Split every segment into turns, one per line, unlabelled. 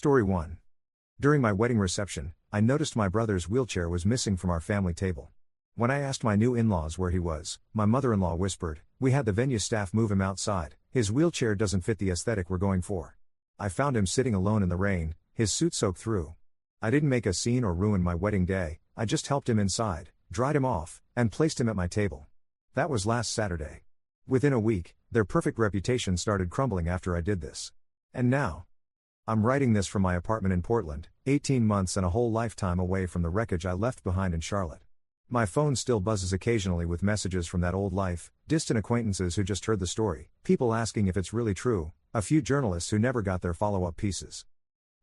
Story 1. During my wedding reception, I noticed my brother's wheelchair was missing from our family table. When I asked my new in-laws where he was, my mother-in-law whispered, "We had the venue staff move him outside, his wheelchair doesn't fit the aesthetic we're going for." I found him sitting alone in the rain, his suit soaked through. I didn't make a scene or ruin my wedding day, I just helped him inside, dried him off, and placed him at my table. That was last Saturday. Within a week, their perfect reputation started crumbling after I did this. And now, I'm writing this from my apartment in Portland, 18 months and a whole lifetime away from the wreckage I left behind in Charlotte. My phone still buzzes occasionally with messages from that old life, distant acquaintances who just heard the story, people asking if it's really true, a few journalists who never got their follow-up pieces.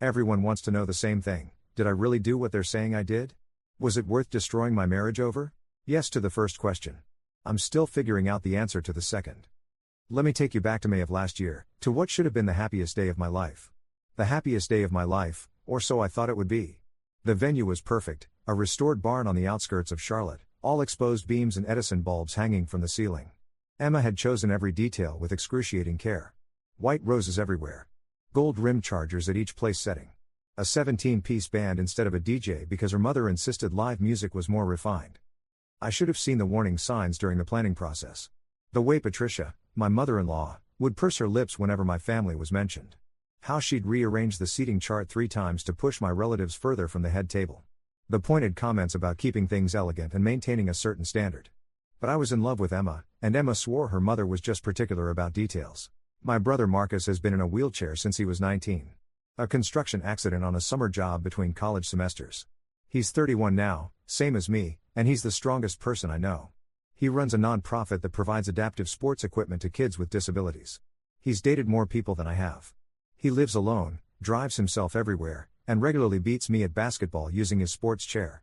Everyone wants to know the same thing: did I really do what they're saying I did? Was it worth destroying my marriage over? Yes to the first question. I'm still figuring out the answer to the second. Let me take you back to May of last year, to what should have been the happiest day of my life. The happiest day of my life, or so I thought it would be. The venue was perfect, a restored barn on the outskirts of Charlotte, all exposed beams and Edison bulbs hanging from the ceiling. Emma had chosen every detail with excruciating care. White roses everywhere. Gold-rimmed chargers at each place setting. A 17-piece band instead of a DJ because her mother insisted live music was more refined. I should have seen the warning signs during the planning process. The way Patricia, my mother-in-law, would purse her lips whenever my family was mentioned. How she'd rearrange the seating chart 3 times to push my relatives further from the head table. The pointed comments about keeping things elegant and maintaining a certain standard. But I was in love with Emma, and Emma swore her mother was just particular about details. My brother Marcus has been in a wheelchair since he was 19. A construction accident on a summer job between college semesters. He's 31 now, same as me, and he's the strongest person I know. He runs a non-profit that provides adaptive sports equipment to kids with disabilities. He's dated more people than I have. He lives alone, drives himself everywhere, and regularly beats me at basketball using his sports chair.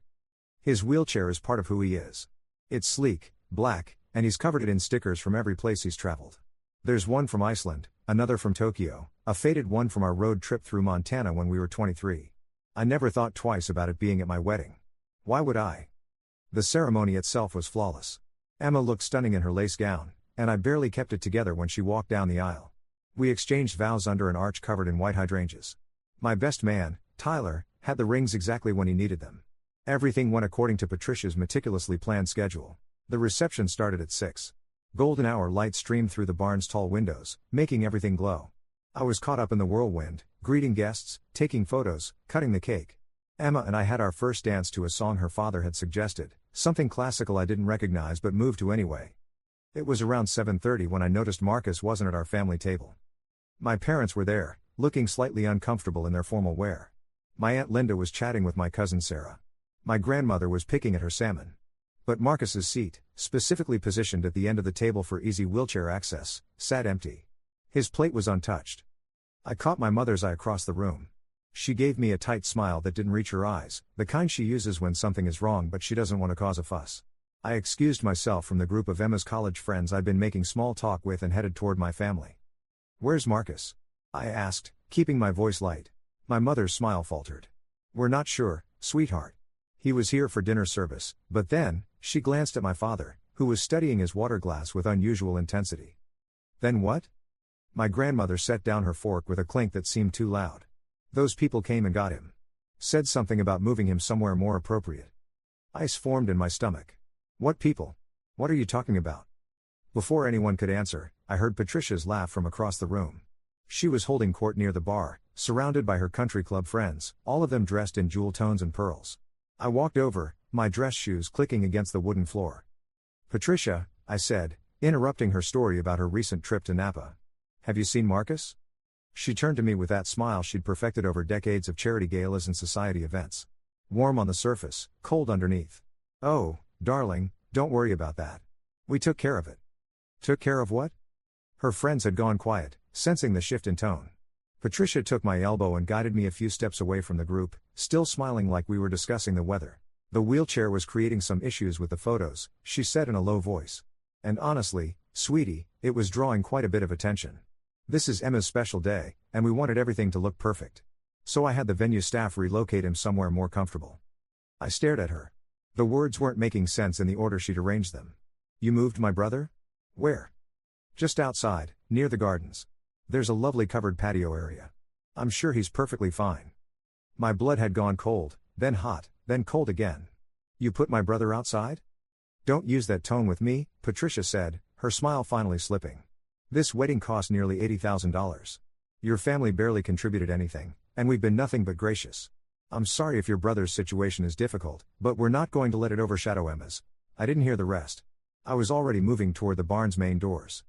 His wheelchair is part of who he is. It's sleek, black, and he's covered it in stickers from every place he's traveled. There's one from Iceland, another from Tokyo, a faded one from our road trip through Montana when we were 23. I never thought twice about it being at my wedding. Why would I? The ceremony itself was flawless. Emma looked stunning in her lace gown, and I barely kept it together when she walked down the aisle. We exchanged vows under an arch covered in white hydrangeas. My best man, Tyler, had the rings exactly when he needed them. Everything went according to Patricia's meticulously planned schedule. The reception started at 6. Golden hour light streamed through the barn's tall windows, making everything glow. I was caught up in the whirlwind, greeting guests, taking photos, cutting the cake. Emma and I had our first dance to a song her father had suggested, something classical I didn't recognize but moved to anyway. It was around 7:30 when I noticed Marcus wasn't at our family table. My parents were there, looking slightly uncomfortable in their formal wear. My Aunt Linda was chatting with my cousin Sarah. My grandmother was picking at her salmon. But Marcus's seat, specifically positioned at the end of the table for easy wheelchair access, sat empty. His plate was untouched. I caught my mother's eye across the room. She gave me a tight smile that didn't reach her eyes, the kind she uses when something is wrong but she doesn't want to cause a fuss. I excused myself from the group of Emma's college friends I'd been making small talk with and headed toward my family. "Where's Marcus?" I asked, keeping my voice light. My mother's smile faltered. "We're not sure, sweetheart. He was here for dinner service, but then," she glanced at my father, who was studying his water glass with unusual intensity. "Then what?" My grandmother set down her fork with a clink that seemed too loud. "Those people came and got him. Said something about moving him somewhere more appropriate." Ice formed in my stomach. "What people? What are you talking about?" Before anyone could answer, I heard Patricia's laugh from across the room. She was holding court near the bar, surrounded by her country club friends, all of them dressed in jewel tones and pearls. I walked over, my dress shoes clicking against the wooden floor. "Patricia," I said, interrupting her story about her recent trip to Napa. "Have you seen Marcus?" She turned to me with that smile she'd perfected over decades of charity galas and society events. Warm on the surface, cold underneath. "Oh, darling, don't worry about that. We took care of it." "Took care of what?" Her friends had gone quiet, sensing the shift in tone. Patricia took my elbow and guided me a few steps away from the group, still smiling like we were discussing the weather. "The wheelchair was creating some issues with the photos," she said in a low voice. "And honestly, sweetie, it was drawing quite a bit of attention. This is Emma's special day, and we wanted everything to look perfect. So I had the venue staff relocate him somewhere more comfortable." I stared at her. The words weren't making sense in the order she'd arranged them. "You moved my brother? Where?" "Just outside, near the gardens. There's a lovely covered patio area." I'm sure he's perfectly fine. My blood had gone cold, then hot, then cold again. You put my brother outside? Don't use that tone with me, Patricia said, her smile finally slipping. This wedding cost nearly $80,000. Your family barely contributed anything, and we've been nothing but gracious. I'm sorry if your brother's situation is difficult, but we're not going to let it overshadow Emma's. I didn't hear the rest. I was already moving toward the barn's main doors.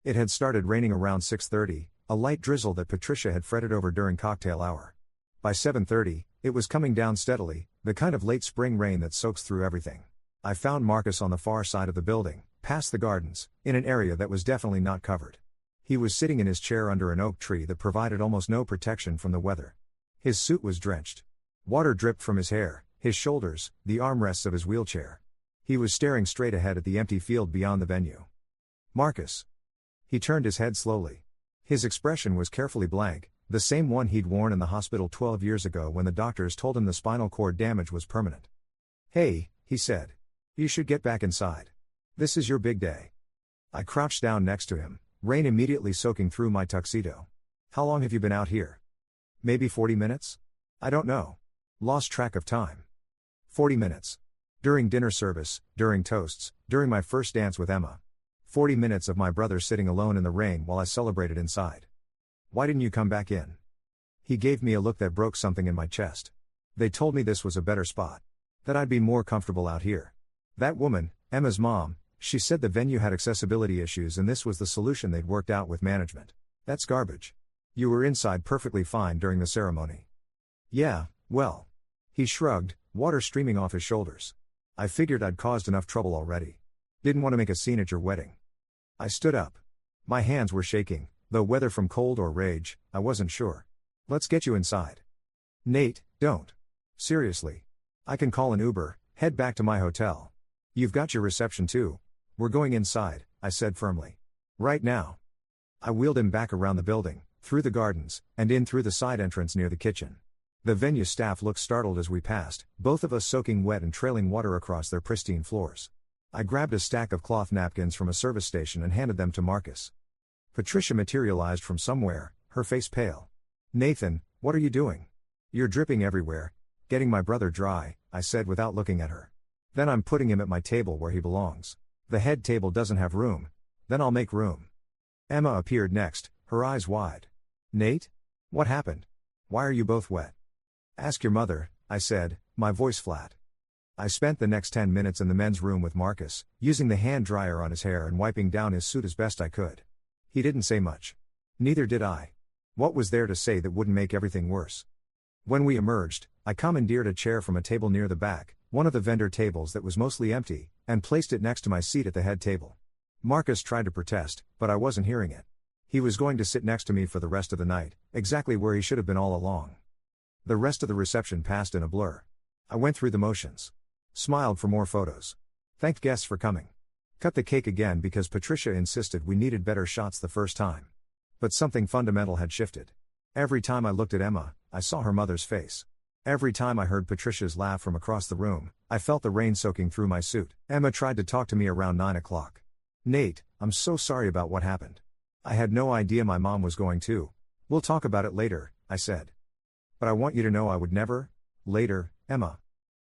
It had started raining around 6:30, a light drizzle that Patricia had fretted over during cocktail hour. By 7:30, it was coming down steadily, the kind of late spring rain that soaks through everything. I found Marcus on the far side of the building, past the gardens, in an area that was definitely not covered. He was sitting in his chair under an oak tree that provided almost no protection from the weather. His suit was drenched. Water dripped from his hair, his shoulders, the armrests of his wheelchair. He was staring straight ahead at the empty field beyond the venue. Marcus. He turned his head slowly. His expression was carefully blank, the same one he'd worn in the hospital 12 years ago when the doctors told him the spinal cord damage was permanent. Hey, he said. You should get back inside. This is your big day. I crouched down next to him, rain immediately soaking through my tuxedo. How long have you been out here? Maybe 40 minutes? I don't know. Lost track of time. 40 minutes. During dinner service, during toasts, during my first dance with Emma. 40 minutes of my brother sitting alone in the rain while I celebrated inside. Why didn't you come back in? He gave me a look that broke something in my chest. They told me this was a better spot. That I'd be more comfortable out here. That woman, Emma's mom, she said the venue had accessibility issues and this was the solution they'd worked out with management. That's garbage. You were inside perfectly fine during the ceremony. Yeah, well. He shrugged, water streaming off his shoulders. I figured I'd caused enough trouble already. Didn't want to make a scene at your wedding. I stood up. My hands were shaking, though whether from cold or rage, I wasn't sure. Let's get you inside. Nate, don't. Seriously. I can call an Uber, head back to my hotel. You've got your reception too. We're going inside, I said firmly. Right now. I wheeled him back around the building, through the gardens, and in through the side entrance near the kitchen. The venue staff looked startled as we passed, both of us soaking wet and trailing water across their pristine floors. I grabbed a stack of cloth napkins from a service station and handed them to Marcus. Patricia materialized from somewhere, her face pale. Nathan, what are you doing? You're dripping everywhere. Getting my brother dry, I said without looking at her. Then I'm putting him at my table where he belongs. The head table doesn't have room. Then I'll make room. Emma appeared next, her eyes wide. Nate? What happened? Why are you both wet? Ask your mother, I said, my voice flat. I spent the next 10 minutes in the men's room with Marcus, using the hand dryer on his hair and wiping down his suit as best I could. He didn't say much. Neither did I. What was there to say that wouldn't make everything worse? When we emerged, I commandeered a chair from a table near the back, one of the vendor tables that was mostly empty, and placed it next to my seat at the head table. Marcus tried to protest, but I wasn't hearing it. He was going to sit next to me for the rest of the night, exactly where he should have been all along. The rest of the reception passed in a blur. I went through the motions. Smiled for more photos. Thanked guests for coming. Cut the cake again because Patricia insisted we needed better shots the first time. But something fundamental had shifted. Every time I looked at Emma, I saw her mother's face. Every time I heard Patricia's laugh from across the room, I felt the rain soaking through my suit. Emma tried to talk to me around 9 o'clock. Nate, I'm so sorry about what happened. I had no idea my mom was going to. We'll talk about it later, I said. But I want you to know I would never. Later, Emma.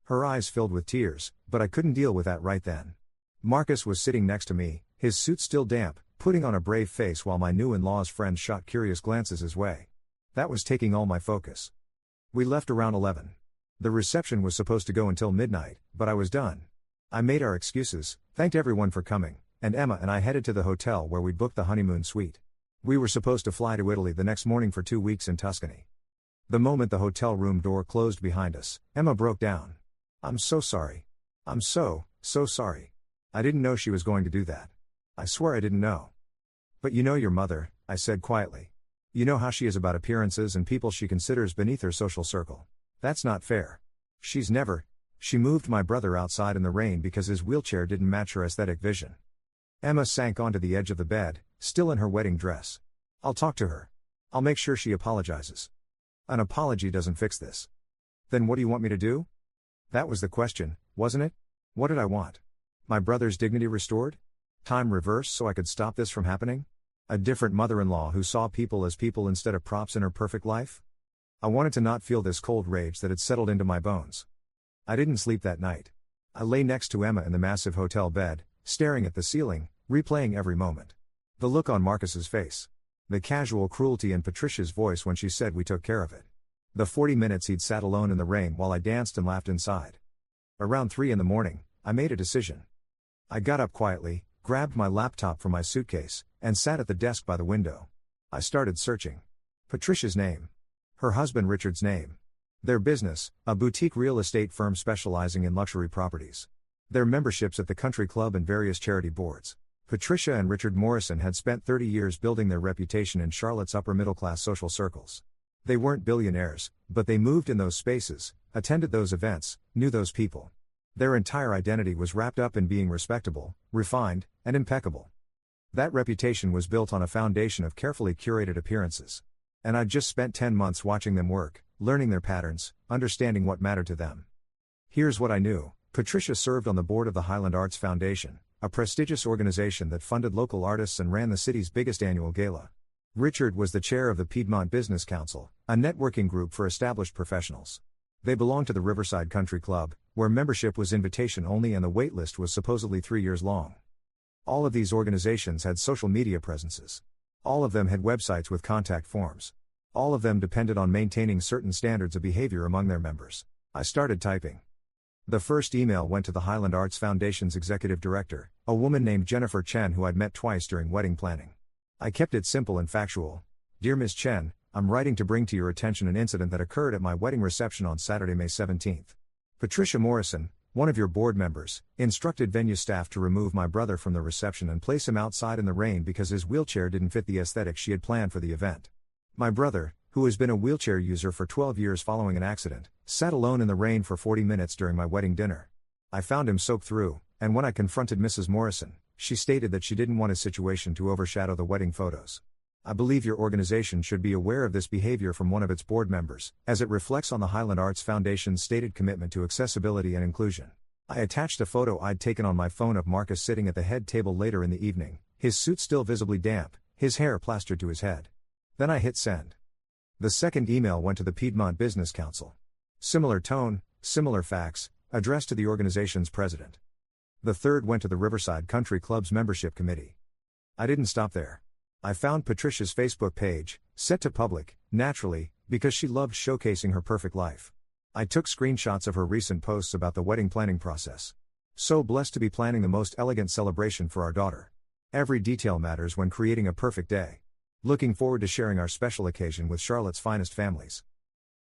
Her eyes filled with tears, but I couldn't deal with that right then. Marcus was sitting next to me, his suit still damp, putting on a brave face while my new in-law's friends shot curious glances his way. That was taking all my focus. We left around 11. The reception was supposed to go until midnight, but I was done. I made our excuses, thanked everyone for coming, and Emma and I headed to the hotel where we'd booked the honeymoon suite. We were supposed to fly to Italy the next morning for 2 weeks in Tuscany. The moment the hotel room door closed behind us, Emma broke down. I'm so sorry. I'm so sorry. I didn't know she was going to do that. I swear I didn't know. But you know your mother, I said quietly. You know how she is about appearances and people she considers beneath her social circle. That's not fair. She moved my brother outside in the rain because his wheelchair didn't match her aesthetic vision. Emma sank onto the edge of the bed, still in her wedding dress. I'll talk to her. I'll make sure she apologizes. An apology doesn't fix this. Then what do you want me to do? That was the question, wasn't it? What did I want? My brother's dignity restored? Time reversed so I could stop this from happening? A different mother-in-law who saw people as people instead of props in her perfect life? I wanted to not feel this cold rage that had settled into my bones. I didn't sleep that night. I lay next to Emma in the massive hotel bed, staring at the ceiling, replaying every moment. The look on Marcus's face. The casual cruelty in Patricia's voice when she said we took care of it. The 40 minutes he'd sat alone in the rain while I danced and laughed inside. Around 3 a.m, I made a decision. I got up quietly, grabbed my laptop from my suitcase, and sat at the desk by the window. I started searching. Patricia's name. Her husband Richard's name. Their business, a boutique real estate firm specializing in luxury properties. Their memberships at the country club and various charity boards. Patricia and Richard Morrison had spent 30 years building their reputation in Charlotte's upper-middle-class social circles. They weren't billionaires, but they moved in those spaces, attended those events, knew those people. Their entire identity was wrapped up in being respectable, refined, and impeccable. That reputation was built on a foundation of carefully curated appearances. And I'd just spent 10 months watching them work, learning their patterns, understanding what mattered to them. Here's what I knew. Patricia served on the board of the Highland Arts Foundation, a prestigious organization that funded local artists and ran the city's biggest annual gala. Richard was the chair of the Piedmont Business Council, a networking group for established professionals. They belonged to the Riverside Country Club, where membership was invitation only and the wait list was supposedly 3 years long. All of these organizations had social media presences. All of them had websites with contact forms. All of them depended on maintaining certain standards of behavior among their members. I started typing. The first email went to the Highland Arts Foundation's executive director, a woman named Jennifer Chen who I'd met twice during wedding planning. I kept it simple and factual. Dear Ms. Chen, I'm writing to bring to your attention an incident that occurred at my wedding reception on Saturday, May 17th. Patricia Morrison, one of your board members, instructed venue staff to remove my brother from the reception and place him outside in the rain because his wheelchair didn't fit the aesthetic she had planned for the event. My brother, who has been a wheelchair user for 12 years following an accident, sat alone in the rain for 40 minutes during my wedding dinner. I found him soaked through, and when I confronted Mrs. Morrison, she stated that she didn't want his situation to overshadow the wedding photos. I believe your organization should be aware of this behavior from one of its board members, as it reflects on the Highland Arts Foundation's stated commitment to accessibility and inclusion. I attached a photo I'd taken on my phone of Marcus sitting at the head table later in the evening, his suit still visibly damp, his hair plastered to his head. Then I hit send. The second email went to the Piedmont Business Council. Similar tone, similar facts, addressed to the organization's president. The third went to the Riverside Country Club's membership committee. I didn't stop there. I found Patricia's Facebook page, set to public, naturally, because she loved showcasing her perfect life. I took screenshots of her recent posts about the wedding planning process. So blessed to be planning the most elegant celebration for our daughter. Every detail matters when creating a perfect day. Looking forward to sharing our special occasion with Charlotte's finest families.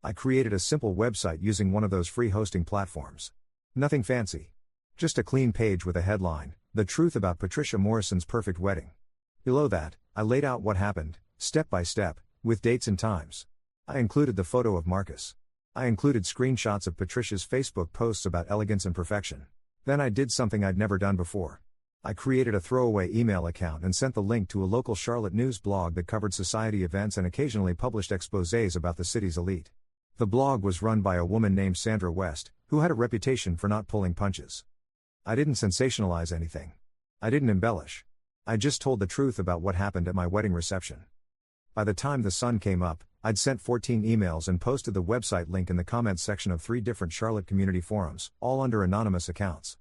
I created a simple website using one of those free hosting platforms. Nothing fancy. Just a clean page with a headline, The Truth About Patricia Morrison's Perfect Wedding. Below that, I laid out what happened, step by step, with dates and times. I included the photo of Marcus. I included screenshots of Patricia's Facebook posts about elegance and perfection. Then I did something I'd never done before. I created a throwaway email account and sent the link to a local Charlotte news blog that covered society events and occasionally published exposés about the city's elite. The blog was run by a woman named Sandra West, who had a reputation for not pulling punches. I didn't sensationalize anything. I didn't embellish. I just told the truth about what happened at my wedding reception. By the time the sun came up, I'd sent 14 emails and posted the website link in the comments section of 3 different Charlotte community forums, all under anonymous accounts.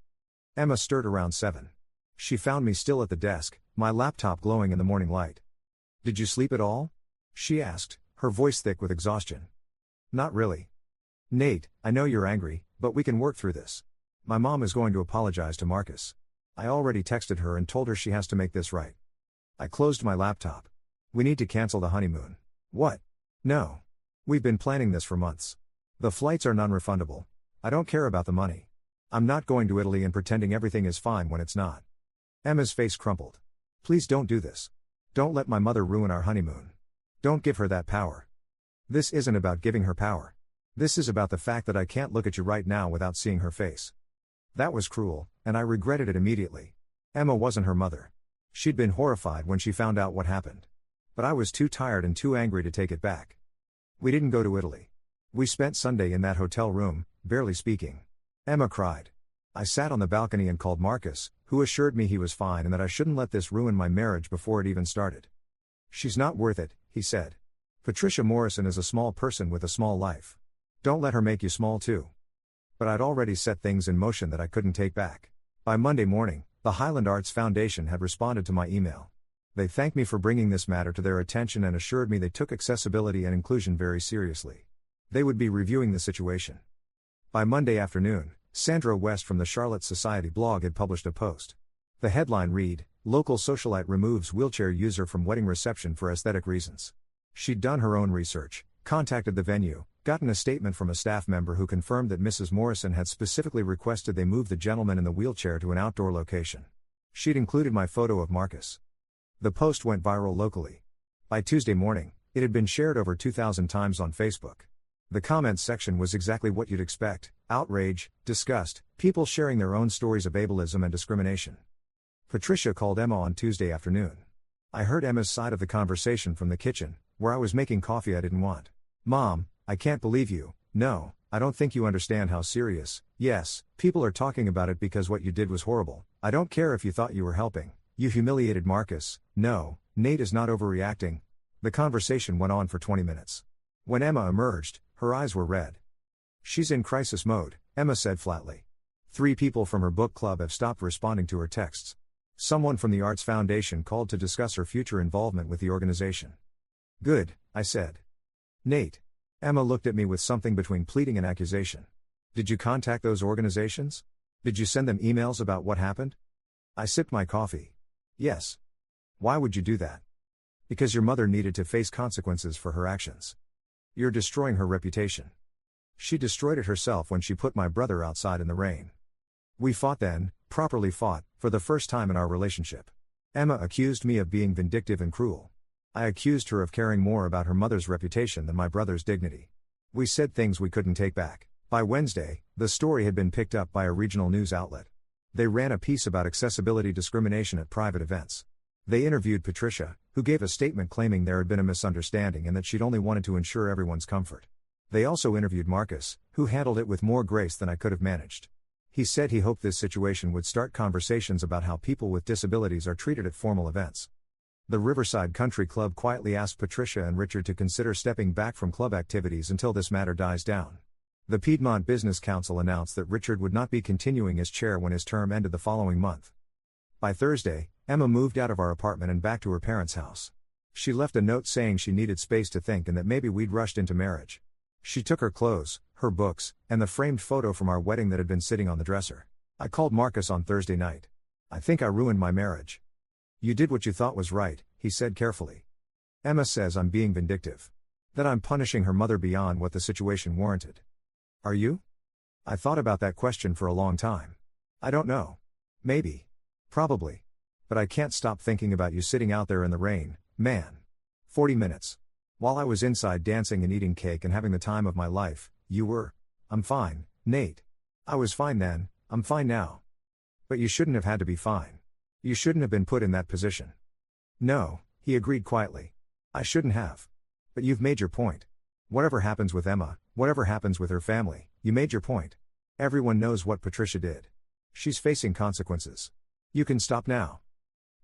Emma stirred around 7. She found me still at the desk, my laptop glowing in the morning light. "Did you sleep at all?" she asked, her voice thick with exhaustion. "Not really. Nate, I know you're angry, but we can work through this. My mom is going to apologize to Marcus. I already texted her and told her she has to make this right." I closed my laptop. "We need to cancel the honeymoon." "What?" "No. We've been planning this for months. The flights are non-refundable. I don't care about the money. I'm not going to Italy and pretending everything is fine when it's not." Emma's face crumpled. "Please don't do this. Don't let my mother ruin our honeymoon. Don't give her that power. This isn't about giving her power. This is about the fact that I can't look at you right now without seeing her face." That was cruel, and I regretted it immediately. Emma wasn't her mother. She'd been horrified when she found out what happened. But I was too tired and too angry to take it back. We didn't go to Italy. We spent Sunday in that hotel room, barely speaking. Emma cried. I sat on the balcony and called Marcus, who assured me he was fine and that I shouldn't let this ruin my marriage before it even started. She's not worth it, he said. Patricia Morrison is a small person with a small life. Don't let her make you small too. But I'd already set things in motion that I couldn't take back. By Monday morning, the Highland Arts Foundation had responded to my email. They thanked me for bringing this matter to their attention and assured me they took accessibility and inclusion very seriously. They would be reviewing the situation. By Monday afternoon, Sandra West from the Charlotte Society blog had published a post. The headline read, "Local socialite removes wheelchair user from wedding reception for aesthetic reasons." She'd done her own research, contacted the venue, gotten a statement from a staff member who confirmed that Mrs. Morrison had specifically requested they move the gentleman in the wheelchair to an outdoor location. She'd included my photo of Marcus. The post went viral locally. By Tuesday morning, it had been shared over 2,000 times on Facebook. The comments section was exactly what you'd expect: outrage, disgust, people sharing their own stories of ableism and discrimination. Patricia called Emma on Tuesday afternoon. I heard Emma's side of the conversation from the kitchen, where I was making coffee I didn't want. "Mom, I can't believe you. No, I don't think you understand how serious. Yes, people are talking about it because what you did was horrible. I don't care if you thought you were helping. You humiliated Marcus. No, Nate is not overreacting." The conversation went on for 20 minutes. When Emma emerged, her eyes were red. "She's in crisis mode," Emma said flatly. 3 people from her book club have stopped responding to her texts. Someone from the Arts Foundation called to discuss her future involvement with the organization. "Good," I said. "Nate." Emma looked at me with something between pleading and accusation. "Did you contact those organizations? Did you send them emails about what happened?" I sipped my coffee. "Yes." "Why would you do that?" "Because your mother needed to face consequences for her actions. You're destroying her reputation. She destroyed it herself when she put my brother outside in the rain. We fought then, properly fought, for the first time in our relationship." Emma accused me of being vindictive and cruel. I accused her of caring more about her mother's reputation than my brother's dignity. We said things we couldn't take back. By Wednesday, the story had been picked up by a regional news outlet. They ran a piece about accessibility discrimination at private events. They interviewed Patricia, who gave a statement claiming there had been a misunderstanding and that she'd only wanted to ensure everyone's comfort. They also interviewed Marcus, who handled it with more grace than I could have managed. He said he hoped this situation would start conversations about how people with disabilities are treated at formal events. The Riverside Country Club quietly asked Patricia and Richard to consider stepping back from club activities until this matter dies down. The Piedmont Business Council announced that Richard would not be continuing as chair when his term ended the following month. By Thursday, Emma moved out of our apartment and back to her parents' house. She left a note saying she needed space to think and that maybe we'd rushed into marriage. She took her clothes, her books, and the framed photo from our wedding that had been sitting on the dresser. I called Marcus on Thursday night. "I think I ruined my marriage." "You did what you thought was right," he said carefully. "Emma says I'm being vindictive. That I'm punishing her mother beyond what the situation warranted." "Are you?" I thought about that question for a long time. "I don't know. Maybe. Probably. But I can't stop thinking about you sitting out there in the rain, man. 40 minutes. While I was inside dancing and eating cake and having the time of my life, you were." "I'm fine, Nate. I was fine then, I'm fine now." "But you shouldn't have had to be fine. You shouldn't have been put in that position." "No," he agreed quietly. "I shouldn't have. But you've made your point. Whatever happens with Emma, whatever happens with her family, you made your point. Everyone knows what Patricia did. She's facing consequences. You can stop now."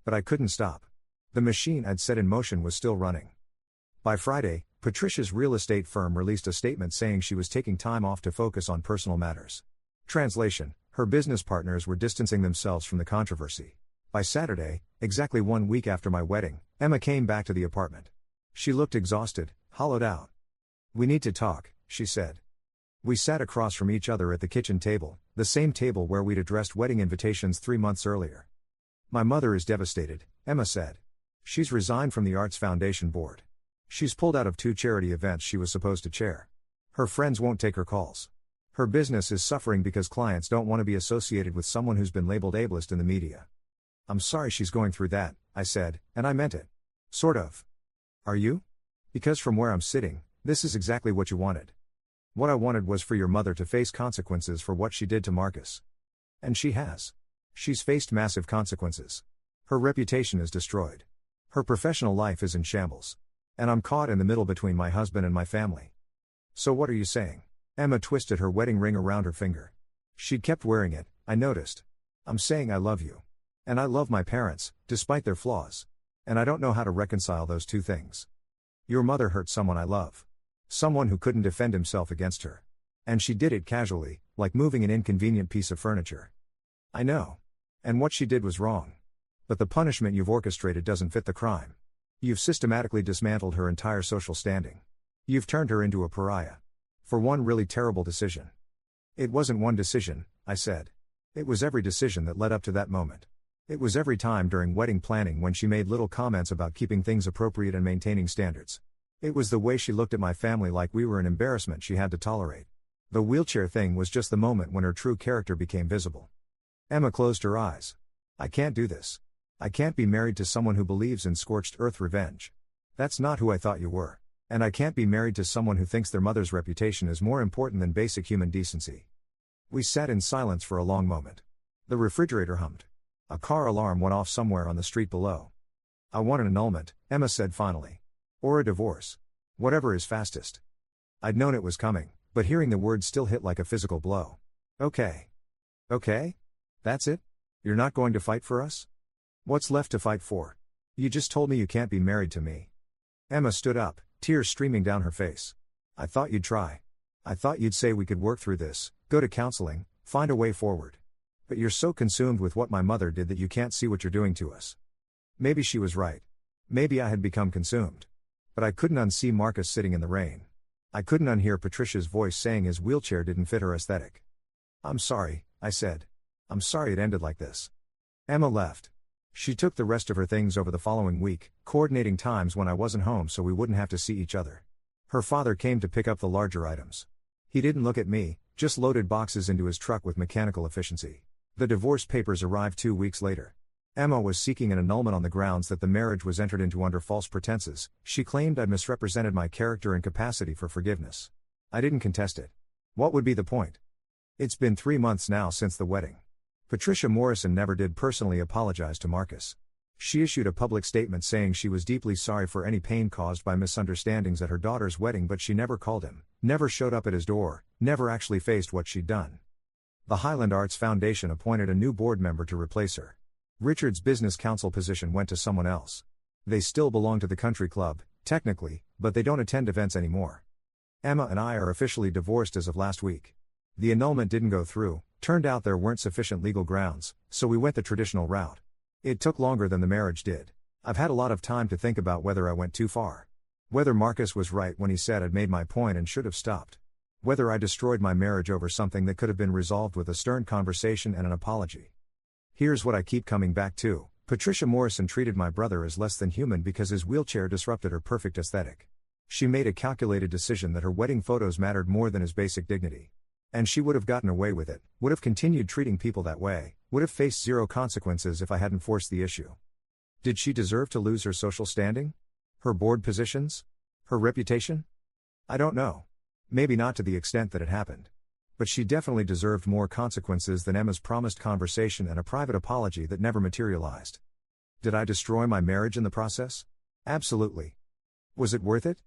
But I couldn't stop. The machine I'd set in motion was still running. By Friday, Patricia's real estate firm released a statement saying she was taking time off to focus on personal matters. Translation: her business partners were distancing themselves from the controversy. By Saturday, exactly 1 week after my wedding, Emma came back to the apartment. She looked exhausted, hollowed out. "We need to talk," she said. We sat across from each other at the kitchen table, the same table where we'd addressed wedding invitations 3 months earlier. "My mother is devastated," Emma said. "She's resigned from the Arts Foundation board. She's pulled out of 2 charity events she was supposed to chair. Her friends won't take her calls. Her business is suffering because clients don't want to be associated with someone who's been labeled ableist in the media." "I'm sorry she's going through that," I said, and I meant it. "Sort of." "Are you? Because from where I'm sitting, this is exactly what you wanted. What I wanted was for your mother to face consequences for what she did to Marcus. And she has. She's faced massive consequences. Her reputation is destroyed. Her professional life is in shambles. And I'm caught in the middle between my husband and my family." "So what are you saying?" Emma twisted her wedding ring around her finger. She'd kept wearing it, I noticed. "I'm saying I love you. And I love my parents, despite their flaws. And I don't know how to reconcile those two things. Your mother hurt someone I love. Someone who couldn't defend himself against her. And she did it casually, like moving an inconvenient piece of furniture. I know. And what she did was wrong. But the punishment you've orchestrated doesn't fit the crime. You've systematically dismantled her entire social standing. You've turned her into a pariah. For one really terrible decision. It wasn't one decision, I said. It was every decision that led up to that moment. It was every time during wedding planning when she made little comments about keeping things appropriate and maintaining standards. It was the way she looked at my family like we were an embarrassment she had to tolerate. The wheelchair thing was just the moment when her true character became visible. Emma closed her eyes. I can't do this. I can't be married to someone who believes in scorched earth revenge. That's not who I thought you were. And I can't be married to someone who thinks their mother's reputation is more important than basic human decency. We sat in silence for a long moment. The refrigerator hummed. A car alarm went off somewhere on the street below. I want an annulment, Emma said finally. Or a divorce. Whatever is fastest. I'd known it was coming, but hearing the words still hit like a physical blow. Okay. Okay? That's it? You're not going to fight for us? What's left to fight for? You just told me you can't be married to me. Emma stood up, tears streaming down her face. I thought you'd try. I thought you'd say we could work through this, go to counseling, find a way forward. But you're so consumed with what my mother did that you can't see what you're doing to us. Maybe she was right. Maybe I had become consumed. But I couldn't unsee Marcus sitting in the rain. I couldn't unhear Patricia's voice saying his wheelchair didn't fit her aesthetic. I'm sorry, I said. I'm sorry it ended like this. Emma left. She took the rest of her things over the following week, coordinating times when I wasn't home so we wouldn't have to see each other. Her father came to pick up the larger items. He didn't look at me, just loaded boxes into his truck with mechanical efficiency. The divorce papers arrived 2 weeks later. Emma was seeking an annulment on the grounds that the marriage was entered into under false pretenses. She claimed I'd misrepresented my character and capacity for forgiveness. I didn't contest it. What would be the point? It's been 3 months now since the wedding. Patricia Morrison never did personally apologize to Marcus. She issued a public statement saying she was deeply sorry for any pain caused by misunderstandings at her daughter's wedding, but she never called him, never showed up at his door, never actually faced what she'd done. The Highland Arts Foundation appointed a new board member to replace her. Richard's business council position went to someone else. They still belong to the country club, technically, but they don't attend events anymore. Emma and I are officially divorced as of last week. The annulment didn't go through, turned out there weren't sufficient legal grounds, so we went the traditional route. It took longer than the marriage did. I've had a lot of time to think about whether I went too far. Whether Marcus was right when he said I'd made my point and should have stopped. Whether I destroyed my marriage over something that could have been resolved with a stern conversation and an apology. Here's what I keep coming back to. Patricia Morrison treated my brother as less than human because his wheelchair disrupted her perfect aesthetic. She made a calculated decision that her wedding photos mattered more than his basic dignity. And she would have gotten away with it, would have continued treating people that way, would have faced zero consequences if I hadn't forced the issue. Did she deserve to lose her social standing? Her board positions? Her reputation? I don't know. Maybe not to the extent that it happened. But she definitely deserved more consequences than Emma's promised conversation and a private apology that never materialized. Did I destroy my marriage in the process? Absolutely. Was it worth it?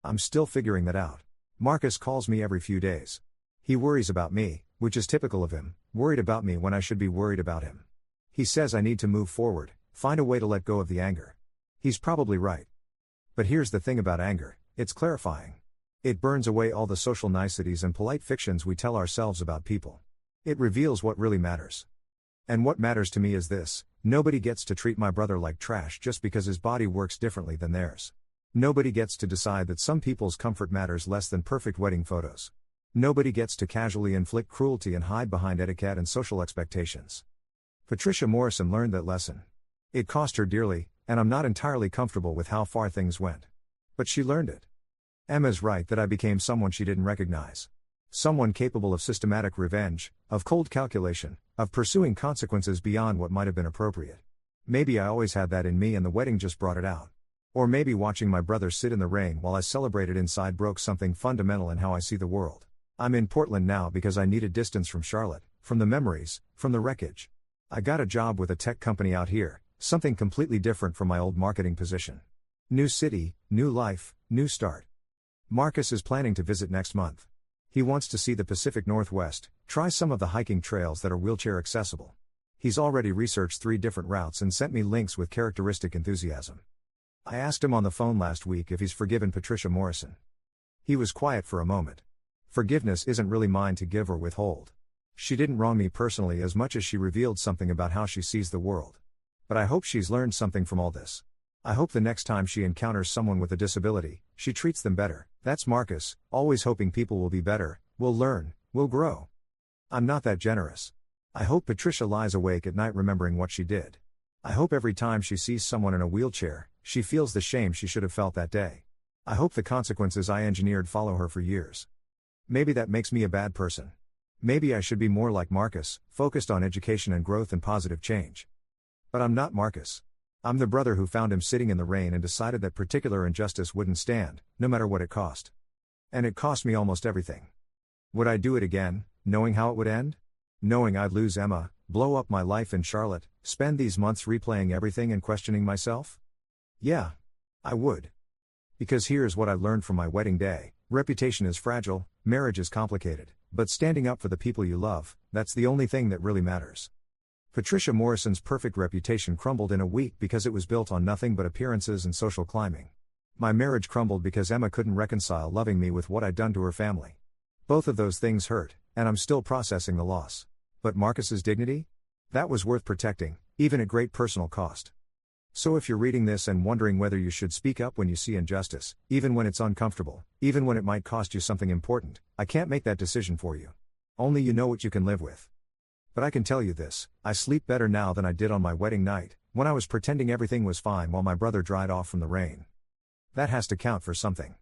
I'm still figuring that out. Marcus calls me every few days. He worries about me, which is typical of him, worried about me when I should be worried about him. He says I need to move forward, find a way to let go of the anger. He's probably right. But here's the thing about anger, it's clarifying. It burns away all the social niceties and polite fictions we tell ourselves about people. It reveals what really matters. And what matters to me is this: nobody gets to treat my brother like trash just because his body works differently than theirs. Nobody gets to decide that some people's comfort matters less than perfect wedding photos. Nobody gets to casually inflict cruelty and hide behind etiquette and social expectations. Patricia Morrison learned that lesson. It cost her dearly, and I'm not entirely comfortable with how far things went. But she learned it. Emma's right that I became someone she didn't recognize. Someone capable of systematic revenge, of cold calculation, of pursuing consequences beyond what might have been appropriate. Maybe I always had that in me and the wedding just brought it out. Or maybe watching my brother sit in the rain while I celebrated inside broke something fundamental in how I see the world. I'm in Portland now because I needed distance from Charlotte, from the memories, from the wreckage. I got a job with a tech company out here, something completely different from my old marketing position. New city, new life, new start. Marcus is planning to visit next month. He wants to see the Pacific Northwest, try some of the hiking trails that are wheelchair accessible. He's already researched 3 different routes and sent me links with characteristic enthusiasm. I asked him on the phone last week if he's forgiven Patricia Morrison. He was quiet for a moment. Forgiveness isn't really mine to give or withhold. She didn't wrong me personally as much as she revealed something about how she sees the world. But I hope she's learned something from all this. I hope the next time she encounters someone with a disability, she treats them better. That's Marcus, always hoping people will be better, will learn, will grow. I'm not that generous. I hope Patricia lies awake at night remembering what she did. I hope every time she sees someone in a wheelchair, she feels the shame she should have felt that day. I hope the consequences I engineered follow her for years. Maybe that makes me a bad person. Maybe I should be more like Marcus, focused on education and growth and positive change. But I'm not Marcus. I'm the brother who found him sitting in the rain and decided that particular injustice wouldn't stand, no matter what it cost. And it cost me almost everything. Would I do it again, knowing how it would end? Knowing I'd lose Emma, blow up my life in Charlotte, spend these months replaying everything and questioning myself? Yeah, I would. Because here's what I learned from my wedding day: reputation is fragile, marriage is complicated, but standing up for the people you love, that's the only thing that really matters. Patricia Morrison's perfect reputation crumbled in a week because it was built on nothing but appearances and social climbing. My marriage crumbled because Emma couldn't reconcile loving me with what I'd done to her family. Both of those things hurt, and I'm still processing the loss. But Marcus's dignity? That was worth protecting, even at great personal cost. So if you're reading this and wondering whether you should speak up when you see injustice, even when it's uncomfortable, even when it might cost you something important, I can't make that decision for you. Only you know what you can live with. But I can tell you this: I sleep better now than I did on my wedding night, when I was pretending everything was fine while my brother dried off from the rain. That has to count for something.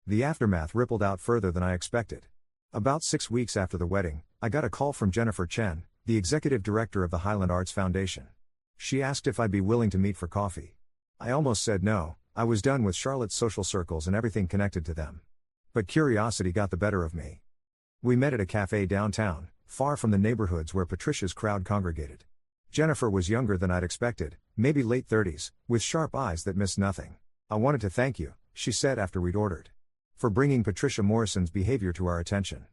The aftermath rippled out further than I expected. About 6 weeks after the wedding, I got a call from Jennifer Chen, the executive director of the Highland Arts Foundation. She asked if I'd be willing to meet for coffee. I almost said no. I was done with Charlotte's social circles and everything connected to them. But curiosity got the better of me. We met at a cafe downtown, far from the neighborhoods where Patricia's crowd congregated. Jennifer was younger than I'd expected, maybe late 30s, with sharp eyes that missed nothing. "I wanted to thank you," she said after we'd ordered, "for bringing Patricia Morrison's behavior to our attention."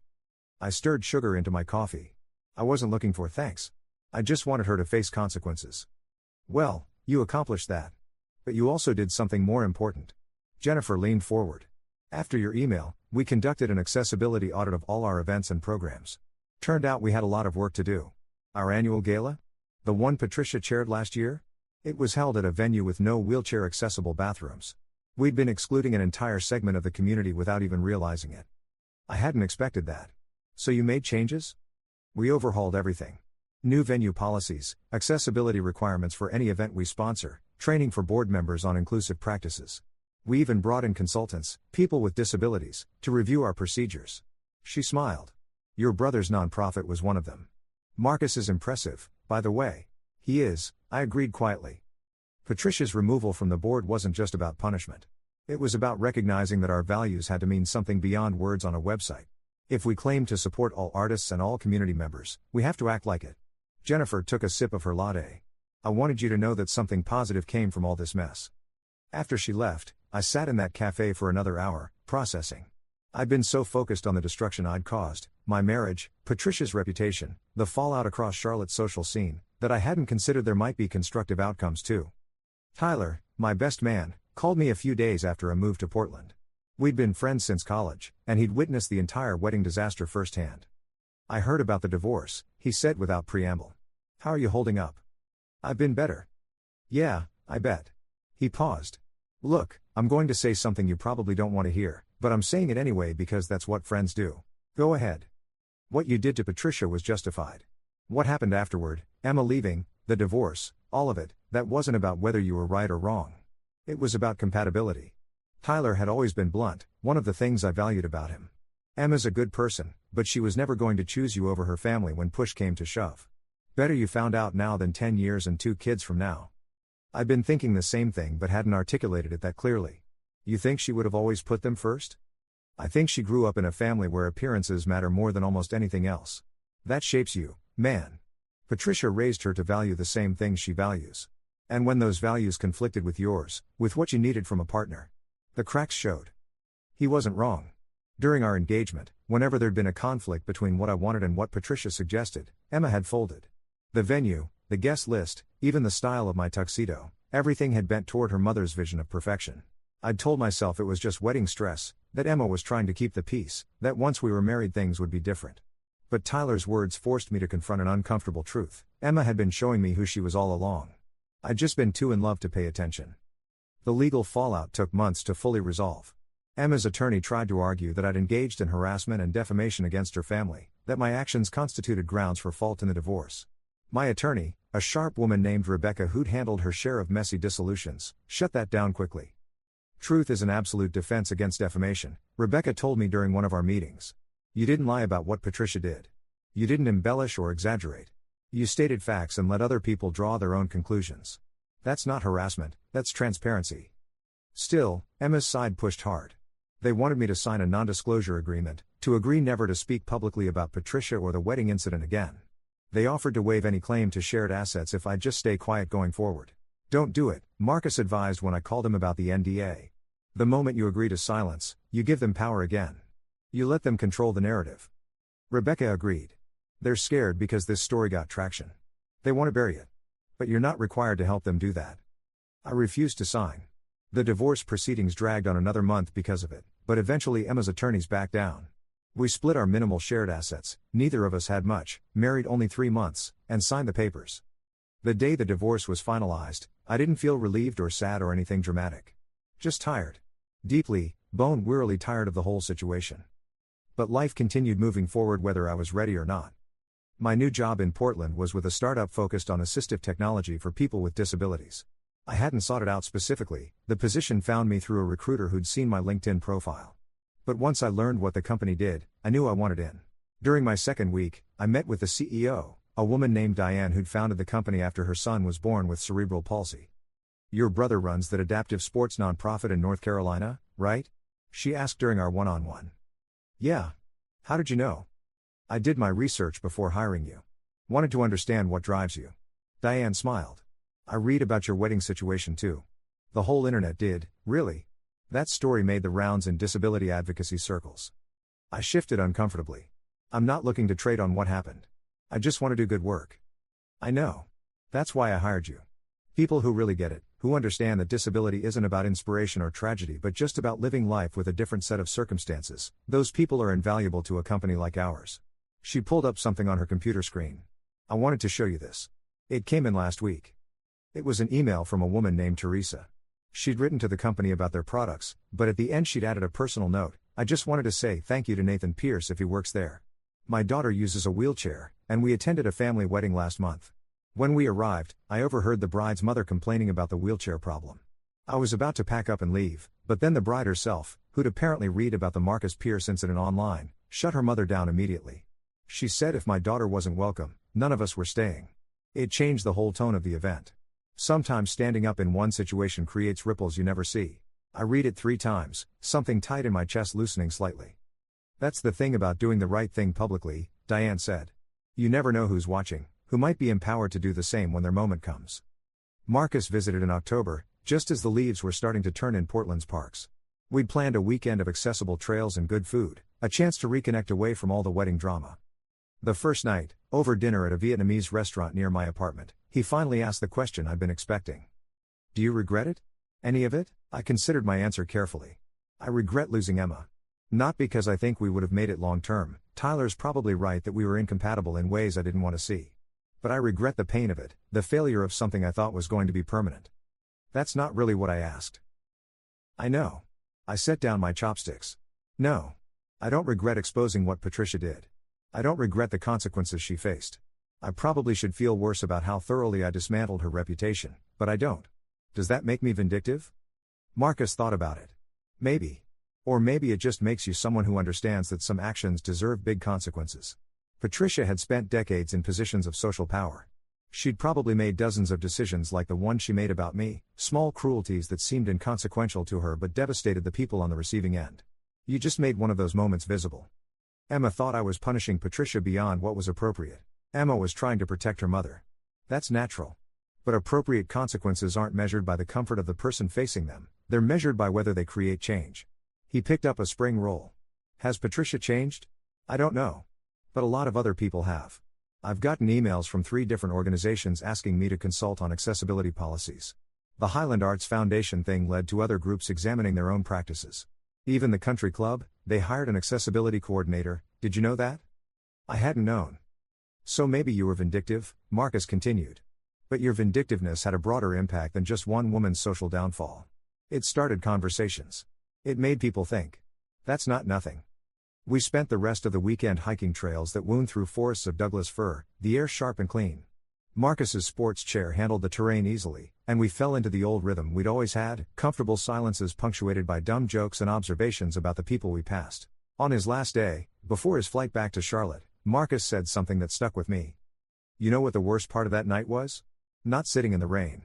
I stirred sugar into my coffee. I wasn't looking for thanks. I just wanted her to face consequences. "Well, you accomplished that. But you also did something more important." Jennifer leaned forward. "After your email, we conducted an accessibility audit of all our events and programs. Turned out we had a lot of work to do. Our annual gala? The one Patricia chaired last year? It was held at a venue with no wheelchair-accessible bathrooms. We'd been excluding an entire segment of the community without even realizing it. I hadn't expected that. So you made changes?" "We overhauled everything. New venue policies, accessibility requirements for any event we sponsor, training for board members on inclusive practices. We even brought in consultants, people with disabilities, to review our procedures." She smiled. "Your brother's nonprofit was one of them. Marcus is impressive, by the way." "He is," I agreed quietly. Patricia's removal from the board wasn't just about punishment. It was about recognizing that our values had to mean something beyond words on a website. If we claim to support all artists and all community members, we have to act like it. Jennifer took a sip of her latte. "I wanted you to know that something positive came from all this mess." After she left, I sat in that cafe for another hour, processing. I'd been so focused on the destruction I'd caused, my marriage, Patricia's reputation, the fallout across Charlotte's social scene, that I hadn't considered there might be constructive outcomes too. Tyler, my best man, called me a few days after I moved to Portland. We'd been friends since college, and he'd witnessed the entire wedding disaster firsthand. "I heard about the divorce," he said without preamble. "How are you holding up?" "I've been better." "Yeah, I bet." He paused. "Look, I'm going to say something you probably don't want to hear, but I'm saying it anyway because that's what friends do." "Go ahead." "What you did to Patricia was justified. What happened afterward, Emma leaving, the divorce, all of it, that wasn't about whether you were right or wrong. It was about compatibility." Tyler had always been blunt, one of the things I valued about him. "Emma's a good person, but she was never going to choose you over her family when push came to shove. Better you found out now than 10 years and 2 kids from now." I'd been thinking the same thing but hadn't articulated it that clearly. "You think she would have always put them first?" "I think she grew up in a family where appearances matter more than almost anything else. That shapes you, man. Patricia raised her to value the same things she values. And when those values conflicted with yours, with what you needed from a partner, the cracks showed." He wasn't wrong. During our engagement, whenever there'd been a conflict between what I wanted and what Patricia suggested, Emma had folded. The venue, the guest list, even the style of my tuxedo, everything had bent toward her mother's vision of perfection. I'd told myself it was just wedding stress, that Emma was trying to keep the peace, that once we were married things would be different. But Tyler's words forced me to confront an uncomfortable truth. Emma had been showing me who she was all along. I'd just been too in love to pay attention. The legal fallout took months to fully resolve. Emma's attorney tried to argue that I'd engaged in harassment and defamation against her family, that my actions constituted grounds for fault in the divorce. My attorney, a sharp woman named Rebecca who'd handled her share of messy dissolutions, shut that down quickly. Truth is an absolute defense against defamation, Rebecca told me during one of our meetings. You didn't lie about what Patricia did. You didn't embellish or exaggerate. You stated facts and let other people draw their own conclusions. That's not harassment, that's transparency. Still, Emma's side pushed hard. They wanted me to sign a non-disclosure agreement, to agree never to speak publicly about Patricia or the wedding incident again. They offered to waive any claim to shared assets if I'd just stay quiet going forward. Don't do it, Marcus advised when I called him about the NDA. The moment you agree to silence, you give them power again. You let them control the narrative. Rebecca agreed. They're scared because this story got traction. They want to bury it. But you're not required to help them do that. I refused to sign. The divorce proceedings dragged on another month because of it, but eventually Emma's attorneys backed down. We split our minimal shared assets, neither of us had much, married only 3 months, and signed the papers. The day the divorce was finalized, I didn't feel relieved or sad or anything dramatic. Just tired. Deeply, bone-wearily tired of the whole situation. But life continued moving forward whether I was ready or not. My new job in Portland was with a startup focused on assistive technology for people with disabilities. I hadn't sought it out specifically, the position found me through a recruiter who'd seen my LinkedIn profile. But once I learned what the company did, I knew I wanted in. During my second week, I met with the CEO, a woman named Diane who'd founded the company after her son was born with cerebral palsy. Your brother runs that adaptive sports nonprofit in North Carolina, right? She asked during our one-on-one. Yeah. How did you know? I did my research before hiring you. Wanted to understand what drives you. Diane smiled. I read about your wedding situation too. The whole internet did, really. That story made the rounds in disability advocacy circles. I shifted uncomfortably. I'm not looking to trade on what happened. I just want to do good work. I know. That's why I hired you. People who really get it, who understand that disability isn't about inspiration or tragedy but just about living life with a different set of circumstances, those people are invaluable to a company like ours. She pulled up something on her computer screen. I wanted to show you this. It came in last week. It was an email from a woman named Teresa. She'd written to the company about their products, but at the end she'd added a personal note. I just wanted to say thank you to Nathan Pierce if he works there. My daughter uses a wheelchair, and we attended a family wedding last month. When we arrived, I overheard the bride's mother complaining about the wheelchair problem. I was about to pack up and leave, but then the bride herself, who'd apparently read about the Marcus Pierce incident online, shut her mother down immediately. She said if my daughter wasn't welcome, none of us were staying. It changed the whole tone of the event. Sometimes standing up in one situation creates ripples you never see. I read it 3 times, something tight in my chest loosening slightly. That's the thing about doing the right thing publicly, Diane said. You never know who's watching, who might be empowered to do the same when their moment comes. Marcus visited in October, just as the leaves were starting to turn in Portland's parks. We'd planned a weekend of accessible trails and good food, a chance to reconnect away from all the wedding drama. The first night, over dinner at a Vietnamese restaurant near my apartment, he finally asked the question I'd been expecting. Do you regret it? Any of it? I considered my answer carefully. I regret losing Emma. Not because I think we would have made it long term, Tyler's probably right that we were incompatible in ways I didn't want to see. But I regret the pain of it, the failure of something I thought was going to be permanent. That's not really what I asked. I know. I set down my chopsticks. No. I don't regret exposing what Patricia did. I don't regret the consequences she faced. I probably should feel worse about how thoroughly I dismantled her reputation, but I don't. Does that make me vindictive? Marcus thought about it. Maybe. Or maybe it just makes you someone who understands that some actions deserve big consequences. Patricia had spent decades in positions of social power. She'd probably made dozens of decisions like the one she made about me, small cruelties that seemed inconsequential to her but devastated the people on the receiving end. You just made one of those moments visible. Emma thought I was punishing Patricia beyond what was appropriate. Emma was trying to protect her mother. That's natural. But appropriate consequences aren't measured by the comfort of the person facing them, they're measured by whether they create change. He picked up a spring roll. Has Patricia changed? I don't know. But a lot of other people have. I've gotten emails from 3 different organizations asking me to consult on accessibility policies. The Highland Arts Foundation thing led to other groups examining their own practices. Even the country club, they hired an accessibility coordinator. Did you know that? I hadn't known. So maybe you were vindictive, Marcus continued. But your vindictiveness had a broader impact than just one woman's social downfall. It started conversations. It made people think. That's not nothing. We spent the rest of the weekend hiking trails that wound through forests of Douglas fir, the air sharp and clean. Marcus's sports chair handled the terrain easily, and we fell into the old rhythm we'd always had, comfortable silences punctuated by dumb jokes and observations about the people we passed. On his last day, before his flight back to Charlotte, Marcus said something that stuck with me. You know what the worst part of that night was? Not sitting in the rain.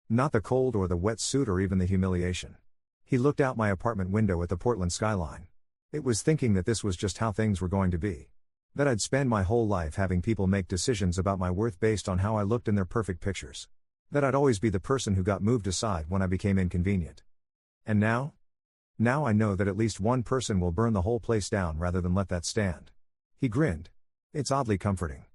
Not the cold or the wet suit or even the humiliation. He looked out my apartment window at the Portland skyline. It was thinking that this was just how things were going to be. That I'd spend my whole life having people make decisions about my worth based on how I looked in their perfect pictures. That I'd always be the person who got moved aside when I became inconvenient. And now? Now I know that at least one person will burn the whole place down rather than let that stand. He grinned. It's oddly comforting.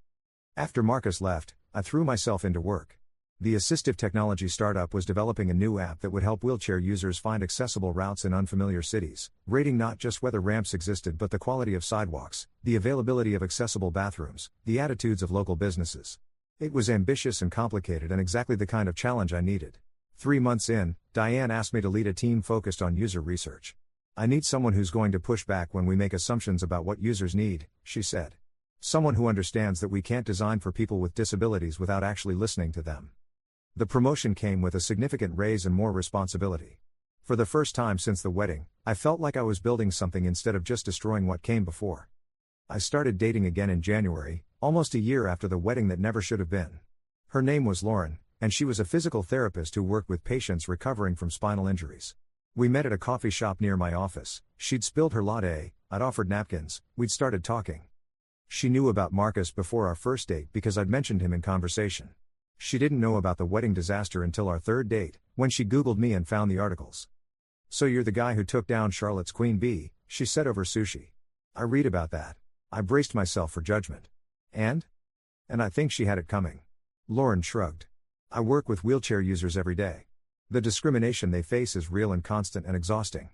After Marcus left, I threw myself into work. The assistive technology startup was developing a new app that would help wheelchair users find accessible routes in unfamiliar cities, rating not just whether ramps existed but the quality of sidewalks, the availability of accessible bathrooms, the attitudes of local businesses. It was ambitious and complicated and exactly the kind of challenge I needed. 3 months in, Diane asked me to lead a team focused on user research. I need someone who's going to push back when we make assumptions about what users need, she said. Someone who understands that we can't design for people with disabilities without actually listening to them. The promotion came with a significant raise and more responsibility. For the first time since the wedding, I felt like I was building something instead of just destroying what came before. I started dating again in January, almost a year after the wedding that never should have been. Her name was Lauren, and she was a physical therapist who worked with patients recovering from spinal injuries. We met at a coffee shop near my office. She'd spilled her latte, I'd offered napkins, we'd started talking. She knew about Marcus before our first date because I'd mentioned him in conversation. She didn't know about the wedding disaster until our third date, when she Googled me and found the articles. So you're the guy who took down Charlotte's Queen Bee, she said over sushi. I read about that. I braced myself for judgment. And I think she had it coming. Lauren shrugged. I work with wheelchair users every day. The discrimination they face is real and constant and exhausting.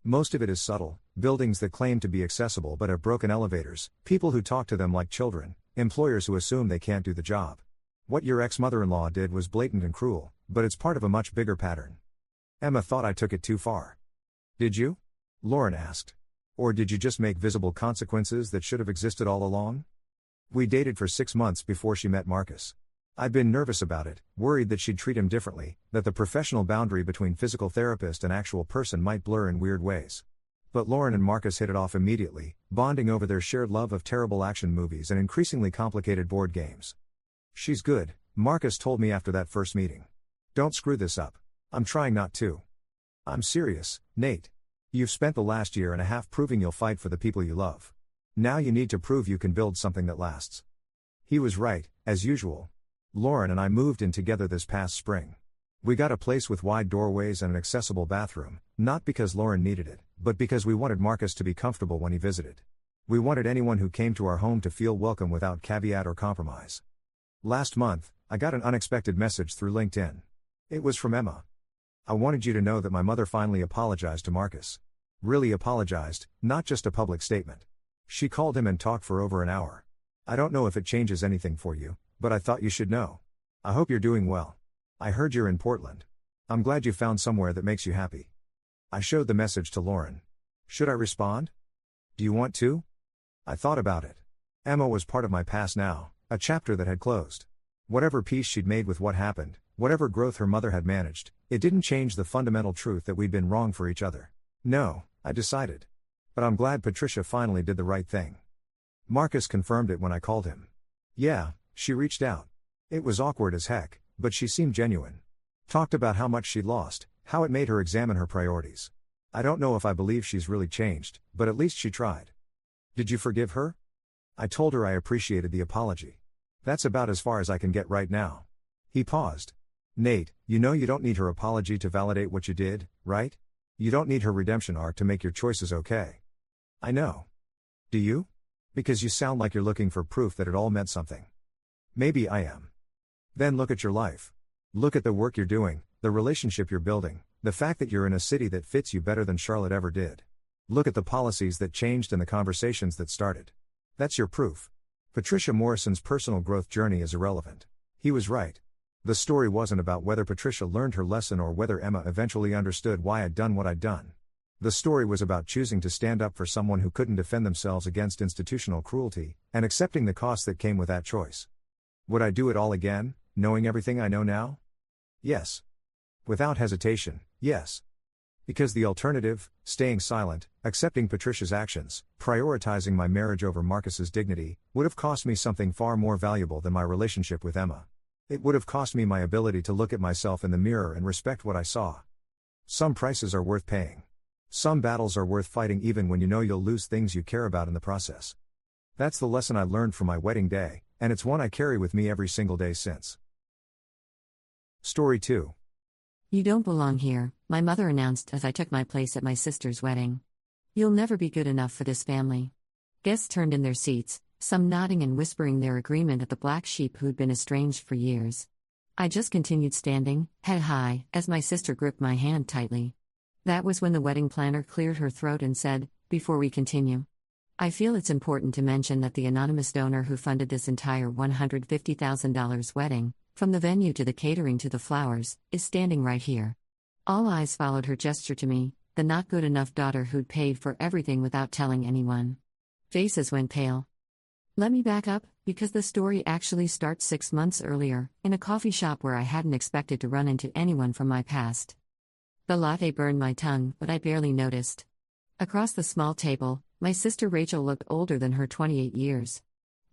Most of it is subtle, buildings that claim to be accessible but have broken elevators, people who talk to them like children, employers who assume they can't do the job. What your ex-mother-in-law did was blatant and cruel, but it's part of a much bigger pattern. Emma thought I took it too far. Did you? Lauren asked. Or did you just make visible consequences that should have existed all along? We dated for 6 months before she met Marcus. I'd been nervous about it, worried that she'd treat him differently, that the professional boundary between physical therapist and actual person might blur in weird ways. But Lauren and Marcus hit it off immediately, bonding over their shared love of terrible action movies and increasingly complicated board games. She's good, Marcus told me after that first meeting. Don't screw this up. I'm trying not to. I'm serious, Nate. You've spent the last year and a half proving you'll fight for the people you love. Now you need to prove you can build something that lasts. He was right, as usual. Lauren and I moved in together this past spring. We got a place with wide doorways and an accessible bathroom, not because Lauren needed it, but because we wanted Marcus to be comfortable when he visited. We wanted anyone who came to our home to feel welcome without caveat or compromise. Last month, I got an unexpected message through LinkedIn. It was from Emma. I wanted you to know that my mother finally apologized to Marcus. Really apologized, not just a public statement. She called him and talked for over an hour. I don't know if it changes anything for you, but I thought you should know. I hope you're doing well. I heard you're in Portland. I'm glad you found somewhere that makes you happy. I showed the message to Lauren. Should I respond? Do you want to? I thought about it. Emma was part of my past now, a chapter that had closed. Whatever peace she'd made with what happened, whatever growth her mother had managed, it didn't change the fundamental truth that we'd been wrong for each other. No, I decided. But I'm glad Patricia finally did the right thing. Marcus confirmed it when I called him. Yeah, she reached out. It was awkward as heck, but she seemed genuine. Talked about how much she'd lost, how it made her examine her priorities. I don't know if I believe she's really changed, but at least she tried. Did you forgive her? I told her I appreciated the apology. That's about as far as I can get right now. He paused. Nate, you know you don't need her apology to validate what you did, right? You don't need her redemption arc to make your choices okay. I know. Do you? Because you sound like you're looking for proof that it all meant something. Maybe I am. Then look at your life. Look at the work you're doing, the relationship you're building, the fact that you're in a city that fits you better than Charlotte ever did. Look at the policies that changed and the conversations that started. That's your proof. Patricia Morrison's personal growth journey is irrelevant. He was right. The story wasn't about whether Patricia learned her lesson or whether Emma eventually understood why I'd done what I'd done. The story was about choosing to stand up for someone who couldn't defend themselves against institutional cruelty, and accepting the cost that came with that choice. Would I do it all again, knowing everything I know now? Yes. Without hesitation, yes. Because the alternative, staying silent, accepting Patricia's actions, prioritizing my marriage over Marcus's dignity, would have cost me something far more valuable than my relationship with Emma. It would have cost me my ability to look at myself in the mirror and respect what I saw. Some prices are worth paying. Some battles are worth fighting even when you know you'll lose things you care about in the process. That's the lesson I learned from my wedding day, and it's one I carry with me every single day since. Story 2.
You don't belong here, my mother announced as I took my place at my sister's wedding. You'll never be good enough for this family. Guests turned in their seats, some nodding and whispering their agreement at the black sheep who'd been estranged for years. I just continued standing, head high, as my sister gripped my hand tightly. That was when the wedding planner cleared her throat and said, "Before we continue, I feel it's important to mention that the anonymous donor who funded this entire $150,000 wedding, from the venue to the catering to the flowers, is standing right here." All eyes followed her gesture to me, the not good enough daughter who'd paid for everything without telling anyone. Faces went pale. Let me back up, because the story actually starts 6 months earlier, in a coffee shop where I hadn't expected to run into anyone from my past. The latte burned my tongue, but I barely noticed. Across the small table, my sister Rachel looked older than her 28 years.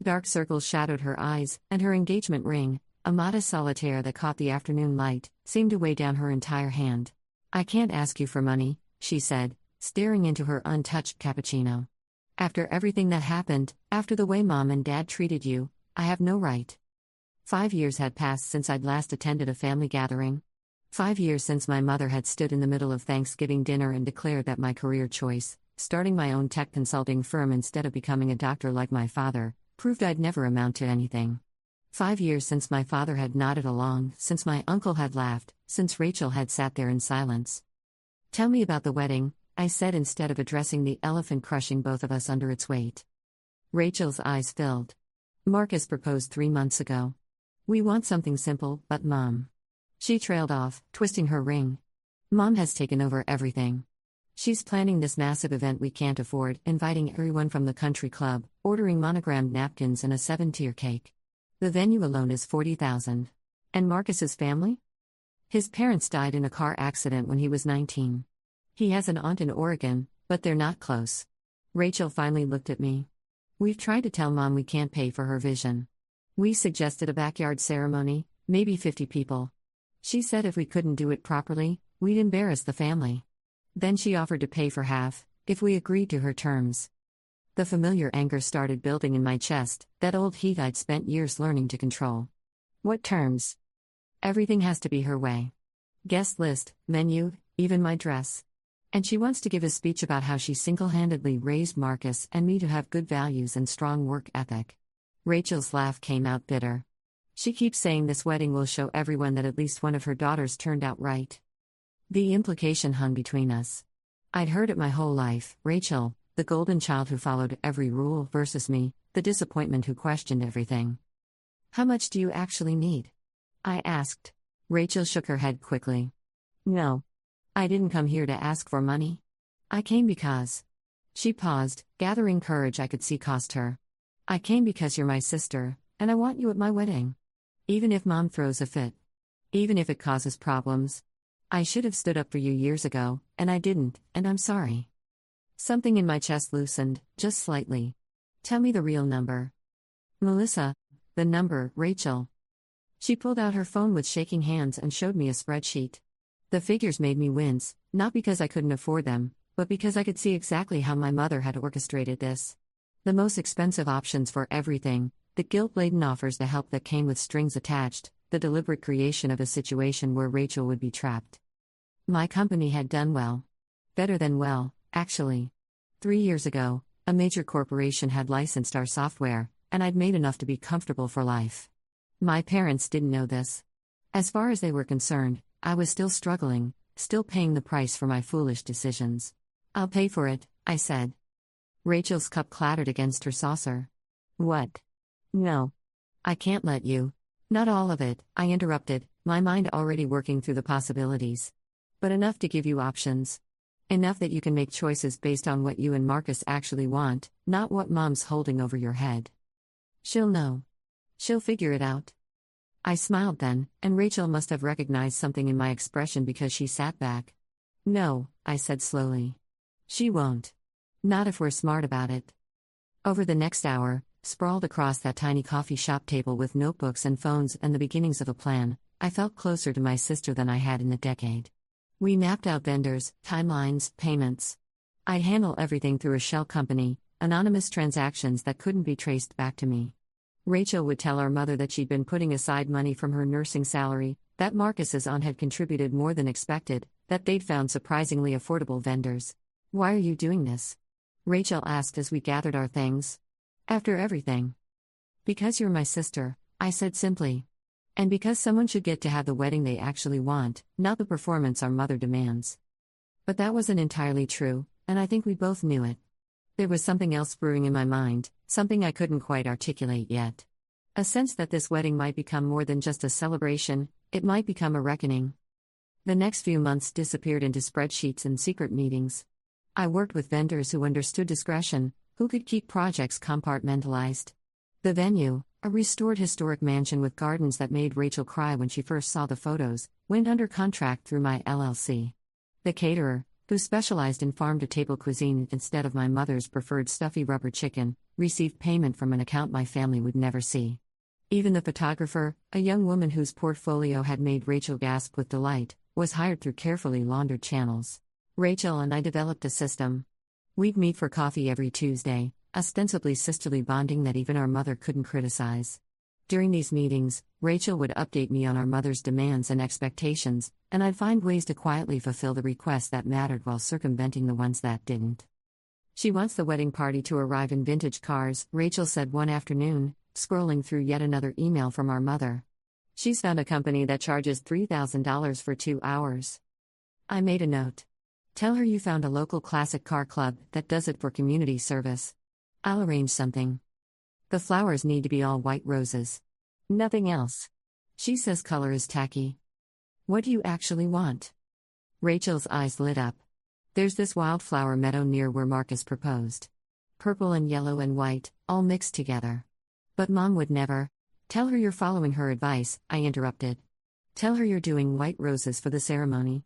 Dark circles shadowed her eyes, and her engagement ring, a modest solitaire that caught the afternoon light, seemed to weigh down her entire hand. "I can't ask you for money," she said, staring into her untouched cappuccino. "After everything that happened, after the way Mom and Dad treated you, I have no right." 5 years had passed since I'd last attended a family gathering. 5 years since my mother had stood in the middle of Thanksgiving dinner and declared that my career choice, starting my own tech consulting firm instead of becoming a doctor like my father, proved I'd never amount to anything. 5 years since my father had nodded along, since my uncle had laughed, since Rachel had sat there in silence. "Tell me about the wedding," I said instead of addressing the elephant crushing both of us under its weight. Rachel's eyes filled. "Marcus proposed 3 months ago. We want something simple, but Mom." She trailed off, twisting her ring. "Mom has taken over everything. She's planning this massive event we can't afford, inviting everyone from the country club, ordering monogrammed napkins and a 7-tier cake. The venue alone is $40,000. And Marcus's family? His parents died in a car accident when he was 19. He has an aunt in Oregon, but they're not close." Rachel finally looked at me. "We've tried to tell Mom we can't pay for her vision. We suggested a backyard ceremony, maybe 50 people. She said if we couldn't do it properly, we'd embarrass the family. Then she offered to pay for half, if we agreed to her terms." The familiar anger started building in my chest, that old heat I'd spent years learning to control. "What terms?" "Everything has to be her way. Guest list, menu, even my dress. And she wants to give a speech about how she single-handedly raised Marcus and me to have good values and strong work ethic." Rachel's laugh came out bitter. "She keeps saying this wedding will show everyone that at least one of her daughters turned out right." The implication hung between us. I'd heard it my whole life: Rachel, the golden child who followed every rule, versus me, the disappointment who questioned everything. "How much do you actually need?" I asked. Rachel shook her head quickly. "No. I didn't come here to ask for money. I came because..." She paused, gathering courage I could see cost her. "I came because you're my sister, and I want you at my wedding. Even if Mom throws a fit. Even if it causes problems. I should have stood up for you years ago, and I didn't, and I'm sorry." Something in my chest loosened, just slightly. "Tell me the real number." "Melissa." "The number, Rachel." She pulled out her phone with shaking hands and showed me a spreadsheet. The figures made me wince, not because I couldn't afford them, but because I could see exactly how my mother had orchestrated this. The most expensive options for everything, the guilt-laden offers, the help that came with strings attached, the deliberate creation of a situation where Rachel would be trapped. My company had done well. Better than well, actually. 3 years ago, a major corporation had licensed our software, and I'd made enough to be comfortable for life. My parents didn't know this. As far as they were concerned, I was still struggling, still paying the price for my foolish decisions. "I'll pay for it," I said. Rachel's cup clattered against her saucer. "What?" "No. I can't let you." "Not all of it," I interrupted, my mind already working through the possibilities. "But enough to give you options. Enough that you can make choices based on what you and Marcus actually want, not what Mom's holding over your head. She'll know. She'll figure it out." I smiled then, and Rachel must have recognized something in my expression because she sat back. "No," I said slowly. "She won't. Not if we're smart about it." Over the next hour, sprawled across that tiny coffee shop table with notebooks and phones and the beginnings of a plan, I felt closer to my sister than I had in a decade. We mapped out vendors, timelines, payments. I'd handle everything through a shell company, anonymous transactions that couldn't be traced back to me. Rachel would tell our mother that she'd been putting aside money from her nursing salary, that Marcus's aunt had contributed more than expected, that they'd found surprisingly affordable vendors. "Why are you doing this?" Rachel asked as we gathered our things. "After everything." "Because you're my sister," I said simply. "And because someone should get to have the wedding they actually want, not the performance our mother demands." But that wasn't entirely true, and I think we both knew it. There was something else brewing in my mind, something I couldn't quite articulate yet. A sense that this wedding might become more than just a celebration, it might become a reckoning. The next few months disappeared into spreadsheets and secret meetings. I worked with vendors who understood discretion, who could keep projects compartmentalized. The venue, a restored historic mansion with gardens that made Rachel cry when she first saw the photos, went under contract through my LLC. The caterer, who specialized in farm-to-table cuisine instead of my mother's preferred stuffy rubber chicken, received payment from an account my family would never see. Even the photographer, a young woman whose portfolio had made Rachel gasp with delight, was hired through carefully laundered channels. Rachel and I developed a system. We'd meet for coffee every Tuesday, ostensibly sisterly bonding that even our mother couldn't criticize. During these meetings, Rachel would update me on our mother's demands and expectations, and I'd find ways to quietly fulfill the requests that mattered while circumventing the ones that didn't. "She wants the wedding party to arrive in vintage cars," Rachel said one afternoon, scrolling through yet another email from our mother. "She's found a company that charges $3,000 for 2 hours." I made a note. "Tell her you found a local classic car club that does it for community service. I'll arrange something. The flowers need to be all white roses. Nothing else. She says color is tacky." "What do you actually want?" Rachel's eyes lit up. "There's this wildflower meadow near where Marcus proposed. Purple and yellow and white, all mixed together." "But Mom would never." "Tell her you're following her advice," I interrupted. "Tell her you're doing white roses for the ceremony.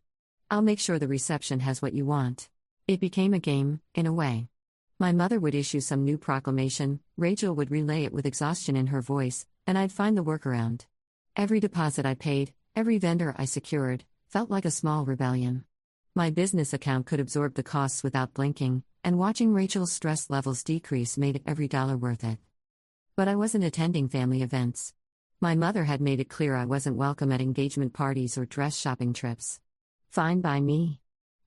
I'll make sure the reception has what you want." It became a game, in a way. My mother would issue some new proclamation, Rachel would relay it with exhaustion in her voice, and I'd find the workaround. Every deposit I paid, every vendor I secured, felt like a small rebellion. My business account could absorb the costs without blinking, and watching Rachel's stress levels decrease made every dollar worth it. But I wasn't attending family events. My mother had made it clear I wasn't welcome at engagement parties or dress shopping trips. Fine by me.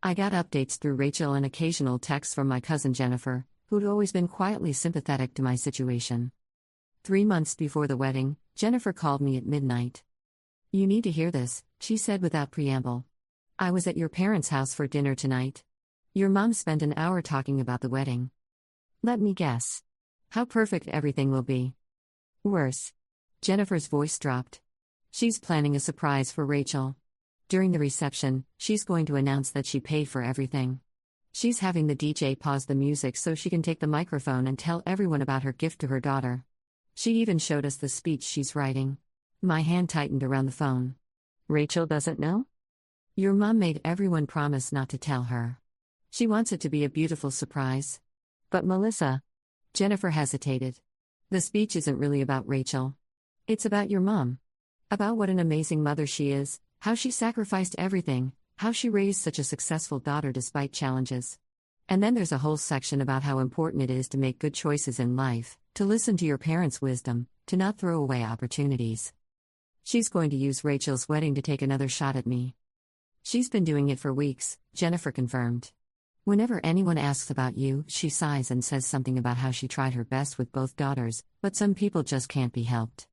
I got updates through Rachel and occasional texts from my cousin Jennifer, who'd always been quietly sympathetic to my situation. 3 months before the wedding, Jennifer called me at midnight. "You need to hear this," she said without preamble. "I was at your parents' house for dinner tonight. Your mom spent an hour talking about the wedding. Let me guess. How perfect everything will be." "Worse." Jennifer's voice dropped. "She's planning a surprise for Rachel. During the reception, she's going to announce that she paid for everything. She's having the DJ pause the music so she can take the microphone and tell everyone about her gift to her daughter. She even showed us the speech she's writing." My hand tightened around the phone. "Rachel doesn't know?" "Your mom made everyone promise not to tell her. She wants it to be a beautiful surprise." "But Melissa..." Jennifer hesitated. "The speech isn't really about Rachel. It's about your mom. About what an amazing mother she is. How she sacrificed everything, how she raised such a successful daughter despite challenges. And then there's a whole section about how important it is to make good choices in life, to listen to your parents' wisdom, to not throw away opportunities. She's going to use Rachel's wedding to take another shot at me." "She's been doing it for weeks," Jennifer confirmed. "Whenever anyone asks about you, she sighs and says something about how she tried her best with both daughters, but some people just can't be helped.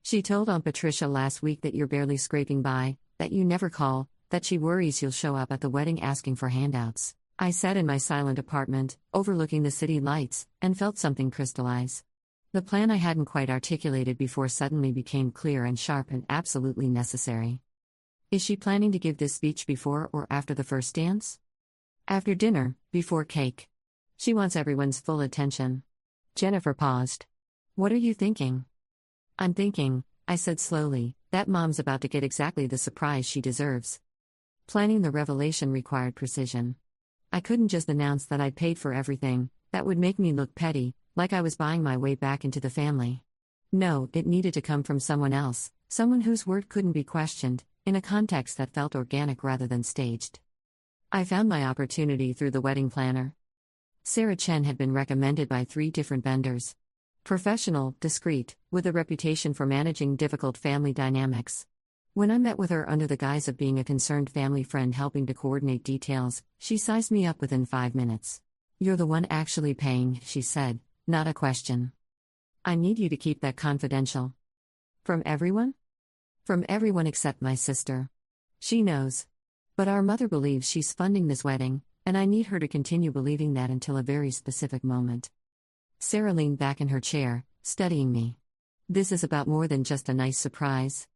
She told Aunt Patricia last week that you're barely scraping by, that you never call, that she worries you'll show up at the wedding asking for handouts. I sat in my silent apartment, overlooking the city lights, and felt something crystallize. The plan I hadn't quite articulated before suddenly became clear and sharp and absolutely necessary. Is she planning to give this speech before or after the first dance? After dinner, before cake. She wants everyone's full attention. Jennifer paused. What are you thinking? I'm thinking, I said slowly, that Mom's about to get exactly the surprise she deserves. Planning the revelation required precision. I couldn't just announce that I'd paid for everything, that would make me look petty, like I was buying my way back into the family. No, it needed to come from someone else, someone whose word couldn't be questioned, in a context that felt organic rather than staged. I found my opportunity through the wedding planner. Sarah Chen had been recommended by 3 different vendors. Professional, discreet, with a reputation for managing difficult family dynamics. When I met with her under the guise of being a concerned family friend helping to coordinate details, she sized me up within 5 minutes. You're the one actually paying, she said, not a question. I need you to keep that confidential. From everyone? From everyone except my sister. She knows. But our mother believes she's funding this wedding, and I need her to continue believing that until a very specific moment. Sarah leaned back in her chair, studying me. This is about more than just a nice surprise.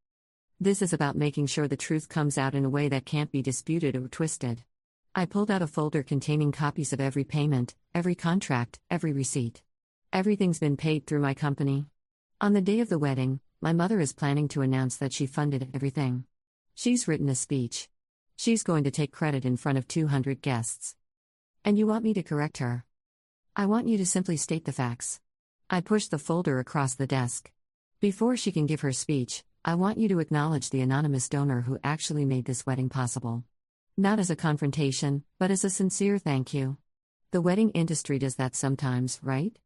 This is about making sure the truth comes out in a way that can't be disputed or twisted. I pulled out a folder containing copies of every payment, every contract, every receipt. Everything's been paid through my company. On the day of the wedding, my mother is planning to announce that she funded everything. She's written a speech. She's going to take credit in front of 200 guests. And you want me to correct her? I want you to simply state the facts. I pushed the folder across the desk. Before she can give her speech, I want you to acknowledge the anonymous donor who actually made this wedding possible. Not as a confrontation, but as a sincere thank you. The wedding industry does that sometimes, right?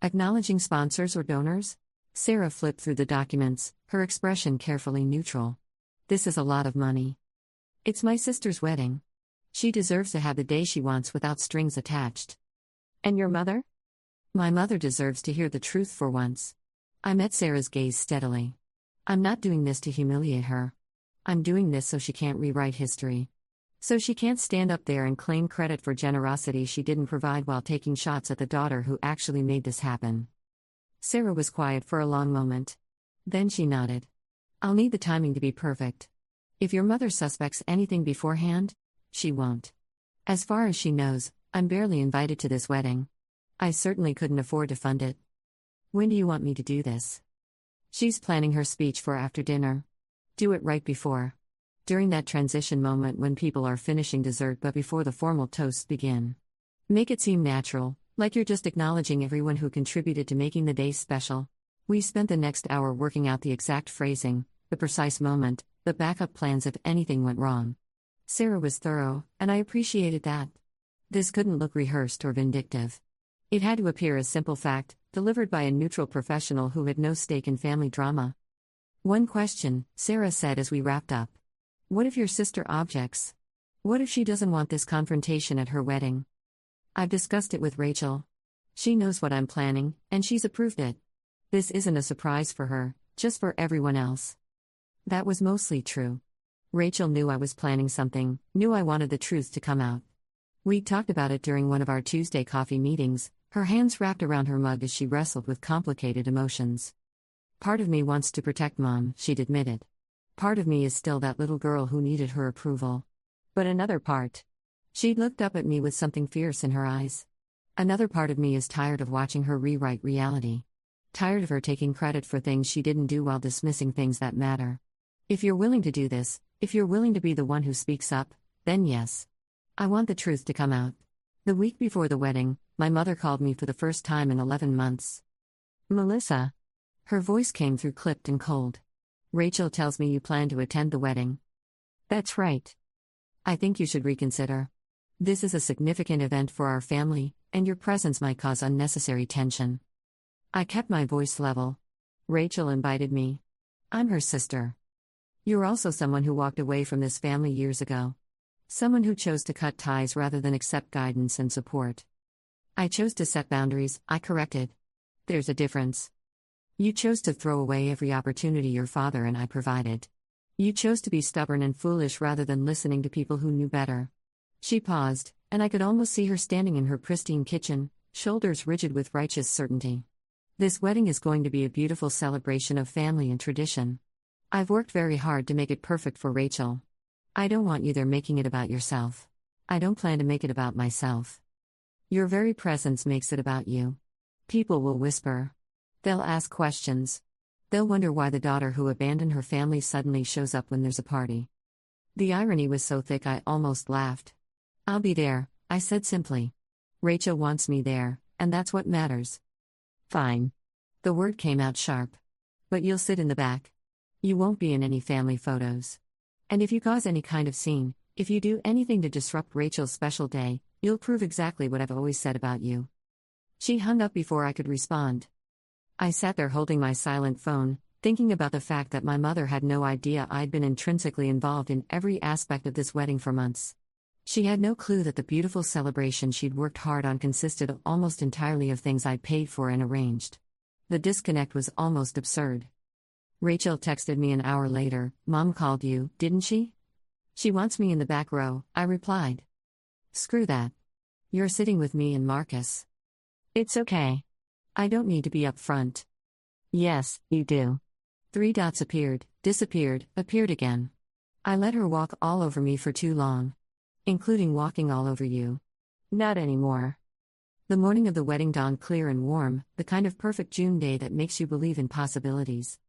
Acknowledging sponsors or donors? Sarah flipped through the documents, her expression carefully neutral. This is a lot of money. It's my sister's wedding. She deserves to have the day she wants without strings attached. And your mother? My mother deserves to hear the truth for once. I met Sarah's gaze steadily. I'm not doing this to humiliate her. I'm doing this so she can't rewrite history. So she can't stand up there and claim credit for generosity she didn't provide while taking shots at the daughter who actually made this happen. Sarah was quiet for a long moment. Then she nodded. I'll need the timing to be perfect. If your mother suspects anything beforehand, she won't. As far as she knows, I'm barely invited to this wedding. I certainly couldn't afford to fund it. When do you want me to do this? She's planning her speech for after dinner. Do it right before. During that transition moment when people are finishing dessert but before the formal toasts begin. Make it seem natural, like you're just acknowledging everyone who contributed to making the day special. We spent the next hour working out the exact phrasing, the precise moment, the backup plans if anything went wrong. Sarah was thorough, and I appreciated that. This couldn't look rehearsed or vindictive. It had to appear as simple fact, delivered by a neutral professional who had no stake in family drama. One question, Sarah said as we wrapped up. What if your sister objects? What if she doesn't want this confrontation at her wedding? I've discussed it with Rachel. She knows what I'm planning, and she's approved it. This isn't a surprise for her, just for everyone else. That was mostly true. Rachel knew I was planning something, knew I wanted the truth to come out. We talked about it during one of our Tuesday coffee meetings, her hands wrapped around her mug as she wrestled with complicated emotions. Part of me wants to protect Mom, she'd admitted. Part of me is still that little girl who needed her approval. But another part. She looked up at me with something fierce in her eyes. Another part of me is tired of watching her rewrite reality. Tired of her taking credit for things she didn't do while dismissing things that matter. If you're willing to do this, if you're willing to be the one who speaks up, then yes. I want the truth to come out. The week before the wedding, my mother called me for the first time in 11 months. Melissa. Her voice came through clipped and cold. Rachel tells me you plan to attend the wedding. That's right. I think you should reconsider. This is a significant event for our family, and your presence might cause unnecessary tension. I kept my voice level. Rachel invited me. I'm her sister. You're also someone who walked away from this family years ago. Someone who chose to cut ties rather than accept guidance and support. I chose to set boundaries, I corrected. There's a difference. You chose to throw away every opportunity your father and I provided. You chose to be stubborn and foolish rather than listening to people who knew better. She paused, and I could almost see her standing in her pristine kitchen, shoulders rigid with righteous certainty. This wedding is going to be a beautiful celebration of family and tradition. I've worked very hard to make it perfect for Rachel. I don't want you there making it about yourself. I don't plan to make it about myself. Your very presence makes it about you. People will whisper. They'll ask questions. They'll wonder why the daughter who abandoned her family suddenly shows up when there's a party. The irony was so thick I almost laughed. I'll be there, I said simply. Rachel wants me there, and that's what matters. Fine. The word came out sharp. But you'll sit in the back. You won't be in any family photos. And if you cause any kind of scene, if you do anything to disrupt Rachel's special day, you'll prove exactly what I've always said about you. She hung up before I could respond. I sat there holding my silent phone, thinking about the fact that my mother had no idea I'd been intrinsically involved in every aspect of this wedding for months. She had no clue that the beautiful celebration she'd worked hard on consisted almost entirely of things I'd paid for and arranged. The disconnect was almost absurd. Rachel texted me an hour later, "Mom called you, didn't she?" "She wants me in the back row," I replied. "Screw that. You're sitting with me and Marcus." "It's okay. I don't need to be up front." "Yes, you do." Three dots appeared, disappeared, appeared again. I let her walk all over me for too long. Including walking all over you. Not anymore. The morning of the wedding dawned clear and warm, the kind of perfect June day that makes you believe in possibilities.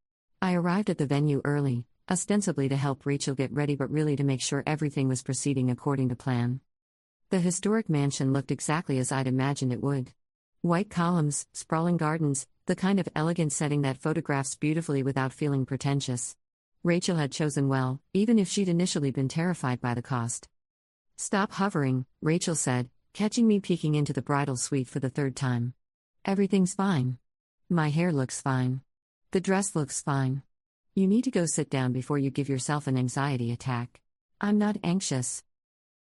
I arrived at the venue early, ostensibly to help Rachel get ready but really to make sure everything was proceeding according to plan. The historic mansion looked exactly as I'd imagined it would. White columns, sprawling gardens, the kind of elegant setting that photographs beautifully without feeling pretentious. Rachel had chosen well, even if she'd initially been terrified by the cost. "Stop hovering," Rachel said, catching me peeking into the bridal suite for the third time. "Everything's fine. My hair looks fine. The dress looks fine. You need to go sit down before you give yourself an anxiety attack." "I'm not anxious."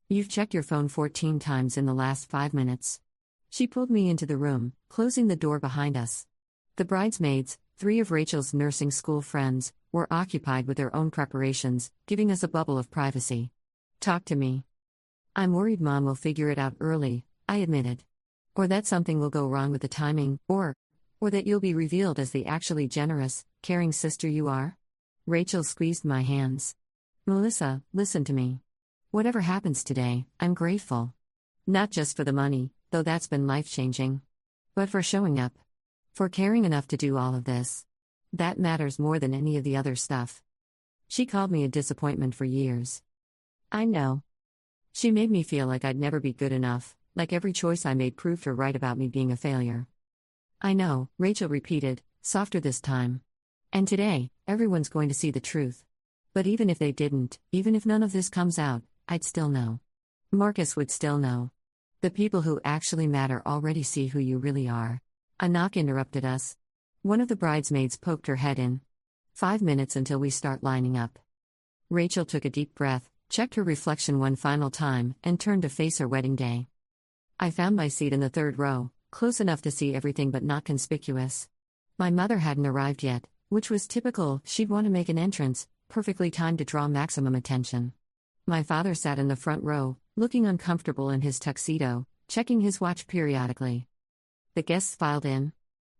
"You've checked your phone 14 times in the last 5 minutes." She pulled me into the room, closing the door behind us. The bridesmaids, 3 of Rachel's nursing school friends, were occupied with their own preparations, giving us a bubble of privacy. "Talk to me." "I'm worried Mom will figure it out early," I admitted. "Or that something will go wrong with the timing, or that you'll be revealed as the actually generous, caring sister you are." Rachel squeezed my hands. "Melissa, listen to me. Whatever happens today, I'm grateful. Not just for the money, though that's been life-changing. But for showing up. For caring enough to do all of this. That matters more than any of the other stuff." She called me a disappointment for years. I know. She made me feel like I'd never be good enough, like every choice I made proved her right about me being a failure. "I know," Rachel repeated, softer this time. "And today, everyone's going to see the truth. But even if they didn't, even if none of this comes out, I'd still know. Marcus would still know. The people who actually matter already see who you really are." A knock interrupted us. One of the bridesmaids poked her head in. 5 minutes until we start lining up." Rachel took a deep breath, checked her reflection one final time, and turned to face her wedding day. I found my seat in the 3rd row, close enough to see everything but not conspicuous. My mother hadn't arrived yet, which was typical. She'd want to make an entrance, perfectly timed to draw maximum attention. My father sat in the front row, looking uncomfortable in his tuxedo, checking his watch periodically. The guests filed in.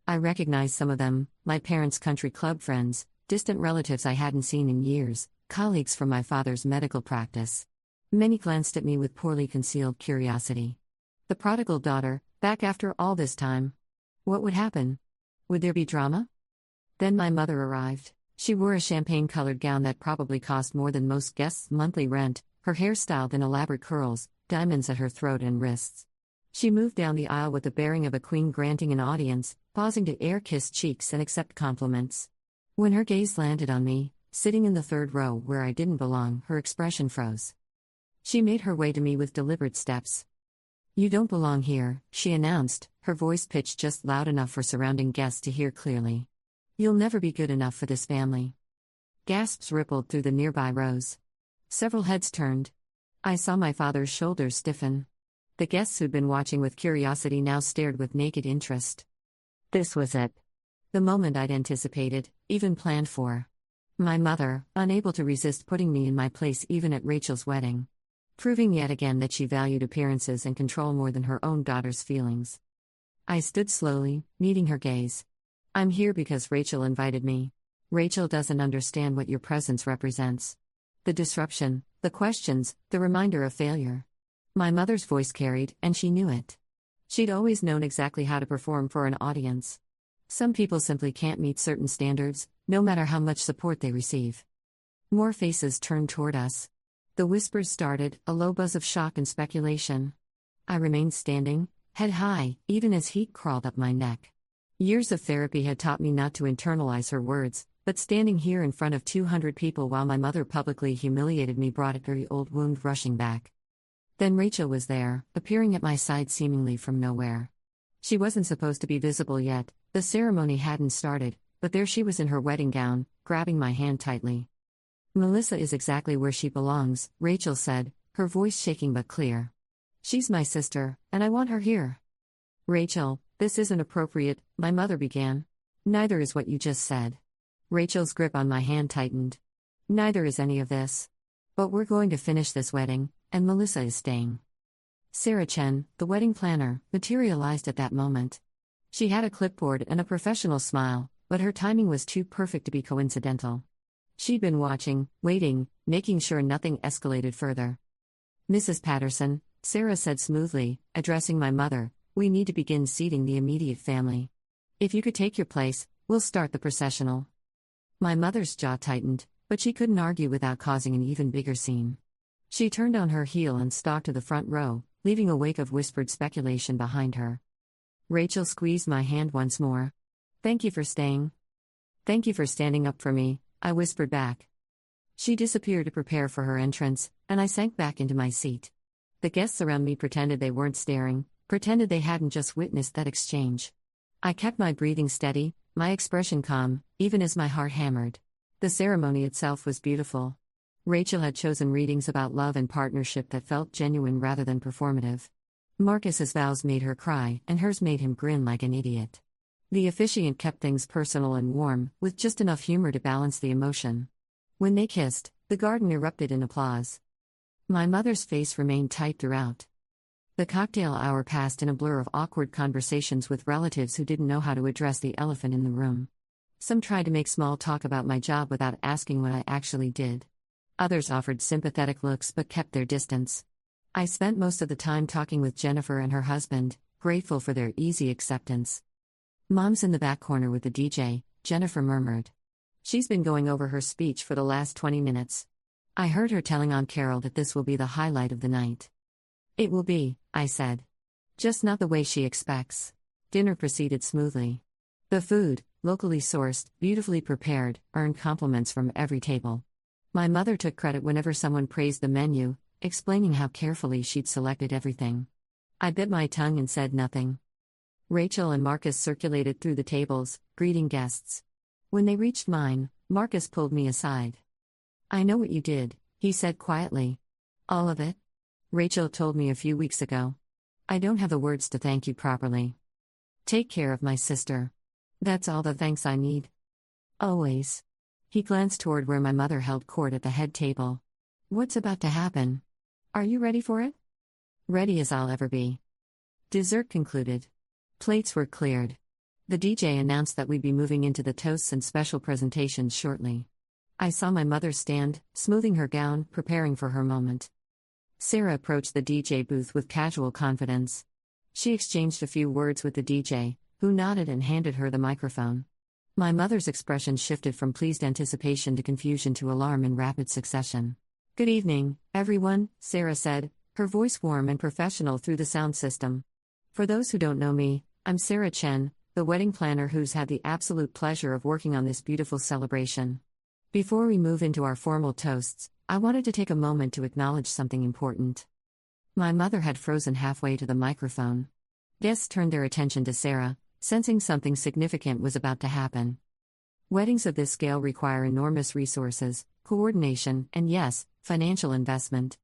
I recognized some of them, my parents' country club friends, distant relatives I hadn't seen in years, colleagues from my father's medical practice. Many glanced at me with poorly concealed curiosity. The prodigal daughter, back after all this time. What would happen? Would there be drama? Then my mother arrived. She wore a champagne-colored gown that probably cost more than most guests' monthly rent, her hair styled in elaborate curls, diamonds at her throat and wrists. She moved down the aisle with the bearing of a queen granting an audience, pausing to air-kiss cheeks and accept compliments. When her gaze landed on me, sitting in the 3rd row where I didn't belong, her expression froze. She made her way to me with deliberate steps. "You don't belong here," she announced, her voice pitched just loud enough for surrounding guests to hear clearly. "You'll never be good enough for this family." Gasps rippled through the nearby rows. Several heads turned. I saw my father's shoulders stiffen. The guests who'd been watching with curiosity now stared with naked interest. This was it. The moment I'd anticipated, even planned for. My mother, unable to resist putting me in my place even at Rachel's wedding. Proving yet again that she valued appearances and control more than her own daughter's feelings. I stood slowly, meeting her gaze. I'm here because Rachel invited me. Rachel doesn't understand what your presence represents. The disruption, the questions, the reminder of failure. My mother's voice carried, and she knew it. She'd always known exactly how to perform for an audience. Some people simply can't meet certain standards, no matter how much support they receive. More faces turned toward us. The whispers started, a low buzz of shock and speculation. I remained standing, head high, even as heat crawled up my neck. Years of therapy had taught me not to internalize her words, but standing here in front of 200 people while my mother publicly humiliated me brought a very old wound rushing back. Then Rachel was there, appearing at my side seemingly from nowhere. She wasn't supposed to be visible yet, the ceremony hadn't started, but there she was in her wedding gown, grabbing my hand tightly. Melissa is exactly where she belongs, Rachel said, her voice shaking but clear. She's my sister, and I want her here. Rachel, this isn't appropriate, my mother began. Neither is what you just said. Rachel's grip on my hand tightened. Neither is any of this. But we're going to finish this wedding, and Melissa is staying. Sarah Chen, the wedding planner, materialized at that moment. She had a clipboard and a professional smile, but her timing was too perfect to be coincidental. She'd been watching, waiting, making sure nothing escalated further. Mrs. Patterson, Sarah said smoothly, addressing my mother, we need to begin seating the immediate family. If you could take your place, we'll start the processional. My mother's jaw tightened, but she couldn't argue without causing an even bigger scene. She turned on her heel and stalked to the front row, leaving a wake of whispered speculation behind her. Rachel squeezed my hand once more. Thank you for staying. Thank you for standing up for me, I whispered back. She disappeared to prepare for her entrance, and I sank back into my seat. The guests around me pretended they weren't staring, pretended they hadn't just witnessed that exchange. I kept my breathing steady, my expression calm, even as my heart hammered. The ceremony itself was beautiful. Rachel had chosen readings about love and partnership that felt genuine rather than performative. Marcus's vows made her cry, and hers made him grin like an idiot. The officiant kept things personal and warm, with just enough humor to balance the emotion. When they kissed, the garden erupted in applause. My mother's face remained tight throughout. The cocktail hour passed in a blur of awkward conversations with relatives who didn't know how to address the elephant in the room. Some tried to make small talk about my job without asking what I actually did. Others offered sympathetic looks but kept their distance. I spent most of the time talking with Jennifer and her husband, grateful for their easy acceptance. Mom's in the back corner with the DJ, Jennifer murmured. She's been going over her speech for the last 20 minutes. I heard her telling Aunt Carol that this will be the highlight of the night. It will be, I said. Just not the way she expects. Dinner proceeded smoothly. The food, locally sourced, beautifully prepared, earned compliments from every table. My mother took credit whenever someone praised the menu, explaining how carefully she'd selected everything. I bit my tongue and said nothing. Rachel and Marcus circulated through the tables, greeting guests. When they reached mine, Marcus pulled me aside. I know what you did, he said quietly. All of it? Rachel told me a few weeks ago. I don't have the words to thank you properly. Take care of my sister. That's all the thanks I need. Always. He glanced toward where my mother held court at the head table. What's about to happen? Are you ready for it? Ready as I'll ever be. Dessert concluded. Plates were cleared. The DJ announced that we'd be moving into the toasts and special presentations shortly. I saw my mother stand, smoothing her gown, preparing for her moment. Sarah approached the DJ booth with casual confidence. She exchanged a few words with the DJ, who nodded and handed her the microphone. My mother's expression shifted from pleased anticipation to confusion to alarm in rapid succession. Good evening, everyone, Sarah said, her voice warm and professional through the sound system. For those who don't know me, I'm Sarah Chen, the wedding planner who's had the absolute pleasure of working on this beautiful celebration. Before we move into our formal toasts, I wanted to take a moment to acknowledge something important. My mother had frozen halfway to the microphone. Guests turned their attention to Sarah, sensing something significant was about to happen. Weddings of this scale require enormous resources, coordination, and yes, financial investment.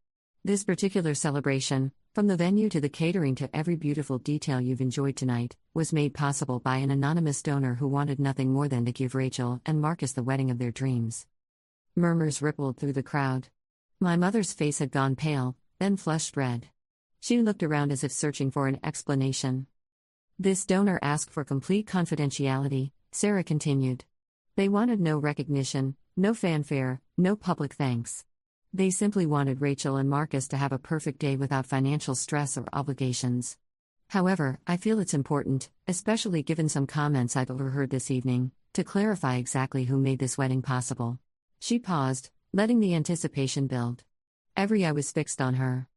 This particular celebration, From the venue to the catering to every beautiful detail you've enjoyed tonight, was made possible by an anonymous donor who wanted nothing more than to give Rachel and Marcus the wedding of their dreams. Murmurs rippled through the crowd. My mother's face had gone pale, then flushed red. She looked around as if searching for an explanation. This donor asked for complete confidentiality, Sarah continued. They wanted no recognition, no fanfare, no public thanks. They simply wanted Rachel and Marcus to have a perfect day without financial stress or obligations. However, I feel it's important, especially given some comments I've overheard this evening, to clarify exactly who made this wedding possible. She paused, letting the anticipation build. Every eye was fixed on her.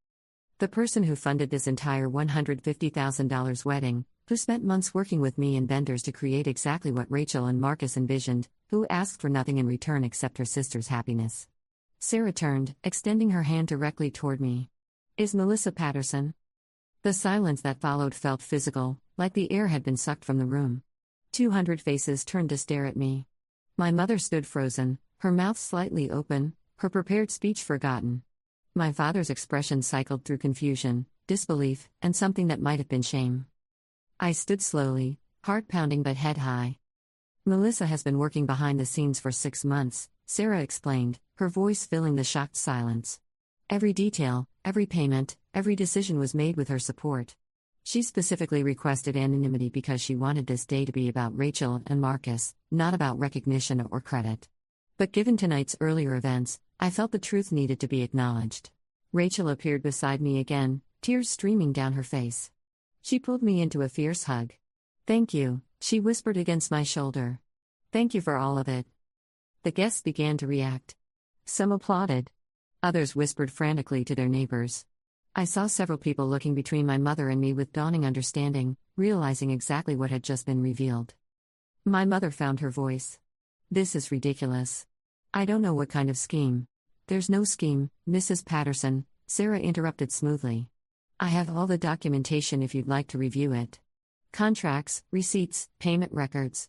The person who funded this entire $150,000 wedding, who spent months working with me and vendors to create exactly what Rachel and Marcus envisioned, who asked for nothing in return except her sister's happiness. Sarah turned, extending her hand directly toward me. Is Melissa Patterson? The silence that followed felt physical, like the air had been sucked from the room. 200 faces turned to stare at me. My mother stood frozen, her mouth slightly open, her prepared speech forgotten. My father's expression cycled through confusion, disbelief, and something that might have been shame. I stood slowly, heart pounding but head high. Melissa has been working behind the scenes for 6 months, Sarah explained, her voice filling the shocked silence. Every detail, every payment, every decision was made with her support. She specifically requested anonymity because she wanted this day to be about Rachel and Marcus, not about recognition or credit. But given tonight's earlier events, I felt the truth needed to be acknowledged. Rachel appeared beside me again, tears streaming down her face. She pulled me into a fierce hug. "Thank you," she whispered against my shoulder. "Thank you for all of it." The guests began to react. Some applauded. Others whispered frantically to their neighbors. I saw several people looking between my mother and me with dawning understanding, realizing exactly what had just been revealed. My mother found her voice. "This is ridiculous. I don't know what kind of scheme." "There's no scheme, Mrs. Patterson," Sarah interrupted smoothly. "I have all the documentation if you'd like to review it. Contracts, receipts, payment records.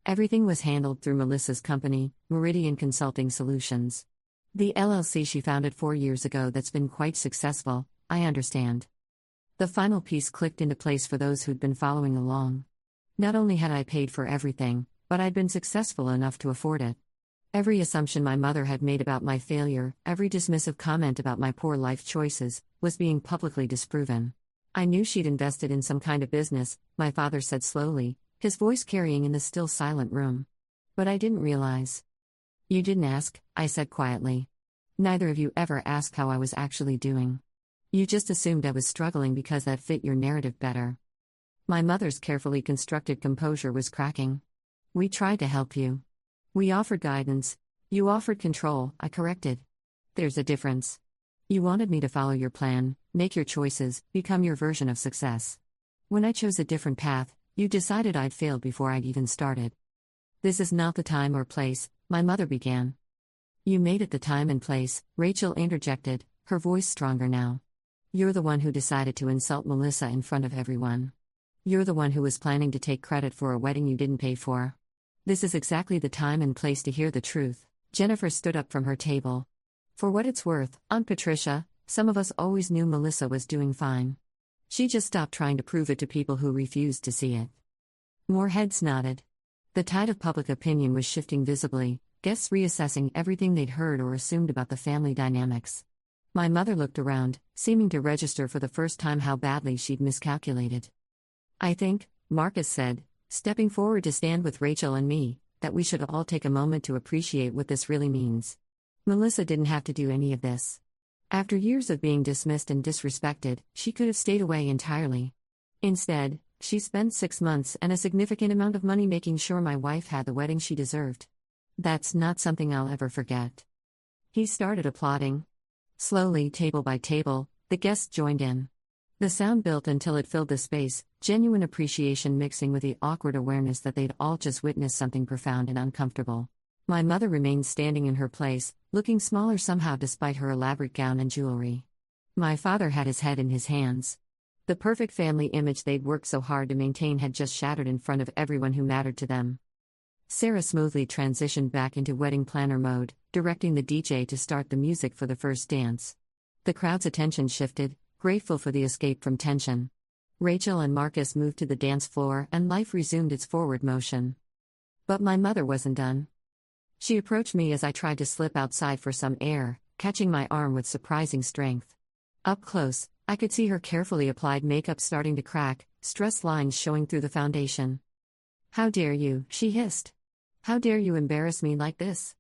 Everything was handled through Melissa's company, Meridian Consulting Solutions. The LLC she founded 4 years ago that's been quite successful, I understand." The final piece clicked into place for those who'd been following along. Not only had I paid for everything, but I'd been successful enough to afford it. Every assumption my mother had made about my failure, every dismissive comment about my poor life choices, was being publicly disproven. "I knew she'd invested in some kind of business," my father said slowly, his voice carrying in the still silent room. "But I didn't realize." "You didn't ask," I said quietly. "Neither of you ever asked how I was actually doing. You just assumed I was struggling because that fit your narrative better." My mother's carefully constructed composure was cracking. "We tried to help you. We offered guidance. You offered control," I corrected. "There's a difference. You wanted me to follow your plan, make your choices, become your version of success. When I chose a different path, you decided I'd failed before I'd even started." "This is not the time or place," my mother began. "You made it the time and place," Rachel interjected, her voice stronger now. "You're the one who decided to insult Melissa in front of everyone. You're the one who was planning to take credit for a wedding you didn't pay for. This is exactly the time and place to hear the truth." Jennifer stood up from her table. "For what it's worth, Aunt Patricia, some of us always knew Melissa was doing fine. She just stopped trying to prove it to people who refused to see it." More heads nodded. The tide of public opinion was shifting visibly, guests reassessing everything they'd heard or assumed about the family dynamics. My mother looked around, seeming to register for the first time how badly she'd miscalculated. "I think," Marcus said, stepping forward to stand with Rachel and me, "that we should all take a moment to appreciate what this really means. Melissa didn't have to do any of this. After years of being dismissed and disrespected, she could have stayed away entirely. Instead, she spent 6 months and a significant amount of money making sure my wife had the wedding she deserved. That's not something I'll ever forget." He started applauding. Slowly, table by table, the guests joined in. The sound built until it filled the space, genuine appreciation mixing with the awkward awareness that they'd all just witnessed something profound and uncomfortable. My mother remained standing in her place, looking smaller somehow despite her elaborate gown and jewelry. My father had his head in his hands. The perfect family image they'd worked so hard to maintain had just shattered in front of everyone who mattered to them. Sarah smoothly transitioned back into wedding planner mode, directing the DJ to start the music for the first dance. The crowd's attention shifted, grateful for the escape from tension. Rachel and Marcus moved to the dance floor and life resumed its forward motion. But my mother wasn't done. She approached me as I tried to slip outside for some air, catching my arm with surprising strength. Up close, I could see her carefully applied makeup starting to crack, stress lines showing through the foundation. "How dare you," she hissed. "How dare you embarrass me like this?"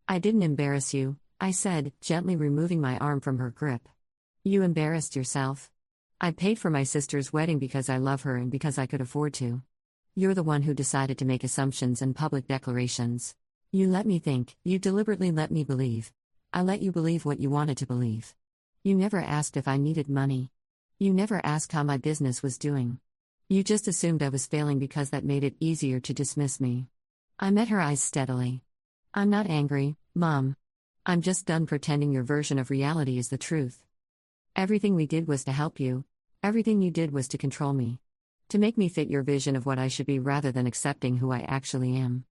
"I didn't embarrass you," I said, gently removing my arm from her grip. "You embarrassed yourself. I paid for my sister's wedding because I love her and because I could afford to. You're the one who decided to make assumptions and public declarations. You let me think, you deliberately let me believe. I let you believe what you wanted to believe. You never asked if I needed money. You never asked how my business was doing. You just assumed I was failing because that made it easier to dismiss me." I met her eyes steadily. "I'm not angry, Mom. I'm just done pretending your version of reality is the truth. Everything we did was to help you. Everything you did was to control me. To make me fit your vision of what I should be rather than accepting who I actually am."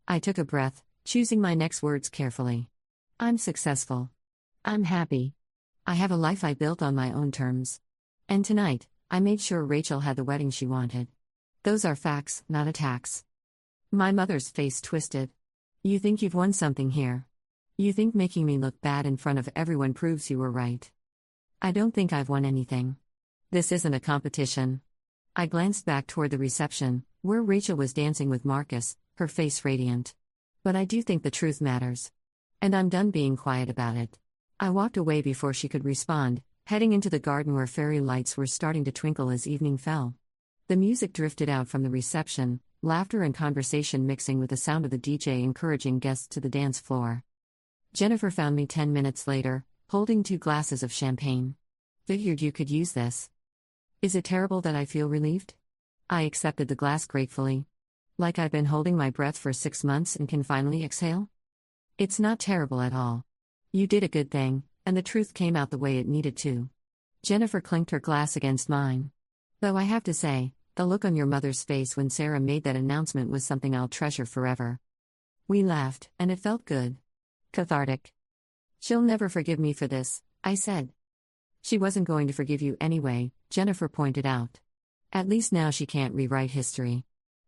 I took a breath, choosing my next words carefully. "I'm successful. I'm happy. I have a life I built on my own terms. And tonight, I made sure Rachel had the wedding she wanted. Those are facts, not attacks." My mother's face twisted. "You think you've won something here? You think making me look bad in front of everyone proves you were right?" "I don't think I've won anything. This isn't a competition." I glanced back toward the reception, where Rachel was dancing with Marcus, her face radiant. "But I do think the truth matters. And I'm done being quiet about it." I walked away before she could respond, heading into the garden where fairy lights were starting to twinkle as evening fell. The music drifted out from the reception, laughter and conversation mixing with the sound of the DJ encouraging guests to the dance floor. Jennifer found me 10 minutes later, holding 2 glasses of champagne. "Figured you could use this. Is it terrible that I feel relieved?" I accepted the glass gratefully. "Like I've been holding my breath for 6 months and can finally exhale?" "It's not terrible at all. You did a good thing, and the truth came out the way it needed to." Jennifer clinked her glass against mine. "Though I have to say, the look on your mother's face when Sarah made that announcement was something I'll treasure forever." We laughed, and it felt good. Cathartic. "She'll never forgive me for this," I said. "She wasn't going to forgive you anyway," Jennifer pointed out. "At least now she can't rewrite history.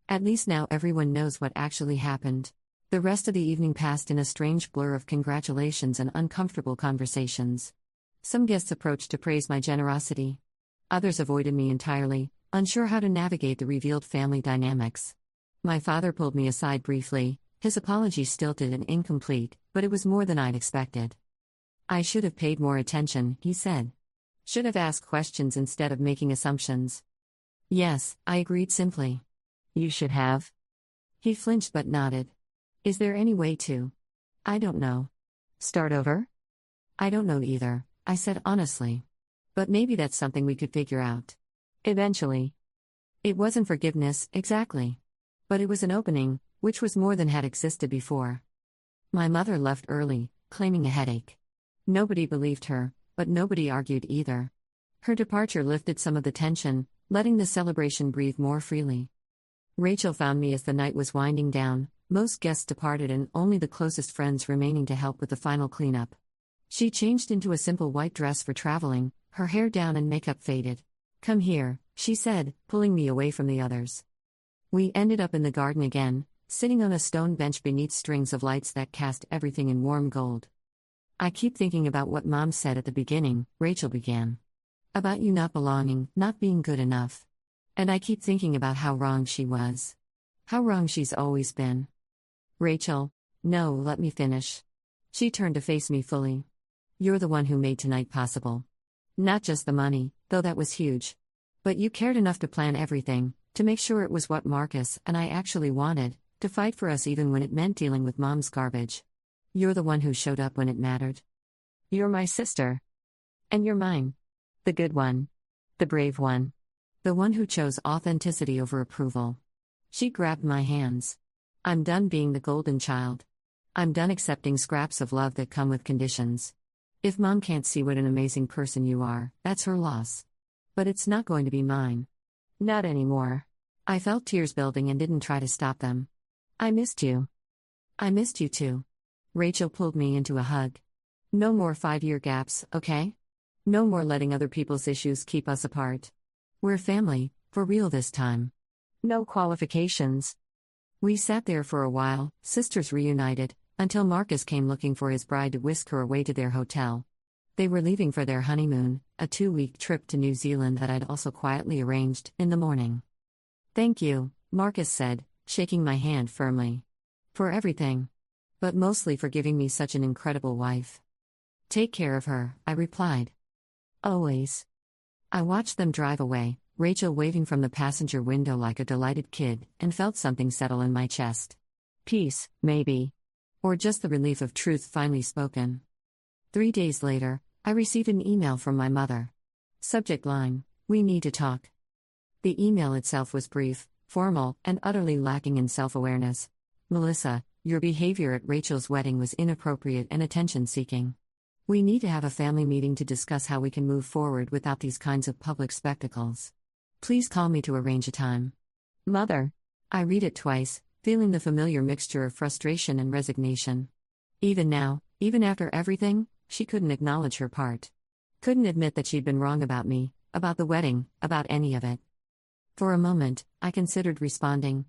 At least now everyone knows what actually happened." The rest of the evening passed in a strange blur of congratulations and uncomfortable conversations. Some guests approached to praise my generosity. Others avoided me entirely, unsure how to navigate the revealed family dynamics. My father pulled me aside briefly, his apology stilted and incomplete, but it was more than I'd expected. "I should have paid more attention," he said. "Should have asked questions instead of making assumptions." "Yes," I agreed simply. "You should have." He flinched but nodded. "Is there any way to?" "I don't know." "Start over?" "I don't know either," I said honestly. "But maybe that's something we could figure out. Eventually." It wasn't forgiveness, exactly. But it was an opening, which was more than had existed before. My mother left early, claiming a headache. Nobody believed her, but nobody argued either. Her departure lifted some of the tension, letting the celebration breathe more freely. Rachel found me as the night was winding down. Most guests departed and only the closest friends remaining to help with the final cleanup. She changed into a simple white dress for traveling, her hair down and makeup faded. "Come here," she said, pulling me away from the others. We ended up in the garden again, sitting on a stone bench beneath strings of lights that cast everything in warm gold. "I keep thinking about what Mom said at the beginning," Rachel began. "About you not belonging, not being good enough. And I keep thinking about how wrong she was. How wrong she's always been." "Rachel, no, let me finish." She turned to face me fully. "You're the one who made tonight possible. Not just the money, though that was huge. But you cared enough to plan everything, to make sure it was what Marcus and I actually wanted, to fight for us even when it meant dealing with Mom's garbage. You're the one who showed up when it mattered. You're my sister. And you're mine. The good one. The brave one. The one who chose authenticity over approval." She grabbed my hands. "I'm done being the golden child. I'm done accepting scraps of love that come with conditions. If Mom can't see what an amazing person you are, that's her loss. But it's not going to be mine. Not anymore." I felt tears building and didn't try to stop them. "I missed you." "I missed you too." Rachel pulled me into a hug. "No more 5-year gaps, okay? No more letting other people's issues keep us apart. We're family, for real this time. No qualifications. We sat there for a while, sisters reunited, until Marcus came looking for his bride to whisk her away to their hotel. They were leaving for their honeymoon, a 2-week trip to New Zealand that I'd also quietly arranged, in the morning. "Thank you," Marcus said, shaking my hand firmly. "For everything. But mostly for giving me such an incredible wife." "Take care of her," I replied. "Always." I watched them drive away, Rachel waving from the passenger window like a delighted kid, and felt something settle in my chest. Peace, maybe. Or just the relief of truth finally spoken. 3 days later, I received an email from my mother. Subject line: "We need to talk." The email itself was brief, formal, and utterly lacking in self-awareness. "Melissa, your behavior at Rachel's wedding was inappropriate and attention-seeking. We need to have a family meeting to discuss how we can move forward without these kinds of public spectacles. Please call me to arrange a time." Mother. I read it twice, feeling the familiar mixture of frustration and resignation. Even now, even after everything, she couldn't acknowledge her part. Couldn't admit that she'd been wrong about me, about the wedding, about any of it. For a moment, I considered responding.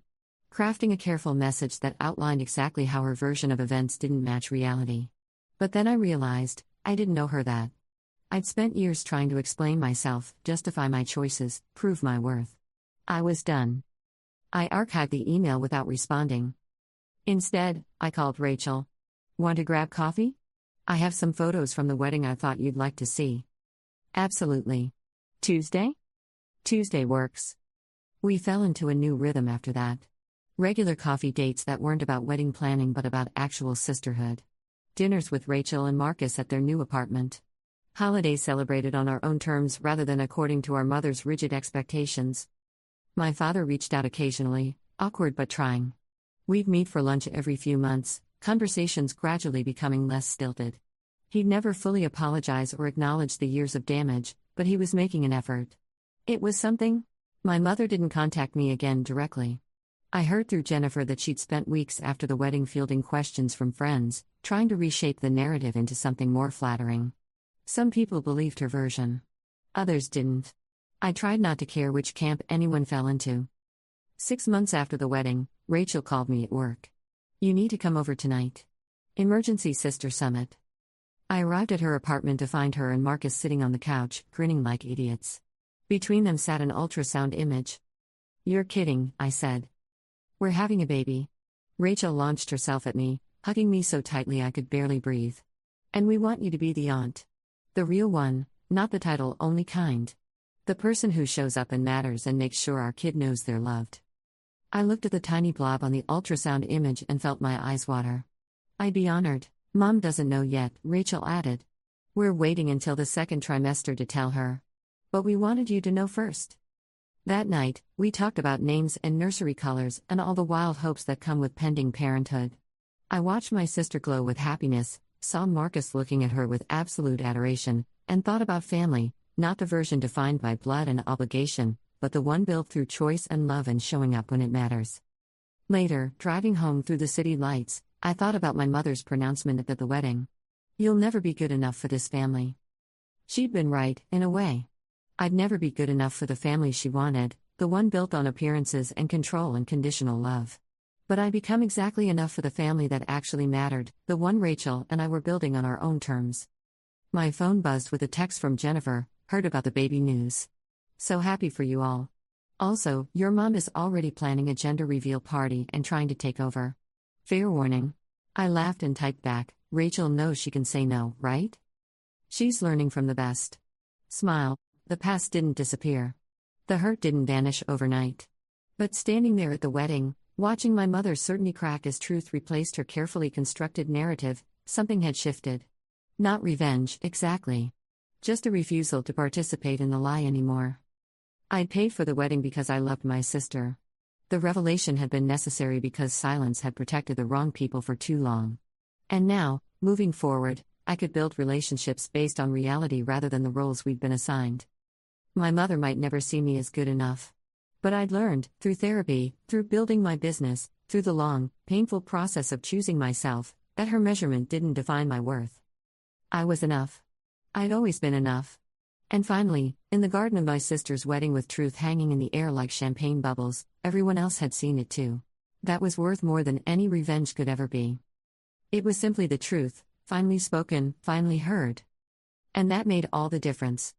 Crafting a careful message that outlined exactly how her version of events didn't match reality. But then I realized, I didn't know her that. I'd spent years trying to explain myself, justify my choices, prove my worth. I was done. I archived the email without responding. Instead, I called Rachel. "Want to grab coffee? I have some photos from the wedding I thought you'd like to see." "Absolutely. Tuesday?" "Tuesday works." We fell into a new rhythm after that. Regular coffee dates that weren't about wedding planning but about actual sisterhood. Dinners with Rachel and Marcus at their new apartment. Holidays celebrated on our own terms rather than according to our mother's rigid expectations. My father reached out occasionally, awkward but trying. We'd meet for lunch every few months, conversations gradually becoming less stilted. He'd never fully apologize or acknowledge the years of damage, but he was making an effort. It was something. My mother didn't contact me again directly. I heard through Jennifer that she'd spent weeks after the wedding fielding questions from friends, trying to reshape the narrative into something more flattering. Some people believed her version. Others didn't. I tried not to care which camp anyone fell into. 6 months after the wedding, Rachel called me at work. "You need to come over tonight. Emergency sister summit." I arrived at her apartment to find her and Marcus sitting on the couch, grinning like idiots. Between them sat an ultrasound image. "You're kidding," I said. "We're having a baby." Rachel launched herself at me, hugging me so tightly I could barely breathe. "And we want you to be the aunt. The real one, not the title-only kind. The person who shows up and matters and makes sure our kid knows they're loved." I looked at the tiny blob on the ultrasound image and felt my eyes water. "I'd be honored." "Mom doesn't know yet," Rachel added. "We're waiting until the 2nd trimester to tell her. But we wanted you to know first." That night, we talked about names and nursery colors and all the wild hopes that come with pending parenthood. I watched my sister glow with happiness, saw Marcus looking at her with absolute adoration, and thought about family, not the version defined by blood and obligation, but the one built through choice and love and showing up when it matters. Later, driving home through the city lights, I thought about my mother's pronouncement at the wedding. "You'll never be good enough for this family." She'd been right, in a way. I'd never be good enough for the family she wanted, the one built on appearances and control and conditional love. But I'd become exactly enough for the family that actually mattered, the one Rachel and I were building on our own terms. My phone buzzed with a text from Jennifer. "Heard about the baby news. So happy for you all. Also, your mom is already planning a gender reveal party and trying to take over. Fair warning." I laughed and typed back, "Rachel knows she can say no, right? She's learning from the best." Smile. The past didn't disappear. The hurt didn't vanish overnight. But standing there at the wedding, watching my mother's certainty crack as truth replaced her carefully constructed narrative, something had shifted. Not revenge, exactly. Just a refusal to participate in the lie anymore. I'd paid for the wedding because I loved my sister. The revelation had been necessary because silence had protected the wrong people for too long. And now, moving forward, I could build relationships based on reality rather than the roles we'd been assigned. My mother might never see me as good enough. But I'd learned, through therapy, through building my business, through the long, painful process of choosing myself, that her measurement didn't define my worth. I was enough. I'd always been enough. And finally, in the garden of my sister's wedding with truth hanging in the air like champagne bubbles, everyone else had seen it too. That was worth more than any revenge could ever be. It was simply the truth, finally spoken, finally heard. And that made all the difference.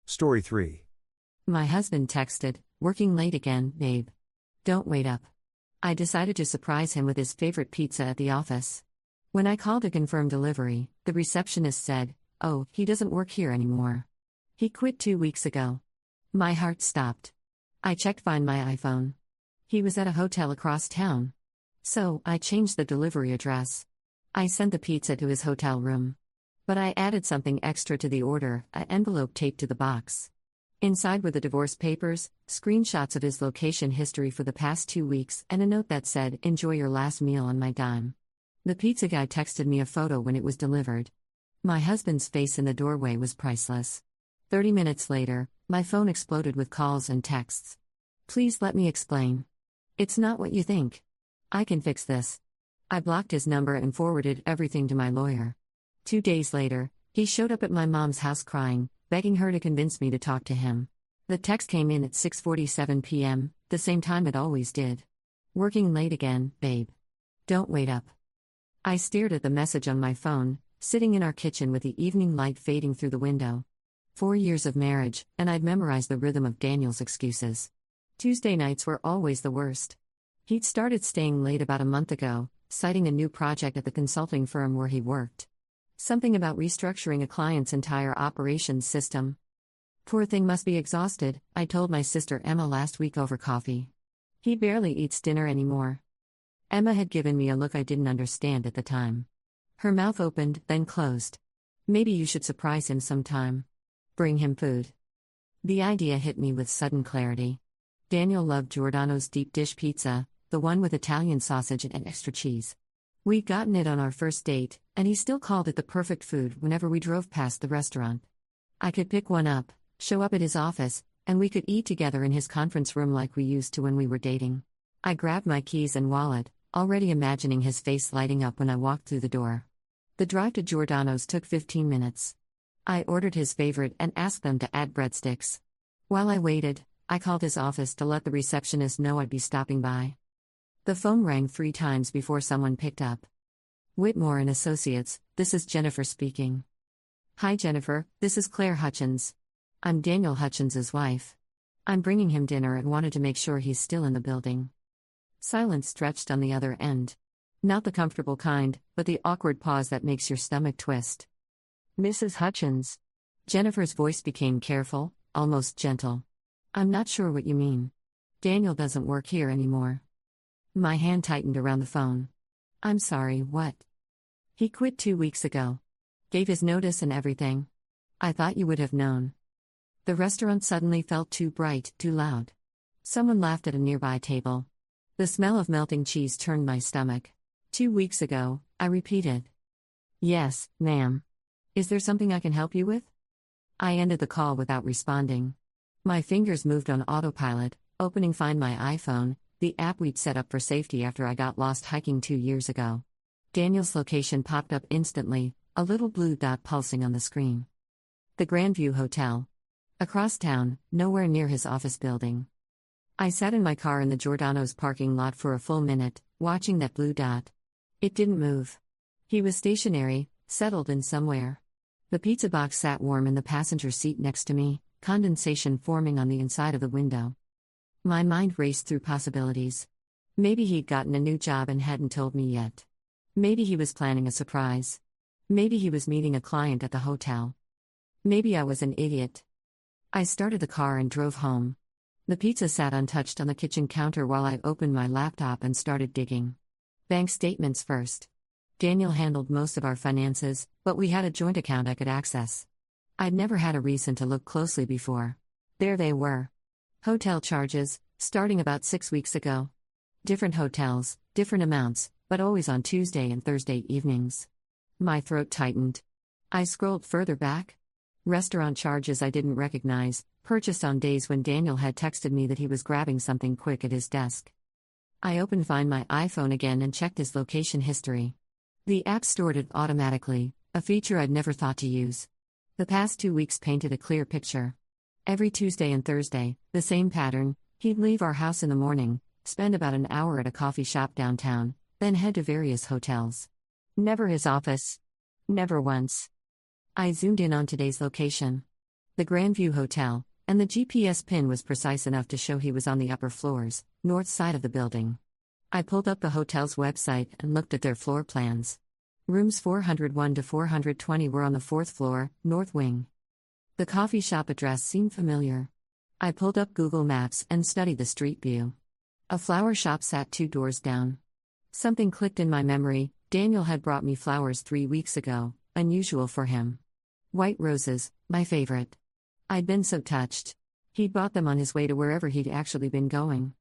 Story 3.
My husband texted, "Working late again, babe. Don't wait up." I decided to surprise him with his favorite pizza at the office. When I called to confirm delivery, the receptionist said, "Oh, he doesn't work here anymore. He quit 2 weeks ago." My heart stopped. I checked Find My iPhone. He was at a hotel across town. So, I changed the delivery address. I sent the pizza to his hotel room. But I added something extra to the order, an envelope taped to the box. Inside were the divorce papers, screenshots of his location history for the past 2 weeks, and a note that said, "Enjoy your last meal on my dime." The pizza guy texted me a photo when it was delivered. My husband's face in the doorway was priceless. 30 minutes later, my phone exploded with calls and texts. "Please let me explain. It's not what you think. I can fix this." I blocked his number and forwarded everything to my lawyer. 2 days later, he showed up at my mom's house crying, begging her to convince me to talk to him. The text came in at 6:47 p.m., the same time it always did. "Working late again, babe. Don't wait up." I stared at the message on my phone, sitting in our kitchen with the evening light fading through the window. 4 years of marriage, and I'd memorized the rhythm of Daniel's excuses. Tuesday nights were always the worst. He'd started staying late about a month ago, citing a new project at the consulting firm where he worked. Something about restructuring a client's entire operations system. "Poor thing must be exhausted," I told my sister Emma last week over coffee. "He barely eats dinner anymore." Emma had given me a look I didn't understand at the time. Her mouth opened, then closed. "Maybe you should surprise him sometime. Bring him food." The idea hit me with sudden clarity. Daniel loved Giordano's deep dish pizza, the one with Italian sausage and extra cheese. We'd gotten it on our first date, and he still called it the perfect food whenever we drove past the restaurant. I could pick one up, show up at his office, and we could eat together in his conference room like we used to when we were dating. I grabbed my keys and wallet, already imagining his face lighting up when I walked through the door. The drive to Giordano's took 15 minutes. I ordered his favorite and asked them to add breadsticks. While I waited, I called his office to let the receptionist know I'd be stopping by. The phone rang 3 times before someone picked up. "Whitmore and Associates, this is Jennifer speaking." "Hi Jennifer, this is Claire Hutchins. I'm Daniel Hutchins's wife. I'm bringing him dinner and wanted to make sure he's still in the building." Silence stretched on the other end. Not the comfortable kind, but the awkward pause that makes your stomach twist. "Mrs. Hutchins." Jennifer's voice became careful, almost gentle. "I'm not sure what you mean. Daniel doesn't work here anymore." My hand tightened around the phone. "I'm sorry, what?" "He quit 2 weeks ago. Gave his notice and everything. I thought you would have known." The restaurant suddenly felt too bright, too loud. Someone laughed at a nearby table. The smell of melting cheese turned my stomach. "2 weeks ago," I repeated. "Yes, ma'am. Is there something I can help you with?" I ended the call without responding. My fingers moved on autopilot, opening Find My iPhone, the app we'd set up for safety after I got lost hiking 2 years ago. Daniel's location popped up instantly, a little blue dot pulsing on the screen. The Grandview Hotel. Across town, nowhere near his office building. I sat in my car in the Giordano's parking lot for a full minute, watching that blue dot. It didn't move. He was stationary, settled in somewhere. The pizza box sat warm in the passenger seat next to me, condensation forming on the inside of the window. My mind raced through possibilities. Maybe he'd gotten a new job and hadn't told me yet. Maybe he was planning a surprise. Maybe he was meeting a client at the hotel. Maybe I was an idiot. I started the car and drove home. The pizza sat untouched on the kitchen counter while I opened my laptop and started digging. Bank statements first. Daniel handled most of our finances, but we had a joint account I could access. I'd never had a reason to look closely before. There they were. Hotel charges, starting about 6 weeks ago. Different hotels, different amounts, but always on Tuesday and Thursday evenings. My throat tightened. I scrolled further back. Restaurant charges I didn't recognize, purchased on days when Daniel had texted me that he was grabbing something quick at his desk. I opened Find My iPhone again and checked his location history. The app stored it automatically, a feature I'd never thought to use. The past 2 weeks painted a clear picture. Every Tuesday and Thursday, the same pattern: he'd leave our house in the morning, spend about an hour at a coffee shop downtown, then head to various hotels. Never his office. Never once. I zoomed in on today's location. The Grandview Hotel, and the GPS pin was precise enough to show he was on the upper floors, north side of the building. I pulled up the hotel's website and looked at their floor plans. Rooms 401 to 420 were on the 4th floor, north wing. The coffee shop address seemed familiar. I pulled up Google Maps and studied the street view. A flower shop sat 2 doors down. Something clicked in my memory. Daniel had brought me flowers 3 weeks ago, unusual for him. White roses, my favorite. I'd been so touched. He'd bought them on his way to wherever he'd actually been going.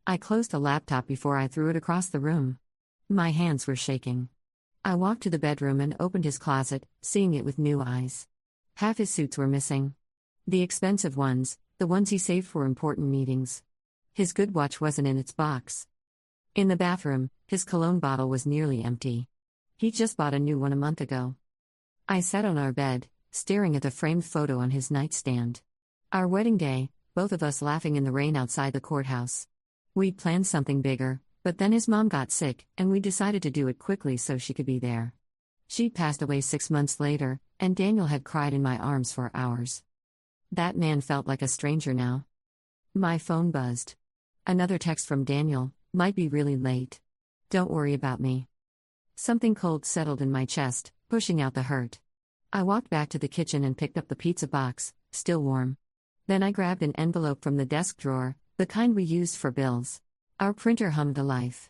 I closed the laptop before I threw it across the room. My hands were shaking. I walked to the bedroom and opened his closet, seeing it with new eyes. Half his suits were missing. The expensive ones, the ones he saved for important meetings. His good watch wasn't in its box. In the bathroom, his cologne bottle was nearly empty. He'd just bought a new one a month ago. I sat on our bed, staring at the framed photo on his nightstand. Our wedding day, both of us laughing in the rain outside the courthouse. We'd planned something bigger, but then his mom got sick, and we decided to do it quickly so she could be there. She'd passed away 6 months later, and Daniel had cried in my arms for hours. That man felt like a stranger now. My phone buzzed. Another text from Daniel: "Might be really late. Don't worry about me." Something cold settled in my chest, pushing out the hurt. I walked back to the kitchen and picked up the pizza box, still warm. Then I grabbed an envelope from the desk drawer, the kind we used for bills. Our printer hummed to life.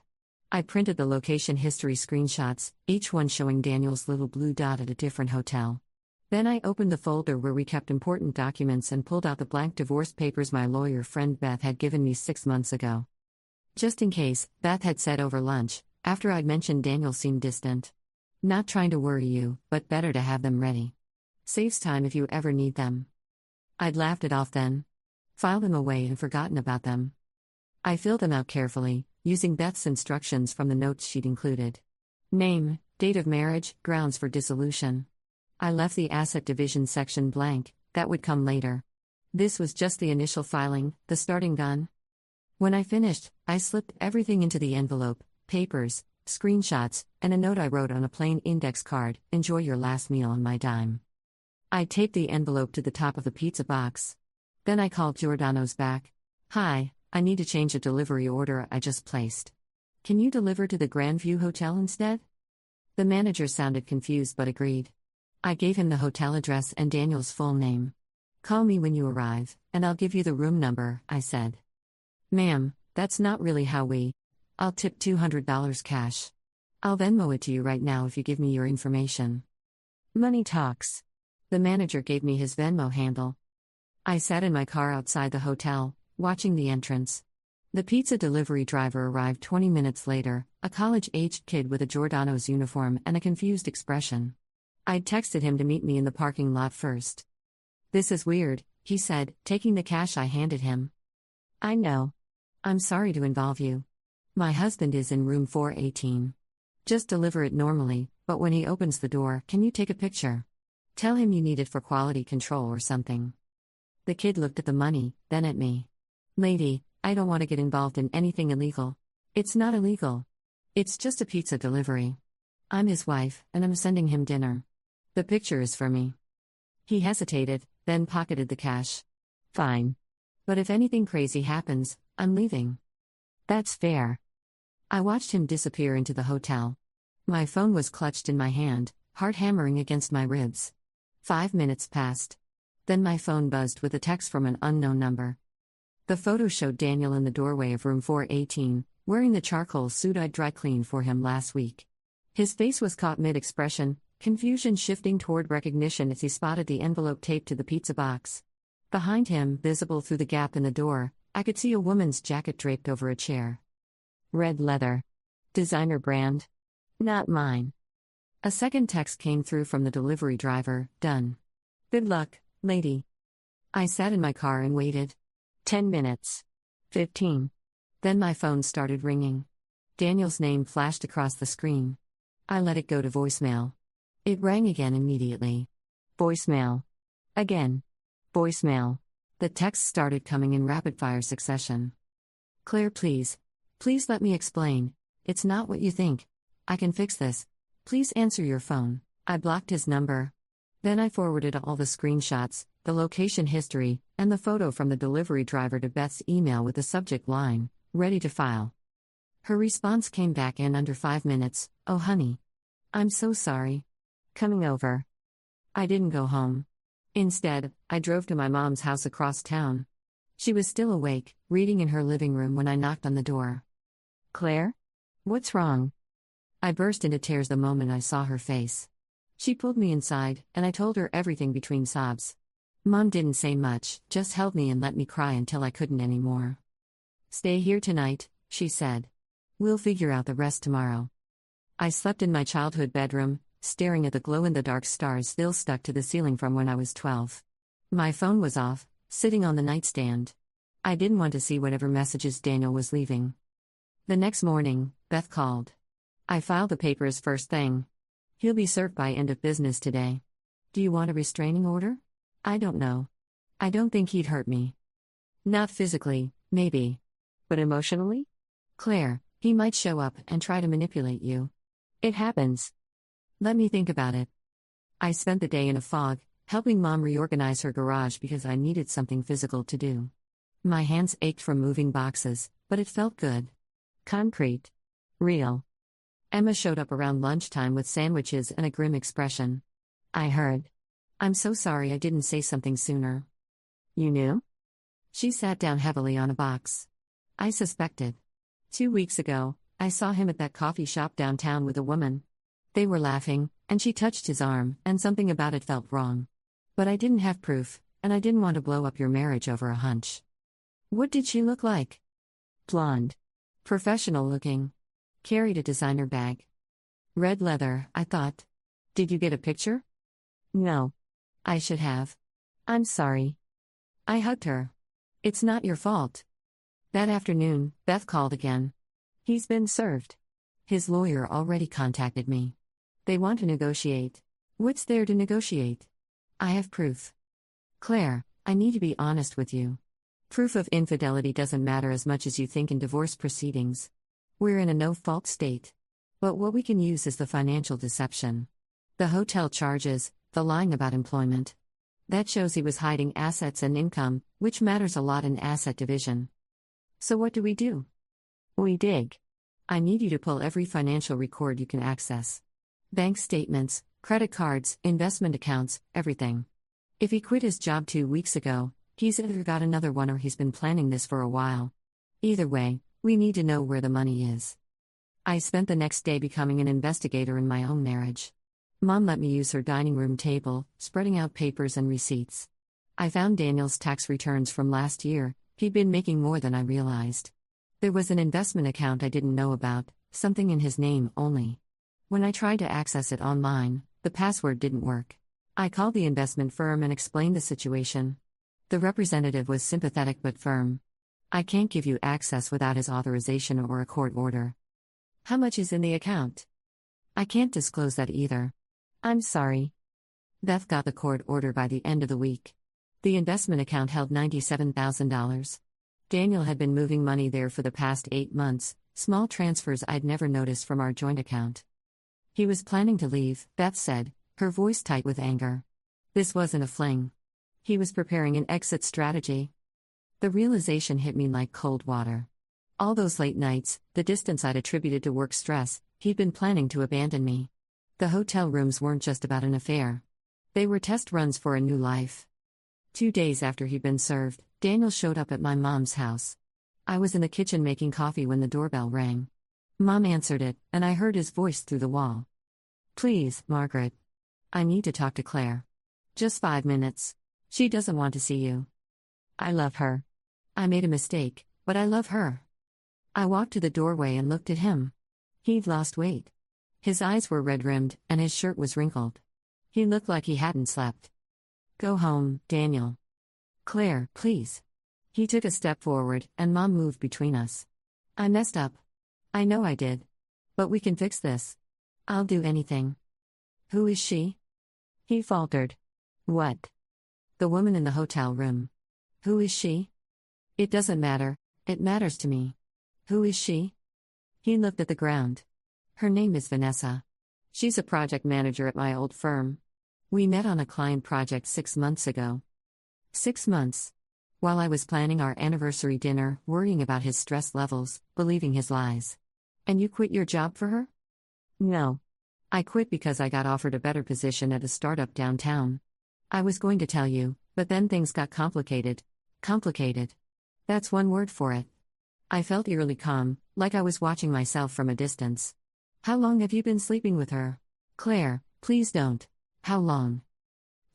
I printed the location history screenshots, each one showing Daniel's little blue dot at a different hotel. Then I opened the folder where we kept important documents and pulled out the blank divorce papers my lawyer friend Beth had given me 6 months ago. Just in case, Beth had said over lunch, after I'd mentioned Daniel seemed distant. "Not trying to worry you, but better to have them ready. Saves time if you ever need them." I'd laughed it off then. Filed them away and forgotten about them. I filled them out carefully, using Beth's instructions from the notes she'd included. Name, date of marriage, grounds for dissolution. I left the asset division section blank, that would come later. This was just the initial filing, the starting gun. When I finished, I slipped everything into the envelope: papers, screenshots, and a note I wrote on a plain index card: "Enjoy your last meal on my dime." I taped the envelope to the top of the pizza box. Then I called Giordano's back. "Hi, I need to change a delivery order I just placed. Can you deliver to the Grandview Hotel instead?" The manager sounded confused but agreed. I gave him the hotel address and Daniel's full name. "Call me when you arrive, and I'll give you the room number," I said. "Ma'am, that's not really how we..." "I'll tip $200 cash. I'll Venmo it to you right now if you give me your information." Money talks. The manager gave me his Venmo handle. I sat in my car outside the hotel, watching the entrance. The pizza delivery driver arrived 20 minutes later, a college-aged kid with a Giordano's uniform and a confused expression. I'd texted him to meet me in the parking lot first. "This is weird," he said, taking the cash I handed him. "I know. I'm sorry to involve you. My husband is in room 418. Just deliver it normally, but when he opens the door, can you take a picture? Tell him you need it for quality control or something." The kid looked at the money, then at me. "Lady, I don't want to get involved in anything illegal." "It's not illegal. It's just a pizza delivery. I'm his wife, and I'm sending him dinner. The picture is for me." He hesitated, then pocketed the cash. "Fine. But if anything crazy happens, I'm leaving." "That's fair." I watched him disappear into the hotel. My phone was clutched in my hand, heart hammering against my ribs. 5 minutes passed. Then my phone buzzed with a text from an unknown number. The photo showed Daniel in the doorway of room 418, wearing the charcoal suit I'd dry cleaned for him last week. His face was caught mid-expression, confusion shifting toward recognition as he spotted the envelope taped to the pizza box. Behind him, visible through the gap in the door, I could see a woman's jacket draped over a chair. Red leather. Designer brand. Not mine. A second text came through from the delivery driver: "Done. Good luck, lady." I sat in my car and waited. 10 minutes. 15. Then my phone started ringing. Daniel's name flashed across the screen. I let it go to voicemail. It rang again immediately. Voicemail. Again. Voicemail. The texts started coming in rapid-fire succession. Claire, please. Please let me explain. It's not what you think. I can fix this. Please answer your phone. I blocked his number. Then I forwarded all the screenshots, the location history, and the photo from the delivery driver to Beth's email with the subject line, "Ready to file." Her response came back in under 5 minutes, "Oh honey. I'm so sorry. Coming over." I didn't go home. Instead, I drove to my mom's house across town. She was still awake, reading in her living room when I knocked on the door. "Claire? What's wrong?" I burst into tears the moment I saw her face. She pulled me inside, and I told her everything between sobs. Mom didn't say much, just held me and let me cry until I couldn't anymore. "Stay here tonight," she said. "We'll figure out the rest tomorrow." I slept in my childhood bedroom, staring at the glow-in-the-dark stars still stuck to the ceiling from when I was 12. My phone was off, sitting on the nightstand. I didn't want to see whatever messages Daniel was leaving. The next morning, Beth called. I filed the papers first thing. "He'll be served by end of business today. Do you want a restraining order?" "I don't know. I don't think he'd hurt me." "Not physically, maybe. But emotionally?" "Claire, he might show up and try to manipulate you. It happens." "Let me think about it." I spent the day in a fog, helping Mom reorganize her garage because I needed something physical to do. My hands ached from moving boxes, but it felt good. Concrete. Real. Emma showed up around lunchtime with sandwiches and a grim expression. I heard. "I'm so sorry I didn't say something sooner." "You knew?" She sat down heavily on a box. "I suspected. 2 weeks ago, I saw him at that coffee shop downtown with a woman. They were laughing, and she touched his arm, and something about it felt wrong. But I didn't have proof, and I didn't want to blow up your marriage over a hunch." "What did she look like?" "Blonde. Professional looking. Carried a designer bag. Red leather, I thought. Did you get a picture?" "No. I should have. I'm sorry." I hugged her. "It's not your fault." That afternoon, Beth called again. "He's been served. His lawyer already contacted me. They want to negotiate." "What's there to negotiate?" "I have proof." "Claire, I need to be honest with you. Proof of infidelity doesn't matter as much as you think in divorce proceedings. We're in a no-fault state. But what we can use is the financial deception. The hotel charges, the lying about employment. That shows he was hiding assets and income, which matters a lot in asset division. So what do? We dig. I need you to pull every financial record you can access. Bank statements, credit cards, investment accounts, everything. If he quit his job 2 weeks ago, he's either got another one or he's been planning this for a while. Either way, we need to know where the money is." I spent the next day becoming an investigator in my own marriage. Mom let me use her dining room table, spreading out papers and receipts. I found Daniel's tax returns from last year. He'd been making more than I realized. There was an investment account I didn't know about, something in his name only. When I tried to access it online, the password didn't work. I called the investment firm and explained the situation. The representative was sympathetic but firm. "I can't give you access without his authorization or a court order." "How much is in the account?" "I can't disclose that either." "I'm sorry." Beth got the court order by the end of the week. The investment account held $97,000. Daniel had been moving money there for the past 8 months, small transfers I'd never noticed from our joint account. He was planning to leave, Beth said, her voice tight with anger. This wasn't a fling. He was preparing an exit strategy. The realization hit me like cold water. All those late nights, the distance I'd attributed to work stress, he'd been planning to abandon me. The hotel rooms weren't just about an affair. They were test runs for a new life. 2 days after he'd been served, Daniel showed up at my mom's house. I was in the kitchen making coffee when the doorbell rang. Mom answered it, and I heard his voice through the wall. "Please, Margaret. I need to talk to Claire. Just 5 minutes. She doesn't want to see you." "I love her. I made a mistake, but I love her." I walked to the doorway and looked at him. He'd lost weight. His eyes were red-rimmed, and his shirt was wrinkled. He looked like he hadn't slept. "Go home, Daniel." "Claire, please." He took a step forward, and Mom moved between us. "I messed up. I know I did. But we can fix this. I'll do anything." "Who is she?" He faltered. What? The woman in the hotel room. Who is she? It doesn't matter, it matters to me. Who is she? He looked at the ground. Her name is Vanessa. She's a project manager at my old firm. We met on a client project 6 months ago. 6 months. While I was planning our anniversary dinner, worrying about his stress levels, believing his lies. And you quit your job for her? No. I quit because I got offered a better position at a startup downtown. I was going to tell you, but then things got complicated. Complicated. That's one word for it. I felt eerily calm, like I was watching myself from a distance. How long have you been sleeping with her? Claire, please don't. How long?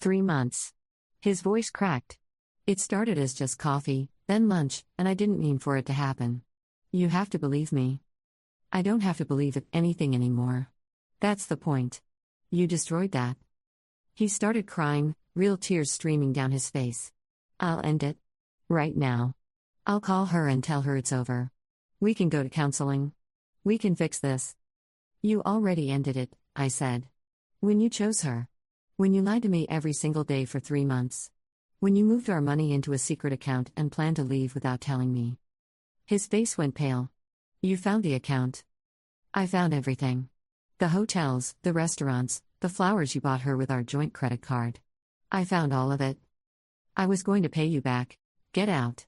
3 months. His voice cracked. It started as just coffee, then lunch, and I didn't mean for it to happen. You have to believe me. I don't have to believe anything anymore. That's the point. You destroyed that. He started crying, real tears streaming down his face. I'll end it. Right now. I'll call her and tell her it's over. We can go to counseling. We can fix this. You already ended it, I said. When you chose her. When you lied to me every single day for 3 months. When you moved our money into a secret account and planned to leave without telling me. His face went pale. You found the account. I found everything. The hotels, the restaurants, the flowers you bought her with our joint credit card. I found all of it. I was going to pay you back. Get out.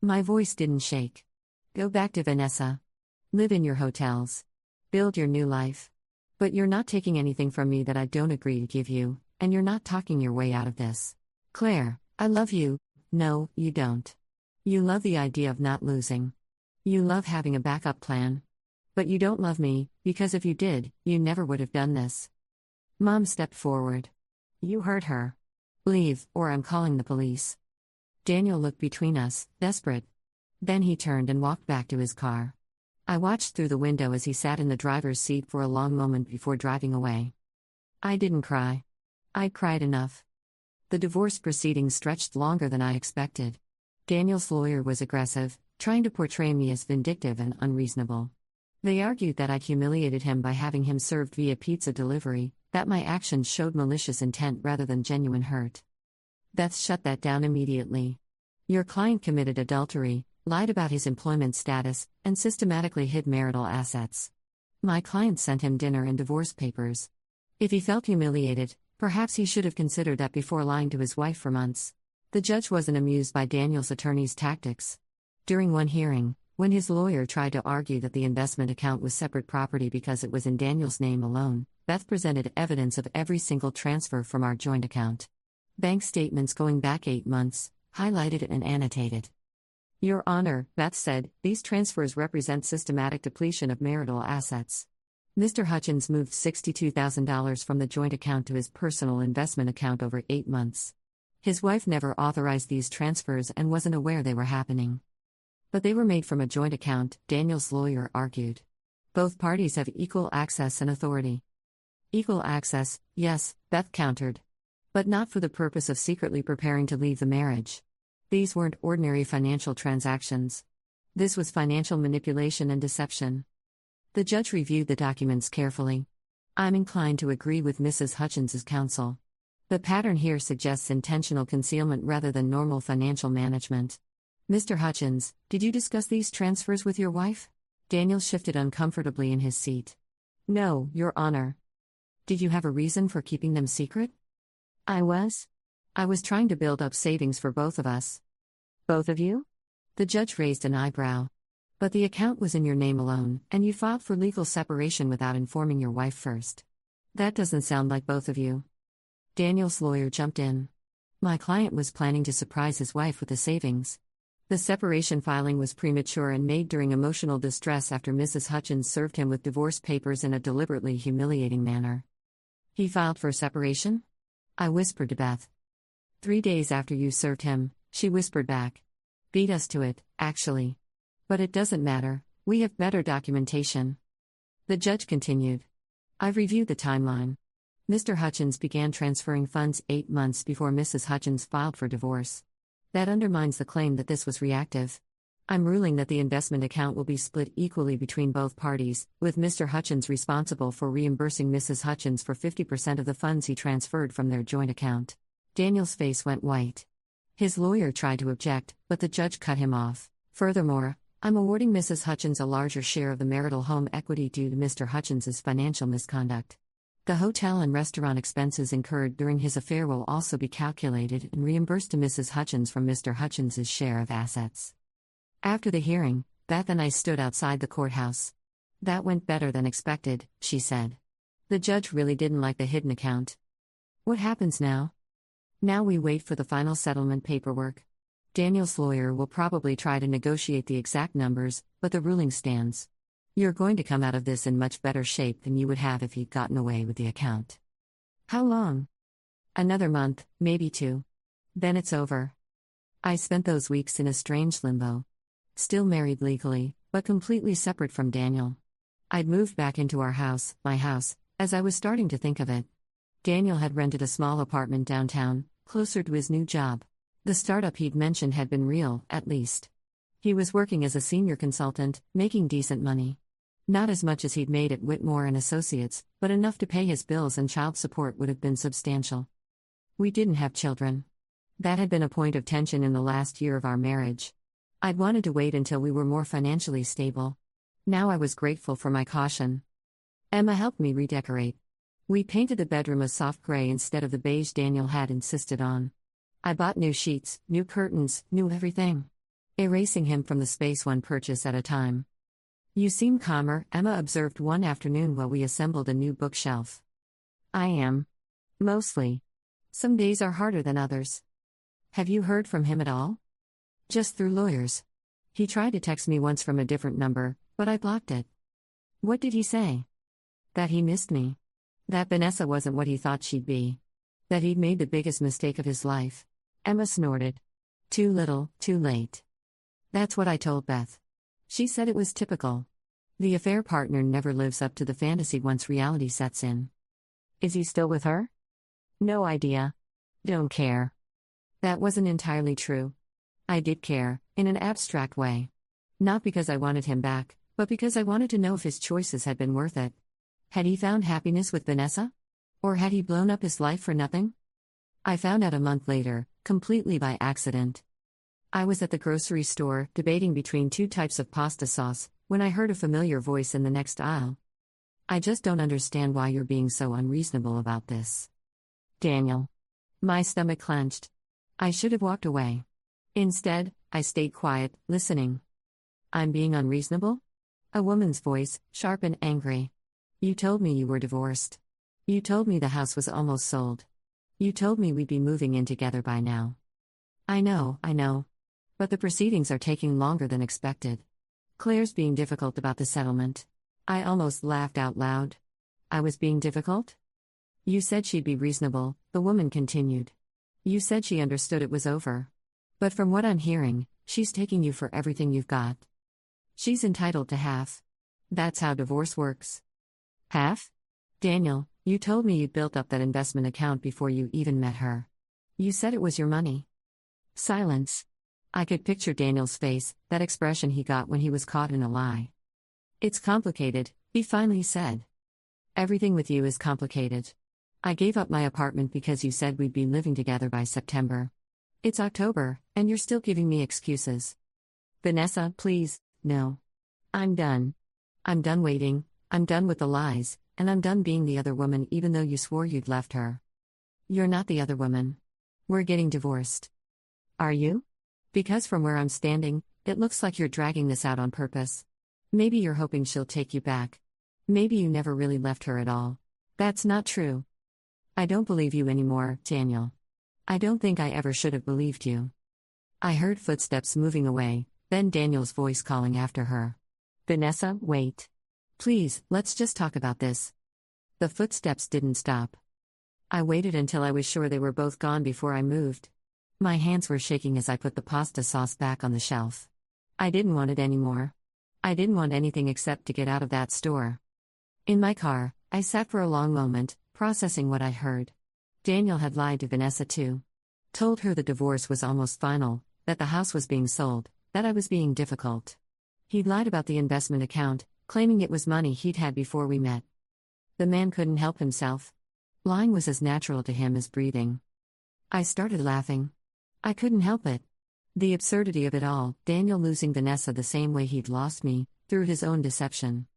My voice didn't shake. Go back to Vanessa. Live in your hotels. Build your new life. But you're not taking anything from me that I don't agree to give you, and you're not talking your way out of this. Claire, I love you. No, you don't. You love the idea of not losing. You love having a backup plan. But you don't love me, because if you did, you never would have done this. Mom stepped forward. You hurt her. Leave, or I'm calling the police. Daniel looked between us, desperate. Then he turned and walked back to his car. I watched through the window as he sat in the driver's seat for a long moment before driving away. I didn't cry. I'd cried enough. The divorce proceedings stretched longer than I expected. Daniel's lawyer was aggressive, trying to portray me as vindictive and unreasonable. They argued that I'd humiliated him by having him served via pizza delivery, that my actions showed malicious intent rather than genuine hurt. Beth shut that down immediately. Your client committed adultery, lied about his employment status, and systematically hid marital assets. My client sent him dinner and divorce papers. If he felt humiliated, perhaps he should have considered that before lying to his wife for months. The judge wasn't amused by Daniel's attorney's tactics. During one hearing, when his lawyer tried to argue that the investment account was separate property because it was in Daniel's name alone, Beth presented evidence of every single transfer from our joint account. Bank statements going back 8 months, highlighted and annotated. Your Honor, Beth said, these transfers represent systematic depletion of marital assets. Mr. Hutchins moved $62,000 from the joint account to his personal investment account over 8 months. His wife never authorized these transfers and wasn't aware they were happening. But they were made from a joint account, Daniel's lawyer argued. Both parties have equal access and authority. Equal access, yes, Beth countered. But not for the purpose of secretly preparing to leave the marriage. These weren't ordinary financial transactions. This was financial manipulation and deception. The judge reviewed the documents carefully. I'm inclined to agree with Mrs. Hutchins's counsel. The pattern here suggests intentional concealment rather than normal financial management. Mr. Hutchins, did you discuss these transfers with your wife? Daniel shifted uncomfortably in his seat. No, Your Honor. Did you have a reason for keeping them secret? I was trying to build up savings for both of us. Both of you? The judge raised an eyebrow. But the account was in your name alone, and you filed for legal separation without informing your wife first. That doesn't sound like both of you. Daniel's lawyer jumped in. My client was planning to surprise his wife with the savings. The separation filing was premature and made during emotional distress after Mrs. Hutchins served him with divorce papers in a deliberately humiliating manner. He filed for separation? I whispered to Beth. 3 days after you served him, she whispered back. Beat us to it, actually. But it doesn't matter, we have better documentation. The judge continued. I've reviewed the timeline. Mr. Hutchins began transferring funds 8 months before Mrs. Hutchins filed for divorce. That undermines the claim that this was reactive. I'm ruling that the investment account will be split equally between both parties, with Mr. Hutchins responsible for reimbursing Mrs. Hutchins for 50% of the funds he transferred from their joint account. Daniel's face went white. His lawyer tried to object, but the judge cut him off. Furthermore, I'm awarding Mrs. Hutchins a larger share of the marital home equity due to Mr. Hutchins's financial misconduct. The hotel and restaurant expenses incurred during his affair will also be calculated and reimbursed to Mrs. Hutchins from Mr. Hutchins's share of assets. After the hearing, Beth and I stood outside the courthouse. That went better than expected, she said. The judge really didn't like the hidden account. What happens now? Now we wait for the final settlement paperwork. Daniel's lawyer will probably try to negotiate the exact numbers, but the ruling stands. You're going to come out of this in much better shape than you would have if you'd gotten away with the account. How long? Another month, maybe 2. Then it's over. I spent those weeks in a strange limbo. Still married legally, but completely separate from Daniel. I'd moved back into our house, my house, as I was starting to think of it. Daniel had rented a small apartment downtown, closer to his new job. The startup he'd mentioned had been real, at least. He was working as a senior consultant, making decent money. Not as much as he'd made at Whitmore and Associates, but enough to pay his bills, and child support would have been substantial. We didn't have children. That had been a point of tension in the last year of our marriage. I'd wanted to wait until we were more financially stable. Now I was grateful for my caution. Emma helped me redecorate. We painted the bedroom a soft gray instead of the beige Daniel had insisted on. I bought new sheets, new curtains, new everything. Erasing him from the space one purchase at a time. You seem calmer, Emma observed one afternoon while we assembled a new bookshelf. I am. Mostly. Some days are harder than others. Have you heard from him at all? Just through lawyers. He tried to text me once from a different number, but I blocked it. What did he say? That he missed me. That Vanessa wasn't what he thought she'd be. That he'd made the biggest mistake of his life. Emma snorted. Too little, too late. That's what I told Beth. She said it was typical. The affair partner never lives up to the fantasy once reality sets in. Is he still with her? No idea. Don't care. That wasn't entirely true. I did care, in an abstract way. Not because I wanted him back, but because I wanted to know if his choices had been worth it. Had he found happiness with Vanessa? Or had he blown up his life for nothing? I found out a month later, completely by accident. I was at the grocery store, debating between 2 types of pasta sauce, when I heard a familiar voice in the next aisle. I just don't understand why you're being so unreasonable about this. Daniel. My stomach clenched. I should have walked away. Instead, I stayed quiet, listening. I'm being unreasonable? A woman's voice, sharp and angry. You told me you were divorced. You told me the house was almost sold. You told me we'd be moving in together by now. I know. But the proceedings are taking longer than expected. Claire's being difficult about the settlement. I almost laughed out loud. I was being difficult? You said she'd be reasonable, the woman continued. You said she understood it was over. But from what I'm hearing, she's taking you for everything you've got. She's entitled to half. That's how divorce works. Half? Daniel, you told me you'd built up that investment account before you even met her. You said it was your money. Silence. I could picture Daniel's face, that expression he got when he was caught in a lie. It's complicated, he finally said. Everything with you is complicated. I gave up my apartment because you said we'd be living together by September. It's October, and you're still giving me excuses. Vanessa, please, no. I'm done. I'm done waiting, I'm done with the lies, and I'm done being the other woman even though you swore you'd left her. You're not the other woman. We're getting divorced. Are you? Because from where I'm standing, it looks like you're dragging this out on purpose. Maybe you're hoping she'll take you back. Maybe you never really left her at all. That's not true. I don't believe you anymore, Daniel. I don't think I ever should have believed you. I heard footsteps moving away, then Daniel's voice calling after her. Vanessa, wait. Please, let's just talk about this. The footsteps didn't stop. I waited until I was sure they were both gone before I moved. My hands were shaking as I put the pasta sauce back on the shelf. I didn't want it anymore. I didn't want anything except to get out of that store. In my car, I sat for a long moment, processing what I heard. Daniel had lied to Vanessa too. Told her the divorce was almost final, that the house was being sold, that I was being difficult. He'd lied about the investment account, claiming it was money he'd had before we met. The man couldn't help himself. Lying was as natural to him as breathing. I started laughing. I couldn't help it. The absurdity of it all, Daniel losing Vanessa the same way he'd lost me, through his own deception.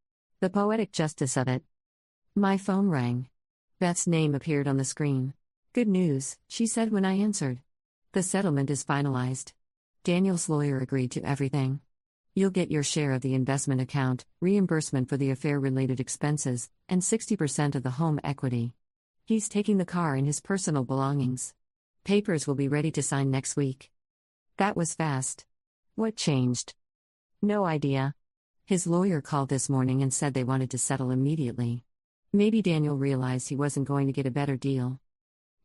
The poetic justice of it. My phone rang. Beth's name appeared on the screen. "Good news," she said when I answered. "The settlement is finalized. Daniel's lawyer agreed to everything. You'll get your share of the investment account, reimbursement for the affair-related expenses, and 60% of the home equity. He's taking the car and his personal belongings. Papers will be ready to sign next week." That was fast. What changed? No idea. His lawyer called this morning and said they wanted to settle immediately. Maybe Daniel realized he wasn't going to get a better deal.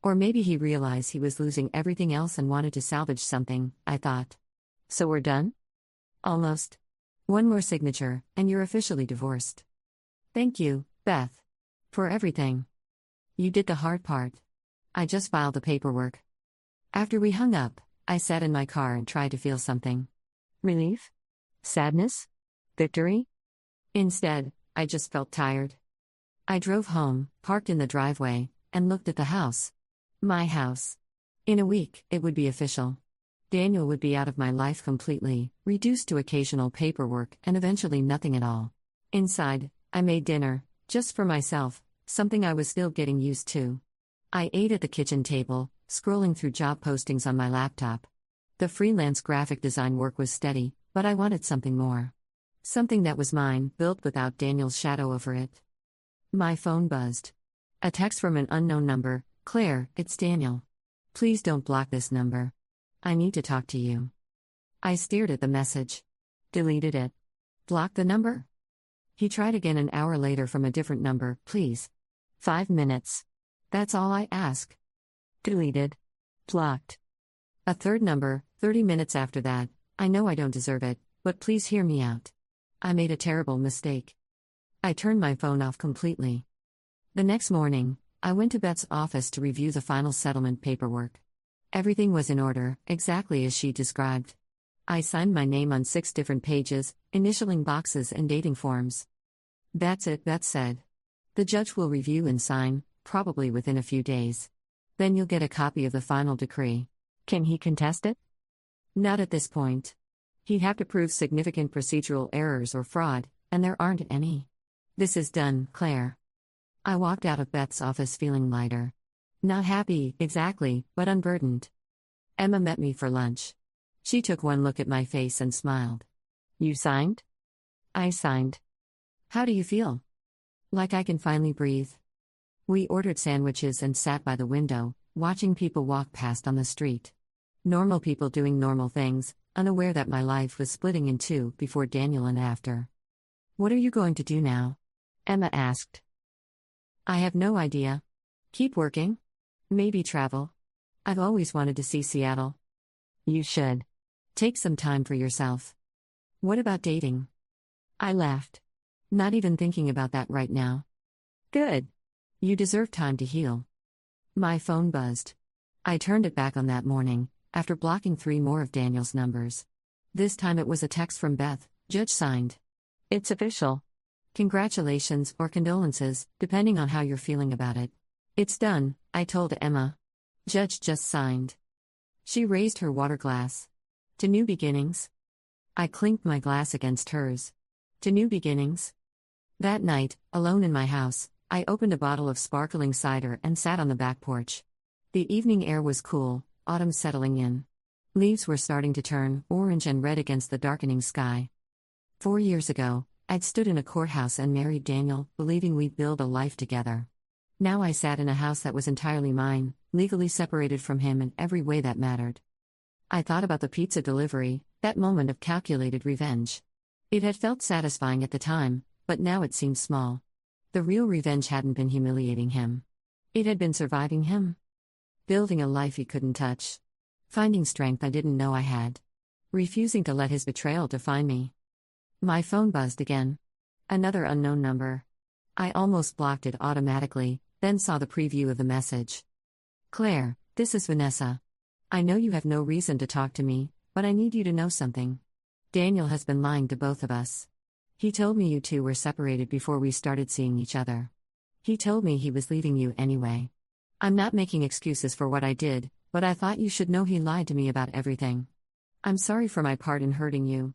Or maybe he realized he was losing everything else and wanted to salvage something, I thought. So we're done? Almost. One more signature, and you're officially divorced. Thank you, Beth. For everything. You did the hard part. I just filed the paperwork. After we hung up, I sat in my car and tried to feel something. Relief? Sadness? Victory? Instead, I just felt tired. I drove home, parked in the driveway, and looked at the house. My house. In a week, it would be official. Daniel would be out of my life completely, reduced to occasional paperwork and eventually nothing at all. Inside, I made dinner, just for myself, something I was still getting used to. I ate at the kitchen table, scrolling through job postings on my laptop. The freelance graphic design work was steady, but I wanted something more. Something that was mine, built without Daniel's shadow over it. My phone buzzed. A text from an unknown number. "Claire, it's Daniel. Please don't block this number. I need to talk to you." I stared at the message. Deleted it. Block the number? He tried again an hour later from a different number. "Please. 5 minutes. That's all I ask." Deleted. Blocked. A third number, 30 minutes after that. "I know I don't deserve it, but please hear me out. I made a terrible mistake." I turned my phone off completely. The next morning, I went to Beth's office to review the final settlement paperwork. Everything was in order, exactly as she described. I signed my name on 6 different pages, initialing boxes and dating forms. "That's it," Beth said. "The judge will review and sign, probably within a few days. Then you'll get a copy of the final decree. Can he contest it?" Not at this point. He'd have to prove significant procedural errors or fraud, and there aren't any. This is done, Claire. I walked out of Beth's office feeling lighter. Not happy, exactly, but unburdened. Emma met me for lunch. She took one look at my face and smiled. "You signed?" I signed. "How do you feel?" "Like I can finally breathe." We ordered sandwiches and sat by the window, watching people walk past on the street. Normal people doing normal things, unaware that my life was splitting in two, before Daniel and after. "What are you going to do now?" Emma asked. "I have no idea. Keep working? Maybe travel. I've always wanted to see Seattle." "You should. Take some time for yourself." "What about dating?" I laughed. "Not even thinking about that right now." "Good. You deserve time to heal." My phone buzzed. I turned it back on that morning, after blocking 3 more of Daniel's numbers. This time it was a text from Beth. "Judge signed. It's official. Congratulations or condolences, depending on how you're feeling about it. It's done," I told Emma. "Judge just signed." She raised her water glass. "To new beginnings." I clinked my glass against hers. "To new beginnings." That night, alone in my house, I opened a bottle of sparkling cider and sat on the back porch. The evening air was cool, autumn settling in. Leaves were starting to turn orange and red against the darkening sky. 4 years ago, I'd stood in a courthouse and married Daniel, believing we'd build a life together. Now I sat in a house that was entirely mine, legally separated from him in every way that mattered. I thought about the pizza delivery, that moment of calculated revenge. It had felt satisfying at the time, but now it seemed small. The real revenge hadn't been humiliating him. It had been surviving him. Building a life he couldn't touch. Finding strength I didn't know I had. Refusing to let his betrayal define me. My phone buzzed again. Another unknown number. I almost blocked it automatically, then saw the preview of the message. "Claire, this is Vanessa. I know you have no reason to talk to me, but I need you to know something. Daniel has been lying to both of us. He told me you two were separated before we started seeing each other. He told me he was leaving you anyway. I'm not making excuses for what I did, but I thought you should know he lied to me about everything. I'm sorry for my part in hurting you.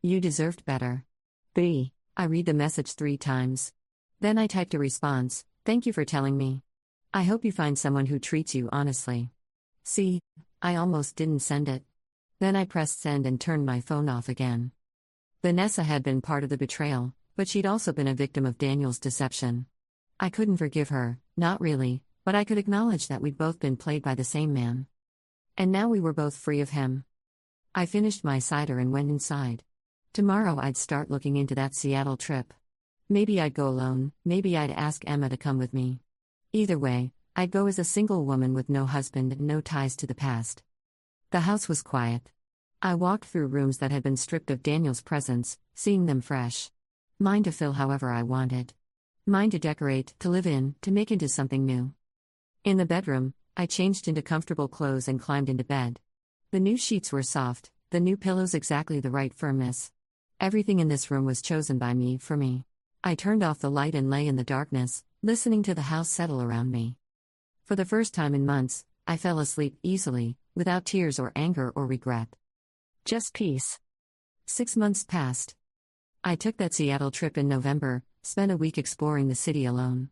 You deserved better. B. I read the message 3 times. Then I typed a response, thank you for telling me. I hope you find someone who treats you honestly. C. I almost didn't send it. Then I pressed send and turned my phone off again. Vanessa had been part of the betrayal, but she'd also been a victim of Daniel's deception. I couldn't forgive her, not really, but I could acknowledge that we'd both been played by the same man. And now we were both free of him. I finished my cider and went inside. Tomorrow I'd start looking into that Seattle trip. Maybe I'd go alone, maybe I'd ask Emma to come with me. Either way, I'd go as a single woman with no husband and no ties to the past. The house was quiet. I walked through rooms that had been stripped of Daniel's presence, seeing them fresh. Mine to fill however I wanted. Mine to decorate, to live in, to make into something new. In the bedroom, I changed into comfortable clothes and climbed into bed. The new sheets were soft, the new pillows exactly the right firmness. Everything in this room was chosen by me, for me. I turned off the light and lay in the darkness, listening to the house settle around me. For the first time in months, I fell asleep easily, without tears or anger or regret. Just peace. 6 months passed. I took that Seattle trip in November, spent a week exploring the city alone.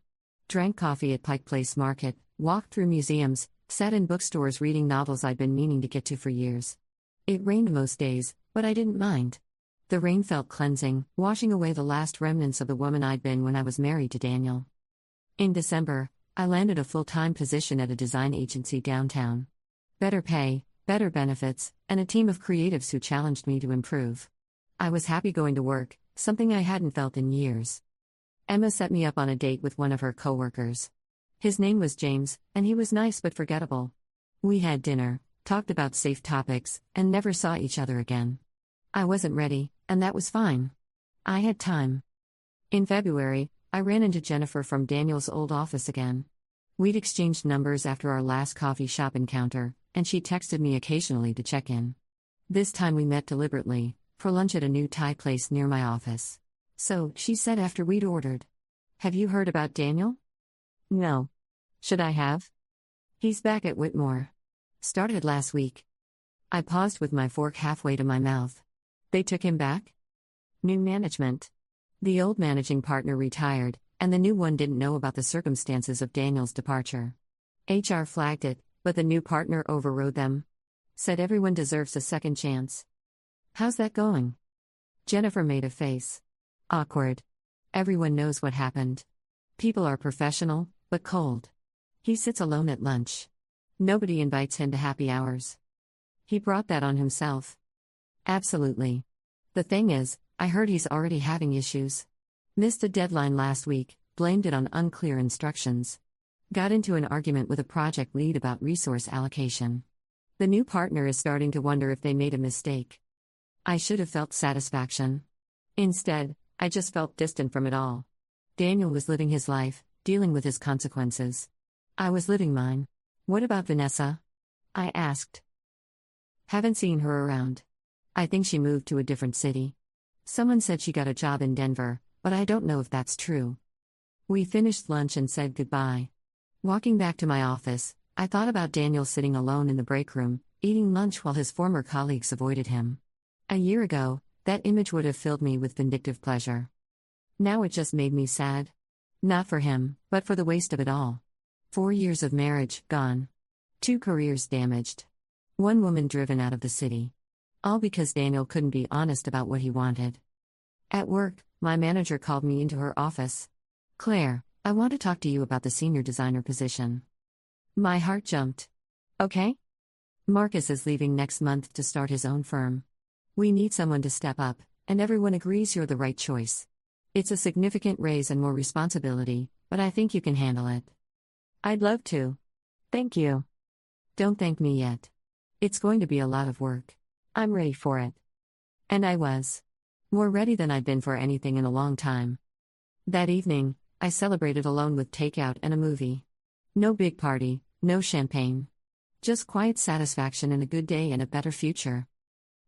Drank coffee at Pike Place Market, walked through museums, sat in bookstores reading novels I'd been meaning to get to for years. It rained most days, but I didn't mind. The rain felt cleansing, washing away the last remnants of the woman I'd been when I was married to Daniel. In December, I landed a full-time position at a design agency downtown. Better pay, better benefits, and a team of creatives who challenged me to improve. I was happy going to work, something I hadn't felt in years. Emma set me up on a date with one of her coworkers. His name was James, and he was nice but forgettable. We had dinner, talked about safe topics, and never saw each other again. I wasn't ready, and that was fine. I had time. In February, I ran into Jennifer from Daniel's old office again. We'd exchanged numbers after our last coffee shop encounter, and she texted me occasionally to check in. This time we met deliberately, for lunch at a new Thai place near my office. So, she said after we'd ordered. Have you heard about Daniel? No. Should I have? He's back at Whitmore. Started last week. I paused with my fork halfway to my mouth. They took him back? New management. The old managing partner retired, and the new one didn't know about the circumstances of Daniel's departure. HR flagged it, but the new partner overrode them. Said everyone deserves a second chance. How's that going? Jennifer made a face. Awkward. Everyone knows what happened. People are professional, but cold. He sits alone at lunch. Nobody invites him to happy hours. He brought that on himself. Absolutely. The thing is, I heard he's already having issues. Missed a deadline last week, blamed it on unclear instructions. Got into an argument with a project lead about resource allocation. The new partner is starting to wonder if they made a mistake. I should have felt satisfaction. Instead, I just felt distant from it all. Daniel was living his life, dealing with his consequences. I was living mine. What about Vanessa? I asked. Haven't seen her around. I think she moved to a different city. Someone said she got a job in Denver, but I don't know if that's true. We finished lunch and said goodbye. Walking back to my office, I thought about Daniel sitting alone in the break room, eating lunch while his former colleagues avoided him. A year ago, that image would have filled me with vindictive pleasure. Now it just made me sad. Not for him, but for the waste of it all. 4 years of marriage, gone. 2 careers damaged. 1 woman driven out of the city. All because Daniel couldn't be honest about what he wanted. At work, my manager called me into her office. Claire, I want to talk to you about the senior designer position. My heart jumped. Okay? Marcus is leaving next month to start his own firm. We need someone to step up, and everyone agrees you're the right choice. It's a significant raise and more responsibility, but I think you can handle it. I'd love to. Thank you. Don't thank me yet. It's going to be a lot of work. I'm ready for it. And I was. More ready than I'd been for anything in a long time. That evening, I celebrated alone with takeout and a movie. No big party, no champagne. Just quiet satisfaction and a good day and a better future.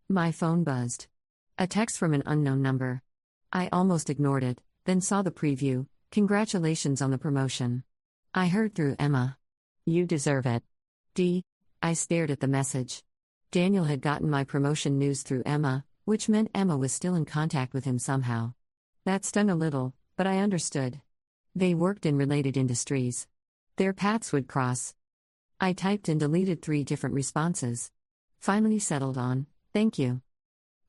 My phone buzzed. A text from an unknown number. I almost ignored it, then saw the preview. Congratulations on the promotion. I heard through Emma. You deserve it. D. I stared at the message. Daniel had gotten my promotion news through Emma, which meant Emma was still in contact with him somehow. That stung a little, but I understood. They worked in related industries. Their paths would cross. I typed and deleted 3 different responses. Finally settled on, "Thank you."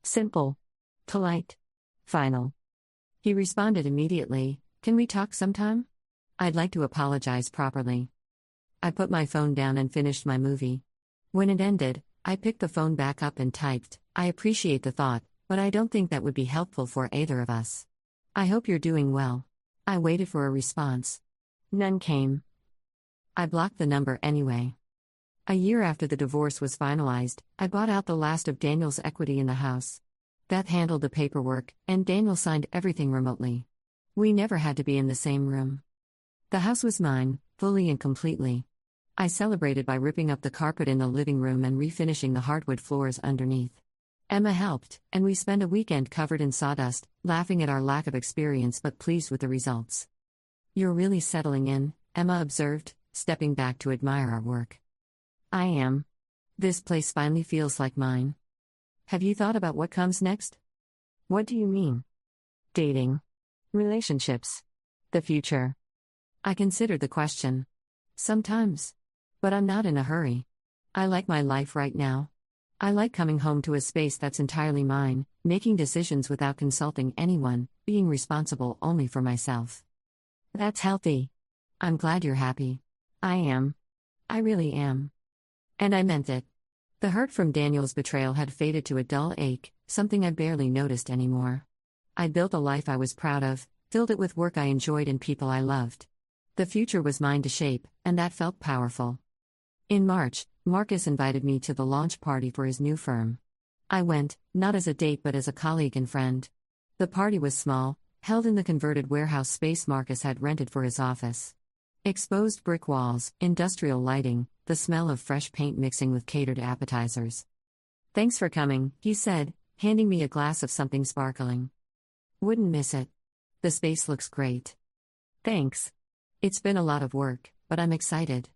Simple. Polite. Final. He responded immediately, "Can we talk sometime? I'd like to apologize properly." I put my phone down and finished my movie. When it ended, I picked the phone back up and typed, "I appreciate the thought, but I don't think that would be helpful for either of us. I hope you're doing well." I waited for a response. None came. I blocked the number anyway. A year after the divorce was finalized, I bought out the last of Daniel's equity in the house. Beth handled the paperwork, and Daniel signed everything remotely. We never had to be in the same room. The house was mine, fully and completely. I celebrated by ripping up the carpet in the living room and refinishing the hardwood floors underneath. Emma helped, and we spent a weekend covered in sawdust, laughing at our lack of experience but pleased with the results. "You're really settling in," Emma observed, stepping back to admire our work. "I am. This place finally feels like mine." "Have you thought about what comes next?" "What do you mean?" "Dating. Relationships. The future." I considered the question. "Sometimes. But I'm not in a hurry. I like my life right now. I like coming home to a space that's entirely mine, making decisions without consulting anyone, being responsible only for myself." "That's healthy. I'm glad you're happy." "I am. I really am." And I meant it. The hurt from Daniel's betrayal had faded to a dull ache, something I barely noticed anymore. I'd built a life I was proud of, filled it with work I enjoyed and people I loved. The future was mine to shape, and that felt powerful. In March, Marcus invited me to the launch party for his new firm. I went, not as a date but as a colleague and friend. The party was small, held in the converted warehouse space Marcus had rented for his office. Exposed brick walls, industrial lighting, the smell of fresh paint mixing with catered appetizers. "Thanks for coming," he said, handing me a glass of something sparkling. "Wouldn't miss it. The space looks great." "Thanks. It's been a lot of work, but I'm excited."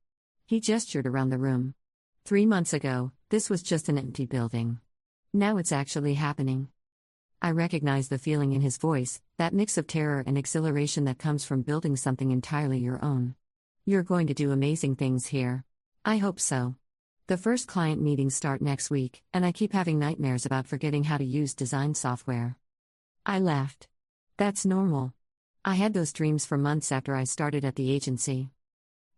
He gestured around the room. 3 months ago, this was just an empty building. Now it's actually happening. I recognized the feeling in his voice, that mix of terror and exhilaration that comes from building something entirely your own. "You're going to do amazing things here." "I hope so. The first client meetings start next week, and I keep having nightmares about forgetting how to use design software." I laughed. "That's normal. I had those dreams for months after I started at the agency."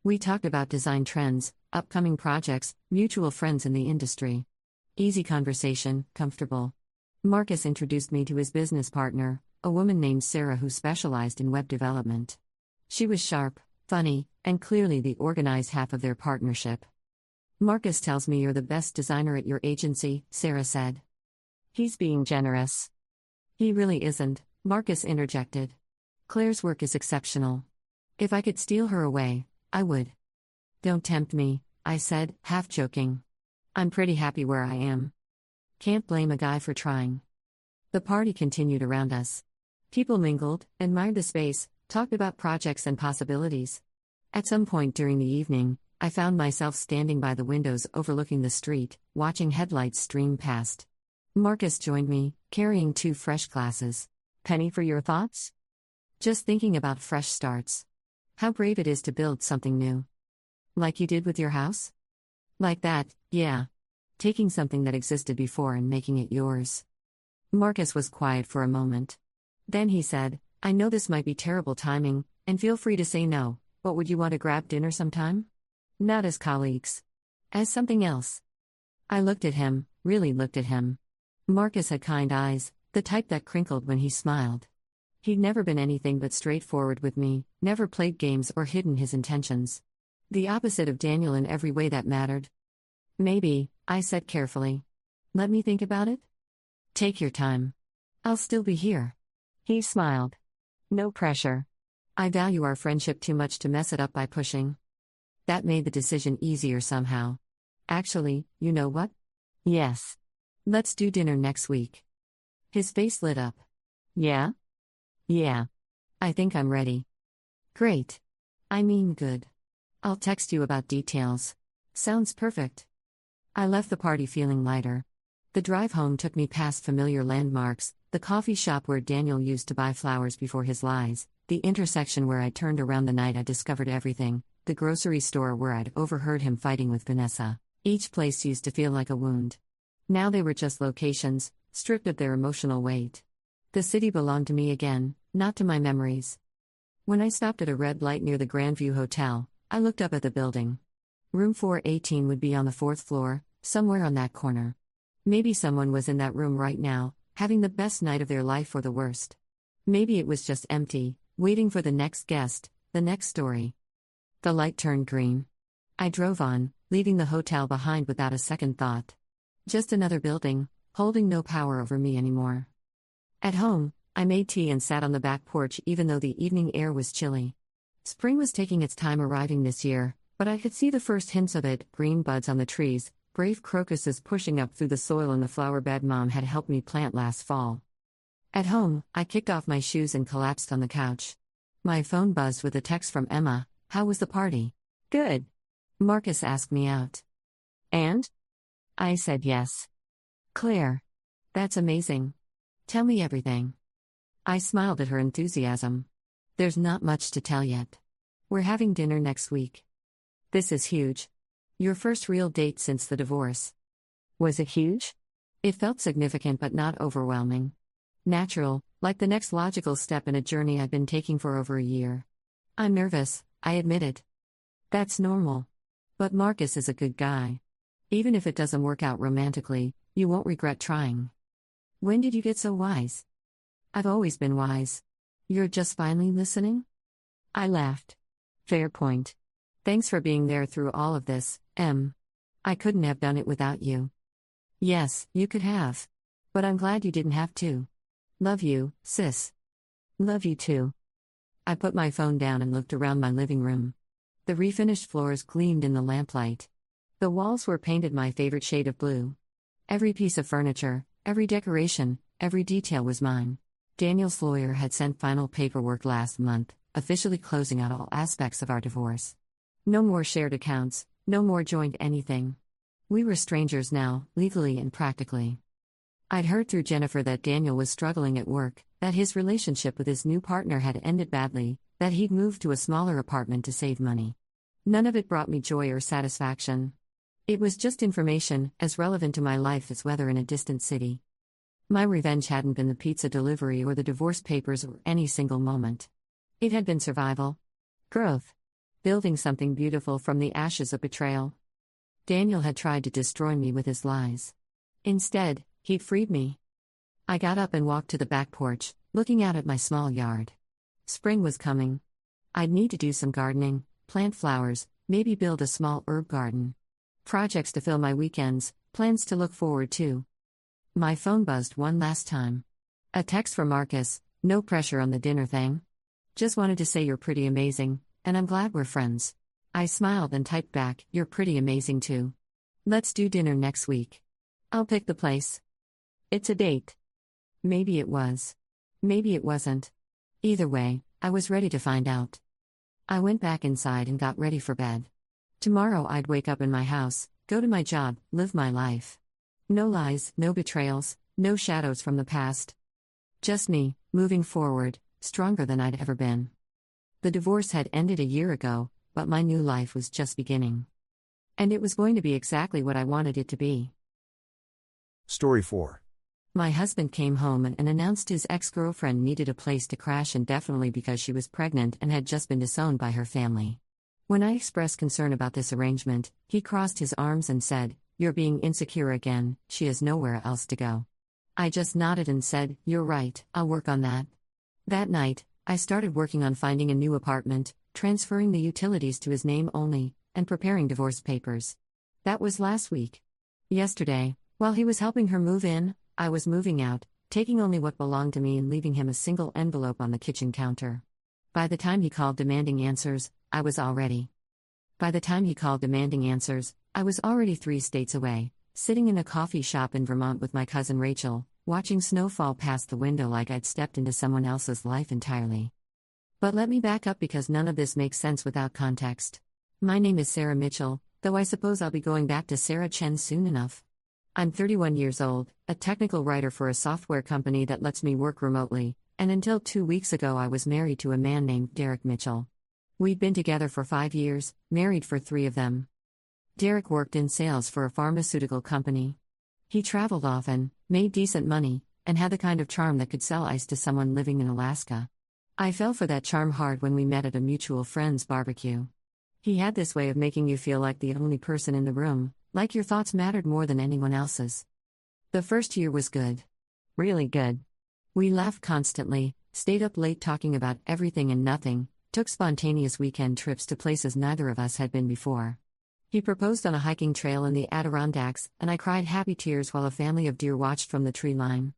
We talked about design trends, upcoming projects, mutual friends in the industry. Easy conversation, comfortable. Marcus introduced me to his business partner, a woman named Sarah who specialized in web development. She was sharp, funny, and clearly the organized half of their partnership. "Marcus tells me you're the best designer at your agency," Sarah said. "He's being generous." "He really isn't," Marcus interjected. "Claire's work is exceptional. If I could steal her away, I would." "Don't tempt me," I said, half joking. "I'm pretty happy where I am." Can't blame a guy for trying. The party continued around us. People mingled, admired the space, talked about projects and possibilities. At some point during the evening, I found myself standing by the windows overlooking the street, watching headlights stream past. Marcus joined me, carrying 2 fresh glasses. "Penny for your thoughts?" "Just thinking about fresh starts. How brave it is to build something new." "Like you did with your house?" "Like that, yeah. Taking something that existed before and making it yours." Marcus was quiet for a moment. Then he said, "I know this might be terrible timing, and feel free to say no, but would you want to grab dinner sometime? Not as colleagues. As something else." I looked at him, really looked at him. Marcus had kind eyes, the type that crinkled when he smiled. He'd never been anything but straightforward with me, never played games or hidden his intentions. The opposite of Daniel in every way that mattered. "Maybe," I said carefully. "Let me think about it?" "Take your time. I'll still be here." He smiled. "No pressure. I value our friendship too much to mess it up by pushing." That made the decision easier somehow. "Actually, you know what? Yes. Let's do dinner next week." His face lit up. "Yeah? Yeah. I think I'm ready." "Great. I mean, good. I'll text you about details." "Sounds perfect." I left the party feeling lighter. The drive home took me past familiar landmarks, the coffee shop where Daniel used to buy flowers before his lies, the intersection where I turned around the night I discovered everything, the grocery store where I'd overheard him fighting with Vanessa. Each place used to feel like a wound. Now they were just locations, stripped of their emotional weight. The city belonged to me again, not to my memories. When I stopped at a red light near the Grandview Hotel, I looked up at the building. Room 418 would be on the 4th floor, somewhere on that corner. Maybe someone was in that room right now, having the best night of their life or the worst. Maybe it was just empty, waiting for the next guest, the next story. The light turned green. I drove on, leaving the hotel behind without a second thought. Just another building, holding no power over me anymore. At home, I made tea and sat on the back porch even though the evening air was chilly. Spring was taking its time arriving this year, but I could see the first hints of it, green buds on the trees, brave crocuses pushing up through the soil in the flower bed Mom had helped me plant last fall. At home, I kicked off my shoes and collapsed on the couch. My phone buzzed with a text from Emma. How was the party? Good. Marcus asked me out. And? I said yes. Claire. That's amazing. Tell me everything. I smiled at her enthusiasm. There's not much to tell yet. We're having dinner next week. This is huge. Your first real date since the divorce. Was it huge? It felt significant but not overwhelming. Natural, like the next logical step in a journey I've been taking for over a year. I'm nervous, I admit it. That's normal. But Marcus is a good guy. Even if it doesn't work out romantically, you won't regret trying. When did you get so wise? I've always been wise. You're just finally listening? I laughed. Fair point. Thanks for being there through all of this, Em. I couldn't have done it without you. Yes, you could have. But I'm glad you didn't have to. Love you, sis. Love you too. I put my phone down and looked around my living room. The refinished floors gleamed in the lamplight. The walls were painted my favorite shade of blue. Every piece of furniture, every decoration, every detail was mine. Daniel's lawyer had sent final paperwork last month, officially closing out all aspects of our divorce. No more shared accounts, no more joint anything. We were strangers now, legally and practically. I'd heard through Jennifer that Daniel was struggling at work, that his relationship with his new partner had ended badly, that he'd moved to a smaller apartment to save money. None of it brought me joy or satisfaction. It was just information, as relevant to my life as weather in a distant city. My revenge hadn't been the pizza delivery or the divorce papers or any single moment. It had been survival. Growth. Building something beautiful from the ashes of betrayal. Daniel had tried to destroy me with his lies. Instead, he'd freed me. I got up and walked to the back porch, looking out at my small yard. Spring was coming. I'd need to do some gardening, plant flowers, maybe build a small herb garden. Projects to fill my weekends, plans to look forward to. My phone buzzed one last time. A text from Marcus, no pressure on the dinner thing. Just wanted to say you're pretty amazing, and I'm glad we're friends. I smiled and typed back, you're pretty amazing too. Let's do dinner next week. I'll pick the place. It's a date. Maybe it was. Maybe it wasn't. Either way, I was ready to find out. I went back inside and got ready for bed. Tomorrow I'd wake up in my house, go to my job, live my life. No lies, no betrayals, no shadows from the past. Just me, moving forward, stronger than I'd ever been. The divorce had ended a year ago, but my new life was just beginning. And it was going to be exactly what I wanted it to be.
Story 4.
My husband came home and announced his ex-girlfriend needed a place to crash indefinitely because she was pregnant and had just been disowned by her family. When I expressed concern about this arrangement, he crossed his arms and said, "You're being insecure again, she has nowhere else to go." I just nodded and said, "You're right, I'll work on that." That night, I started working on finding a new apartment, transferring the utilities to his name only, and preparing divorce papers. That was last week. Yesterday, while he was helping her move in, I was moving out, taking only what belonged to me and leaving him a single envelope on the kitchen counter. By the time he called demanding answers, I was already 3 states away, sitting in a coffee shop in Vermont with my cousin Rachel, watching snow fall past the window like I'd stepped into someone else's life entirely. But let me back up because none of this makes sense without context. My name is Sarah Mitchell, Though I suppose I'll be going back to Sarah Chen soon enough. I'm 31 years old, a technical writer for a software company that lets me work remotely, and until 2 weeks ago I was married to a man named Derek Mitchell. We'd been together for 5 years, married for 3 of them. Derek worked in sales for a pharmaceutical company. He traveled often, made decent money, and had the kind of charm that could sell ice to someone living in Alaska. I fell for that charm hard when we met at a mutual friend's barbecue. He had this way of making you feel like the only person in the room, like your thoughts mattered more than anyone else's. The first year was good. Really good. We laughed constantly, stayed up late talking about everything and nothing, took spontaneous weekend trips to places neither of us had been before. He proposed on a hiking trail in the Adirondacks, and I cried happy tears while a family of deer watched from the tree line.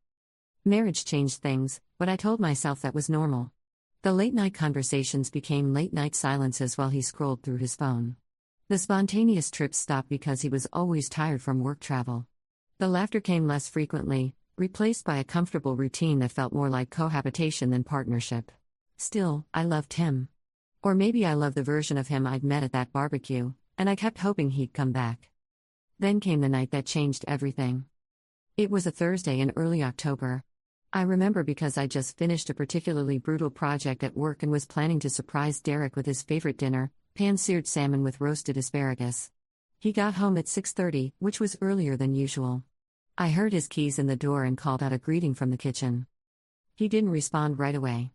Marriage changed things, but I told myself that was normal. The late-night conversations became late-night silences while he scrolled through his phone. The spontaneous trips stopped because he was always tired from work travel. The laughter came less frequently, replaced by a comfortable routine that felt more like cohabitation than partnership. Still, I loved him. Or maybe I loved the version of him I'd met at that barbecue, and I kept hoping he'd come back. Then came the night that changed everything. It was a Thursday in early October. I remember because I just finished a particularly brutal project at work and was planning to surprise Derek with his favorite dinner, pan-seared salmon with roasted asparagus. He got home at 6:30, which was earlier than usual. I heard his keys in the door and called out a greeting from the kitchen. He didn't respond right away.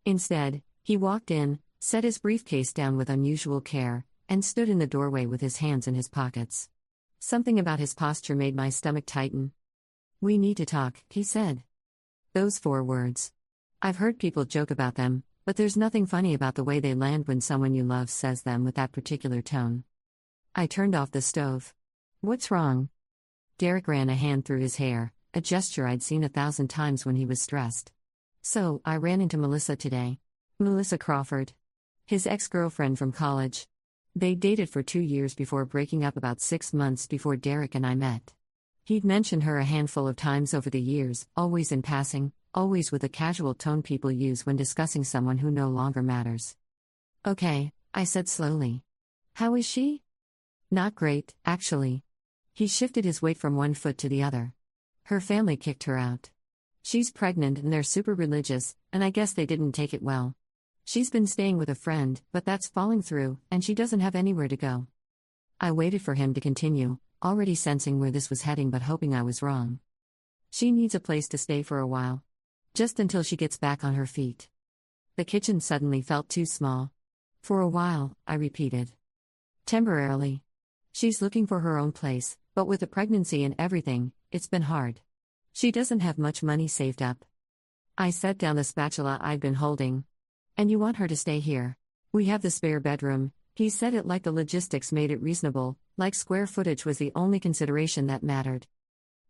Instead, he walked in, set his briefcase down with unusual care, and stood in the doorway with his hands in his pockets. Something about his posture made my stomach tighten. "We need to talk," he said. Those 4 words. I've heard people joke about them, but there's nothing funny about the way they land when someone you love says them with that particular tone. I turned off the stove. "What's wrong?" Derek ran a hand through his hair, a gesture I'd seen 1,000 times when he was stressed. "So, I ran into Melissa today." Melissa Crawford. His ex-girlfriend from college. They dated for 2 years before breaking up about 6 months before Derek and I met. He'd mentioned her a handful of times over the years, always in passing, always with the casual tone people use when discussing someone who no longer matters. "Okay," I said slowly. "How is she?" "Not great, actually." He shifted his weight from one foot to the other. "Her family kicked her out. She's pregnant and they're super religious, and I guess they didn't take it well. She's been staying with a friend, but that's falling through, and she doesn't have anywhere to go." I waited for him to continue, already sensing where this was heading but hoping I was wrong. "She needs a place to stay for a while. Just until she gets back on her feet." The kitchen suddenly felt too small. "For a while," I repeated. "Temporarily. She's looking for her own place, but with the pregnancy and everything, it's been hard. She doesn't have much money saved up." I set down the spatula I'd been holding. "And you want her to stay here? We have the spare bedroom." He said it like the logistics made it reasonable, like square footage was the only consideration that mattered.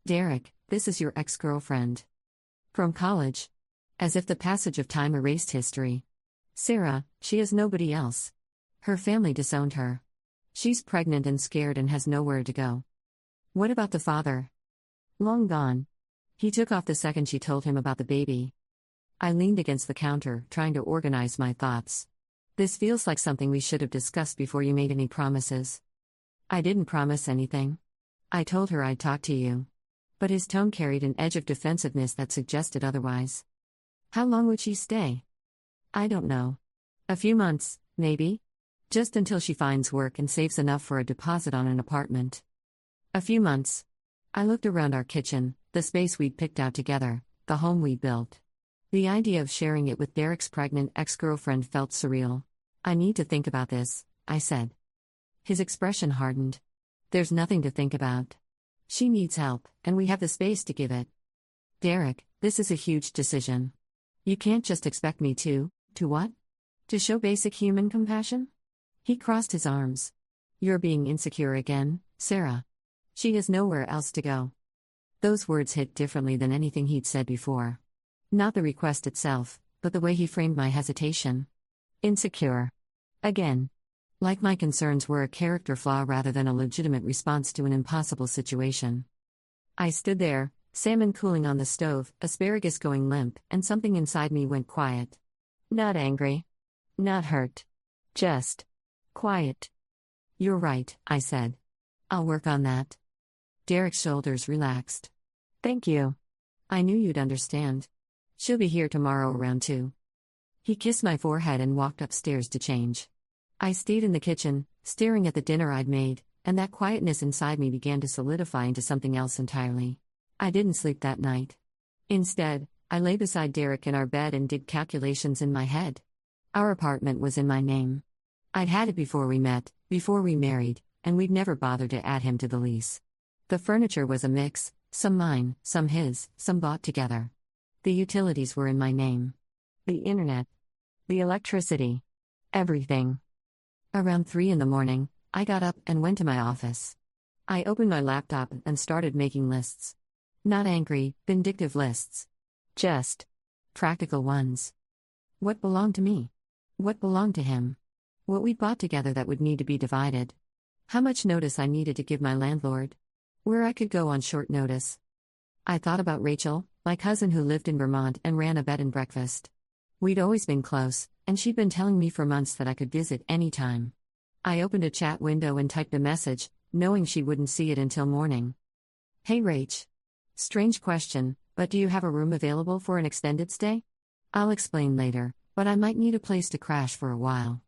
"Derek, this is your ex-girlfriend. From college." As if the passage of time erased history. "Sarah, she has nobody else. Her family disowned her. She's pregnant and scared and has nowhere to go." "What about the father?" "Long gone. He took off the second she told him about the baby." I leaned against the counter, trying to organize my thoughts. "This feels like something we should have discussed before you made any promises." "I didn't promise anything. I told her I'd talk to you." But his tone carried an edge of defensiveness that suggested otherwise. "How long would she stay?" "I don't know. A few months, maybe. Just until she finds work and saves enough for a deposit on an apartment." "A few months." I looked around our kitchen, the space we'd picked out together, the home we built. The idea of sharing it with Derek's pregnant ex-girlfriend felt surreal. "I need to think about this," I said. His expression hardened. "There's nothing to think about. She needs help, and we have the space to give it." "Derek, this is a huge decision. You can't just expect me to what? To show basic human compassion?" He crossed his arms. "You're being insecure again, Sarah. She has nowhere else to go." Those words hit differently than anything he'd said before. Not the request itself, but the way he framed my hesitation. Insecure. Again. Like my concerns were a character flaw rather than a legitimate response to an impossible situation. I stood there, salmon cooling on the stove, asparagus going limp, and something inside me went quiet. Not angry. Not hurt. Just quiet. You're right, I said. I'll work on that. Derek's shoulders relaxed. Thank you. I knew you'd understand. She'll be here tomorrow around 2. He kissed my forehead and walked upstairs to change. I stayed in the kitchen, staring at the dinner I'd made, and that quietness inside me began to solidify into something else entirely. I didn't sleep that night. Instead, I lay beside Derek in our bed and did calculations in my head. Our apartment was in my name. I'd had it before we met, before we married, and we'd never bothered to add him to the lease. The furniture was a mix, some mine, some his, some bought together. The utilities were in my name. The internet. The electricity. Everything. Around 3 in the morning, I got up and went to my office. I opened my laptop and started making lists. Not angry, vindictive lists. Just practical ones. What belonged to me? What belonged to him? What we'd bought together that would need to be divided. How much notice I needed to give my landlord. Where I could go on short notice. I thought about Rachel, my cousin who lived in Vermont and ran a bed and breakfast. We'd always been close, and she'd been telling me for months that I could visit any time. I opened a chat window and typed a message, knowing she wouldn't see it until morning. Hey Rach. Strange question, but do you have a room available for an extended stay? I'll explain later, but I might need a place to crash for a while.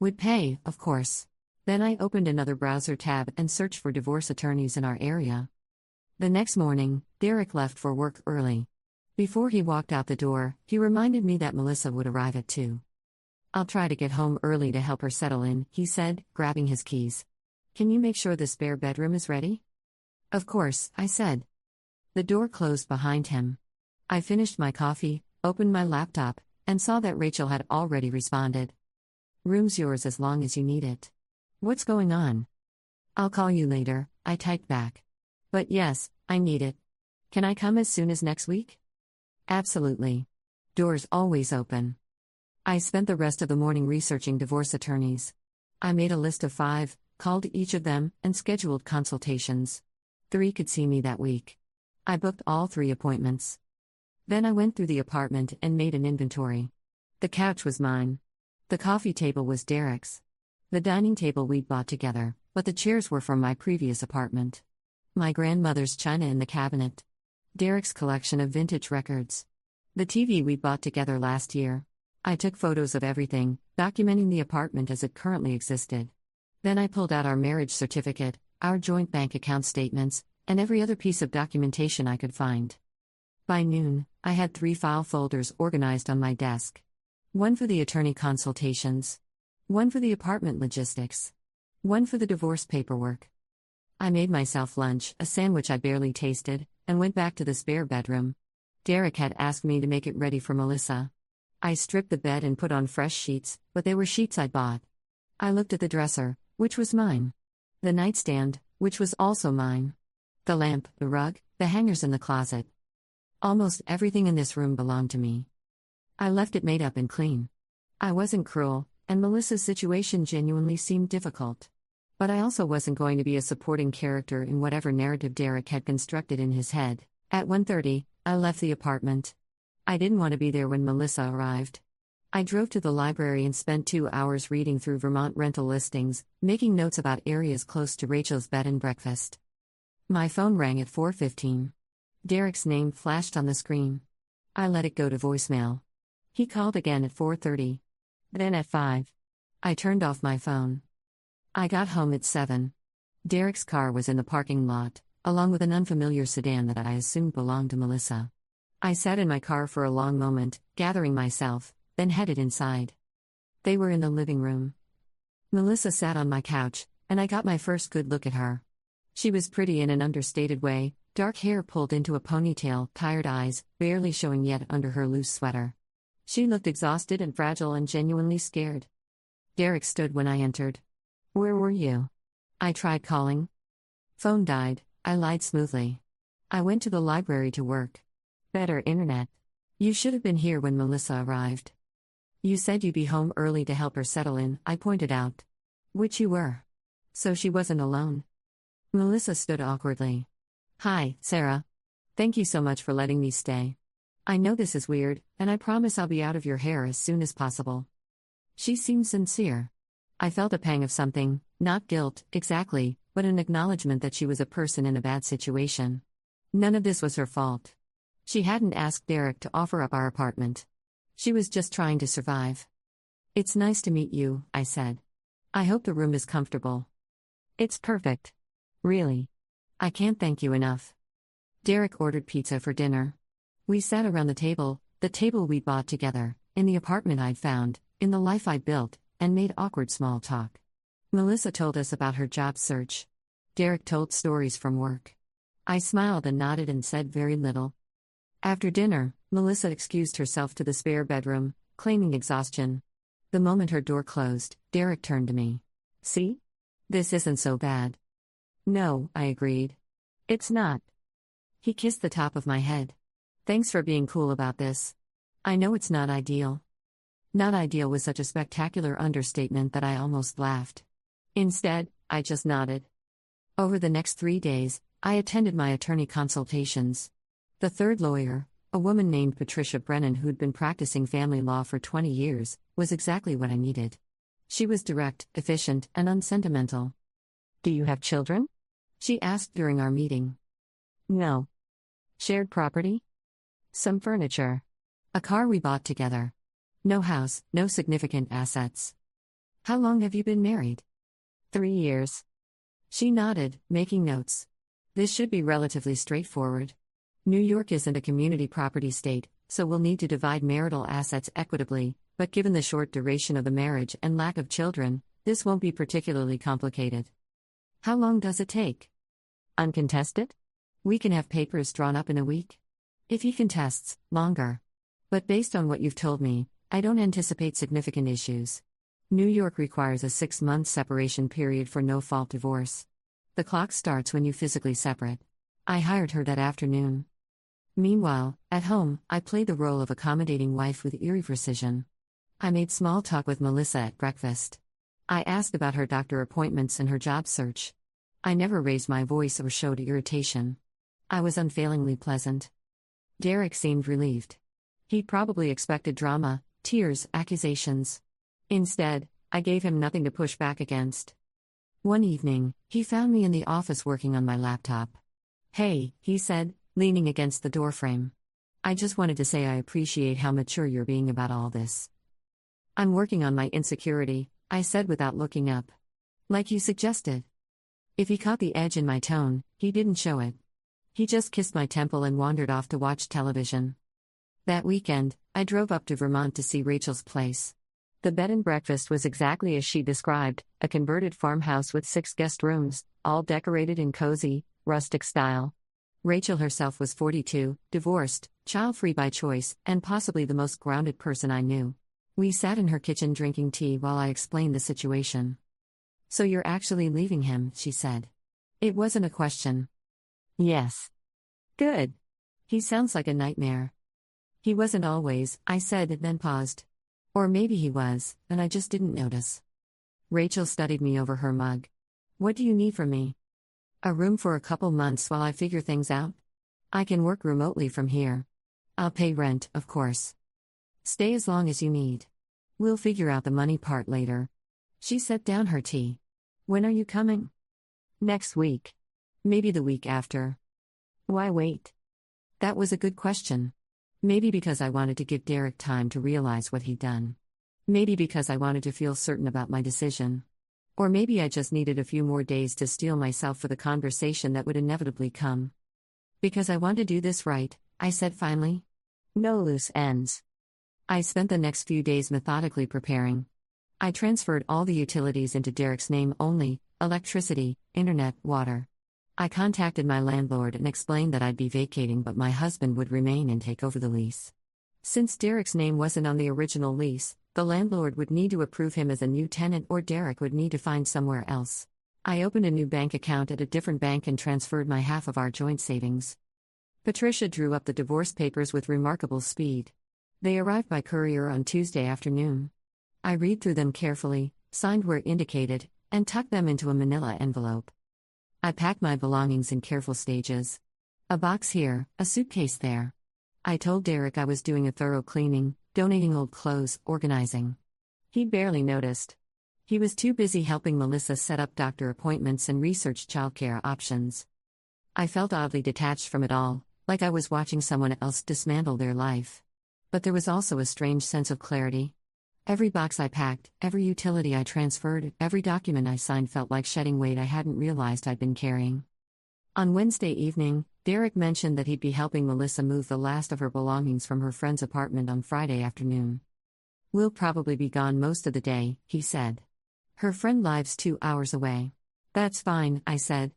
Would pay, of course. Then I opened another browser tab and searched for divorce attorneys in our area. The next morning, Derek left for work early. Before he walked out the door, he reminded me that Melissa would arrive at 2. I'll try to get home early to help her settle in, he said, grabbing his keys. Can you make sure the spare bedroom is ready? Of course, I said. The door closed behind him. I finished my coffee, opened my laptop, and saw that Rachel had already responded. Room's yours as long as you need it. What's going on? I'll call you later, I typed back. But yes, I need it. Can I come as soon as next week? Absolutely. Doors always open. I spent the rest of the morning researching divorce attorneys. I made a list of 5, called each of them, and scheduled consultations. 3 could see me that week. I booked all 3 appointments. Then I went through the apartment and made an inventory. The couch was mine. The coffee table was Derek's. The dining table we'd bought together, but the chairs were from my previous apartment. My grandmother's china in the cabinet. Derek's collection of vintage records. The TV we bought together last year. I took photos of everything, documenting the apartment as it currently existed. Then I pulled out our marriage certificate, our joint bank account statements, and every other piece of documentation I could find. By noon, I had 3 file folders organized on my desk. 1 for the attorney consultations. 1 for the apartment logistics. 1 for the divorce paperwork. I made myself lunch, a sandwich I barely tasted, and went back to the spare bedroom. Derek had asked me to make it ready for Melissa. I stripped the bed and put on fresh sheets, but they were sheets I'd bought. I looked at the dresser, which was mine. The nightstand, which was also mine. The lamp, the rug, the hangers in the closet. Almost everything in this room belonged to me. I left it made up and clean. I wasn't cruel, and Melissa's situation genuinely seemed difficult. But I also wasn't going to be a supporting character in whatever narrative Derek had constructed in his head. At 1:30, I left the apartment. I didn't want to be there when Melissa arrived. I drove to the library and spent 2 hours reading through Vermont rental listings, making notes about areas close to Rachel's bed and breakfast. My phone rang at 4:15. Derek's name flashed on the screen. I let it go to voicemail. He called again at 4:30. Then at 5. I turned off my phone. I got home at 7. Derek's car was in the parking lot, along with an unfamiliar sedan that I assumed belonged to Melissa. I sat in my car for a long moment, gathering myself, then headed inside. They were in the living room. Melissa sat on my couch, and I got my first good look at her. She was pretty in an understated way, dark hair pulled into a ponytail, tired eyes, barely showing yet under her loose sweater. She looked exhausted and fragile and genuinely scared. Derek stood when I entered. Where were you? I tried calling. Phone died, I lied smoothly. I went to the library to work. Better internet. You should have been here when Melissa arrived. You said you'd be home early to help her settle in, I pointed out. Which you were. So she wasn't alone. Melissa stood awkwardly. Hi, Sarah. Thank you so much for letting me stay. I know this is weird, and I promise I'll be out of your hair as soon as possible. She seemed sincere. I felt a pang of something, not guilt, exactly, but an acknowledgement that she was a person in a bad situation. None of this was her fault. She hadn't asked Derek to offer up our apartment. She was just trying to survive. "It's nice to meet you," I said. "I hope the room is comfortable." "It's perfect. Really. I can't thank you enough." Derek ordered pizza for dinner. We sat around the table we'd bought together, in the apartment I'd found, in the life I'd built, and made awkward small talk. Melissa told us about her job search. Derek told stories from work. I smiled and nodded and said very little. After dinner, Melissa excused herself to the spare bedroom, claiming exhaustion. The moment her door closed, Derek turned to me. "See? This isn't so bad." "No," I agreed. "It's not." He kissed the top of my head. "Thanks for being cool about this. I know it's not ideal." Not ideal was such a spectacular understatement that I almost laughed. Instead, I just nodded. Over the next 3 days, I attended my attorney consultations. The third lawyer, a woman named Patricia Brennan who'd been practicing family law for 20 years, was exactly what I needed. She was direct, efficient, and unsentimental. "Do you have children?" she asked during our meeting. "No." "Shared property?" "Some furniture. A car we bought together. No house, no significant assets." "How long have you been married?" 3 years." She nodded, making notes. "This should be relatively straightforward. New York isn't a community property state, so we'll need to divide marital assets equitably, but given the short duration of the marriage and lack of children, this won't be particularly complicated." "How long does it take?" "Uncontested? We can have papers drawn up in a week. If he contests, longer. But based on what you've told me, I don't anticipate significant issues. New York requires a 6-month separation period for no-fault divorce. The clock starts when you physically separate." I hired her that afternoon. Meanwhile, at home, I played the role of accommodating wife with eerie precision. I made small talk with Melissa at breakfast. I asked about her doctor appointments and her job search. I never raised my voice or showed irritation. I was unfailingly pleasant. Derek seemed relieved. He probably expected drama, tears, accusations. Instead, I gave him nothing to push back against. One evening, he found me in the office working on my laptop. "Hey," he said, leaning against the doorframe. "I just wanted to say I appreciate how mature you're being about all this." "I'm working on my insecurity," I said without looking up. "Like you suggested." If he caught the edge in my tone, he didn't show it. He just kissed my temple and wandered off to watch television. That weekend, I drove up to Vermont to see Rachel's place. The bed and breakfast was exactly as she described, a converted farmhouse with 6 guest rooms, all decorated in cozy, rustic style. Rachel herself was 42, divorced, child-free by choice, and possibly the most grounded person I knew. We sat in her kitchen drinking tea while I explained the situation. "So you're actually leaving him," she said. It wasn't a question. "Yes." "Good. He sounds like a nightmare." "He wasn't always," I said and then paused. Or maybe he was, and I just didn't notice. Rachel studied me over her mug. "What do you need from me?" "A room for a couple months while I figure things out. I can work remotely from here. I'll pay rent, of course. Stay as long as you need. We'll figure out the money part later." She set down her tea. "When are you coming?" "Next week. Maybe the week after." "Why wait?" That was a good question. Maybe because I wanted to give Derek time to realize what he'd done. Maybe because I wanted to feel certain about my decision. Or maybe I just needed a few more days to steel myself for the conversation that would inevitably come. "Because I want to do this right," I said finally. "No loose ends." I spent the next few days methodically preparing. I transferred all the utilities into Derek's name only: electricity, internet, water. I contacted my landlord and explained that I'd be vacating but my husband would remain and take over the lease. Since Derek's name wasn't on the original lease, the landlord would need to approve him as a new tenant or Derek would need to find somewhere else. I opened a new bank account at a different bank and transferred my half of our joint savings. Patricia drew up the divorce papers with remarkable speed. They arrived by courier on Tuesday afternoon. I read through them carefully, signed where indicated, and tucked them into a manila envelope. I packed my belongings in careful stages. A box here, a suitcase there. I told Derek I was doing a thorough cleaning, donating old clothes, organizing. He barely noticed. He was too busy helping Melissa set up doctor appointments and research childcare options. I felt oddly detached from it all, like I was watching someone else dismantle their life. But there was also a strange sense of clarity. Every box I packed, every utility I transferred, every document I signed felt like shedding weight I hadn't realized I'd been carrying. On Wednesday evening, Derek mentioned that he'd be helping Melissa move the last of her belongings from her friend's apartment on Friday afternoon. "We'll probably be gone most of the day," he said. "Her friend lives 2 hours away." "That's fine," I said.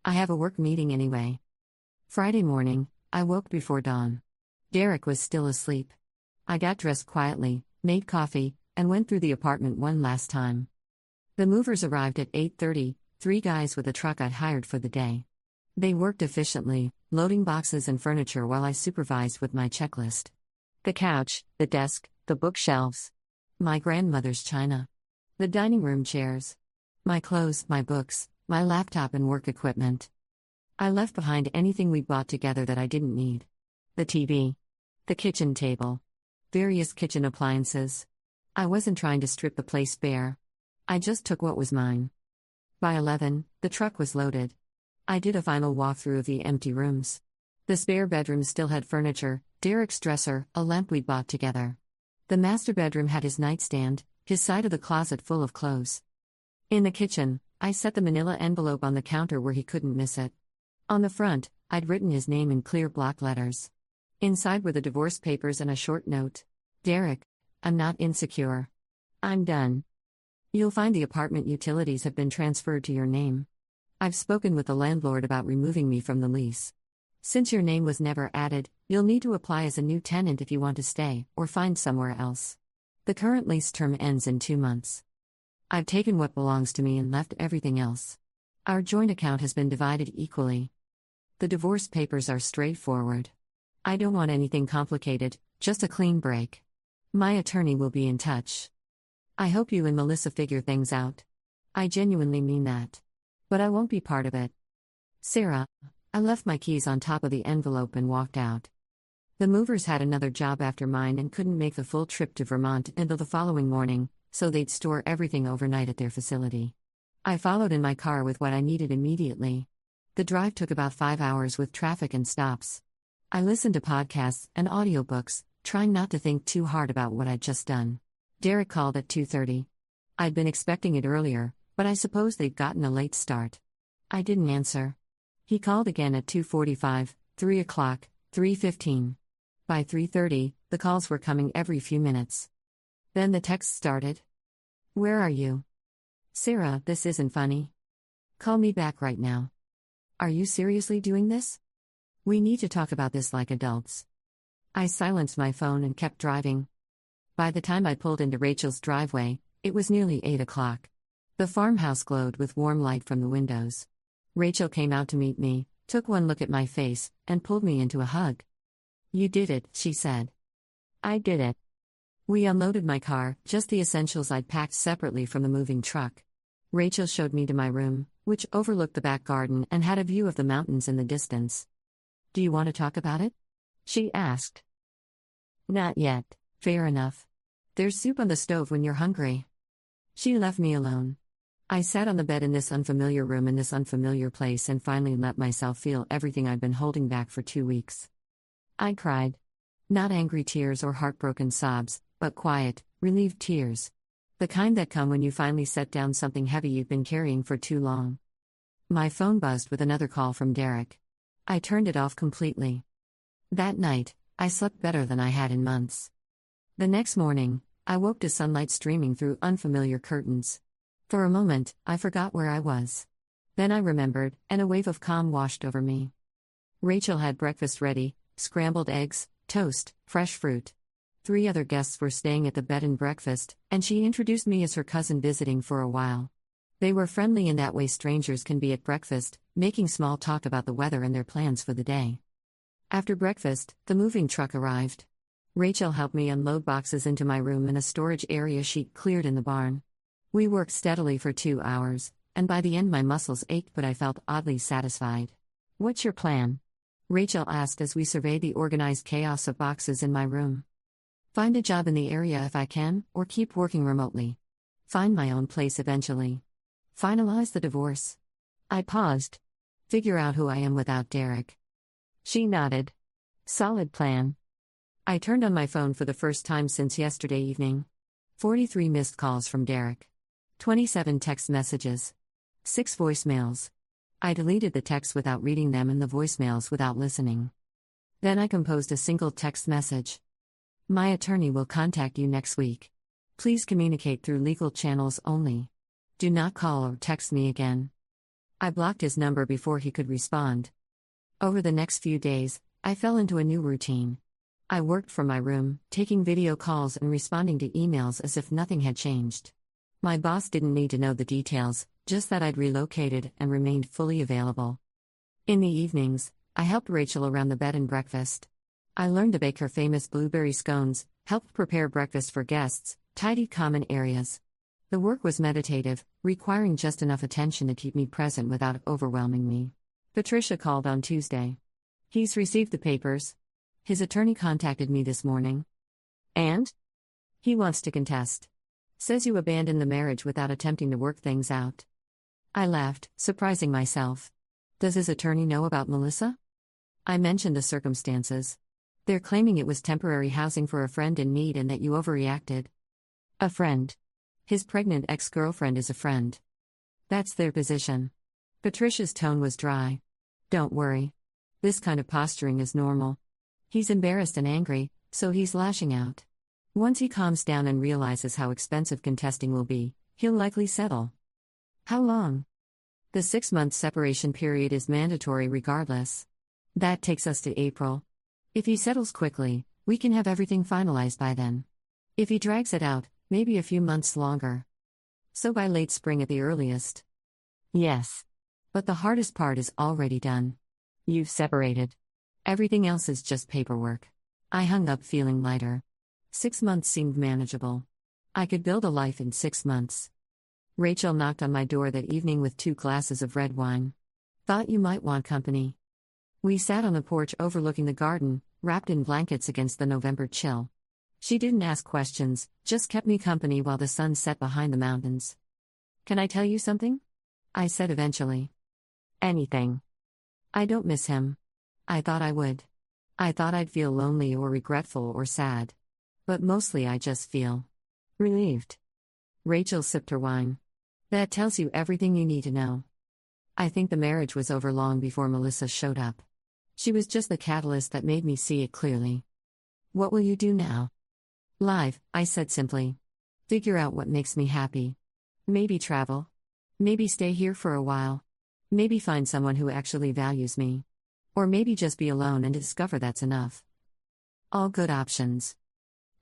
"I have a work meeting anyway." Friday morning, I woke before dawn. Derek was still asleep. I got dressed quietly, made coffee, and went through the apartment one last time. The movers arrived at 8:30, 3 guys with a truck I'd hired for the day. They worked efficiently, loading boxes and furniture while I supervised with my checklist. The couch, the desk, the bookshelves. My grandmother's china. The dining room chairs. My clothes, my books, my laptop and work equipment. I left behind anything we bought together that I didn't need. The TV. The kitchen table. Various kitchen appliances. I wasn't trying to strip the place bare. I just took what was mine. By 11, the truck was loaded. I did a final walkthrough of the empty rooms. The spare bedroom still had furniture, Derek's dresser, a lamp we'd bought together. The master bedroom had his nightstand, his side of the closet full of clothes. In the kitchen, I set the manila envelope on the counter where he couldn't miss it. On the front, I'd written his name in clear block letters. Inside were the divorce papers and a short note. "Derek, I'm not insecure. I'm done. You'll find the apartment utilities have been transferred to your name. I've spoken with the landlord about removing me from the lease. Since your name was never added, you'll need to apply as a new tenant if you want to stay, or find somewhere else. The current lease term ends in 2 months. I've taken what belongs to me and left everything else. Our joint account has been divided equally. The divorce papers are straightforward. I don't want anything complicated, just a clean break. My attorney will be in touch. I hope you and Melissa figure things out. I genuinely mean that. But I won't be part of it. Sarah." I left my keys on top of the envelope and walked out. The movers had another job after mine and couldn't make the full trip to Vermont until the following morning, so they'd store everything overnight at their facility. I followed in my car with what I needed immediately. The drive took about 5 hours with traffic and stops. I listened to podcasts and audiobooks, trying not to think too hard about what I'd just done. Derek called at 2:30. I'd been expecting it earlier, but I suppose they'd gotten a late start. I didn't answer. He called again at 2:45, 3 o'clock, 3:15. By 3:30, the calls were coming every few minutes. Then the text started. "Where are you? Sarah, this isn't funny. Call me back right now. Are you seriously doing this? We need to talk about this like adults." I silenced my phone and kept driving. By the time I pulled into Rachel's driveway, it was nearly 8 o'clock. The farmhouse glowed with warm light from the windows. Rachel came out to meet me, took one look at my face, and pulled me into a hug. "You did it," she said. "I did it." We unloaded my car, just the essentials I'd packed separately from the moving truck. Rachel showed me to my room, which overlooked the back garden and had a view of the mountains in the distance. "Do you want to talk about it?" she asked. "Not yet." "Fair enough. There's soup on the stove when you're hungry." She left me alone. I sat on the bed in this unfamiliar room in this unfamiliar place and finally let myself feel everything I'd been holding back for 2 weeks. I cried. Not angry tears or heartbroken sobs, but quiet, relieved tears. The kind that come when you finally set down something heavy you've been carrying for too long. My phone buzzed with another call from Derek. I turned it off completely. That night, I slept better than I had in months. The next morning, I woke to sunlight streaming through unfamiliar curtains. For a moment, I forgot where I was. Then I remembered, and a wave of calm washed over me. Rachel had breakfast ready: scrambled eggs, toast, fresh fruit. 3 other guests were staying at the bed and breakfast, and she introduced me as her cousin visiting for a while. They were friendly in that way strangers can be at breakfast, making small talk about the weather and their plans for the day. After breakfast, the moving truck arrived. Rachel helped me unload boxes into my room and a storage area she'd cleared in the barn. We worked steadily for 2 hours, and by the end my muscles ached, but I felt oddly satisfied. "What's your plan?" Rachel asked as we surveyed the organized chaos of boxes in my room. "Find a job in the area if I can, or keep working remotely. Find my own place eventually. Finalize the divorce. I paused. Figure out who I am without Derek. She nodded. Solid plan. I turned on my phone for the first time since yesterday evening. 43 missed calls from Derek. 27 text messages. 6 voicemails. I deleted the texts without reading them and the voicemails without listening. Then I composed a single text message. My attorney will contact you next week. Please communicate through legal channels only. Do not call or text me again. I blocked his number before he could respond. Over the next few days, I fell into a new routine. I worked from my room, taking video calls and responding to emails as if nothing had changed. My boss didn't need to know the details, just that I'd relocated and remained fully available. In the evenings, I helped Rachel around the bed and breakfast. I learned to bake her famous blueberry scones, helped prepare breakfast for guests, tidied common areas. The work was meditative, requiring just enough attention to keep me present without overwhelming me. Patricia called on Tuesday. He's received the papers. His attorney contacted me this morning. And? He wants to contest. Says you abandoned the marriage without attempting to work things out. I laughed, surprising myself. Does his attorney know about Melissa? I mentioned the circumstances. They're claiming it was temporary housing for a friend in need and that you overreacted. A friend. His pregnant ex-girlfriend is a friend. That's their position. Patricia's tone was dry. Don't worry. This kind of posturing is normal. He's embarrassed and angry, so he's lashing out. Once he calms down and realizes how expensive contesting will be, he'll likely settle. How long? The 6-month separation period is mandatory regardless. That takes us to April. If he settles quickly, we can have everything finalized by then. If he drags it out, maybe a few months longer. So by late spring at the earliest. Yes. But the hardest part is already done. You've separated. Everything else is just paperwork. I hung up feeling lighter. 6 months seemed manageable. I could build a life in 6 months. Rachel knocked on my door that evening with 2 glasses of red wine. Thought you might want company. We sat on the porch overlooking the garden, wrapped in blankets against the November chill. She didn't ask questions, just kept me company while the sun set behind the mountains. Can I tell you something? I said eventually. Anything. I don't miss him. I thought I would. I thought I'd feel lonely or regretful or sad. But mostly I just feel relieved. Rachel sipped her wine. That tells you everything you need to know. I think the marriage was over long before Melissa showed up. She was just the catalyst that made me see it clearly. What will you do now? Live, I said simply. Figure out what makes me happy. Maybe travel. Maybe stay here for a while. Maybe find someone who actually values me. Or maybe just be alone and discover that's enough. All good options.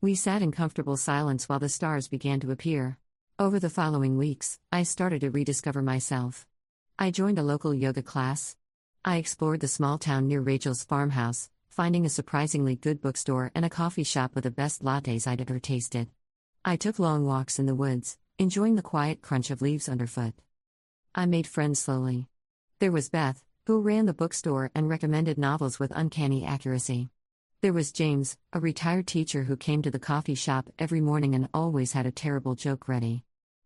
We sat in comfortable silence while the stars began to appear. Over the following weeks, I started to rediscover myself. I joined a local yoga class. I explored the small town near Rachel's farmhouse, finding a surprisingly good bookstore and a coffee shop with the best lattes I'd ever tasted. I took long walks in the woods, enjoying the quiet crunch of leaves underfoot. I made friends slowly. There was Beth, who ran the bookstore and recommended novels with uncanny accuracy. There was James, a retired teacher who came to the coffee shop every morning and always had a terrible joke ready.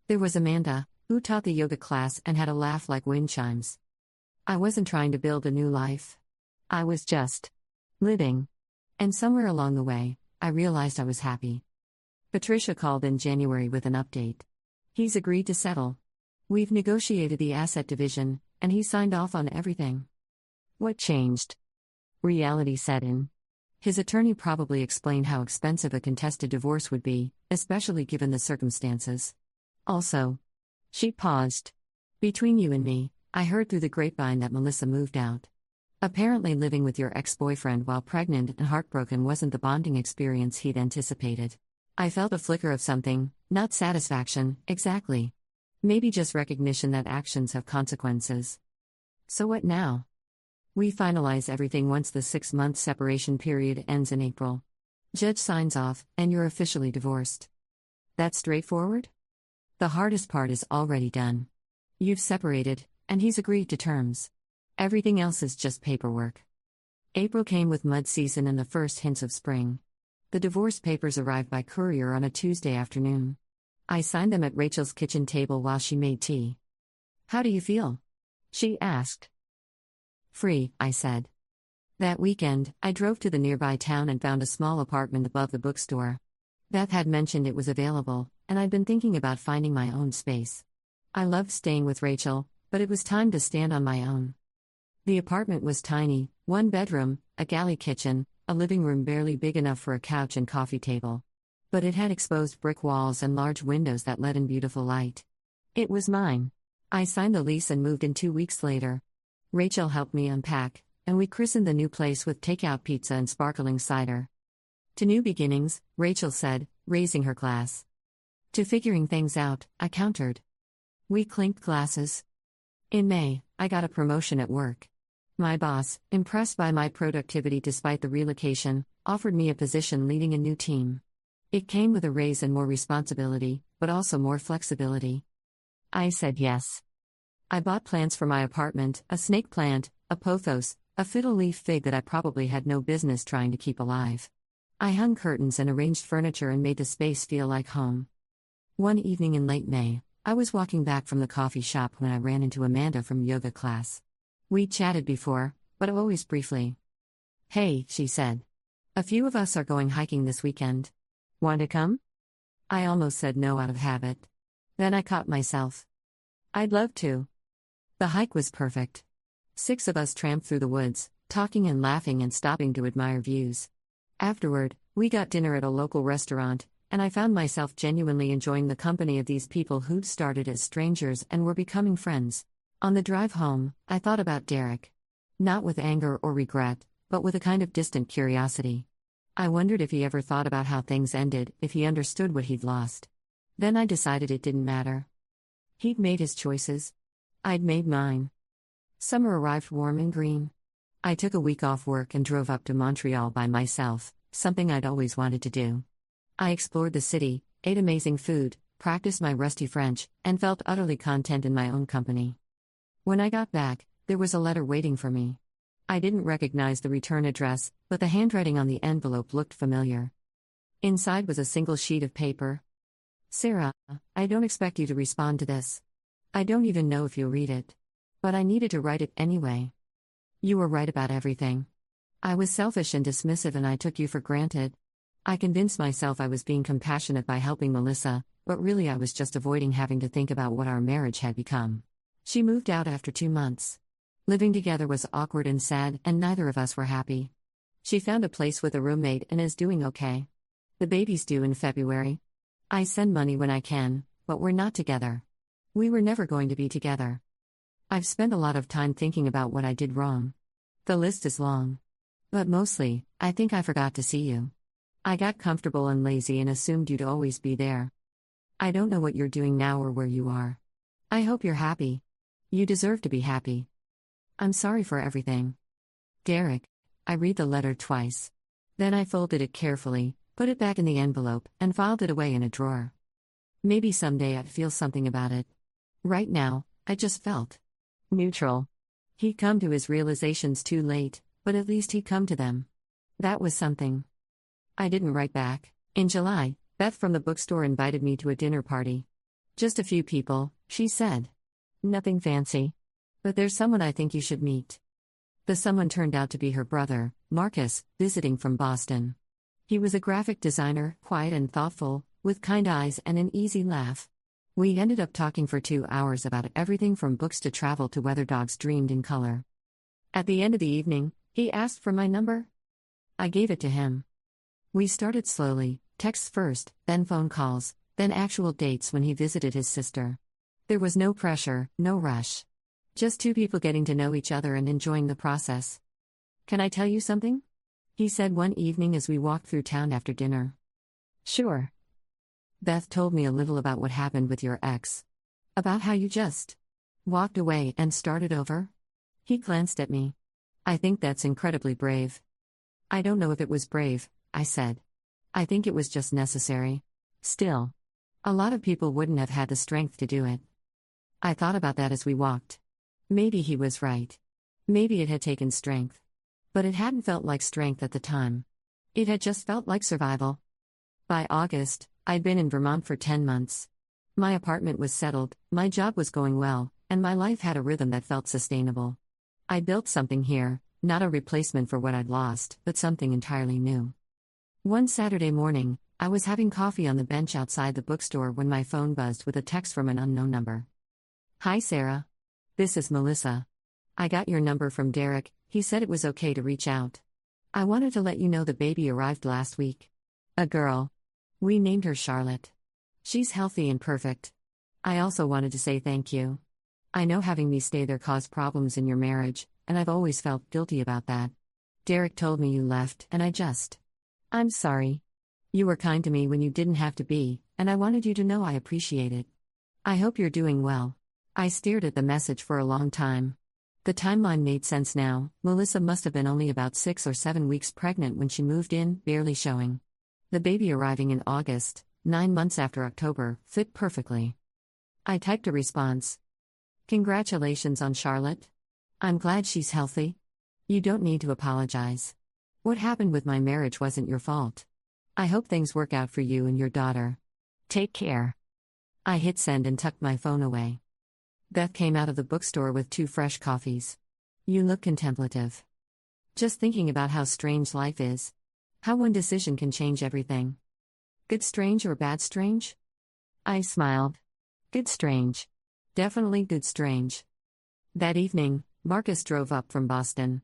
There was Amanda, who taught the yoga class and had a laugh like wind chimes. I wasn't trying to build a new life. I was just living. And somewhere along the way, I realized I was happy. Patricia called in January with an update. He's agreed to settle. We've negotiated the asset division, and he signed off on everything. What changed? Reality set in. His attorney probably explained how expensive a contested divorce would be, especially given the circumstances. Also, she paused. Between you and me, I heard through the grapevine that Melissa moved out. Apparently living with your ex-boyfriend while pregnant and heartbroken wasn't the bonding experience he'd anticipated. I felt a flicker of something, not satisfaction, exactly. Maybe just recognition that actions have consequences. So what now? We finalize everything once the 6-month separation period ends in April. Judge signs off, and you're officially divorced. That's straightforward? The hardest part is already done. You've separated, and he's agreed to terms. Everything else is just paperwork. April came with mud season and the first hints of spring. The divorce papers arrived by courier on a Tuesday afternoon. I signed them at Rachel's kitchen table while she made tea. "How do you feel?" she asked. "Free," I said. That weekend, I drove to the nearby town and found a small apartment above the bookstore. Beth had mentioned it was available, and I'd been thinking about finding my own space. I loved staying with Rachel, but it was time to stand on my own. The apartment was tiny, one bedroom, a galley kitchen, a living room barely big enough for a couch and coffee table. But it had exposed brick walls and large windows that let in beautiful light. It was mine. I signed the lease and moved in 2 weeks later. Rachel helped me unpack, and we christened the new place with takeout pizza and sparkling cider. "To new beginnings," Rachel said, raising her glass. "To figuring things out," I countered. We clinked glasses. In May, I got a promotion at work. My boss, impressed by my productivity despite the relocation, offered me a position leading a new team. It came with a raise and more responsibility, but also more flexibility. I said yes. I bought plants for my apartment, a snake plant, a pothos, a fiddle leaf fig that I probably had no business trying to keep alive. I hung curtains and arranged furniture and made the space feel like home. One evening in late May, I was walking back from the coffee shop when I ran into Amanda from yoga class. We'd chatted before, but always briefly. "Hey," she said. "A few of us are going hiking this weekend. Want to come?" I almost said no out of habit. Then I caught myself. "I'd love to." The hike was perfect. 6 of us tramped through the woods, talking and laughing and stopping to admire views. Afterward, we got dinner at a local restaurant, and I found myself genuinely enjoying the company of these people who'd started as strangers and were becoming friends. On the drive home, I thought about Derek. Not with anger or regret, but with a kind of distant curiosity. I wondered if he ever thought about how things ended, if he understood what he'd lost. Then I decided it didn't matter. He'd made his choices. I'd made mine. Summer arrived warm and green. I took a week off work and drove up to Montreal by myself, something I'd always wanted to do. I explored the city, ate amazing food, practiced my rusty French, and felt utterly content in my own company. When I got back, there was a letter waiting for me. I didn't recognize the return address, but the handwriting on the envelope looked familiar. Inside was a single sheet of paper. "Sarah, I don't expect you to respond to this. I don't even know if you'll read it. But I needed to write it anyway. You were right about everything. I was selfish and dismissive and I took you for granted. I convinced myself I was being compassionate by helping Melissa, but really I was just avoiding having to think about what our marriage had become. She moved out after 2 months. Living together was awkward and sad, and neither of us were happy. She found a place with a roommate and is doing okay. The baby's due in February. I send money when I can, but we're not together. We were never going to be together. I've spent a lot of time thinking about what I did wrong. The list is long. But mostly, I think I forgot to see you. I got comfortable and lazy and assumed you'd always be there. I don't know what you're doing now or where you are. I hope you're happy. You deserve to be happy. I'm sorry for everything. Derek." I read the letter twice. Then I folded it carefully, put it back in the envelope, and filed it away in a drawer. Maybe someday I'd feel something about it. Right now, I just felt neutral. He'd come to his realizations too late, but at least he'd come to them. That was something. I didn't write back. In July, Beth from the bookstore invited me to a dinner party. "Just a few people," she said. "Nothing fancy. But there's someone I think you should meet." The someone turned out to be her brother, Marcus, visiting from Boston. He was a graphic designer, quiet and thoughtful, with kind eyes and an easy laugh. We ended up talking for 2 hours about everything from books to travel to whether dogs dreamed in color. At the end of the evening, he asked for my number. I gave it to him. We started slowly, texts first, then phone calls, then actual dates when he visited his sister. There was no pressure, no rush. Just 2 people getting to know each other and enjoying the process. "Can I tell you something?" he said one evening as we walked through town after dinner. "Sure." "Beth told me a little about what happened with your ex. About how you just walked away and started over." He glanced at me. "I think that's incredibly brave." "I don't know if it was brave," I said. "I think it was just necessary. Still, a lot of people wouldn't have had the strength to do it." I thought about that as we walked. Maybe he was right. Maybe it had taken strength. But it hadn't felt like strength at the time. It had just felt like survival. By August, I'd been in Vermont for 10 months. My apartment was settled, my job was going well, and my life had a rhythm that felt sustainable. I built something here, not a replacement for what I'd lost, but something entirely new. One Saturday morning, I was having coffee on the bench outside the bookstore when my phone buzzed with a text from an unknown number. "Hi Sarah. This is Melissa. I got your number from Derek, he said it was okay to reach out. I wanted to let you know the baby arrived last week. A girl. We named her Charlotte. She's healthy and perfect. I also wanted to say thank you. I know having me stay there caused problems in your marriage, and I've always felt guilty about that. Derek told me you left, and I'm sorry. You were kind to me when you didn't have to be, and I wanted you to know I appreciate it. I hope you're doing well." I stared at the message for a long time. The timeline made sense now. Melissa must have been only about 6 or 7 weeks pregnant when she moved in, barely showing. The baby arriving in August, 9 months after October, fit perfectly. I typed a response. "Congratulations on Charlotte. I'm glad she's healthy. You don't need to apologize. What happened with my marriage wasn't your fault. I hope things work out for you and your daughter. Take care." I hit send and tucked my phone away. Beth came out of the bookstore with 2 fresh coffees. "You look contemplative." "Just thinking about how strange life is. How one decision can change everything." "Good strange or bad strange?" I smiled. "Good strange. Definitely good strange." That evening, Marcus drove up from Boston.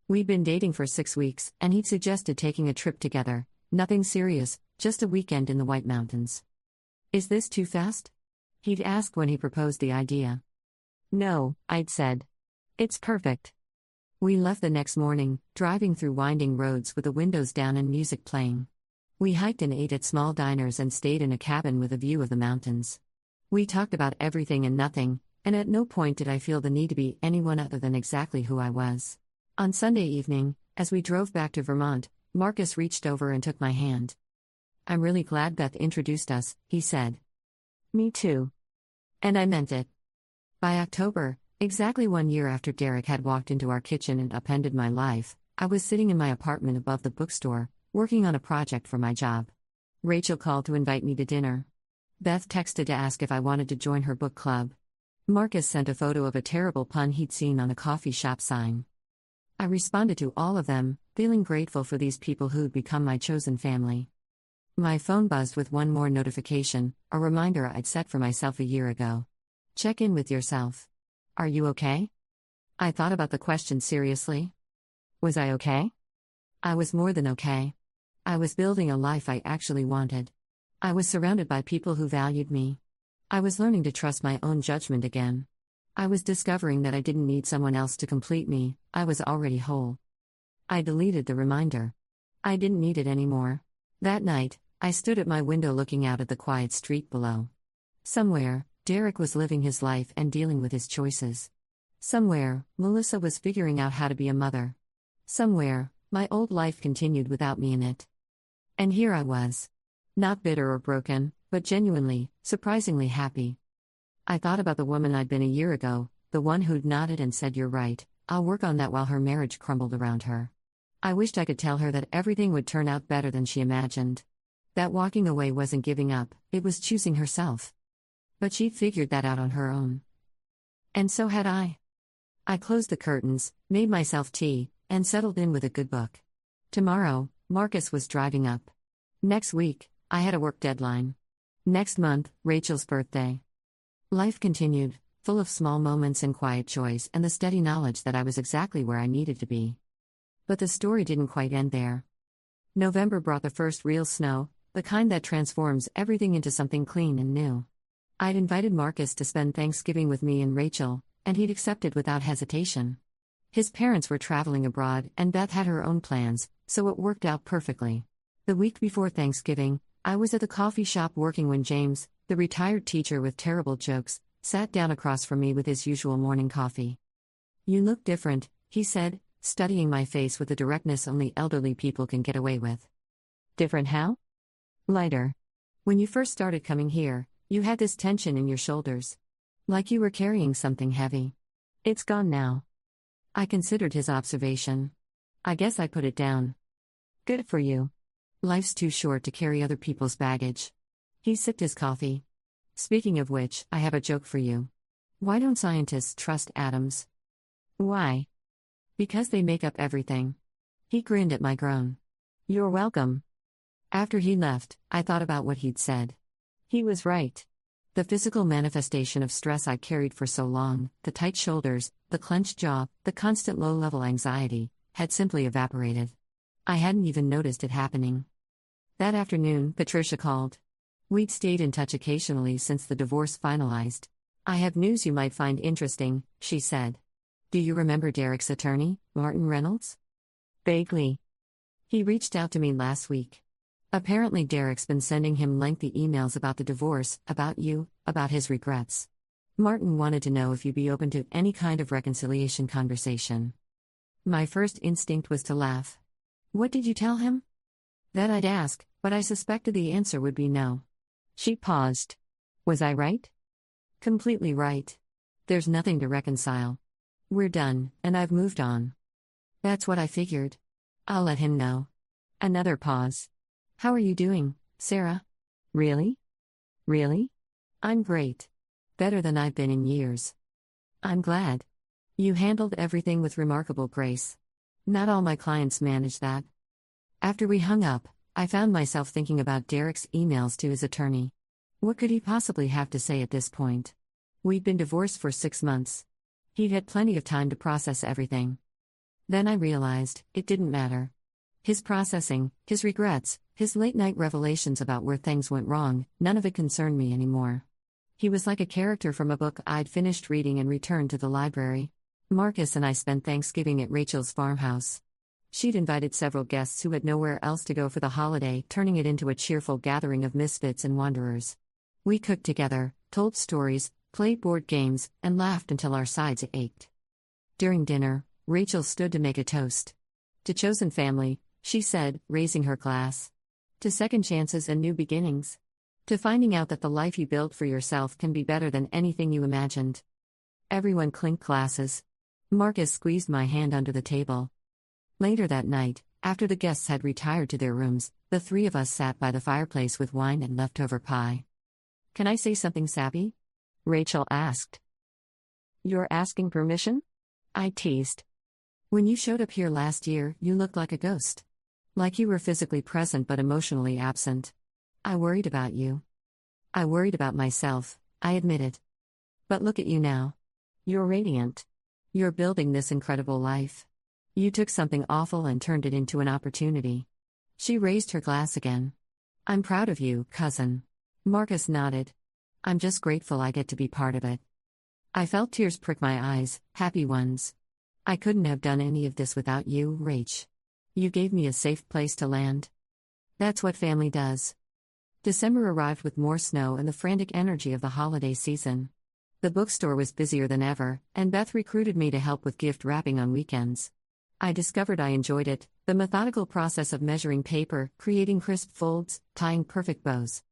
We'd been dating for 6 weeks, and he'd suggested taking a trip together, nothing serious, just a weekend in the White Mountains. "Is this too fast?" he'd asked when he proposed the idea. "No," I'd said. "It's perfect." We left the next morning, driving through winding roads with the windows down and music playing. We hiked and ate at small diners and stayed in a cabin with a view of the mountains. We talked about everything and nothing, and at no point did I feel the need to be anyone other than exactly who I was. On Sunday evening, as we drove back to Vermont, Marcus reached over and took my hand. "I'm really glad Beth introduced us," he said. "Me too." And I meant it. By October, exactly 1 year after Derek had walked into our kitchen and upended my life, I was sitting in my apartment above the bookstore, working on a project for my job. Rachel called to invite me to dinner. Beth texted to ask if I wanted to join her book club. Marcus sent a photo of a terrible pun he'd seen on a coffee shop sign. I responded to all of them, feeling grateful for these people who'd become my chosen family. My phone buzzed with one more notification, a reminder I'd set for myself a year ago. Check in with yourself. Are you okay? I thought about the question seriously. Was I okay? I was more than okay. I was building a life I actually wanted. I was surrounded by people who valued me. I was learning to trust my own judgment again. I was discovering that I didn't need someone else to complete me, I was already whole. I deleted the reminder. I didn't need it anymore. That night, I stood at my window looking out at the quiet street below. Somewhere, Derek was living his life and dealing with his choices. Somewhere, Melissa was figuring out how to be a mother. Somewhere, my old life continued without me in it. And here I was. Not bitter or broken, but genuinely, surprisingly happy. I thought about the woman I'd been a year ago, the one who'd nodded and said you're right, I'll work on that while her marriage crumbled around her. I wished I could tell her that everything would turn out better than she imagined. That walking away wasn't giving up, it was choosing herself. But she'd figured that out on her own. And so had I. I closed the curtains, made myself tea, and settled in with a good book. Tomorrow, Marcus was driving up. Next week, I had a work deadline. Next month, Rachel's birthday. Life continued, full of small moments and quiet joys and the steady knowledge that I was exactly where I needed to be. But the story didn't quite end there. November brought the first real snow, the kind that transforms everything into something clean and new. I'd invited Marcus to spend Thanksgiving with me and Rachel, and he'd accepted without hesitation. His parents were traveling abroad, and Beth had her own plans, so it worked out perfectly. The week before Thanksgiving, I was at the coffee shop working when James, the retired teacher with terrible jokes, sat down across from me with his usual morning coffee. "You look different," he said, studying my face with the directness only elderly people can get away with. "Different how?" "Lighter. When you first started coming here, you had this tension in your shoulders. Like you were carrying something heavy. It's gone now." I considered his observation. I guess I put it down. "Good for you. Life's too short to carry other people's baggage." He sipped his coffee. Speaking of which, I have a joke for you. Why don't scientists trust atoms? Why? Because they make up everything. He grinned at my groan. You're welcome. After he left, I thought about what he'd said. He was right. The physical manifestation of stress I carried for so long, the tight shoulders, the clenched jaw, the constant low-level anxiety, had simply evaporated. I hadn't even noticed it happening. That afternoon, Patricia called. We'd stayed in touch occasionally since the divorce finalized. I have news you might find interesting, she said. Do you remember Derek's attorney, Martin Reynolds? Vaguely. He reached out to me last week. Apparently Derek's been sending him lengthy emails about the divorce, about you, about his regrets. Martin wanted to know if you'd be open to any kind of reconciliation conversation. My first instinct was to laugh. What did you tell him? That I'd ask, but I suspected the answer would be no. She paused. Was I right? Completely right. There's nothing to reconcile. We're done, and I've moved on. That's what I figured. I'll let him know. Another pause. How are you doing, Sarah? Really? Really? I'm great. Better than I've been in years. I'm glad. You handled everything with remarkable grace. Not all my clients manage that. After we hung up, I found myself thinking about Derek's emails to his attorney. What could he possibly have to say at this point? We'd been divorced for 6 months. He'd had plenty of time to process everything. Then I realized, it didn't matter. His processing, his regrets, his late-night revelations about where things went wrong, none of it concerned me anymore. He was like a character from a book I'd finished reading and returned to the library. Marcus and I spent Thanksgiving at Rachel's farmhouse. She'd invited several guests who had nowhere else to go for the holiday, turning it into a cheerful gathering of misfits and wanderers. We cooked together, told stories, played board games, and laughed until our sides ached. During dinner, Rachel stood to make a toast. To chosen family, she said, raising her glass. To second chances and new beginnings. To finding out that the life you build for yourself can be better than anything you imagined. Everyone clinked glasses. Marcus squeezed my hand under the table. Later that night, after the guests had retired to their rooms, the three of us sat by the fireplace with wine and leftover pie. Can I say something sappy? Rachel asked. You're asking permission? I teased. When you showed up here last year, you looked like a ghost. Like you were physically present but emotionally absent. I worried about you. I worried about myself, I admitted. But look at you now. You're radiant. You're building this incredible life. You took something awful and turned it into an opportunity. She raised her glass again. I'm proud of you, cousin. Marcus nodded. I'm just grateful I get to be part of it. I felt tears prick my eyes, happy ones. I couldn't have done any of this without you, Rach. You gave me a safe place to land. That's what family does. December arrived with more snow and the frantic energy of the holiday season. The bookstore was busier than ever, and Beth recruited me to help with gift wrapping on weekends. I discovered I enjoyed it, the methodical process of measuring paper, creating crisp folds, tying perfect bows.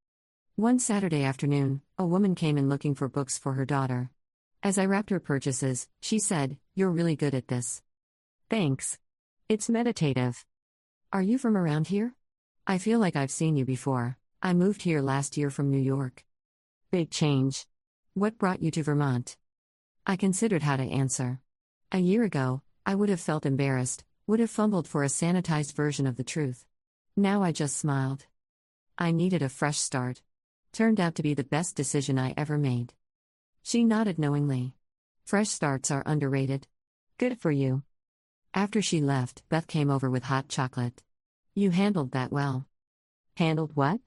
One Saturday afternoon, a woman came in looking for books for her daughter. As I wrapped her purchases, she said, "You're really good at this." Thanks. It's meditative. Are you from around here? I feel like I've seen you before. I moved here last year from New York. Big change. What brought you to Vermont? I considered how to answer. A year ago, I would have felt embarrassed, would have fumbled for a sanitized version of the truth. Now I just smiled. I needed a fresh start. Turned out to be the best decision I ever made. She nodded knowingly. Fresh starts are underrated. Good for you. After she left, Beth came over with hot chocolate. You handled that well. Handled what?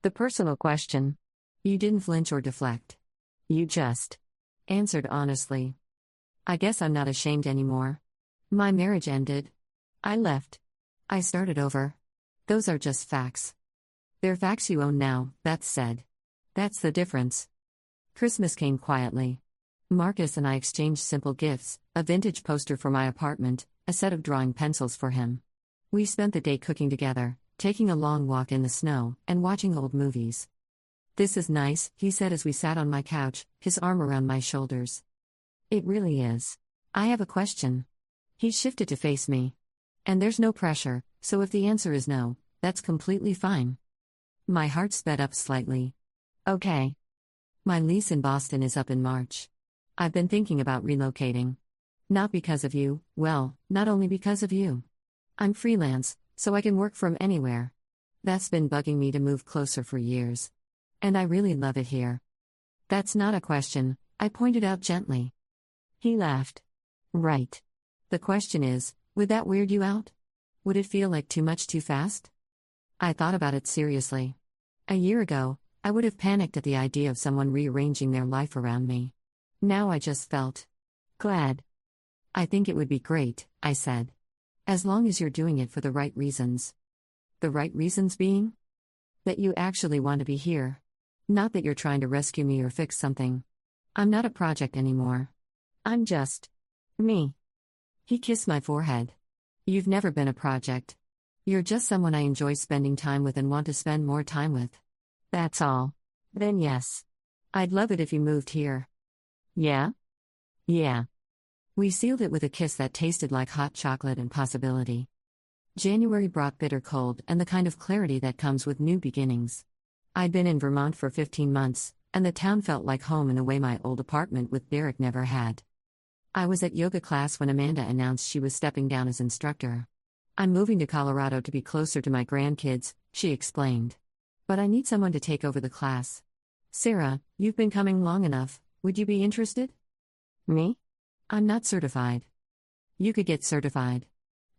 The personal question. You didn't flinch or deflect. You just answered honestly. I guess I'm not ashamed anymore. My marriage ended. I left. I started over. Those are just facts. They're facts you own now, Beth said. That's the difference. Christmas came quietly. Marcus and I exchanged simple gifts, a vintage poster for my apartment, a set of drawing pencils for him. We spent the day cooking together, taking a long walk in the snow, and watching old movies. This is nice, he said as we sat on my couch, his arm around my shoulders. It really is. I have a question. He shifted to face me. And there's no pressure, so if the answer is no, that's completely fine. My heart sped up slightly. Okay. My lease in Boston is up in March. I've been thinking about relocating. Not because of you, well, not only because of you. I'm freelance, so I can work from anywhere. That's been bugging me to move closer for years. And I really love it here. That's not a question, I pointed out gently. He laughed. Right. The question is, would that weird you out? Would it feel like too much too fast? I thought about it seriously. A year ago, I would have panicked at the idea of someone rearranging their life around me. Now I just felt glad. I think it would be great, I said. As long as you're doing it for the right reasons. The right reasons being? That you actually want to be here. Not that you're trying to rescue me or fix something. I'm not a project anymore. I'm just me. He kissed my forehead. You've never been a project. You're just someone I enjoy spending time with and want to spend more time with. That's all. Then yes. I'd love it if you moved here. Yeah? Yeah. We sealed it with a kiss that tasted like hot chocolate and possibility. January brought bitter cold and the kind of clarity that comes with new beginnings. I'd been in Vermont for 15 months, and the town felt like home in a way my old apartment with Derek never had. I was at yoga class when Amanda announced she was stepping down as instructor. I'm moving to Colorado to be closer to my grandkids, she explained. But I need someone to take over the class. Sarah, you've been coming long enough, would you be interested? Me? I'm not certified. You could get certified.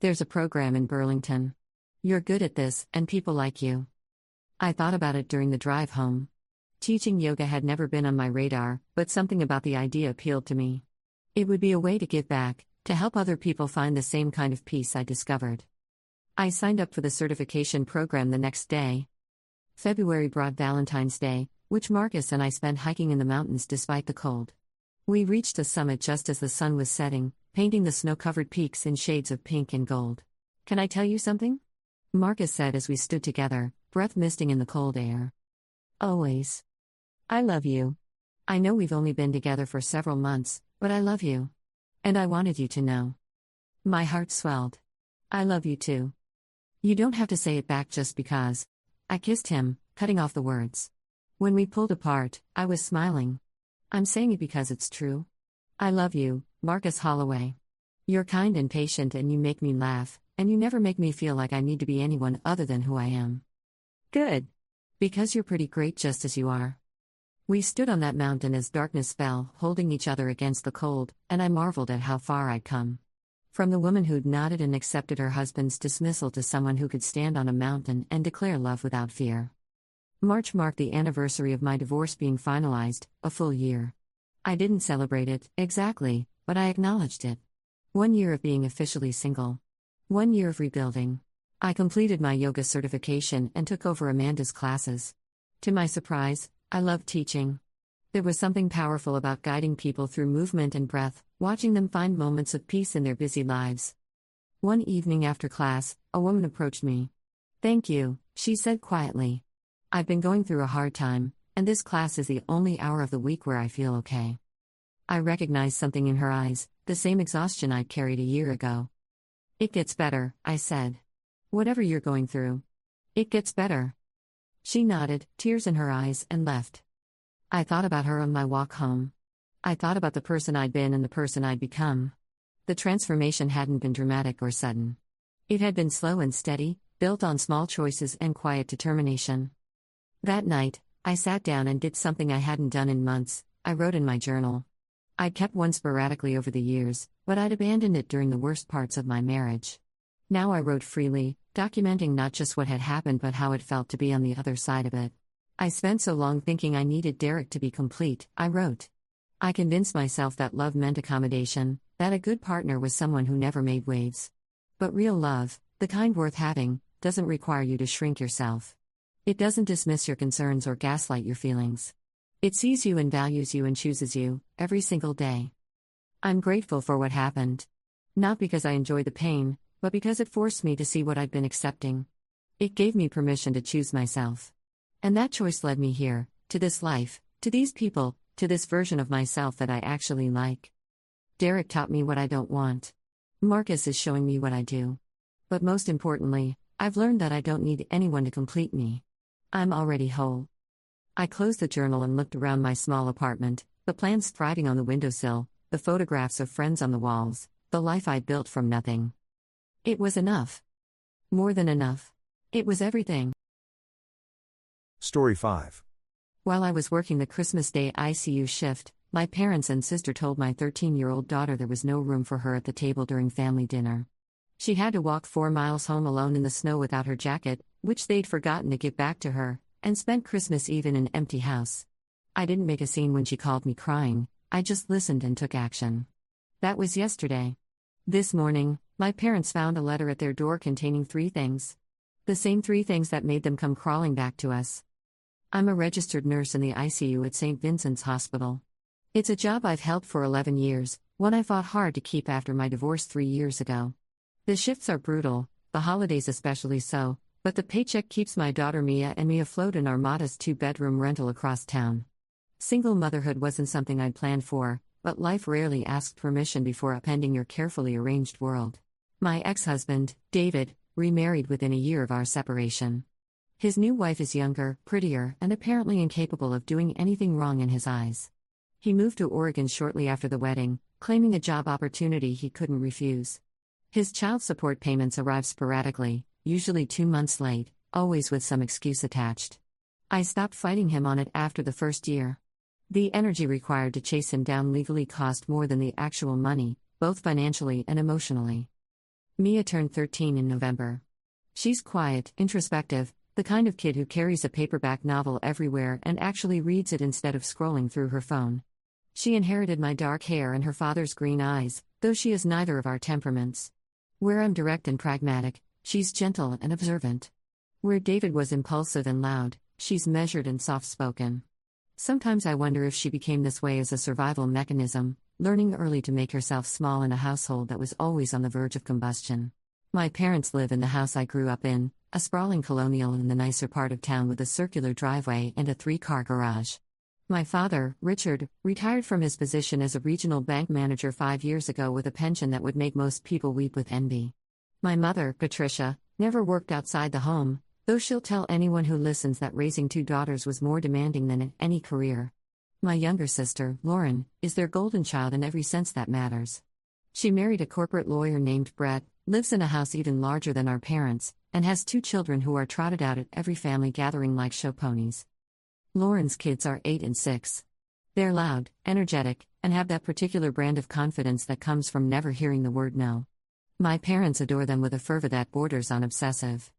There's a program in Burlington. You're good at this, and people like you. I thought about it during the drive home. Teaching yoga had never been on my radar, but something about the idea appealed to me. It would be a way to give back, to help other people find the same kind of peace I discovered. I signed up for the certification program the next day. February brought Valentine's Day, which Marcus and I spent hiking in the mountains despite the cold. We reached the summit just as the sun was setting, painting the snow-covered peaks in shades of pink and gold. Can I tell you something? Marcus said as we stood together, breath misting in the cold air. Always. I love you. I know we've only been together for several months, but I love you. And I wanted you to know. My heart swelled. I love you too. You don't have to say it back just because. I kissed him, cutting off the words. When we pulled apart, I was smiling. I'm saying it because it's true. I love you, Marcus Holloway. You're kind and patient and you make me laugh, and you never make me feel like I need to be anyone other than who I am. Good. Because you're pretty great just as you are. We stood on that mountain as darkness fell, holding each other against the cold, and I marveled at how far I'd come. From the woman who'd nodded and accepted her husband's dismissal to someone who could stand on a mountain and declare love without fear. March marked the anniversary of my divorce being finalized, a full year. I didn't celebrate it, exactly, but I acknowledged it. 1 year of being officially single. 1 year of rebuilding. I completed my yoga certification and took over Amanda's classes. To my surprise, I loved teaching. There was something powerful about guiding people through movement and breath, watching them find moments of peace in their busy lives. One evening after class, a woman approached me. "Thank you," she said quietly. "I've been going through a hard time, and this class is the only hour of the week where I feel okay." I recognized something in her eyes, the same exhaustion I'd carried a year ago. "It gets better," I said. "Whatever you're going through. It gets better." She nodded, tears in her eyes, and left. I thought about her on my walk home. I thought about the person I'd been and the person I'd become. The transformation hadn't been dramatic or sudden. It had been slow and steady, built on small choices and quiet determination. That night, I sat down and did something I hadn't done in months. I wrote in my journal. I'd kept one sporadically over the years, but I'd abandoned it during the worst parts of my marriage. Now I wrote freely, documenting not just what had happened but how it felt to be on the other side of it. I spent so long thinking I needed Derek to be complete, I wrote. I convinced myself that love meant accommodation, that a good partner was someone who never made waves. But real love, the kind worth having, doesn't require you to shrink yourself. It doesn't dismiss your concerns or gaslight your feelings. It sees you and values you and chooses you, every single day. I'm grateful for what happened. Not because I enjoyed the pain, but because it forced me to see what I'd been accepting. It gave me permission to choose myself. And that choice led me here, to this life, to these people, to this version of myself that I actually like. Derek taught me what I don't want. Marcus is showing me what I do. But most importantly, I've learned that I don't need anyone to complete me. I'm already whole. I closed the journal and looked around my small apartment, the plants thriving on the windowsill, the photographs of friends on the walls, the life I'd built from nothing. It was enough. More than enough. It was everything.
Story 5.
While I was working the Christmas Day ICU shift, my parents and sister told my 13-year-old daughter there was no room for her at the table during family dinner. She had to walk 4 miles home alone in the snow without her jacket, which they'd forgotten to give back to her, and spent Christmas Eve in an empty house. I didn't make a scene when she called me crying, I just listened and took action. That was yesterday. This morning, my parents found a letter at their door containing 3 things. The same 3 things that made them come crawling back to us. I'm a registered nurse in the ICU at St. Vincent's Hospital. It's a job I've held for 11 years, one I fought hard to keep after my divorce 3 years ago. The shifts are brutal, the holidays especially so, but the paycheck keeps my daughter Mia and me afloat in our modest 2-bedroom rental across town. Single motherhood wasn't something I'd planned for, but life rarely asks permission before upending your carefully arranged world. My ex-husband, David, remarried within a year of our separation. His new wife is younger, prettier, and apparently incapable of doing anything wrong in his eyes. He moved to Oregon shortly after the wedding, claiming a job opportunity he couldn't refuse. His child support payments arrive sporadically, usually 2 months late, always with some excuse attached. I stopped fighting him on it after the first year. The energy required to chase him down legally cost more than the actual money, both financially and emotionally. Mia turned 13 in November. She's quiet, introspective, the kind of kid who carries a paperback novel everywhere and actually reads it instead of scrolling through her phone. She inherited my dark hair and her father's green eyes, though she is neither of our temperaments. Where I'm direct and pragmatic, she's gentle and observant. Where David was impulsive and loud, she's measured and soft-spoken. Sometimes I wonder if she became this way as a survival mechanism, learning early to make herself small in a household that was always on the verge of combustion. My parents live in the house I grew up in, a sprawling colonial in the nicer part of town with a circular driveway and a 3-car garage. My father, Richard, retired from his position as a regional bank manager 5 years ago with a pension that would make most people weep with envy. My mother, Patricia, never worked outside the home, though she'll tell anyone who listens that raising 2 daughters was more demanding than in any career. My younger sister, Lauren, is their golden child in every sense that matters. She married a corporate lawyer named Brett, lives in a house even larger than our parents', and has 2 children who are trotted out at every family gathering like show ponies. Lauren's kids are 8 and 6. They're loud, energetic, and have that particular brand of confidence that comes from never hearing the word no. My parents adore them with a fervor that borders on obsessive.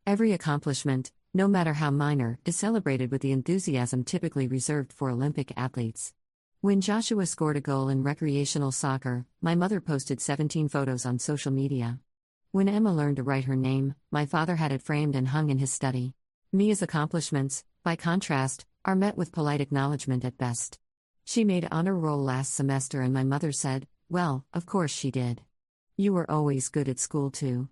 Every accomplishment, no matter how minor, is celebrated with the enthusiasm typically reserved for Olympic athletes. When Joshua scored a goal in recreational soccer, my mother posted 17 photos on social media. When Emma learned to write her name, my father had it framed and hung in his study. Mia's accomplishments, by contrast, are met with polite acknowledgement at best. She made honor roll last semester and my mother said, "Well, of course she did. You were always good at school too."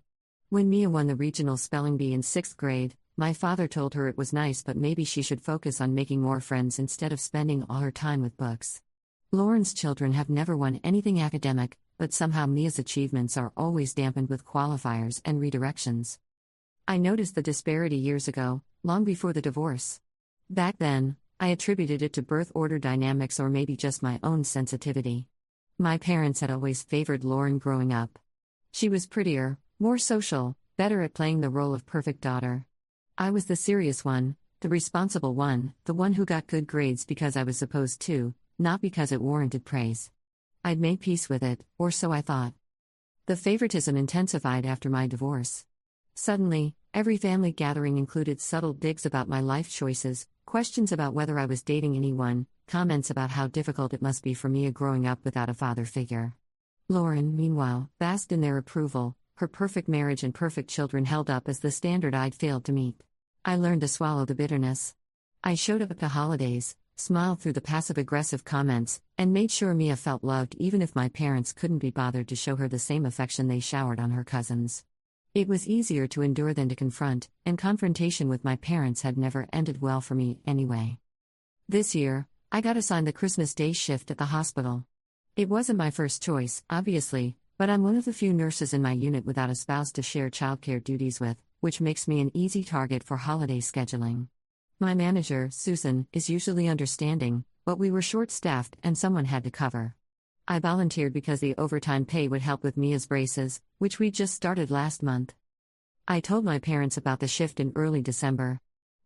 When Mia won the regional spelling bee in 6th grade, my father told her it was nice but maybe she should focus on making more friends instead of spending all her time with books. Lauren's children have never won anything academic, but somehow Mia's achievements are always dampened with qualifiers and redirections. I noticed the disparity years ago, long before the divorce. Back then, I attributed it to birth order dynamics or maybe just my own sensitivity. My parents had always favored Lauren growing up. She was prettier, more social, better at playing the role of perfect daughter. I was the serious one, the responsible one, the one who got good grades because I was supposed to, not because it warranted praise. I'd made peace with it, or so I thought. The favoritism intensified after my divorce. Suddenly, every family gathering included subtle digs about my life choices, questions about whether I was dating anyone, comments about how difficult it must be for Mia growing up without a father figure. Lauren, meanwhile, basked in their approval, her perfect marriage and perfect children held up as the standard I'd failed to meet. I learned to swallow the bitterness. I showed up to holidays, smiled through the passive-aggressive comments, and made sure Mia felt loved even if my parents couldn't be bothered to show her the same affection they showered on her cousins. It was easier to endure than to confront, and confrontation with my parents had never ended well for me anyway. This year, I got assigned the Christmas Day shift at the hospital. It wasn't my first choice, obviously, but I'm one of the few nurses in my unit without a spouse to share childcare duties with, which makes me an easy target for holiday scheduling. My manager, Susan, is usually understanding, but we were short-staffed and someone had to cover. I volunteered because the overtime pay would help with Mia's braces, which we just started last month. I told my parents about the shift in early December.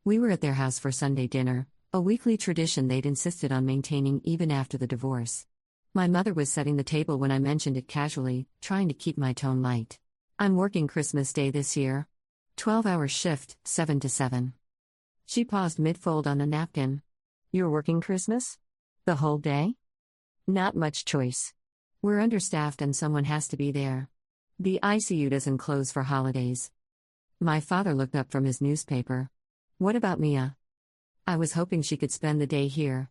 We were at their house for Sunday dinner, a weekly tradition they'd insisted on maintaining even after the divorce. My mother was setting the table when I mentioned it casually, trying to keep my tone light. I'm working Christmas Day this year. 12-hour shift, 7 to 7. She paused mid-fold on a napkin. You're working Christmas? The whole day? Not much choice. We're understaffed and someone has to be there. The ICU doesn't close for holidays. My father looked up from his newspaper. What about Mia? I was hoping she could spend the day here.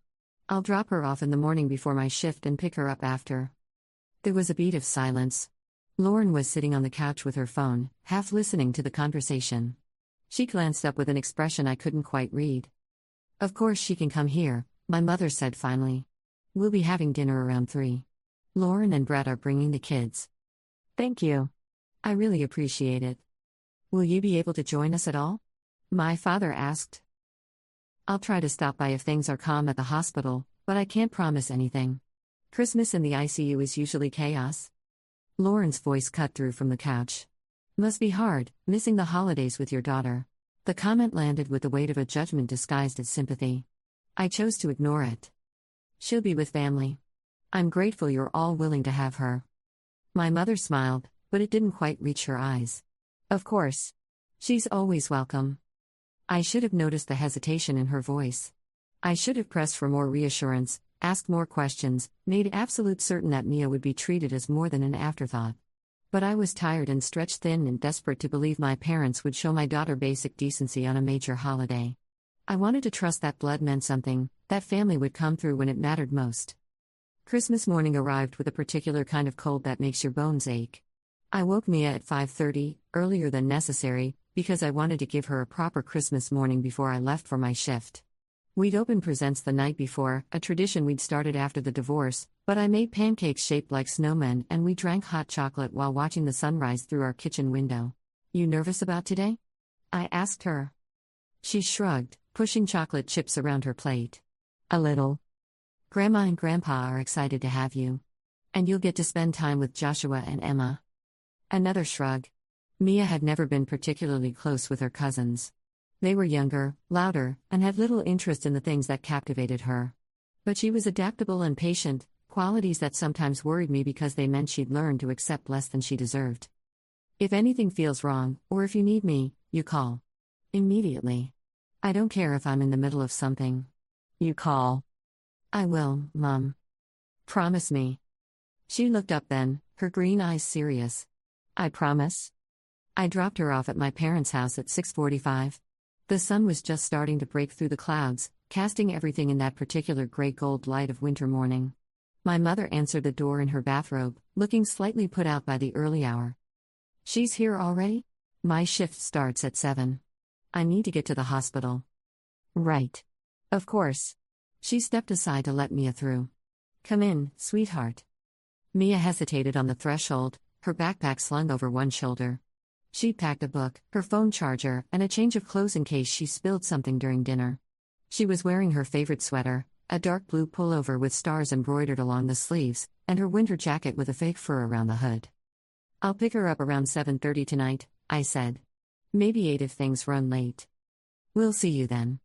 I'll drop her off in the morning before my shift and pick her up after. There was a beat of silence. Lauren was sitting on the couch with her phone, half listening to the conversation. She glanced up with an expression I couldn't quite read. Of course she can come here, my mother said finally. We'll be having dinner around 3. Lauren and Brett are bringing the kids. Thank you. I really appreciate it. Will you be able to join us at all? My father asked. I'll try to stop by if things are calm at the hospital, but I can't promise anything. Christmas in the ICU is usually chaos. Lauren's voice cut through from the couch. Must be hard, missing the holidays with your daughter. The comment landed with the weight of a judgment disguised as sympathy. I chose to ignore it. She'll be with family. I'm grateful you're all willing to have her. My mother smiled, but it didn't quite reach her eyes. Of course. She's always welcome. I should have noticed the hesitation in her voice. I should have pressed for more reassurance, asked more questions, made absolute certain that Mia would be treated as more than an afterthought. But I was tired and stretched thin and desperate to believe my parents would show my daughter basic decency on a major holiday. I wanted to trust that blood meant something, that family would come through when it mattered most. Christmas morning arrived with a particular kind of cold that makes your bones ache. I woke Mia at 5:30, earlier than necessary, because I wanted to give her a proper Christmas morning before I left for my shift. We'd opened presents the night before, a tradition we'd started after the divorce, but I made pancakes shaped like snowmen and we drank hot chocolate while watching the sunrise through our kitchen window. You nervous about today? I asked her. She shrugged, pushing chocolate chips around her plate. A little. Grandma and Grandpa are excited to have you. And you'll get to spend time with Joshua and Emma. Another shrug. Mia had never been particularly close with her cousins. They were younger, louder, and had little interest in the things that captivated her. But she was adaptable and patient, qualities that sometimes worried me because they meant she'd learned to accept less than she deserved. If anything feels wrong, or if you need me, you call. Immediately. I don't care if I'm in the middle of something. You call. I will, Mum. Promise me. She looked up then, her green eyes serious. I promise. I dropped her off at my parents' house at 6:45. The sun was just starting to break through the clouds, casting everything in that particular gray-gold light of winter morning. My mother answered the door in her bathrobe, looking slightly put out by the early hour. She's here already? My shift starts at 7. I need to get to the hospital. Right. Of course. She stepped aside to let Mia through. Come in, sweetheart. Mia hesitated on the threshold, her backpack slung over one shoulder. She'd packed a book, her phone charger, and a change of clothes in case she spilled something during dinner. She was wearing her favorite sweater, a dark blue pullover with stars embroidered along the sleeves, and her winter jacket with a fake fur around the hood. I'll pick her up around 7:30 tonight, I said. Maybe 8 if things run late. We'll see you then.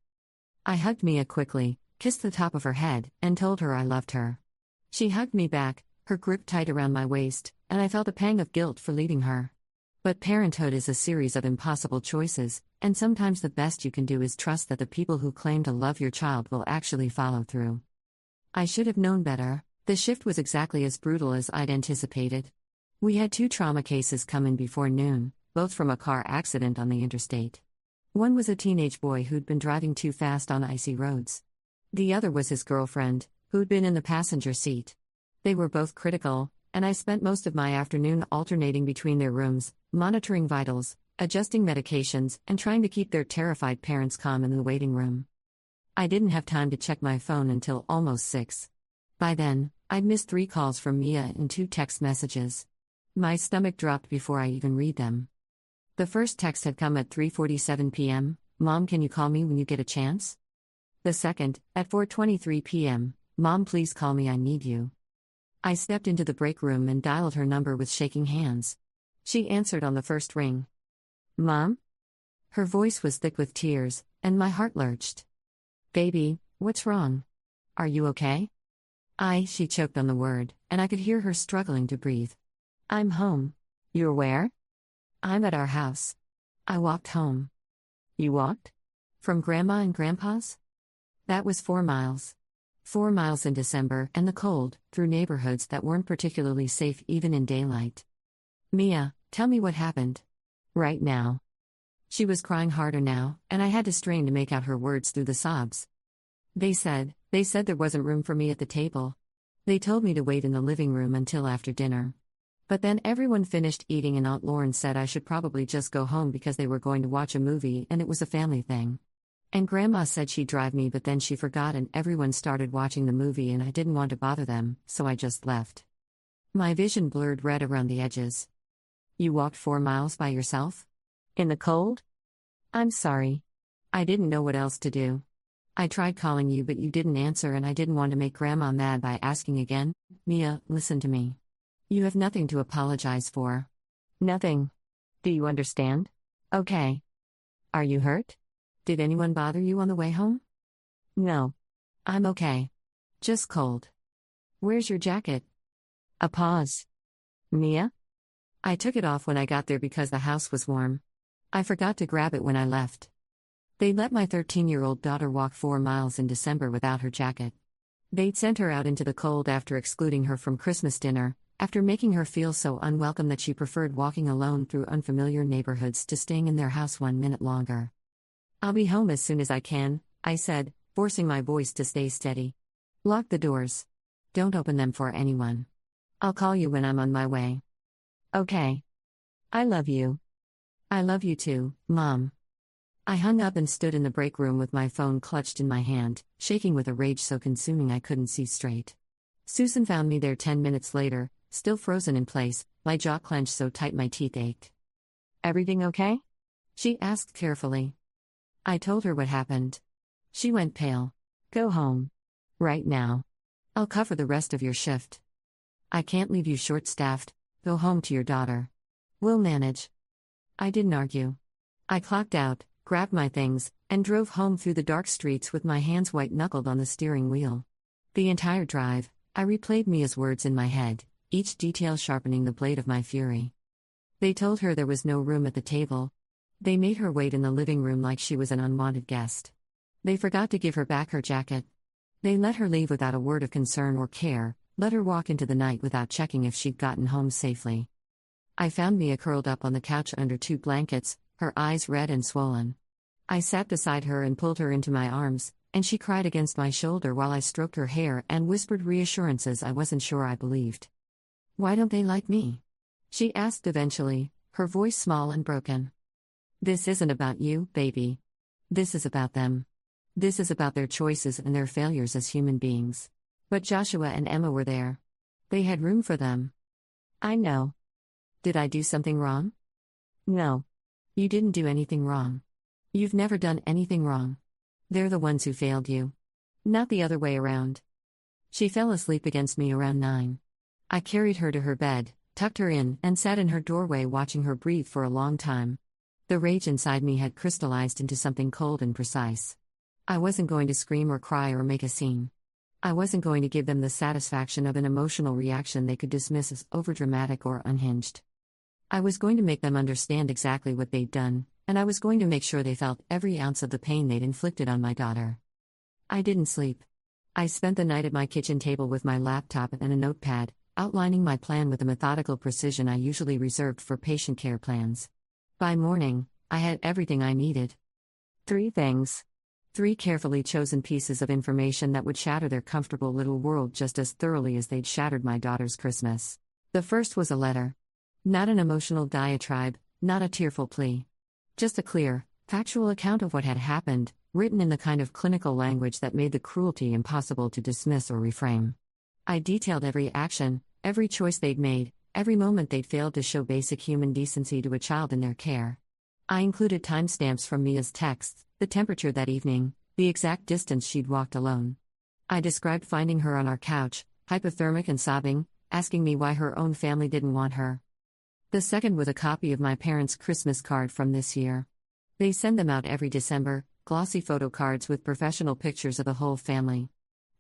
I hugged Mia quickly, kissed the top of her head, and told her I loved her. She hugged me back, her grip tight around my waist, and I felt a pang of guilt for leaving her. But parenthood is a series of impossible choices, and sometimes the best you can do is trust that the people who claim to love your child will actually follow through. I should have known better. The shift was exactly as brutal as I'd anticipated. We had 2 trauma cases come in before noon, both from a car accident on the interstate. One was a teenage boy who'd been driving too fast on icy roads. The other was his girlfriend, who'd been in the passenger seat. They were both critical, and I spent most of my afternoon alternating between their rooms, monitoring vitals, adjusting medications, and trying to keep their terrified parents calm in the waiting room. I didn't have time to check my phone until almost 6. By then, I'd missed 3 calls from Mia and 2 text messages. My stomach dropped before I even read them. The first text had come at 3:47 p.m., Mom, can you call me when you get a chance? The second, at 4:23 p.m., Mom, please call me, I need you. I stepped into the break room and dialed her number with shaking hands. She answered on the first ring. Mom? Her voice was thick with tears, and my heart lurched. Baby, what's wrong? Are you okay? She choked on the word, and I could hear her struggling to breathe. I'm home. You're where? I'm at our house. I walked home. You walked? From Grandma and Grandpa's? That was 4 miles. 4 miles in December and the cold, through neighborhoods that weren't particularly safe even in daylight. Mia, tell me what happened. Right now. She was crying harder now, and I had to strain to make out her words through the sobs. They said there wasn't room for me at the table. They told me to wait in the living room until after dinner. But then everyone finished eating and Aunt Lauren said I should probably just go home because they were going to watch a movie and it was a family thing. And Grandma said she'd drive me, but then she forgot and everyone started watching the movie and I didn't want to bother them, so I just left. My vision blurred red around the edges. You walked 4 miles by yourself? In the cold? I'm sorry. I didn't know what else to do. I tried calling you, but you didn't answer, and I didn't want to make Grandma mad by asking again. Mia, listen to me. You have nothing to apologize for. Nothing. Do you understand? Okay. Are you hurt? Did anyone bother you on the way home? No. I'm okay. Just cold. Where's your jacket? A pause. Mia? I took it off when I got there because the house was warm. I forgot to grab it when I left. They let my 13-year-old daughter walk 4 miles in December without her jacket. They'd sent her out into the cold after excluding her from Christmas dinner, after making her feel so unwelcome that she preferred walking alone through unfamiliar neighborhoods to staying in their house 1 minute longer. I'll be home as soon as I can, I said, forcing my voice to stay steady. Lock the doors. Don't open them for anyone. I'll call you when I'm on my way. Okay. I love you. I love you too, Mom. I hung up and stood in the break room with my phone clutched in my hand, shaking with a rage so consuming I couldn't see straight. Susan found me there 10 minutes later, still frozen in place, my jaw clenched so tight my teeth ached. Everything okay? She asked carefully. I told her what happened. She went pale. Go home. Right now. I'll cover the rest of your shift. I can't leave you short-staffed. Go home to your daughter. We'll manage. I didn't argue. I clocked out, grabbed my things, and drove home through the dark streets with my hands white-knuckled on the steering wheel. The entire drive, I replayed Mia's words in my head, each detail sharpening the blade of my fury. They told her there was no room at the table. They made her wait in the living room like she was an unwanted guest. They forgot to give her back her jacket. They let her leave without a word of concern or care, let her walk into the night without checking if she'd gotten home safely. I found Mia curled up on the couch under 2 blankets, her eyes red and swollen. I sat beside her and pulled her into my arms, and she cried against my shoulder while I stroked her hair and whispered reassurances I wasn't sure I believed. Why don't they like me? She asked eventually, her voice small and broken. This isn't about you, baby. This is about them. This is about their choices and their failures as human beings. But Joshua and Emma were there. They had room for them. I know. Did I do something wrong? No. You didn't do anything wrong. You've never done anything wrong. They're the ones who failed you. Not the other way around. She fell asleep against me around 9. I carried her to her bed, tucked her in, and sat in her doorway watching her breathe for a long time. The rage inside me had crystallized into something cold and precise. I wasn't going to scream or cry or make a scene. I wasn't going to give them the satisfaction of an emotional reaction they could dismiss as overdramatic or unhinged. I was going to make them understand exactly what they'd done, and I was going to make sure they felt every ounce of the pain they'd inflicted on my daughter. I didn't sleep. I spent the night at my kitchen table with my laptop and a notepad, outlining my plan with the methodical precision I usually reserved for patient care plans. By morning, I had everything I needed. 3 things. 3 carefully chosen pieces of information that would shatter their comfortable little world just as thoroughly as they'd shattered my daughter's Christmas. The first was a letter. Not an emotional diatribe, not a tearful plea. Just a clear, factual account of what had happened, written in the kind of clinical language that made the cruelty impossible to dismiss or reframe. I detailed every action, every choice they'd made, every moment they'd failed to show basic human decency to a child in their care. I included timestamps from Mia's texts, the temperature that evening, the exact distance she'd walked alone. I described finding her on our couch, hypothermic and sobbing, asking me why her own family didn't want her. The second was a copy of my parents' Christmas card from this year. They send them out every December, glossy photo cards with professional pictures of the whole family.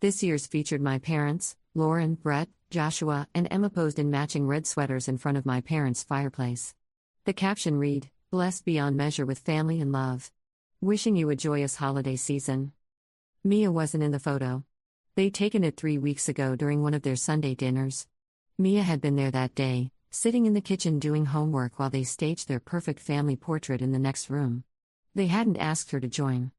This year's featured my parents, Lauren, Brett, Joshua, and Emma posed in matching red sweaters in front of my parents' fireplace. The caption read, "Blessed beyond measure with family and love. Wishing you a joyous holiday season." Mia wasn't in the photo. They'd taken it 3 weeks ago during one of their Sunday dinners. Mia had been there that day, sitting in the kitchen doing homework while they staged their perfect family portrait in the next room. They hadn't asked her to join.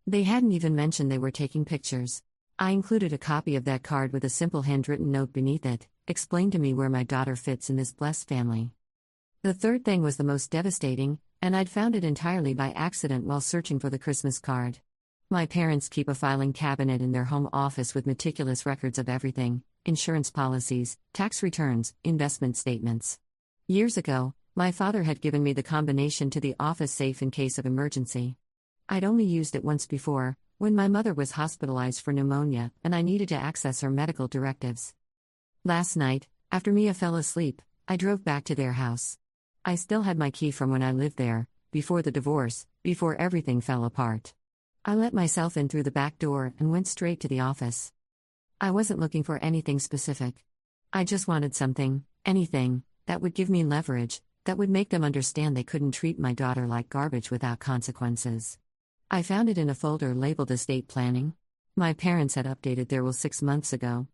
They hadn't even mentioned they were taking pictures. I included a copy of that card with a simple handwritten note beneath it, "Explain to me where my daughter fits in this blessed family." The third thing was the most devastating, and I'd found it entirely by accident while searching for the Christmas card. My parents keep a filing cabinet in their home office with meticulous records of everything: insurance policies, tax returns, investment statements. Years ago, my father had given me the combination to the office safe in case of emergency. I'd only used it once before, when my mother was hospitalized for pneumonia and I needed to access her medical directives. Last night, after Mia fell asleep, I drove back to their house. I still had my key from when I lived there, before the divorce, before everything fell apart. I let myself in through the back door and went straight to the office. I wasn't looking for anything specific. I just wanted something, anything, that would give me leverage, that would make them understand they couldn't treat my daughter like garbage without consequences. I found it in a folder labeled Estate Planning. My parents had updated their will 6 months ago.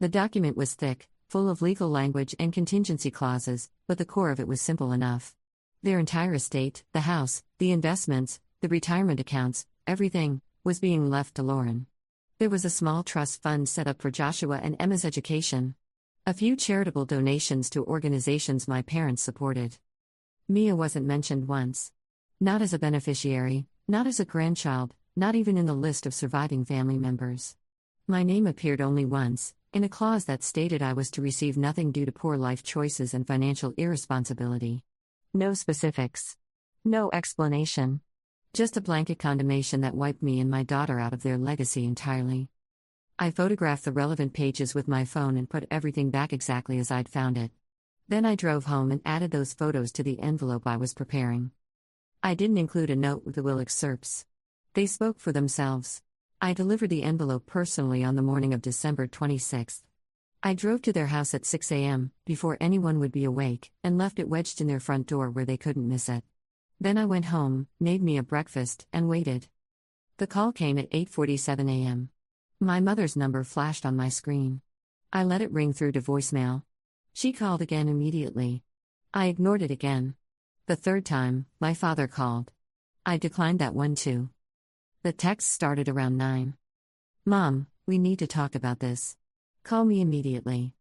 The document was thick, full of legal language and contingency clauses, but the core of it was simple enough. Their entire estate, the house, the investments, the retirement accounts, everything, was being left to Lauren. There was a small trust fund set up for Joshua and Emma's education. A few charitable donations to organizations my parents supported. Mia wasn't mentioned once. Not as a beneficiary, not as a grandchild, not even in the list of surviving family members. My name appeared only once, in a clause that stated I was to receive nothing due to poor life choices and financial irresponsibility. No specifics. No explanation. Just a blanket condemnation that wiped me and my daughter out of their legacy entirely. I photographed the relevant pages with my phone and put everything back exactly as I'd found it. Then I drove home and added those photos to the envelope I was preparing. I didn't include a note with the will excerpts. They spoke for themselves. I delivered the envelope personally on the morning of December 26th. I drove to their house at 6 a.m., before anyone would be awake, and left it wedged in their front door where they couldn't miss it. Then I went home, made me a breakfast, and waited. The call came at 8:47 a.m. My mother's number flashed on my screen. I let it ring through to voicemail. She called again immediately. I ignored it again. The third time, my father called. I declined that one too. The text started around 9. "Mom, we need to talk about this. Call me immediately.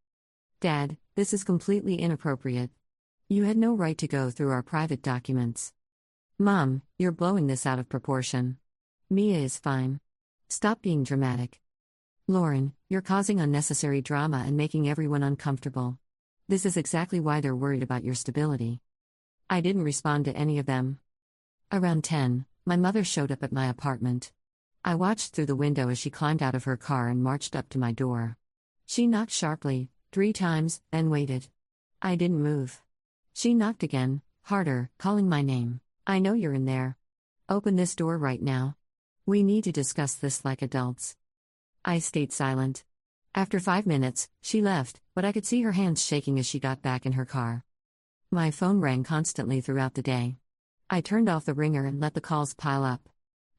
Dad, this is completely inappropriate. You had no right to go through our private documents. Mom, you're blowing this out of proportion. Mia is fine. Stop being dramatic. Lauren, you're causing unnecessary drama and making everyone uncomfortable. This is exactly why they're worried about your stability." I didn't respond to any of them. Around 10, my mother showed up at my apartment. I watched through the window as she climbed out of her car and marched up to my door. She knocked sharply, 3 times, then waited. I didn't move. She knocked again, harder, calling my name. "I know you're in there. Open this door right now. We need to discuss this like adults." I stayed silent. After 5 minutes, she left, but I could see her hands shaking as she got back in her car. My phone rang constantly throughout the day. I turned off the ringer and let the calls pile up.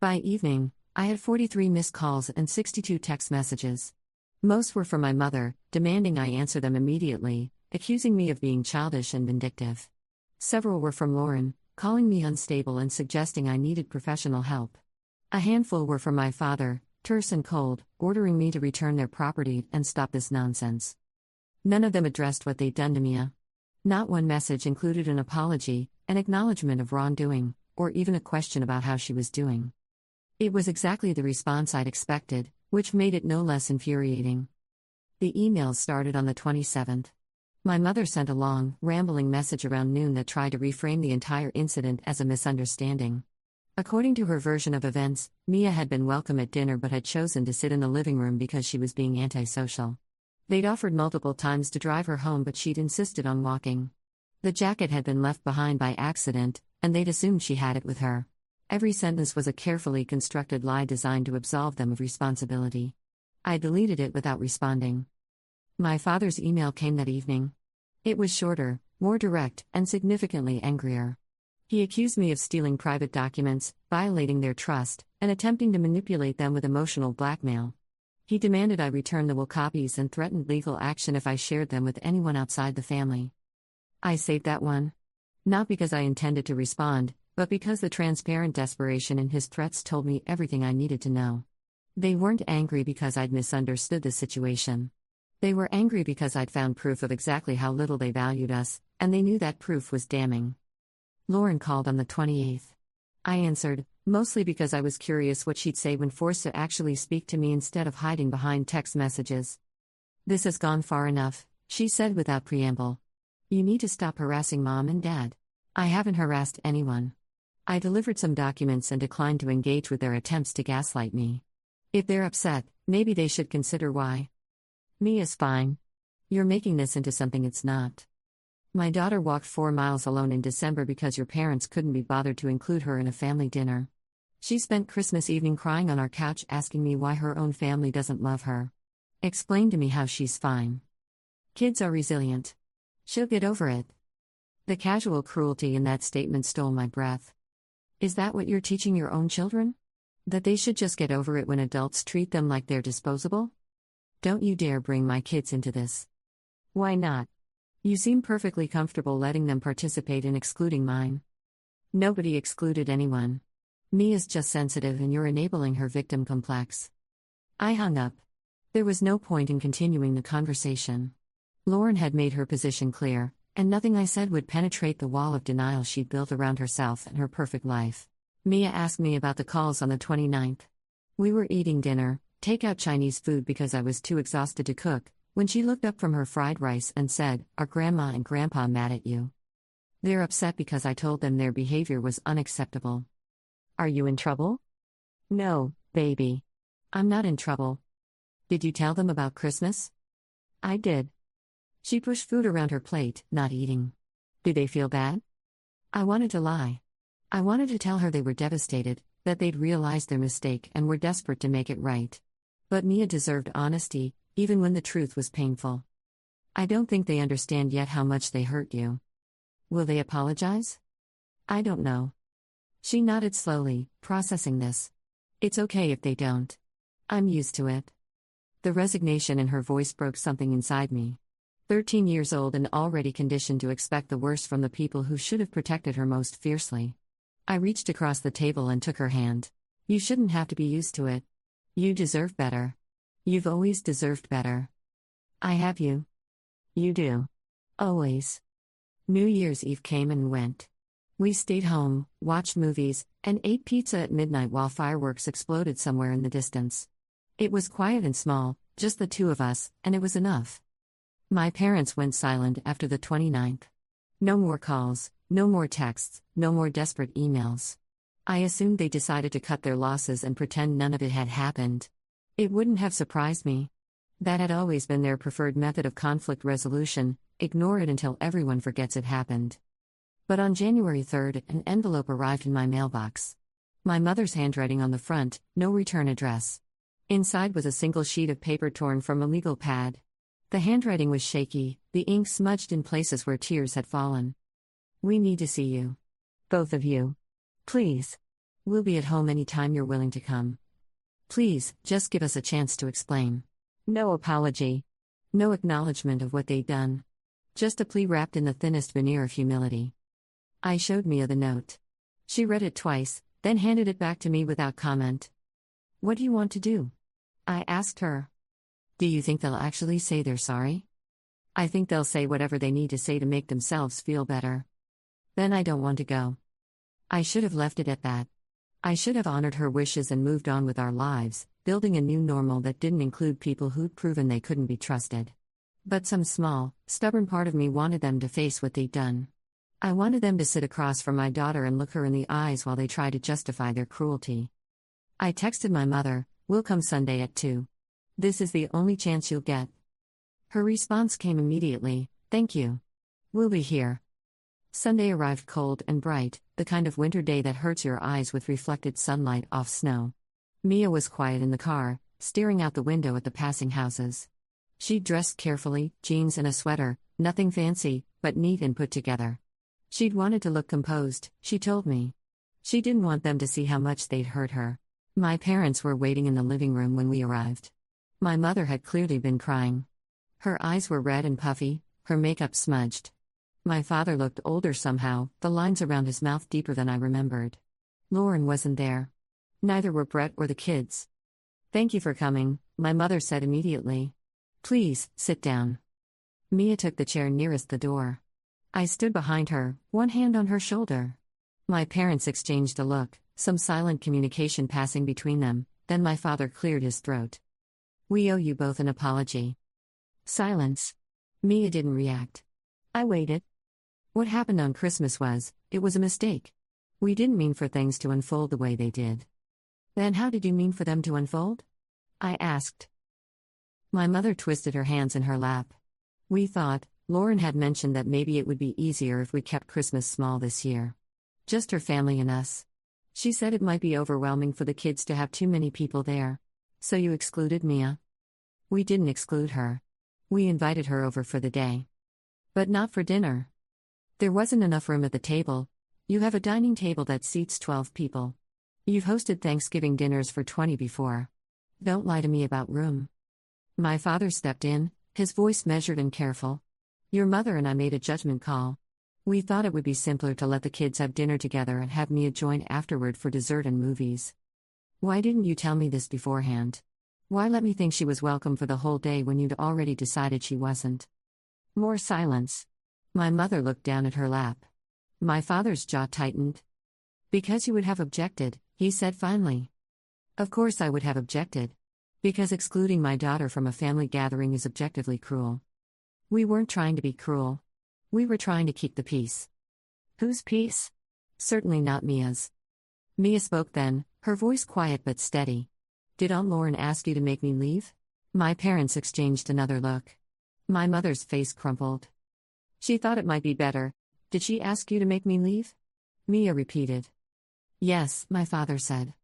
By evening, I had 43 missed calls and 62 text messages. Most were from my mother, demanding I answer them immediately, accusing me of being childish and vindictive. Several were from Lauren, calling me unstable and suggesting I needed professional help. A handful were from my father, terse and cold, ordering me to return their property and stop this nonsense. None of them addressed what they'd done to Mia. Not one message included an apology, an acknowledgement of wrongdoing, or even a question about how she was doing. It was exactly the response I'd expected, which made it no less infuriating. The emails started on the 27th. My mother sent a long, rambling message around noon that tried to reframe the entire incident as a misunderstanding. According to her version of events, Mia had been welcome at dinner but had chosen to sit in the living room because she was being antisocial. They'd offered multiple times to drive her home, but she'd insisted on walking. The jacket had been left behind by accident, and they'd assumed she had it with her. Every sentence was a carefully constructed lie designed to absolve them of responsibility. I deleted it without responding. My father's email came that evening. It was shorter, more direct, and significantly angrier. He accused me of stealing private documents, violating their trust, and attempting to manipulate them with emotional blackmail. He demanded I return the will copies and threatened legal action if I shared them with anyone outside the family. I saved that one. Not because I intended to respond, but because the transparent desperation in his threats told me everything I needed to know. They weren't angry because I'd misunderstood the situation. They were angry because I'd found proof of exactly how little they valued us, and they knew that proof was damning. Lauren called on the 28th. I answered, mostly because I was curious what she'd say when forced to actually speak to me instead of hiding behind text messages. "This has gone far enough," she said without preamble. "You need to stop harassing Mom and Dad." I haven't harassed anyone. I delivered some documents and declined to engage with their attempts to gaslight me. If they're upset, maybe they should consider why. Mia's fine. You're making this into something it's not. My daughter walked 4 miles alone in December because your parents couldn't be bothered to include her in a family dinner. She spent Christmas evening crying on our couch asking me why her own family doesn't love her. Explain to me how she's fine. Kids are resilient. She'll get over it. The casual cruelty in that statement stole my breath. Is that what you're teaching your own children? That they should just get over it when adults treat them like they're disposable? Don't you dare bring my kids into this. Why not? You seem perfectly comfortable letting them participate in excluding mine. Nobody excluded anyone. Mia's just sensitive and you're enabling her victim complex. I hung up. There was no point in continuing the conversation. Lauren had made her position clear, and nothing I said would penetrate the wall of denial she'd built around herself and her perfect life. Mia asked me about the calls on the 29th. We were eating dinner, take-out Chinese food because I was too exhausted to cook, when she looked up from her fried rice and said, "Are Grandma and Grandpa mad at you?" "They're upset because I told them their behavior was unacceptable." "Are you in trouble?" "No, baby. I'm not in trouble." "Did you tell them about Christmas?" "I did." She pushed food around her plate, not eating. "Do they feel bad?" I wanted to lie. I wanted to tell her they were devastated, that they'd realized their mistake and were desperate to make it right. But Mia deserved honesty, even when the truth was painful. "I don't think they understand yet how much they hurt you." "Will they apologize?" "I don't know." She nodded slowly, processing this. "It's okay if they don't. I'm used to it." The resignation in her voice broke something inside me. 13 years old and already conditioned to expect the worst from the people who should have protected her most fiercely. I reached across the table and took her hand. "You shouldn't have to be used to it. You deserve better. You've always deserved better." "I have you." "You do. Always." New Year's Eve came and went. We stayed home, watched movies, and ate pizza at midnight while fireworks exploded somewhere in the distance. It was quiet and small, just the two of us, and it was enough. My parents went silent after the 29th. No more calls, no more texts, no more desperate emails. I assumed they decided to cut their losses and pretend none of it had happened. It wouldn't have surprised me. That had always been their preferred method of conflict resolution: ignore it until everyone forgets it happened. But on January 3rd, an envelope arrived in my mailbox. My mother's handwriting on the front, no return address. Inside was a single sheet of paper torn from a legal pad. The handwriting was shaky, the ink smudged in places where tears had fallen. "We need to see you. Both of you. Please. We'll be at home any time you're willing to come. Please, just give us a chance to explain." No apology. No acknowledgement of what they'd done. Just a plea wrapped in the thinnest veneer of humility. I showed Mia the note. She read it twice, then handed it back to me without comment. "What do you want to do?" I asked her. "Do you think they'll actually say they're sorry?" "I think they'll say whatever they need to say to make themselves feel better." "Then I don't want to go." I should have left it at that. I should have honored her wishes and moved on with our lives, building a new normal that didn't include people who'd proven they couldn't be trusted. But some small, stubborn part of me wanted them to face what they'd done. I wanted them to sit across from my daughter and look her in the eyes while they tried to justify their cruelty. I texted my mother, "We'll come Sunday at 2. This is the only chance you'll get." Her response came immediately, "Thank you. We'll be here." Sunday arrived cold and bright, the kind of winter day that hurts your eyes with reflected sunlight off snow. Mia was quiet in the car, staring out the window at the passing houses. She'd dressed carefully, jeans and a sweater, nothing fancy, but neat and put together. She'd wanted to look composed, she told me. She didn't want them to see how much they'd hurt her. My parents were waiting in the living room when we arrived. My mother had clearly been crying. Her eyes were red and puffy, her makeup smudged. My father looked older somehow, the lines around his mouth deeper than I remembered. Lauren wasn't there. Neither were Brett or the kids. "Thank you for coming," my mother said immediately. "Please, sit down." Mia took the chair nearest the door. I stood behind her, one hand on her shoulder. My parents exchanged a look, some silent communication passing between them, then my father cleared his throat. "We owe you both an apology." Silence. Mia didn't react. I waited. What happened on Christmas it was a mistake. We didn't mean for things to unfold the way they did. "Then how did you mean for them to unfold?" I asked. My mother twisted her hands in her lap. "We thought, Lauren had mentioned that maybe it would be easier if we kept Christmas small this year. Just her family and us. She said it might be overwhelming for the kids to have too many people there. So you excluded Mia?" "We didn't exclude her. We invited her over for the day. But not for dinner. There wasn't enough room at the table. You have a dining table that seats 12 people. You've hosted Thanksgiving dinners for 20 before. Don't lie to me about room." My father stepped in, his voice measured and careful. "Your mother and I made a judgment call. We thought it would be simpler to let the kids have dinner together and have Mia join afterward for dessert and movies. Why didn't you tell me this beforehand? Why let me think she was welcome for the whole day when you'd already decided she wasn't?" More silence. My mother looked down at her lap. My father's jaw tightened. "Because you would have objected," he said finally. "Of course I would have objected. Because excluding my daughter from a family gathering is objectively cruel. We weren't trying to be cruel. We were trying to keep the peace." "Whose peace?" "Certainly not Mia's." Mia spoke then, her voice quiet but steady. "Did Aunt Lauren ask you to make me leave?" My parents exchanged another look. My mother's face crumpled. "She thought it might be better. Did she ask you to make me leave?" Mia repeated. "Yes," my father said.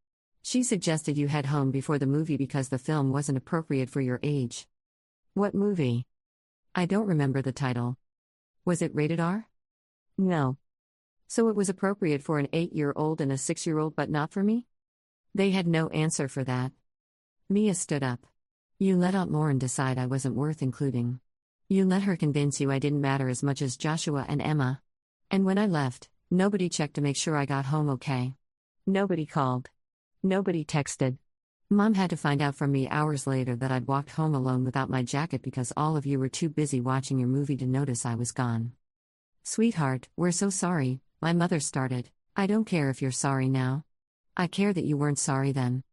"She suggested you head home before the movie because the film wasn't appropriate for your age." "What movie?" "I don't remember the title." "Was it rated R?" "No." "So it was appropriate for an 8-year-old and a 6-year-old but not for me?" They had no answer for that. Mia stood up. "You let Aunt Lauren decide I wasn't worth including. You let her convince you I didn't matter as much as Joshua and Emma. And when I left, nobody checked to make sure I got home okay. Nobody called. Nobody texted. Mom had to find out from me hours later that I'd walked home alone without my jacket because all of you were too busy watching your movie to notice I was gone." "Sweetheart, we're so sorry," my mother started. "I don't care if you're sorry now. I care that you weren't sorry then.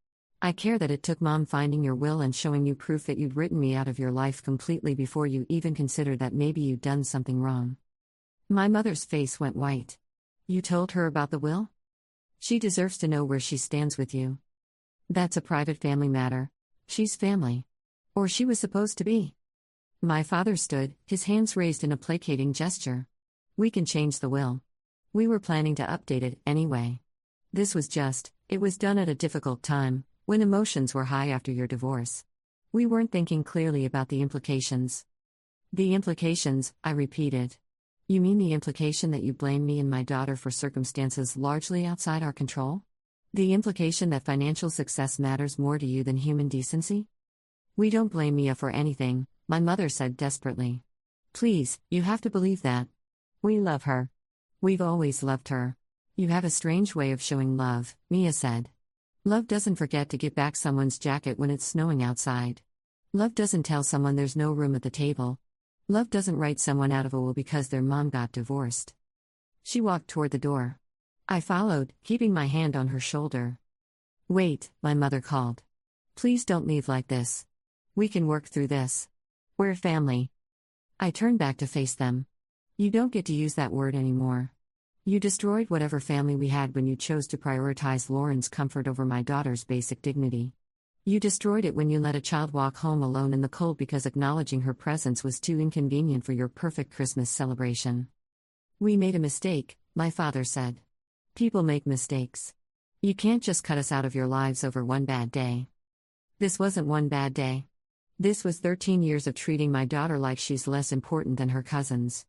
I care that it took Mom finding your will and showing you proof that you'd written me out of your life completely before you even considered that maybe you'd done something wrong." My mother's face went white. "You told her about the will? She deserves to know where she stands with you. That's a private family matter. She's family. Or she was supposed to be." My father stood, his hands raised in a placating gesture. "We can change the will. We were planning to update it anyway. It was done at a difficult time, when emotions were high after your divorce. We weren't thinking clearly about the implications." "The implications," I repeated. "You mean the implication that you blame me and my daughter for circumstances largely outside our control? The implication that financial success matters more to you than human decency?" "We don't blame Mia for anything," my mother said desperately. "Please, you have to believe that. We love her. We've always loved her." "You have a strange way of showing love," Mia said. "Love doesn't forget to give back someone's jacket when it's snowing outside. Love doesn't tell someone there's no room at the table. Love doesn't write someone out of a will because their mom got divorced." She walked toward the door. I followed, keeping my hand on her shoulder. "Wait," my mother called. "Please don't leave like this. We can work through this. We're family." I turned back to face them. "You don't get to use that word anymore. You destroyed whatever family we had when you chose to prioritize Lauren's comfort over my daughter's basic dignity. You destroyed it when you let a child walk home alone in the cold because acknowledging her presence was too inconvenient for your perfect Christmas celebration. We made a mistake, my father said. People make mistakes. You can't just cut us out of your lives over one bad day. This wasn't one bad day. This was 13 years of treating my daughter like she's less important than her cousins.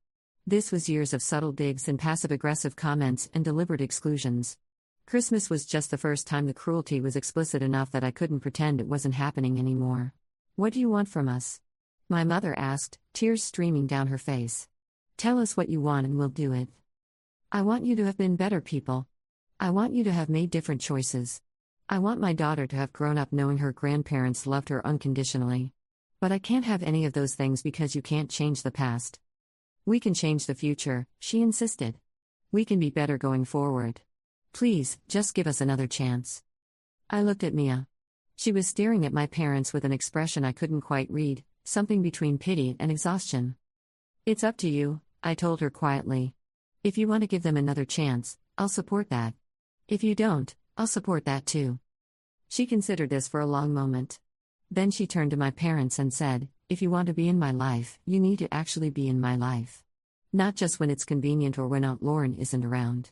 This was years of subtle digs and passive-aggressive comments and deliberate exclusions. Christmas was just the first time the cruelty was explicit enough that I couldn't pretend it wasn't happening anymore. What do you want from us? My mother asked, tears streaming down her face. Tell us what you want and we'll do it. I want you to have been better people. I want you to have made different choices. I want my daughter to have grown up knowing her grandparents loved her unconditionally. But I can't have any of those things because you can't change the past. We can change the future, she insisted. We can be better going forward. Please, just give us another chance. I looked at Mia. She was staring at my parents with an expression I couldn't quite read, something between pity and exhaustion. It's up to you, I told her quietly. If you want to give them another chance, I'll support that. If you don't, I'll support that too. She considered this for a long moment. Then she turned to my parents and said, if you want to be in my life, you need to actually be in my life. Not just when it's convenient or when Aunt Lauren isn't around.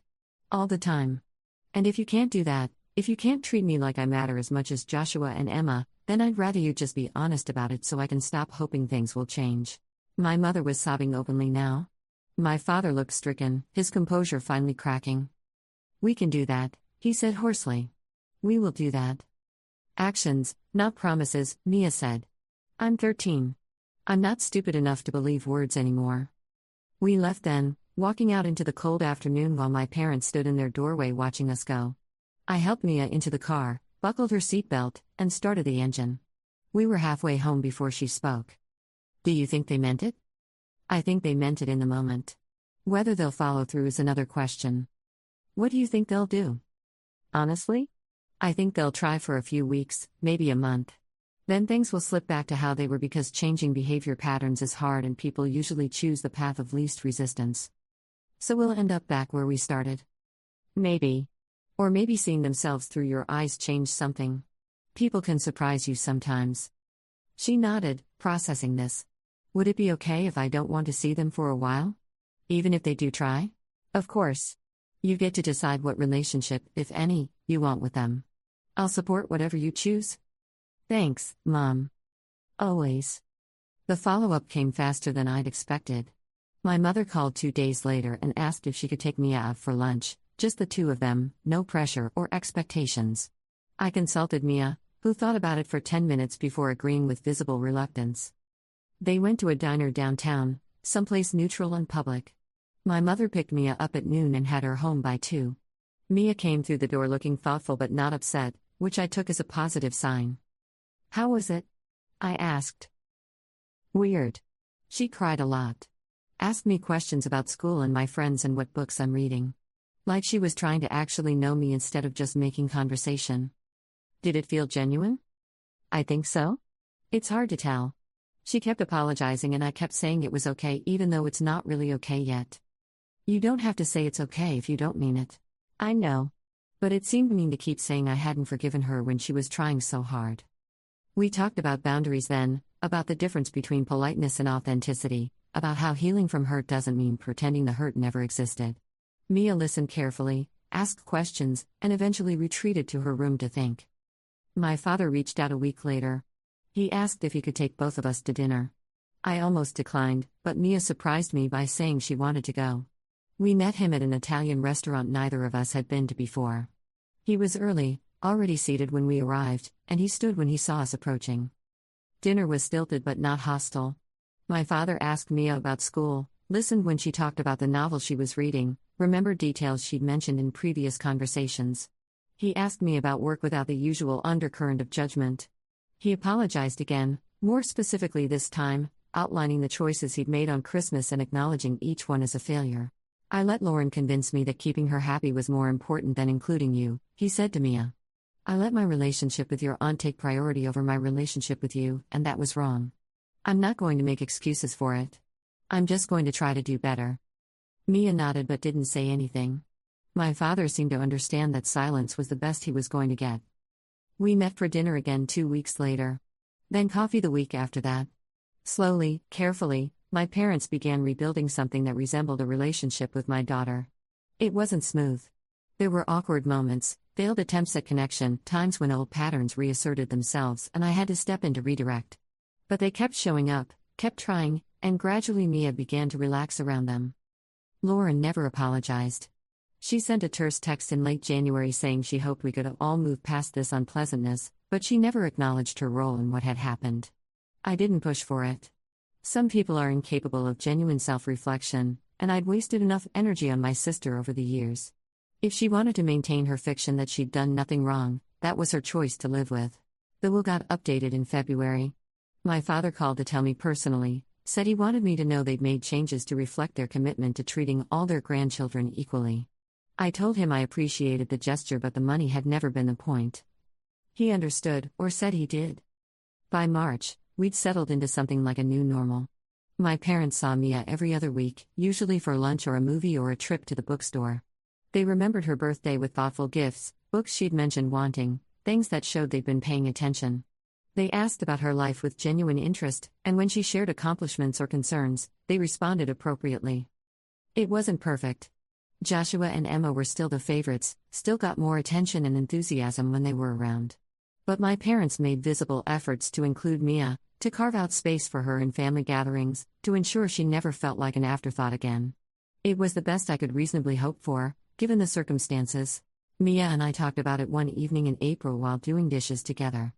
All the time. And if you can't do that, if you can't treat me like I matter as much as Joshua and Emma, then I'd rather you just be honest about it so I can stop hoping things will change. My mother was sobbing openly now. My father looked stricken, his composure finally cracking. We can do that, he said hoarsely. We will do that. Actions, not promises, Mia said. I'm 13. I'm not stupid enough to believe words anymore. We left then, walking out into the cold afternoon while my parents stood in their doorway watching us go. I helped Mia into the car, buckled her seatbelt, and started the engine. We were halfway home before she spoke. Do you think they meant it? I think they meant it in the moment. Whether they'll follow through is another question. What do you think they'll do? Honestly? I think they'll try for a few weeks, maybe a month. Then things will slip back to how they were because changing behavior patterns is hard and people usually choose the path of least resistance. So we'll end up back where we started. Maybe. Or maybe seeing themselves through your eyes changed something. People can surprise you sometimes. She nodded, processing this. Would it be okay if I don't want to see them for a while? Even if they do try? Of course. You get to decide what relationship, if any, you want with them. I'll support whatever you choose. Thanks, Mom. Always. The follow-up came faster than I'd expected. My mother called 2 days later and asked if she could take Mia out for lunch, just the two of them, no pressure or expectations. I consulted Mia, who thought about it for 10 minutes before agreeing with visible reluctance. They went to a diner downtown, someplace neutral and public. My mother picked Mia up at noon and had her home by 2. Mia came through the door looking thoughtful but not upset, which I took as a positive sign. How was it? I asked. Weird. She cried a lot. Asked me questions about school and my friends and what books I'm reading. Like she was trying to actually know me instead of just making conversation. Did it feel genuine? I think so. It's hard to tell. She kept apologizing and I kept saying it was okay even though it's not really okay yet. You don't have to say it's okay if you don't mean it. I know. But it seemed mean to keep saying I hadn't forgiven her when she was trying so hard. We talked about boundaries then, about the difference between politeness and authenticity, about how healing from hurt doesn't mean pretending the hurt never existed. Mia listened carefully, asked questions, and eventually retreated to her room to think. My father reached out a week later. He asked if he could take both of us to dinner. I almost declined, but Mia surprised me by saying she wanted to go. We met him at an Italian restaurant neither of us had been to before. He was early, already seated when we arrived, and he stood when he saw us approaching. Dinner was stilted but not hostile. My father asked Mia about school, listened when she talked about the novel she was reading, remembered details she'd mentioned in previous conversations. He asked me about work without the usual undercurrent of judgment. He apologized again, more specifically this time, outlining the choices he'd made on Christmas and acknowledging each one as a failure. I let Lauren convince me that keeping her happy was more important than including you, he said to Mia. I let my relationship with your aunt take priority over my relationship with you, and that was wrong. I'm not going to make excuses for it. I'm just going to try to do better. Mia nodded but didn't say anything. My father seemed to understand that silence was the best he was going to get. We met for dinner again 2 weeks later. Then coffee the week after that. Slowly, carefully, my parents began rebuilding something that resembled a relationship with my daughter. It wasn't smooth. There were awkward moments, failed attempts at connection, times when old patterns reasserted themselves and I had to step in to redirect. But they kept showing up, kept trying, and gradually Mia began to relax around them. Lauren never apologized. She sent a terse text in late January saying she hoped we could all move past this unpleasantness, but she never acknowledged her role in what had happened. I didn't push for it. Some people are incapable of genuine self-reflection, and I'd wasted enough energy on my sister over the years. If she wanted to maintain her fiction that she'd done nothing wrong, that was her choice to live with. The will got updated in February. My father called to tell me personally, said he wanted me to know they'd made changes to reflect their commitment to treating all their grandchildren equally. I told him I appreciated the gesture, but the money had never been the point. He understood, or said he did. By March, we'd settled into something like a new normal. My parents saw Mia every other week, usually for lunch or a movie or a trip to the bookstore. They remembered her birthday with thoughtful gifts, books she'd mentioned wanting, things that showed they'd been paying attention. They asked about her life with genuine interest, and when she shared accomplishments or concerns, they responded appropriately. It wasn't perfect. Joshua and Emma were still the favorites, still got more attention and enthusiasm when they were around. But my parents made visible efforts to include Mia, to carve out space for her in family gatherings, to ensure she never felt like an afterthought again. It was the best I could reasonably hope for, given the circumstances. Mia and I talked about it one evening in April while doing dishes together.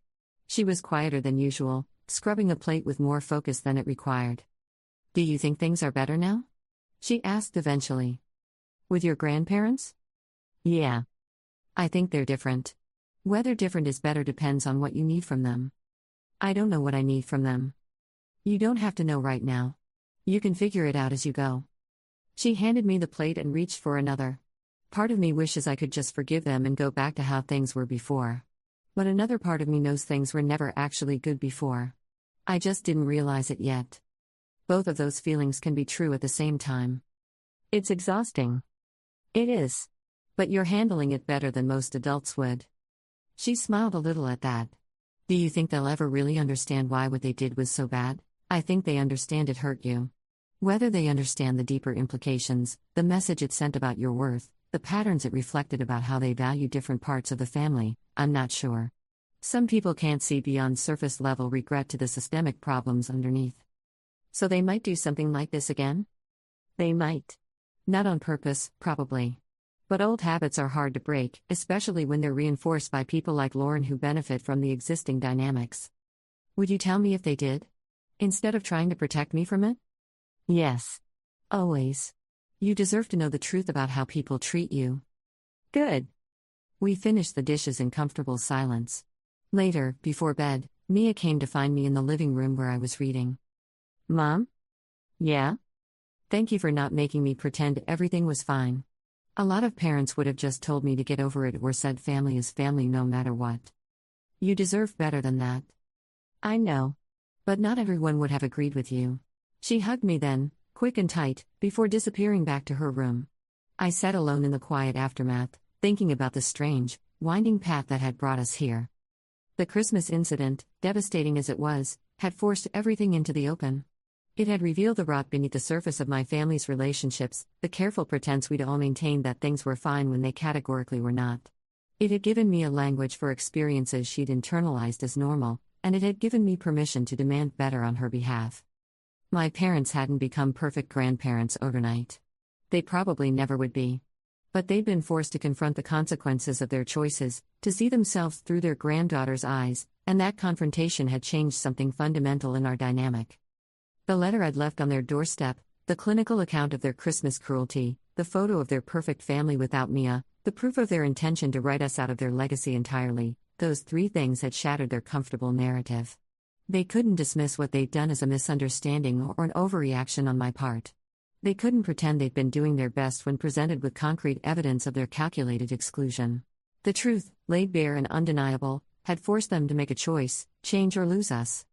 She was quieter than usual, scrubbing a plate with more focus than it required. "Do you think things are better now?" she asked eventually. "With your grandparents?" "Yeah. I think they're different. Whether different is better depends on what you need from them." "I don't know what I need from them." "You don't have to know right now. You can figure it out as you go." She handed me the plate and reached for another. Part of me wishes I could just forgive them and go back to how things were before. But another part of me knows things were never actually good before. I just didn't realize it yet. Both of those feelings can be true at the same time. It's exhausting. It is. But you're handling it better than most adults would. She smiled a little at that. "Do you think they'll ever really understand why what they did was so bad?" "I think they understand it hurt you. Whether they understand the deeper implications, the message it sent about your worth, the patterns it reflected about how they value different parts of the family, I'm not sure. Some people can't see beyond surface-level regret to the systemic problems underneath. So they might do something like this again? They might. Not on purpose, probably. But old habits are hard to break, especially when they're reinforced by people like Lauren who benefit from the existing dynamics. Would you tell me if they did? Instead of trying to protect me from it? Yes. Always. You deserve to know the truth about how people treat you. Good. We finished the dishes in comfortable silence. Later, before bed, Mia came to find me in the living room where I was reading. "Mom?" "Yeah?" "Thank you for not making me pretend everything was fine. A lot of parents would have just told me to get over it or said family is family no matter what. You deserve better than that." "I know. But not everyone would have agreed with you." She hugged me then, quick and tight, before disappearing back to her room. I sat alone in the quiet aftermath, thinking about the strange, winding path that had brought us here. The Christmas incident, devastating as it was, had forced everything into the open. It had revealed the rot beneath the surface of my family's relationships, the careful pretense we'd all maintained that things were fine when they categorically were not. It had given me a language for experiences she'd internalized as normal, and it had given me permission to demand better on her behalf. My parents hadn't become perfect grandparents overnight. They probably never would be. But they'd been forced to confront the consequences of their choices, to see themselves through their granddaughter's eyes, and that confrontation had changed something fundamental in our dynamic. The letter I'd left on their doorstep, the clinical account of their Christmas cruelty, the photo of their perfect family without Mia, the proof of their intention to write us out of their legacy entirely, those three things had shattered their comfortable narrative. They couldn't dismiss what they'd done as a misunderstanding or an overreaction on my part. They couldn't pretend they'd been doing their best when presented with concrete evidence of their calculated exclusion. The truth, laid bare and undeniable, had forced them to make a choice: change or lose us.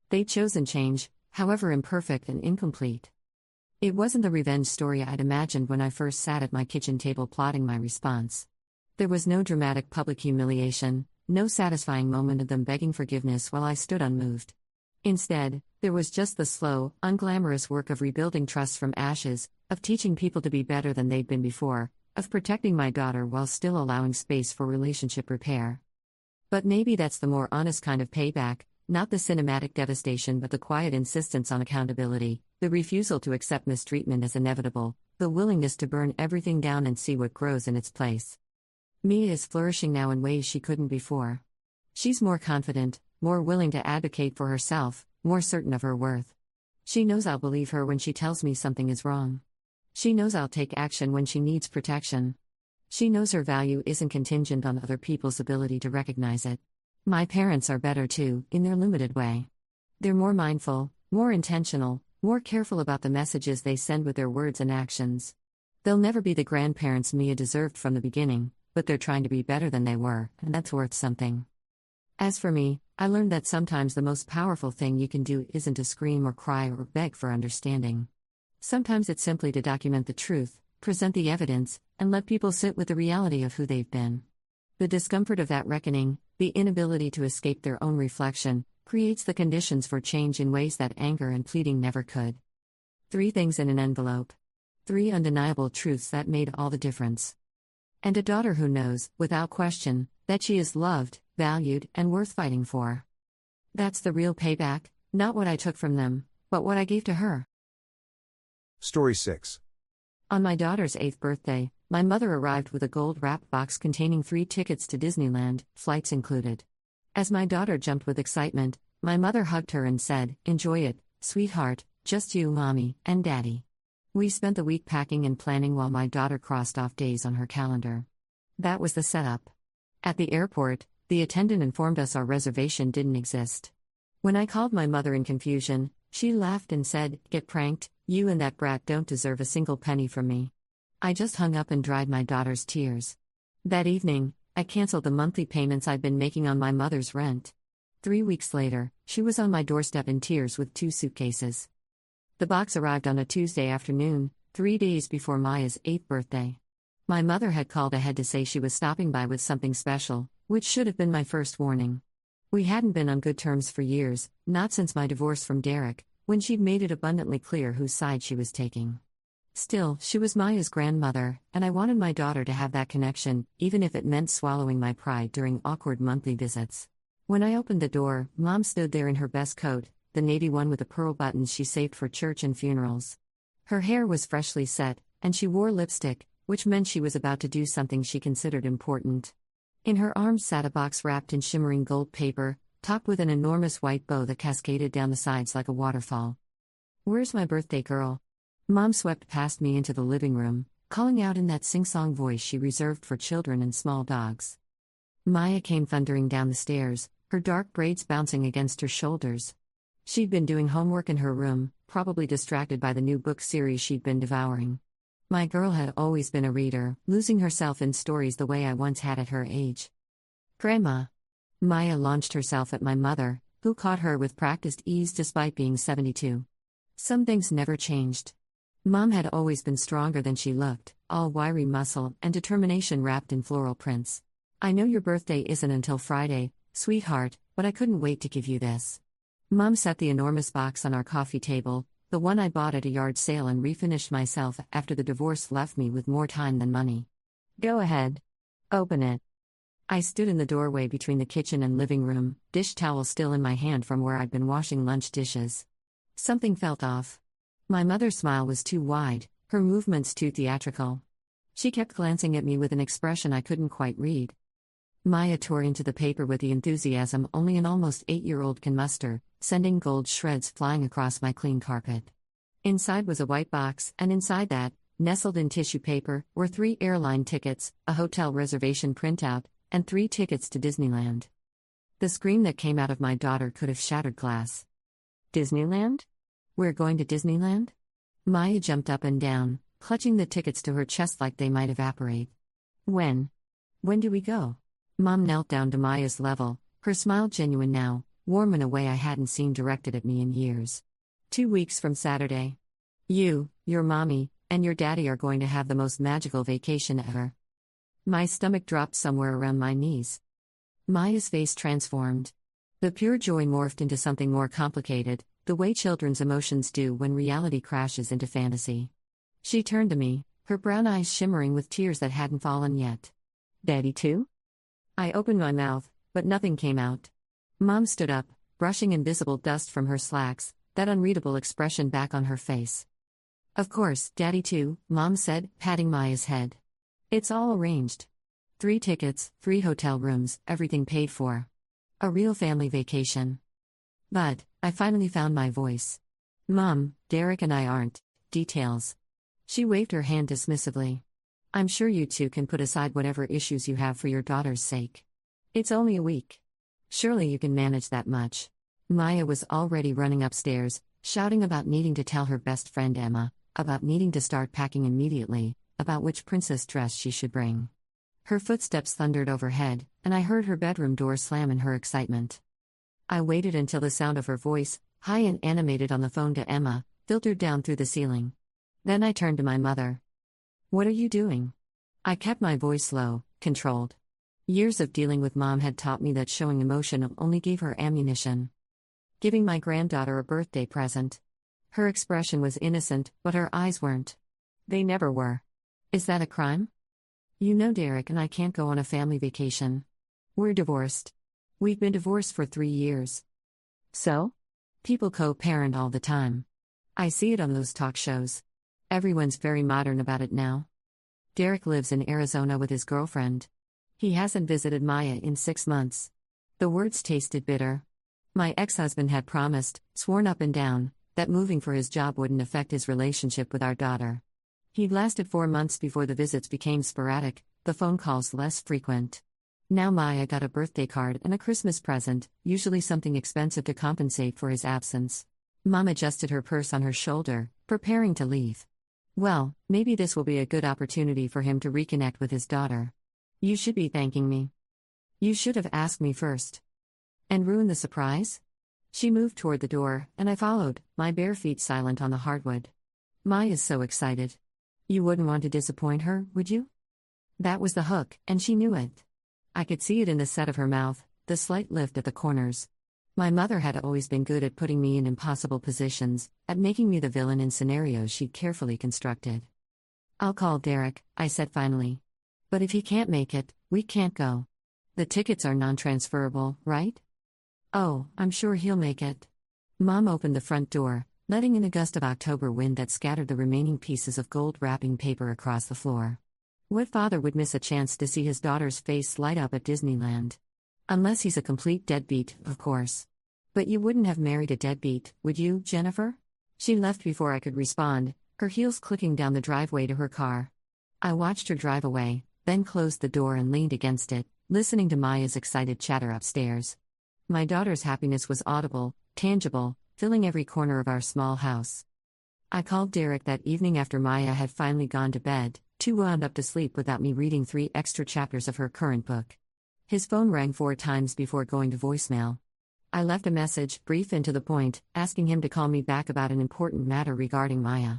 They'd chosen change, however imperfect and incomplete. It wasn't the revenge story I'd imagined when I first sat at my kitchen table plotting my response. There was no dramatic public humiliation, no satisfying moment of them begging forgiveness while I stood unmoved. Instead, there was just the slow, unglamorous work of rebuilding trust from ashes, of teaching people to be better than they'd been before, of protecting my daughter while still allowing space for relationship repair. But maybe that's the more honest kind of payback, not the cinematic devastation but the quiet insistence on accountability, the refusal to accept mistreatment as inevitable, the willingness to burn everything down and see what grows in its place. Mia is flourishing now in ways she couldn't before. She's more confident, more willing to advocate for herself, more certain of her worth. She knows I'll believe her when she tells me something is wrong. She knows I'll take action when she needs protection. She knows her value isn't contingent on other people's ability to recognize it. My parents are better too, in their limited way. They're more mindful, more intentional, more careful about the messages they send with their words and actions. They'll never be the grandparents Mia deserved from the beginning, but they're trying to be better than they were, and that's worth something. As for me, I learned that sometimes the most powerful thing you can do isn't to scream or cry or beg for understanding. Sometimes it's simply to document the truth, present the evidence, and let people sit with the reality of who they've been. The discomfort of that reckoning, the inability to escape their own reflection, creates the conditions for change in ways that anger and pleading never could. 3 things in an envelope. 3 undeniable truths that made all the difference. And a daughter who knows, without question, that she is loved, valued, and worth fighting for. That's the real payback, not what I took from them, but what I gave to her.
Story 6.
On my daughter's 8th birthday, my mother arrived with a gold-wrapped box containing 3 tickets to Disneyland, flights included. As my daughter jumped with excitement, my mother hugged her and said, "Enjoy it, sweetheart, just you, Mommy, and Daddy." We spent the week packing and planning while my daughter crossed off days on her calendar. That was the setup. At the airport, the attendant informed us our reservation didn't exist. When I called my mother in confusion, she laughed and said, "Get pranked, you and that brat don't deserve a single penny from me." I just hung up and dried my daughter's tears. That evening, I canceled the monthly payments I'd been making on my mother's rent. 3 weeks later, she was on my doorstep in tears with 2 suitcases. The box arrived on a Tuesday afternoon, 3 days before Maya's 8th birthday. My mother had called ahead to say she was stopping by with something special, which should have been my first warning. We hadn't been on good terms for years, not since my divorce from Derek, when she'd made it abundantly clear whose side she was taking. Still, she was Maya's grandmother, and I wanted my daughter to have that connection, even if it meant swallowing my pride during awkward monthly visits. When I opened the door, Mom stood there in her best coat, the navy one with the pearl buttons she saved for church and funerals. Her hair was freshly set, and she wore lipstick, which meant she was about to do something she considered important. In her arms sat a box wrapped in shimmering gold paper, topped with an enormous white bow that cascaded down the sides like a waterfall. "Where's my birthday girl?" Mom swept past me into the living room, calling out in that sing-song voice she reserved for children and small dogs. Maya came thundering down the stairs, her dark braids bouncing against her shoulders. She'd been doing homework in her room, probably distracted by the new book series she'd been devouring. My girl had always been a reader, losing herself in stories the way I once had at her age. "Grandma." Maya launched herself at my mother, who caught her with practiced ease despite being 72. Some things never changed. Mom had always been stronger than she looked, all wiry muscle and determination wrapped in floral prints. "I know your birthday isn't until Friday, sweetheart, but I couldn't wait to give you this." Mom set the enormous box on our coffee table, the one I bought at a yard sale and refinished myself after the divorce left me with more time than money. "Go ahead. Open it." I stood in the doorway between the kitchen and living room, dish towel still in my hand from where I'd been washing lunch dishes. Something felt off. My mother's smile was too wide, her movements too theatrical. She kept glancing at me with an expression I couldn't quite read. Maya tore into the paper with the enthusiasm only an almost 8-year-old can muster, sending gold shreds flying across my clean carpet. Inside was a white box, and inside that, nestled in tissue paper, were 3 airline tickets, a hotel reservation printout, and 3 tickets to Disneyland. The scream that came out of my daughter could have shattered glass. "Disneyland? We're going to Disneyland?" Maya jumped up and down, clutching the tickets to her chest like they might evaporate. "When? When do we go?" Mom knelt down to Maya's level, her smile genuine now, warm in a way I hadn't seen directed at me in years. 2 weeks from Saturday. You, your mommy, and your daddy are going to have the most magical vacation ever. My stomach dropped somewhere around my knees. Maya's face transformed. The pure joy morphed into something more complicated, the way children's emotions do when reality crashes into fantasy. She turned to me, her brown eyes shimmering with tears that hadn't fallen yet. Daddy too? I opened my mouth, but nothing came out. Mom stood up, brushing invisible dust from her slacks, that unreadable expression back on her face. Of course, Daddy too, Mom said, patting Maya's head. It's all arranged. 3 tickets, 3 hotel rooms, everything paid for. A real family vacation. But, I finally found my voice. Mom, Derek and I aren't. Details. She waved her hand dismissively. I'm sure you two can put aside whatever issues you have for your daughter's sake. It's only a week. Surely you can manage that much. Maya was already running upstairs, shouting about needing to tell her best friend Emma, about needing to start packing immediately, about which princess dress she should bring. Her footsteps thundered overhead, and I heard her bedroom door slam in her excitement. I waited until the sound of her voice, high and animated on the phone to Emma, filtered down through the ceiling. Then I turned to my mother. What are you doing? I kept my voice low, controlled. Years of dealing with Mom had taught me that showing emotion only gave her ammunition. Giving my granddaughter a birthday present. Her expression was innocent, but her eyes weren't. They never were. Is that a crime? You know Derek and I can't go on a family vacation. We're divorced. We've been divorced for 3 years. So? People co-parent all the time. I see it on those talk shows. Everyone's very modern about it now. Derek lives in Arizona with his girlfriend. He hasn't visited Maya in 6 months. The words tasted bitter. My ex-husband had promised, sworn up and down, that moving for his job wouldn't affect his relationship with our daughter. He'd lasted 4 months before the visits became sporadic, the phone calls less frequent. Now Maya got a birthday card and a Christmas present, usually something expensive to compensate for his absence. Mom adjusted her purse on her shoulder, preparing to leave. Well, maybe this will be a good opportunity for him to reconnect with his daughter. You should be thanking me. You should have asked me first. And ruined the surprise? She moved toward the door, and I followed, my bare feet silent on the hardwood. Maya's so excited. You wouldn't want to disappoint her, would you? That was the hook, and she knew it. I could see it in the set of her mouth, the slight lift at the corners. My mother had always been good at putting me in impossible positions, at making me the villain in scenarios she'd carefully constructed. I'll call Derek, I said finally. But if he can't make it, we can't go. The tickets are non-transferable, right? Oh, I'm sure he'll make it. Mom opened the front door, letting in a gust of October wind that scattered the remaining pieces of gold wrapping paper across the floor. What father would miss a chance to see his daughter's face light up at Disneyland? Unless he's a complete deadbeat, of course. But you wouldn't have married a deadbeat, would you, Jennifer? She left before I could respond, her heels clicking down the driveway to her car. I watched her drive away, then closed the door and leaned against it, listening to Maya's excited chatter upstairs. My daughter's happiness was audible, tangible, filling every corner of our small house. I called Derek that evening after Maya had finally gone to bed, too wound up to sleep without me reading 3 extra chapters of her current book. His phone rang 4 times before going to voicemail. I left a message, brief and to the point, asking him to call me back about an important matter regarding Maya.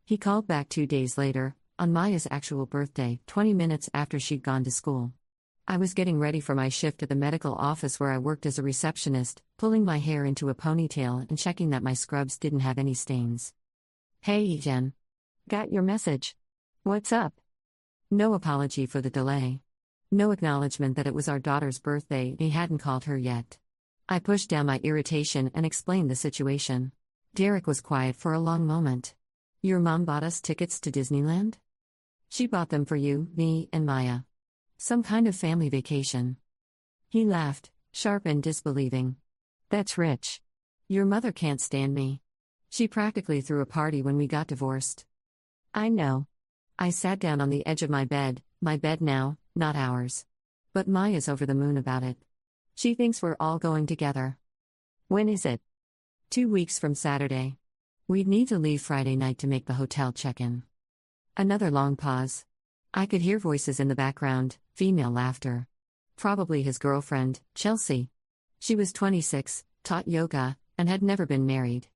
He called back 2 days later, on Maya's actual birthday, 20 minutes after she'd gone to school. I was getting ready for my shift at the medical office where I worked as a receptionist, pulling my hair into a ponytail and checking that my scrubs didn't have any stains. Hey, Jen. Got your message. What's up? No apology for the delay. No acknowledgement that it was our daughter's birthday, he hadn't called her yet. I pushed down my irritation and explained the situation. Derek was quiet for a long moment. Your mom bought us tickets to Disneyland? She bought them for you, me, and Maya. Some kind of family vacation. He laughed, sharp and disbelieving. That's rich. Your mother can't stand me. She practically threw a party when we got divorced. I know. I sat down on the edge of my bed now, not ours. But Maya's over the moon about it. She thinks we're all going together. When is it? 2 weeks from Saturday. We'd need to leave Friday night to make the hotel check-in. Another long pause. I could hear voices in the background, female laughter. Probably his girlfriend, Chelsea. She was 26, taught yoga, and had never been married.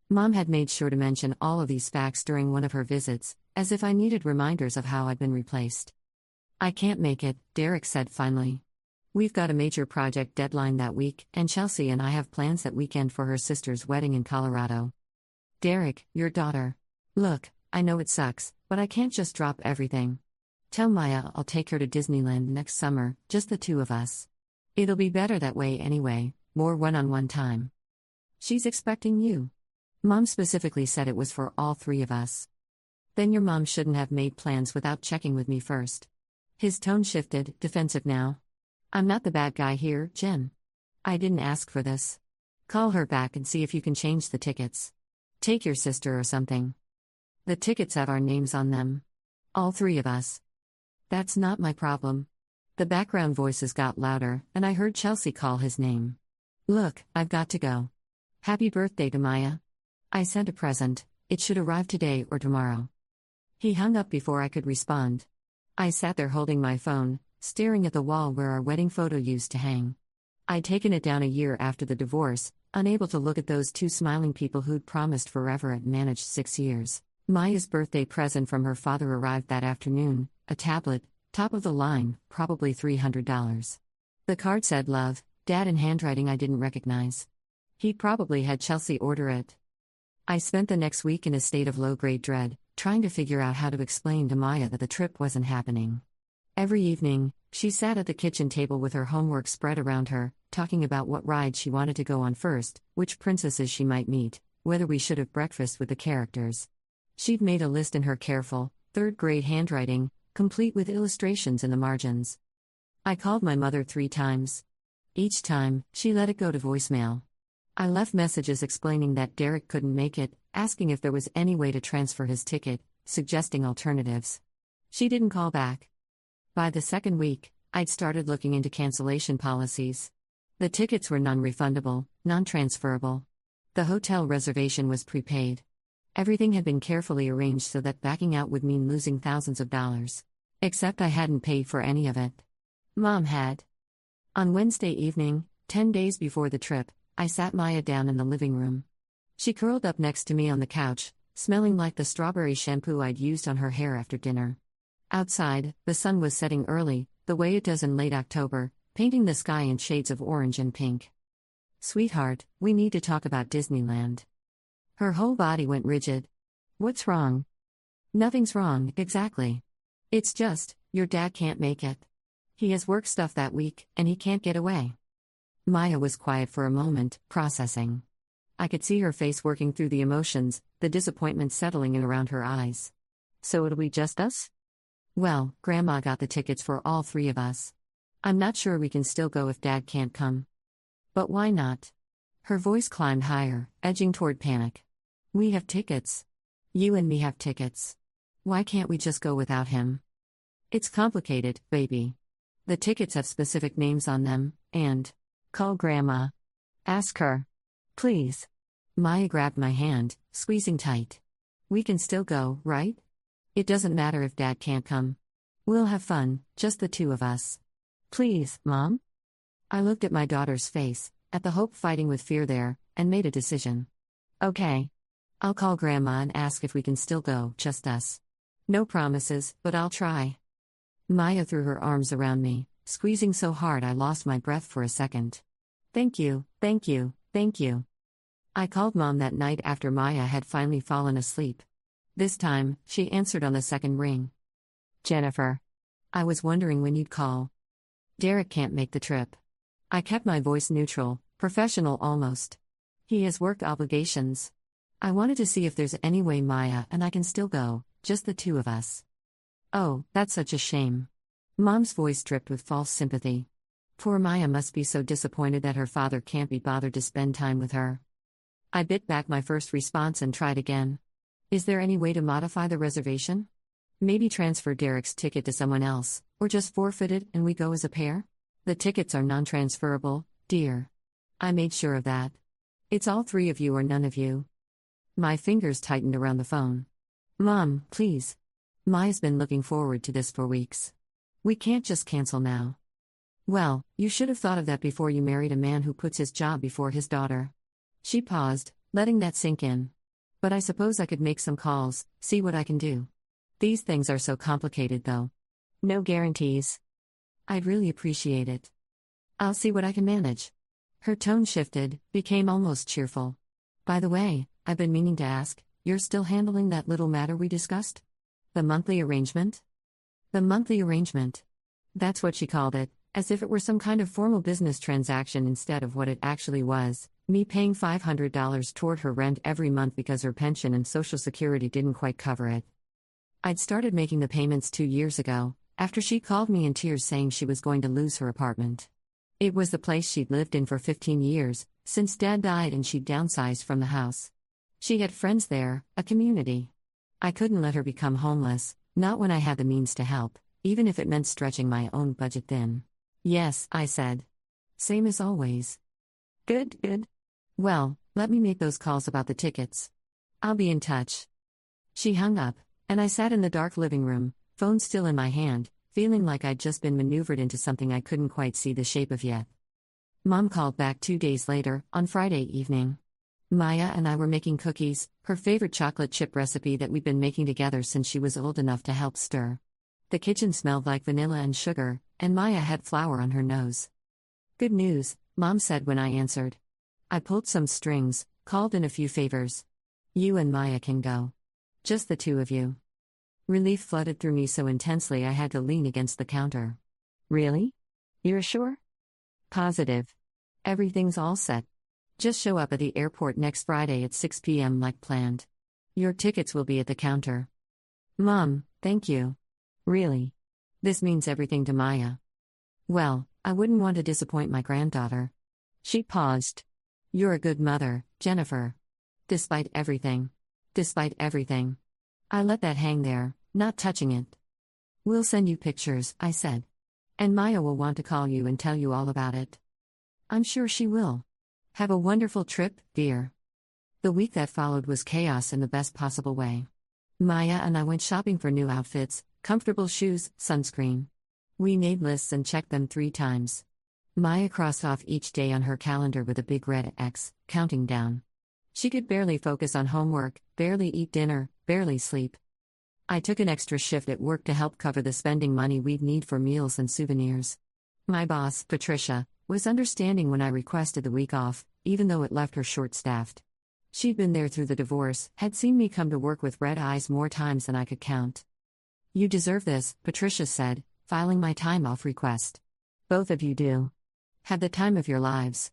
Mom had made sure to mention all of these facts during one of her visits, as if I needed reminders of how I'd been replaced. "I can't make it," Derek said finally. "We've got a major project deadline that week, and Chelsea and I have plans that weekend for her sister's wedding in Colorado." "Derek, your daughter. Look, I know it sucks, but I can't just drop everything. Tell Maya I'll take her to Disneyland next summer, just the two of us. It'll be better that way anyway, more one-on-one time. She's expecting you." Mom specifically said it was for all three of us. "Then your mom shouldn't have made plans without checking with me first." His tone shifted, defensive now. "I'm not the bad guy here, Jen. I didn't ask for this. Call her back and see if you can change the tickets. Take your sister or something. The tickets have our names on them. All three of us." "That's not my problem." The background voices got louder, and I heard Chelsea call his name. "Look, I've got to go. Happy birthday to Maya. I sent a present, it should arrive today or tomorrow." He hung up before I could respond. I sat there holding my phone, staring at the wall where our wedding photo used to hang. I'd taken it down a year after the divorce, unable to look at those two smiling people who'd promised forever and managed 6 years. Maya's birthday present from her father arrived that afternoon, a tablet, top of the line, probably $300. The card said love, Dad in handwriting I didn't recognize. He'd probably had Chelsea order it. I spent the next week in a state of low-grade dread, trying to figure out how to explain to Maya that the trip wasn't happening. Every evening, she sat at the kitchen table with her homework spread around her, talking about what ride she wanted to go on first, which princesses she might meet, whether we should have breakfast with the characters. She'd made a list in her careful, third-grade handwriting, complete with illustrations in the margins. I called my mother 3 times. Each time, she let it go to voicemail. I left messages explaining that Derek couldn't make it, asking if there was any way to transfer his ticket, suggesting alternatives. She didn't call back. By the second week, I'd started looking into cancellation policies. The tickets were non-refundable, non-transferable. The hotel reservation was prepaid. Everything had been carefully arranged so that backing out would mean losing thousands of dollars. Except I hadn't paid for any of it. Mom had. On Wednesday evening, 10 days before the trip, I sat Maya down in the living room. She curled up next to me on the couch, smelling like the strawberry shampoo I'd used on her hair after dinner. Outside, the sun was setting early, the way it does in late October, painting the sky in shades of orange and pink. "Sweetheart, we need to talk about Disneyland." Her whole body went rigid. "What's wrong?" "Nothing's wrong, exactly. It's just, your dad can't make it. He has work stuff that week, and he can't get away." Maya was quiet for a moment, processing. I could see her face working through the emotions, the disappointment settling in around her eyes. "So it'll be just us?" "Well, Grandma got the tickets for all three of us. I'm not sure we can still go if Dad can't come." "But why not?" Her voice climbed higher, edging toward panic. "We have tickets. You and me have tickets. Why can't we just go without him?" "It's complicated, baby. The tickets have specific names on them, and..." "Call Grandma. Ask her. Please." Maya grabbed my hand, squeezing tight. "We can still go, right? It doesn't matter if Dad can't come. We'll have fun, just the two of us. Please, Mom?" I looked at my daughter's face, at the hope fighting with fear there, and made a decision. "Okay. I'll call Grandma and ask if we can still go, just us. No promises, but I'll try." Maya threw her arms around me, squeezing so hard I lost my breath for a second. "Thank you, thank you, thank you." I called Mom that night after Maya had finally fallen asleep. This time, she answered on the second ring. "Jennifer. I was wondering when you'd call. Derek can't make the trip." I kept my voice neutral, professional almost. "He has work obligations. I wanted to see if there's any way Maya and I can still go, just the two of us." "Oh, that's such a shame." Mom's voice dripped with false sympathy. Poor Maya must be so disappointed that her father can't be bothered to spend time with her. I bit back my first response and tried again. "Is there any way to modify the reservation? Maybe transfer Derek's ticket to someone else, or just forfeit it and we go as a pair? The tickets are non-transferable, dear. I made sure of that. It's all three of you or none of you." My fingers tightened around the phone. "Mom, please. Maya's been looking forward to this for weeks. We can't just cancel now." "Well, you should have thought of that before you married a man who puts his job before his daughter." She paused, letting that sink in. But I suppose I could make some calls, see what I can do. These things are so complicated, though. No guarantees. I'd really appreciate it. I'll see what I can manage. Her tone shifted, became almost cheerful. By the way, I've been meaning to ask, you're still handling that little matter we discussed? The monthly arrangement? The monthly arrangement. That's what she called it, as if it were some kind of formal business transaction instead of what it actually was, me paying $500 toward her rent every month because her pension and Social Security didn't quite cover it. I'd started making the payments 2 years ago, after she called me in tears saying she was going to lose her apartment. It was the place she'd lived in for 15 years, since Dad died and she'd downsized from the house. She had friends there, a community. I couldn't let her become homeless, not when I had the means to help, even if it meant stretching my own budget thin. Yes, I said. Same as always. Good, good. Well, let me make those calls about the tickets. I'll be in touch. She hung up, and I sat in the dark living room, phone still in my hand, feeling like I'd just been maneuvered into something I couldn't quite see the shape of yet. Mom called back 2 days later, on Friday evening. Maya and I were making cookies, her favorite chocolate chip recipe that we'd been making together since she was old enough to help stir. The kitchen smelled like vanilla and sugar, and Maya had flour on her nose. Good news, Mom said when I answered. I pulled some strings, called in a few favors. You and Maya can go. Just the two of you. Relief flooded through me so intensely I had to lean against the counter. Really? You're sure? Positive. Everything's all set. Just show up at the airport next Friday at 6 p.m. like planned. Your tickets will be at the counter. Mom, thank you. Really. This means everything to Maya. Well, I wouldn't want to disappoint my granddaughter. She paused. You're a good mother, Jennifer. Despite everything. Despite everything. I let that hang there, not touching it. We'll send you pictures, I said. And Maya will want to call you and tell you all about it. I'm sure she will. Have a wonderful trip, dear. The week that followed was chaos in the best possible way. Maya and I went shopping for new outfits, comfortable shoes, sunscreen. We made lists and checked them 3 times. Maya crossed off each day on her calendar with a big red X, counting down. She could barely focus on homework, barely eat dinner, barely sleep. I took an extra shift at work to help cover the spending money we'd need for meals and souvenirs. My boss, Patricia, was understanding when I requested the week off, even though it left her short-staffed. She'd been there through the divorce, had seen me come to work with red eyes more times than I could count. You deserve this, Patricia said, filing my time-off request. Both of you do. Have the time of your lives.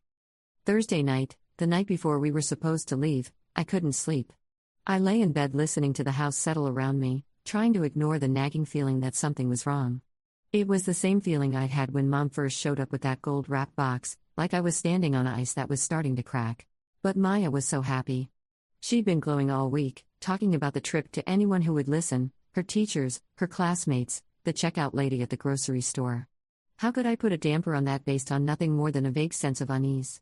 Thursday night, the night before we were supposed to leave, I couldn't sleep. I lay in bed listening to the house settle around me, trying to ignore the nagging feeling that something was wrong. It was the same feeling I'd had when Mom first showed up with that gold wrap box, like I was standing on ice that was starting to crack. But Maya was so happy. She'd been glowing all week, talking about the trip to anyone who would listen, her teachers, her classmates, the checkout lady at the grocery store. How could I put a damper on that based on nothing more than a vague sense of unease?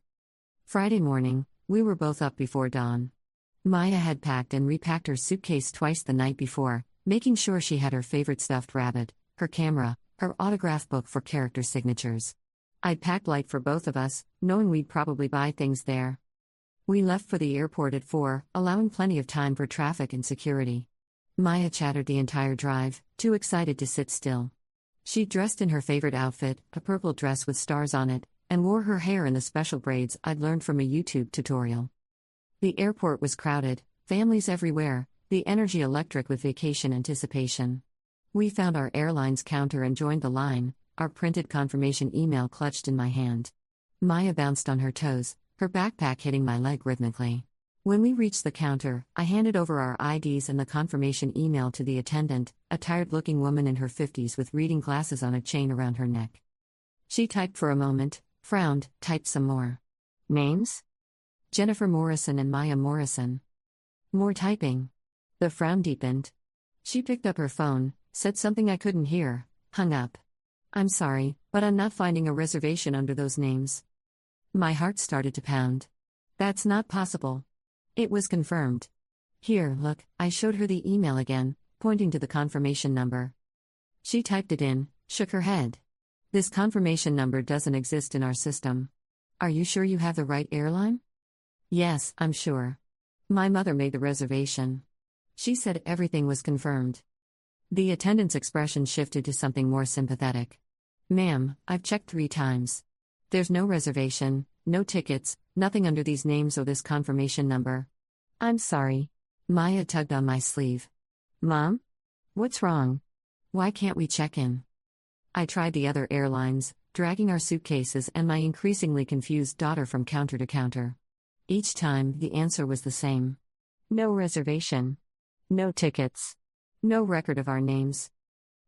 Friday morning, we were both up before dawn. Maya had packed and repacked her suitcase twice the night before, making sure she had her favorite stuffed rabbit, her camera, her autograph book for character signatures. I'd packed light for both of us, knowing we'd probably buy things there. We left for the airport at 4, allowing plenty of time for traffic and security. Maya chattered the entire drive, too excited to sit still. She dressed in her favorite outfit, a purple dress with stars on it, and wore her hair in the special braids I'd learned from a YouTube tutorial. The airport was crowded, families everywhere, the energy electric with vacation anticipation. We found our airline's counter and joined the line, our printed confirmation email clutched in my hand. Maya bounced on her toes, her backpack hitting my leg rhythmically. When we reached the counter, I handed over our IDs and the confirmation email to the attendant, a tired-looking woman in her 50s with reading glasses on a chain around her neck. She typed for a moment, frowned, typed some more. Names? Jennifer Morrison and Maya Morrison. More typing. The frown deepened. She picked up her phone, said something I couldn't hear, hung up. I'm sorry, but I'm not finding a reservation under those names. My heart started to pound. That's not possible. It was confirmed. Here, look, I showed her the email again, pointing to the confirmation number. She typed it in, shook her head. This confirmation number doesn't exist in our system. Are you sure you have the right airline? Yes, I'm sure. My mother made the reservation. She said everything was confirmed. The attendant's expression shifted to something more sympathetic. Ma'am, I've checked 3 times. There's no reservation, no tickets, nothing under these names or this confirmation number. I'm sorry. Maya tugged on my sleeve. Mom? What's wrong? Why can't we check in? I tried the other airlines, dragging our suitcases and my increasingly confused daughter from counter to counter. Each time, the answer was the same. No reservation. No tickets. No record of our names.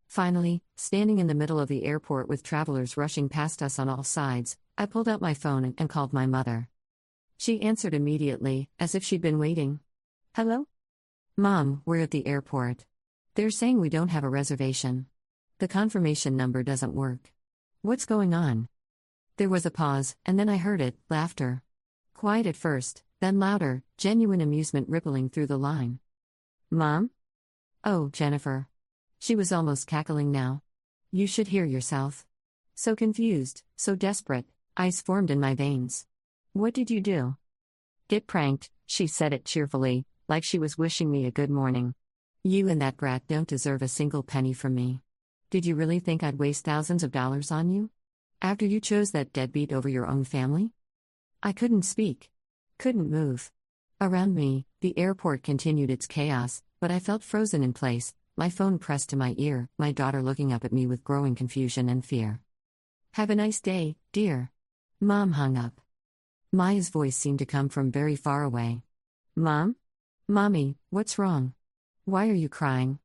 Finally, standing in the middle of the airport with travelers rushing past us on all sides, I pulled out my phone and called my mother. She answered immediately, as if she'd been waiting. Hello? Mom, we're at the airport. They're saying we don't have a reservation. The confirmation number doesn't work. What's going on? There was a pause, and then I heard it, laughter. Quiet at first, then louder, genuine amusement rippling through the line. Mom? Oh, Jennifer. She was almost cackling now. You should hear yourself. So confused, so desperate, ice formed in my veins. What did you do? Get pranked, she said it cheerfully, like she was wishing me a good morning. You and that brat don't deserve a single penny from me. Did you really think I'd waste thousands of dollars on you? After you chose that deadbeat over your own family? I couldn't speak. Couldn't move. Around me, the airport continued its chaos, but I felt frozen in place, my phone pressed to my ear, my daughter looking up at me with growing confusion and fear. Have a nice day, dear. Mom hung up. Maya's voice seemed to come from very far away. Mom? Mommy, what's wrong? Why are you crying?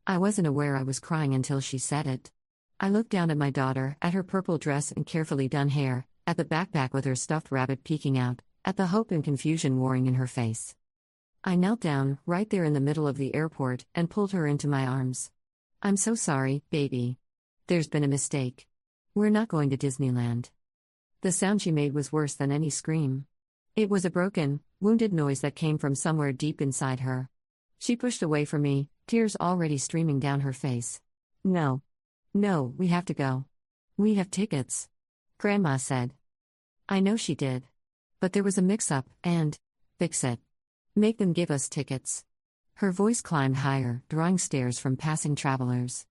I wasn't aware I was crying until she said it. I looked down at my daughter, at her purple dress and carefully done hair, at the backpack with her stuffed rabbit peeking out, at the hope and confusion warring in her face. I knelt down, right there in the middle of the airport, and pulled her into my arms. I'm so sorry, baby. There's been a mistake. We're not going to Disneyland. The sound she made was worse than any scream. It was a broken, wounded noise that came from somewhere deep inside her. She pushed away from me, tears already streaming down her face. No. No, we have to go. We have tickets. Grandma said. I know she did. But there was a mix-up, and fix it. Make them give us tickets. Her voice climbed higher, drawing stares from passing travelers.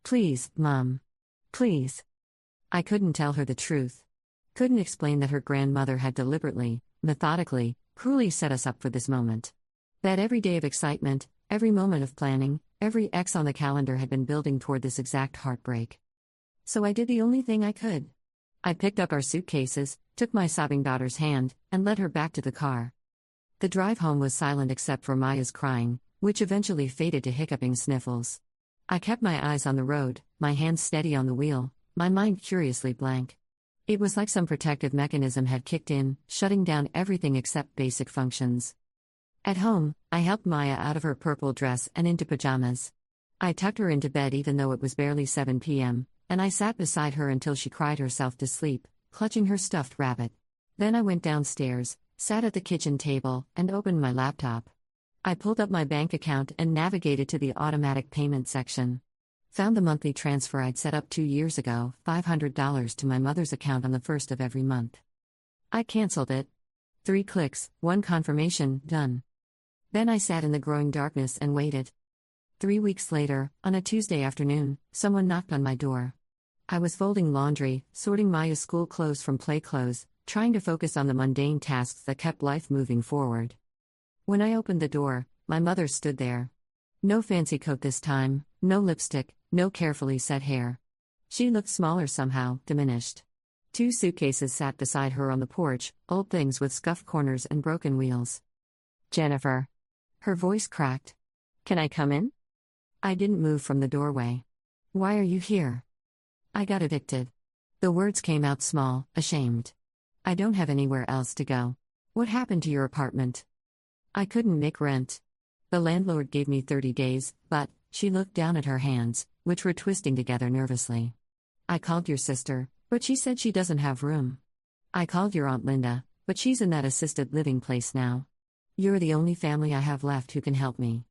Please, Mom. Please. I couldn't tell her the truth. Couldn't explain that her grandmother had deliberately, methodically, cruelly set us up for this moment. That every day of excitement, every moment of planning, every X on the calendar had been building toward this exact heartbreak. So I did the only thing I could. I picked up our suitcases, took my sobbing daughter's hand, and led her back to the car. The drive home was silent except for Maya's crying, which eventually faded to hiccuping sniffles. I kept my eyes on the road, my hands steady on the wheel, my mind curiously blank. It was like some protective mechanism had kicked in, shutting down everything except basic functions. At home, I helped Maya out of her purple dress and into pajamas. I tucked her into bed even though it was barely 7 p.m., and I sat beside her until she cried herself to sleep, clutching her stuffed rabbit. Then I went downstairs, sat at the kitchen table, and opened my laptop. I pulled up my bank account and navigated to the automatic payment section. Found the monthly transfer I'd set up 2 years ago, $500 to my mother's account on the 1st of every month. I canceled it. 3 clicks, 1 confirmation, done. Then I sat in the growing darkness and waited. 3 weeks later, on a Tuesday afternoon, someone knocked on my door. I was folding laundry, sorting Maya's school clothes from play clothes, trying to focus on the mundane tasks that kept life moving forward. When I opened the door, my mother stood there. No fancy coat this time, no lipstick, no carefully set hair. She looked smaller somehow, diminished. 2 suitcases sat beside her on the porch, old things with scuffed corners and broken wheels. Jennifer. Her voice cracked. Can I come in? I didn't move from the doorway. Why are you here? I got evicted. The words came out small, ashamed. I don't have anywhere else to go. What happened to your apartment? I couldn't make rent. The landlord gave me 30 days, but, she looked down at her hands, which were twisting together nervously. I called your sister, but she said she doesn't have room. I called your Aunt Linda, but she's in that assisted living place now. You're the only family I have left who can help me.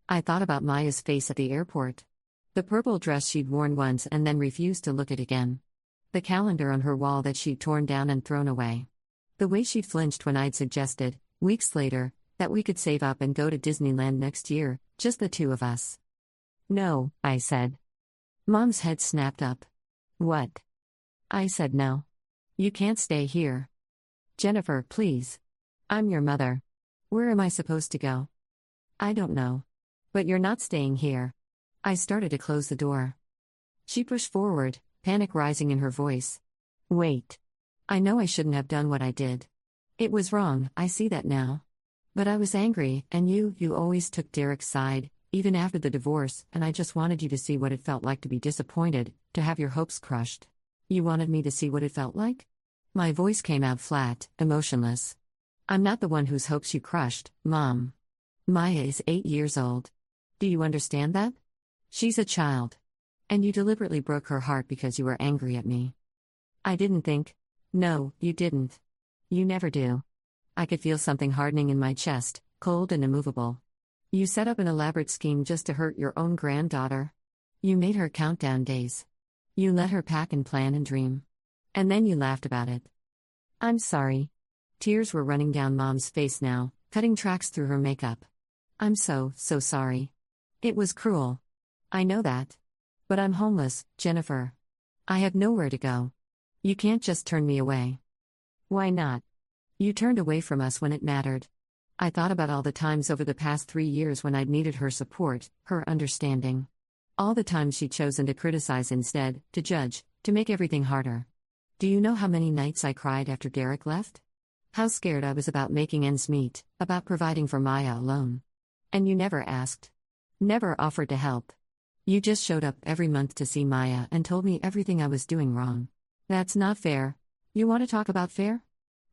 I thought about Maya's face at the airport. The purple dress she'd worn once and then refused to look at again. The calendar on her wall that she'd torn down and thrown away. The way she'd flinched when I'd suggested, weeks later, That we could save up and go to Disneyland next year, just the two of us. No, I said. Mom's head snapped up. What? I said no. You can't stay here. Jennifer, please. I'm your mother. Where am I supposed to go? I don't know. But you're not staying here. I started to close the door. She pushed forward, panic rising in her voice. Wait. I know I shouldn't have done what I did. It was wrong, I see that now. But I was angry, and you always took Derek's side, even after the divorce, and I just wanted you to see what it felt like to be disappointed, to have your hopes crushed. You wanted me to see what it felt like? My voice came out flat, emotionless. I'm not the one whose hopes you crushed, Mom. Maya is 8 years old. Do you understand that? She's a child. And you deliberately broke her heart because you were angry at me. I didn't think. No, you didn't. You never do. I could feel something hardening in my chest, cold and immovable. You set up an elaborate scheme just to hurt your own granddaughter. You made her count down days. You let her pack and plan and dream. And then you laughed about it. I'm sorry. Tears were running down Mom's face now, cutting tracks through her makeup. I'm so sorry. It was cruel. I know that. But I'm homeless, Jennifer. I have nowhere to go. You can't just turn me away. Why not? You turned away from us when it mattered. I thought about all the times over the past 3 years when I'd needed her support, her understanding. All the times she'd chosen to criticize instead, to judge, to make everything harder. Do you know how many nights I cried after Derek left? How scared I was about making ends meet, about providing for Maya alone. And you never asked. Never offered to help. You just showed up every month to see Maya and told me everything I was doing wrong. That's not fair. You want to talk about fair?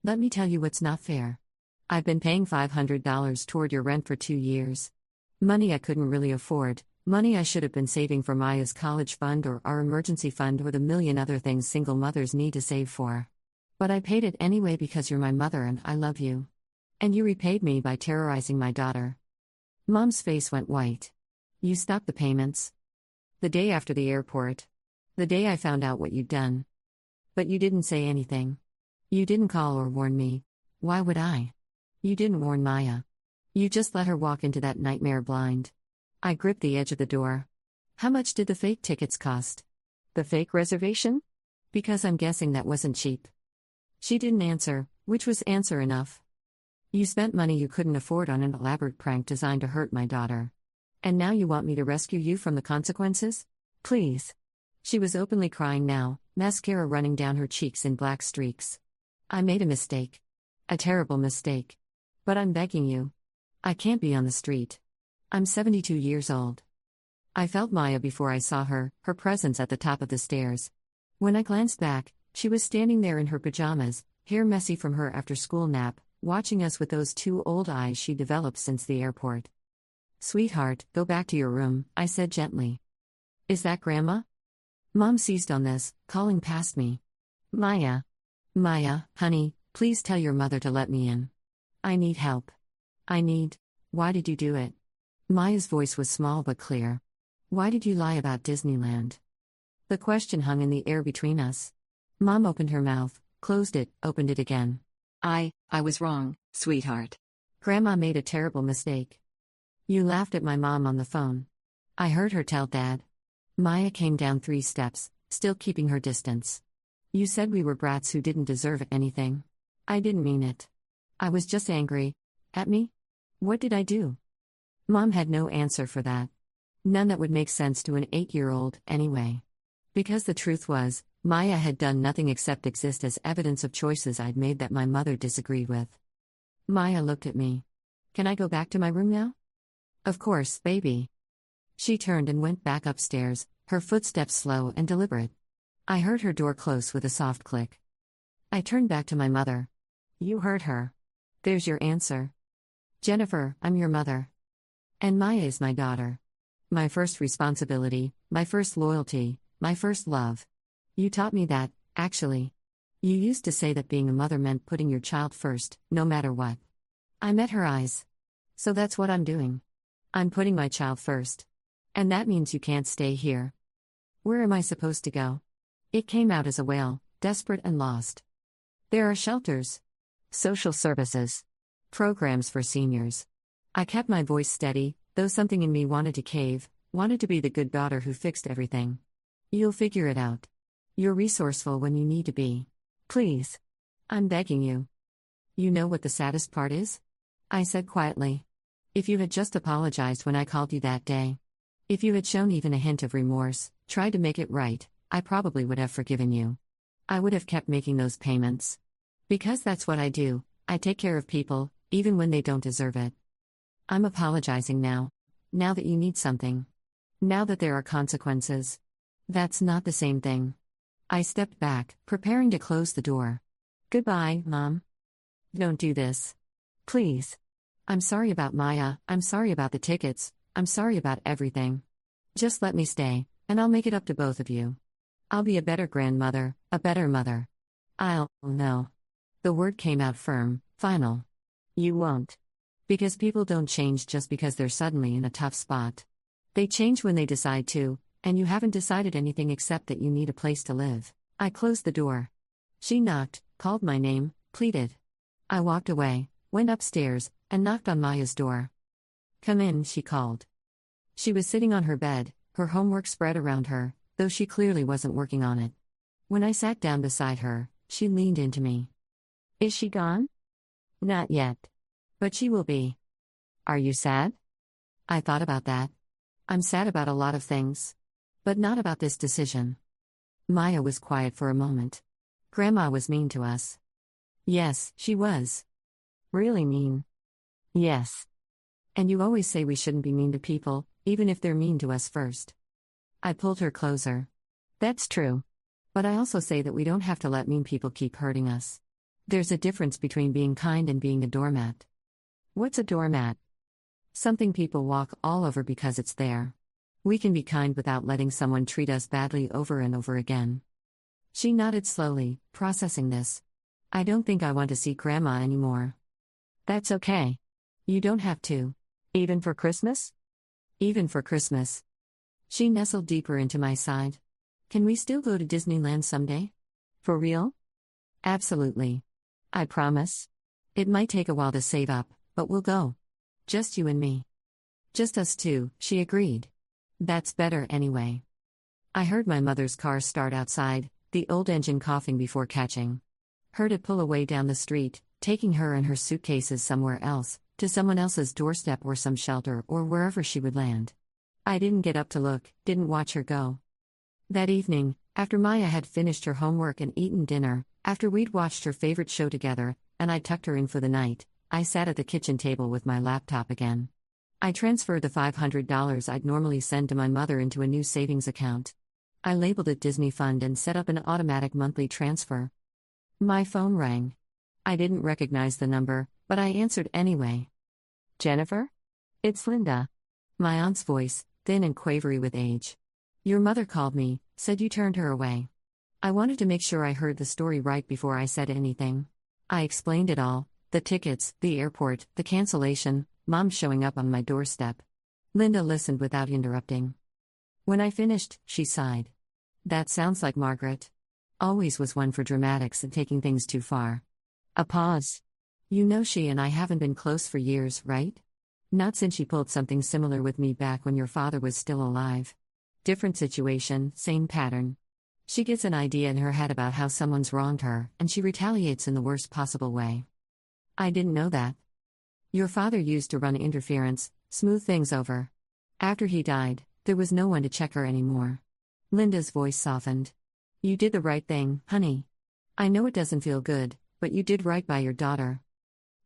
Let me tell you what's not fair. I've been paying $500 toward your rent for 2 years. Money I couldn't really afford, money I should have been saving for Maya's college fund or our emergency fund or the million other things single mothers need to save for. But I paid it anyway because you're my mother and I love you. And you repaid me by terrorizing my daughter. Mom's face went white. You stopped the payments. The day after the airport. The day I found out what you'd done. But you didn't say anything. You didn't call or warn me. Why would I? You didn't warn Maya. You just let her walk into that nightmare blind. I gripped the edge of the door. How much did the fake tickets cost? The fake reservation? Because I'm guessing that wasn't cheap. She didn't answer, which was answer enough. You spent money you couldn't afford on an elaborate prank designed to hurt my daughter. And now you want me to rescue you from the consequences? Please. She was openly crying now, mascara running down her cheeks in black streaks. I made a mistake. A terrible mistake. But I'm begging you. I can't be on the street. I'm 72 years old. I felt Maya before I saw her, her presence at the top of the stairs. When I glanced back, she was standing there in her pajamas, hair messy from her after-school nap, watching us with those 2 old eyes she developed since the airport. Sweetheart, go back to your room, I said gently. Is that Grandma? Mom seized on this, calling past me. Maya. Maya, honey, please tell your mother to let me in. I need help. Why did you do it? Maya's voice was small but clear. Why did you lie about Disneyland? The question hung in the air between us. Mom opened her mouth, closed it, opened it again. I was wrong, sweetheart. Grandma made a terrible mistake. You laughed at my mom on the phone. I heard her tell Dad. Maya came down 3 steps, still keeping her distance. You said we were brats who didn't deserve anything. I didn't mean it. I was just angry. At me? What did I do? Mom had no answer for that. None that would make sense to an 8-year-old, anyway. Because the truth was, Maya had done nothing except exist as evidence of choices I'd made that my mother disagreed with. Maya looked at me. Can I go back to my room now? Of course, baby. She turned and went back upstairs, her footsteps slow and deliberate. I heard her door close with a soft click. I turned back to my mother. You heard her. There's your answer. Jennifer, I'm your mother. And Maya is my daughter. My first responsibility, my first loyalty, my first love. You taught me that, actually. You used to say that being a mother meant putting your child first, no matter what. I met her eyes. So that's what I'm doing. I'm putting my child first. And that means you can't stay here. Where am I supposed to go? It came out as a wail, desperate and lost. There are shelters. Social services. Programs for seniors. I kept my voice steady, though something in me wanted to cave, wanted to be the good daughter who fixed everything. You'll figure it out. You're resourceful when you need to be. Please. I'm begging you. You know what the saddest part is? I said quietly. If you had just apologized when I called you that day. If you had shown even a hint of remorse, tried to make it right, I probably would have forgiven you. I would have kept making those payments. Because that's what I do, I take care of people, even when they don't deserve it. I'm apologizing now. Now that you need something. Now that there are consequences. That's not the same thing. I stepped back, preparing to close the door. Goodbye, Mom. Don't do this. Please. I'm sorry about Maya, I'm sorry about the tickets, I'm sorry about everything. Just let me stay, and I'll make it up to both of you. I'll be a better grandmother, a better mother. No. The word came out firm, final. You won't. Because people don't change just because they're suddenly in a tough spot. They change when they decide to, and you haven't decided anything except that you need a place to live. I closed the door. She knocked, called my name, pleaded. I walked away, went upstairs, and knocked on Maya's door. Come in, she called. She was sitting on her bed, her homework spread around her, though she clearly wasn't working on it. When I sat down beside her, she leaned into me. Is she gone? Not yet. But she will be. Are you sad? I thought about that. I'm sad about a lot of things. But not about this decision. Maya was quiet for a moment. Grandma was mean to us. Yes, she was. Really mean. Yes. And you always say we shouldn't be mean to people, even if they're mean to us first. I pulled her closer. That's true. But I also say that we don't have to let mean people keep hurting us. There's a difference between being kind and being a doormat. What's a doormat? Something people walk all over because it's there. We can be kind without letting someone treat us badly over and over again. She nodded slowly, processing this. I don't think I want to see Grandma anymore. That's okay. You don't have to. Even for Christmas? Even for Christmas. She nestled deeper into my side. Can we still go to Disneyland someday? For real? Absolutely. I promise. It might take a while to save up, but we'll go. Just you and me. Just us two, she agreed. That's better anyway. I heard my mother's car start outside, the old engine coughing before catching. Heard it pull away down the street, taking her and her suitcases somewhere else, to someone else's doorstep or some shelter or wherever she would land. I didn't get up to look, didn't watch her go. That evening, after Maya had finished her homework and eaten dinner, after we'd watched her favorite show together, and I tucked her in for the night, I sat at the kitchen table with my laptop again. I transferred the $500 I'd normally send to my mother into a new savings account. I labeled it Disney Fund and set up an automatic monthly transfer. My phone rang. I didn't recognize the number, but I answered anyway. Jennifer? It's Linda. My aunt's voice, thin and quavery with age. Your mother called me, said you turned her away. I wanted to make sure I heard the story right before I said anything. I explained it all, the tickets, the airport, the cancellation, Mom showing up on my doorstep. Linda listened without interrupting. When I finished, she sighed. That sounds like Margaret. Always was one for dramatics and taking things too far. A pause. You know she and I haven't been close for years, right? Not since she pulled something similar with me back when your father was still alive. Different situation, same pattern. She gets an idea in her head about how someone's wronged her, and she retaliates in the worst possible way. I didn't know that. Your father used to run interference, smooth things over. After he died, there was no one to check her anymore. Linda's voice softened. You did the right thing, honey. I know it doesn't feel good, but you did right by your daughter.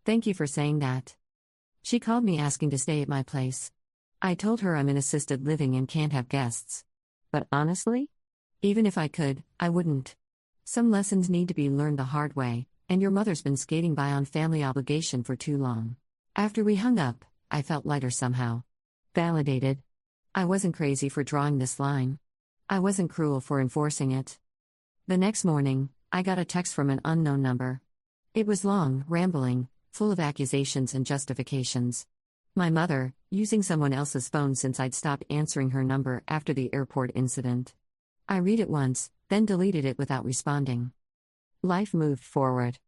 Thank you for saying that. She called me asking to stay at my place. I told her I'm in assisted living and can't have guests. But honestly? Even if I could, I wouldn't. Some lessons need to be learned the hard way, and your mother's been skating by on family obligation for too long. After we hung up, I felt lighter somehow. Validated. I wasn't crazy for drawing this line. I wasn't cruel for enforcing it. The next morning, I got a text from an unknown number. It was long, rambling, full of accusations and justifications. My mother, using someone else's phone since I'd stopped answering her number after the airport incident. I read it once, then deleted it without responding. Life moved forward.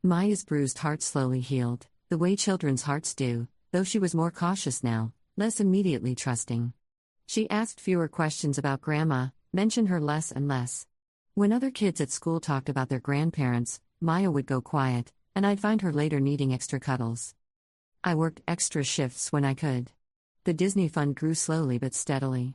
Maya's bruised heart slowly healed, the way children's hearts do, though she was more cautious now, less immediately trusting. She asked fewer questions about Grandma, mentioned her less and less. When other kids at school talked about their grandparents, Maya would go quiet, and I'd find her later needing extra cuddles. I worked extra shifts when I could. The Disney fund grew slowly but steadily.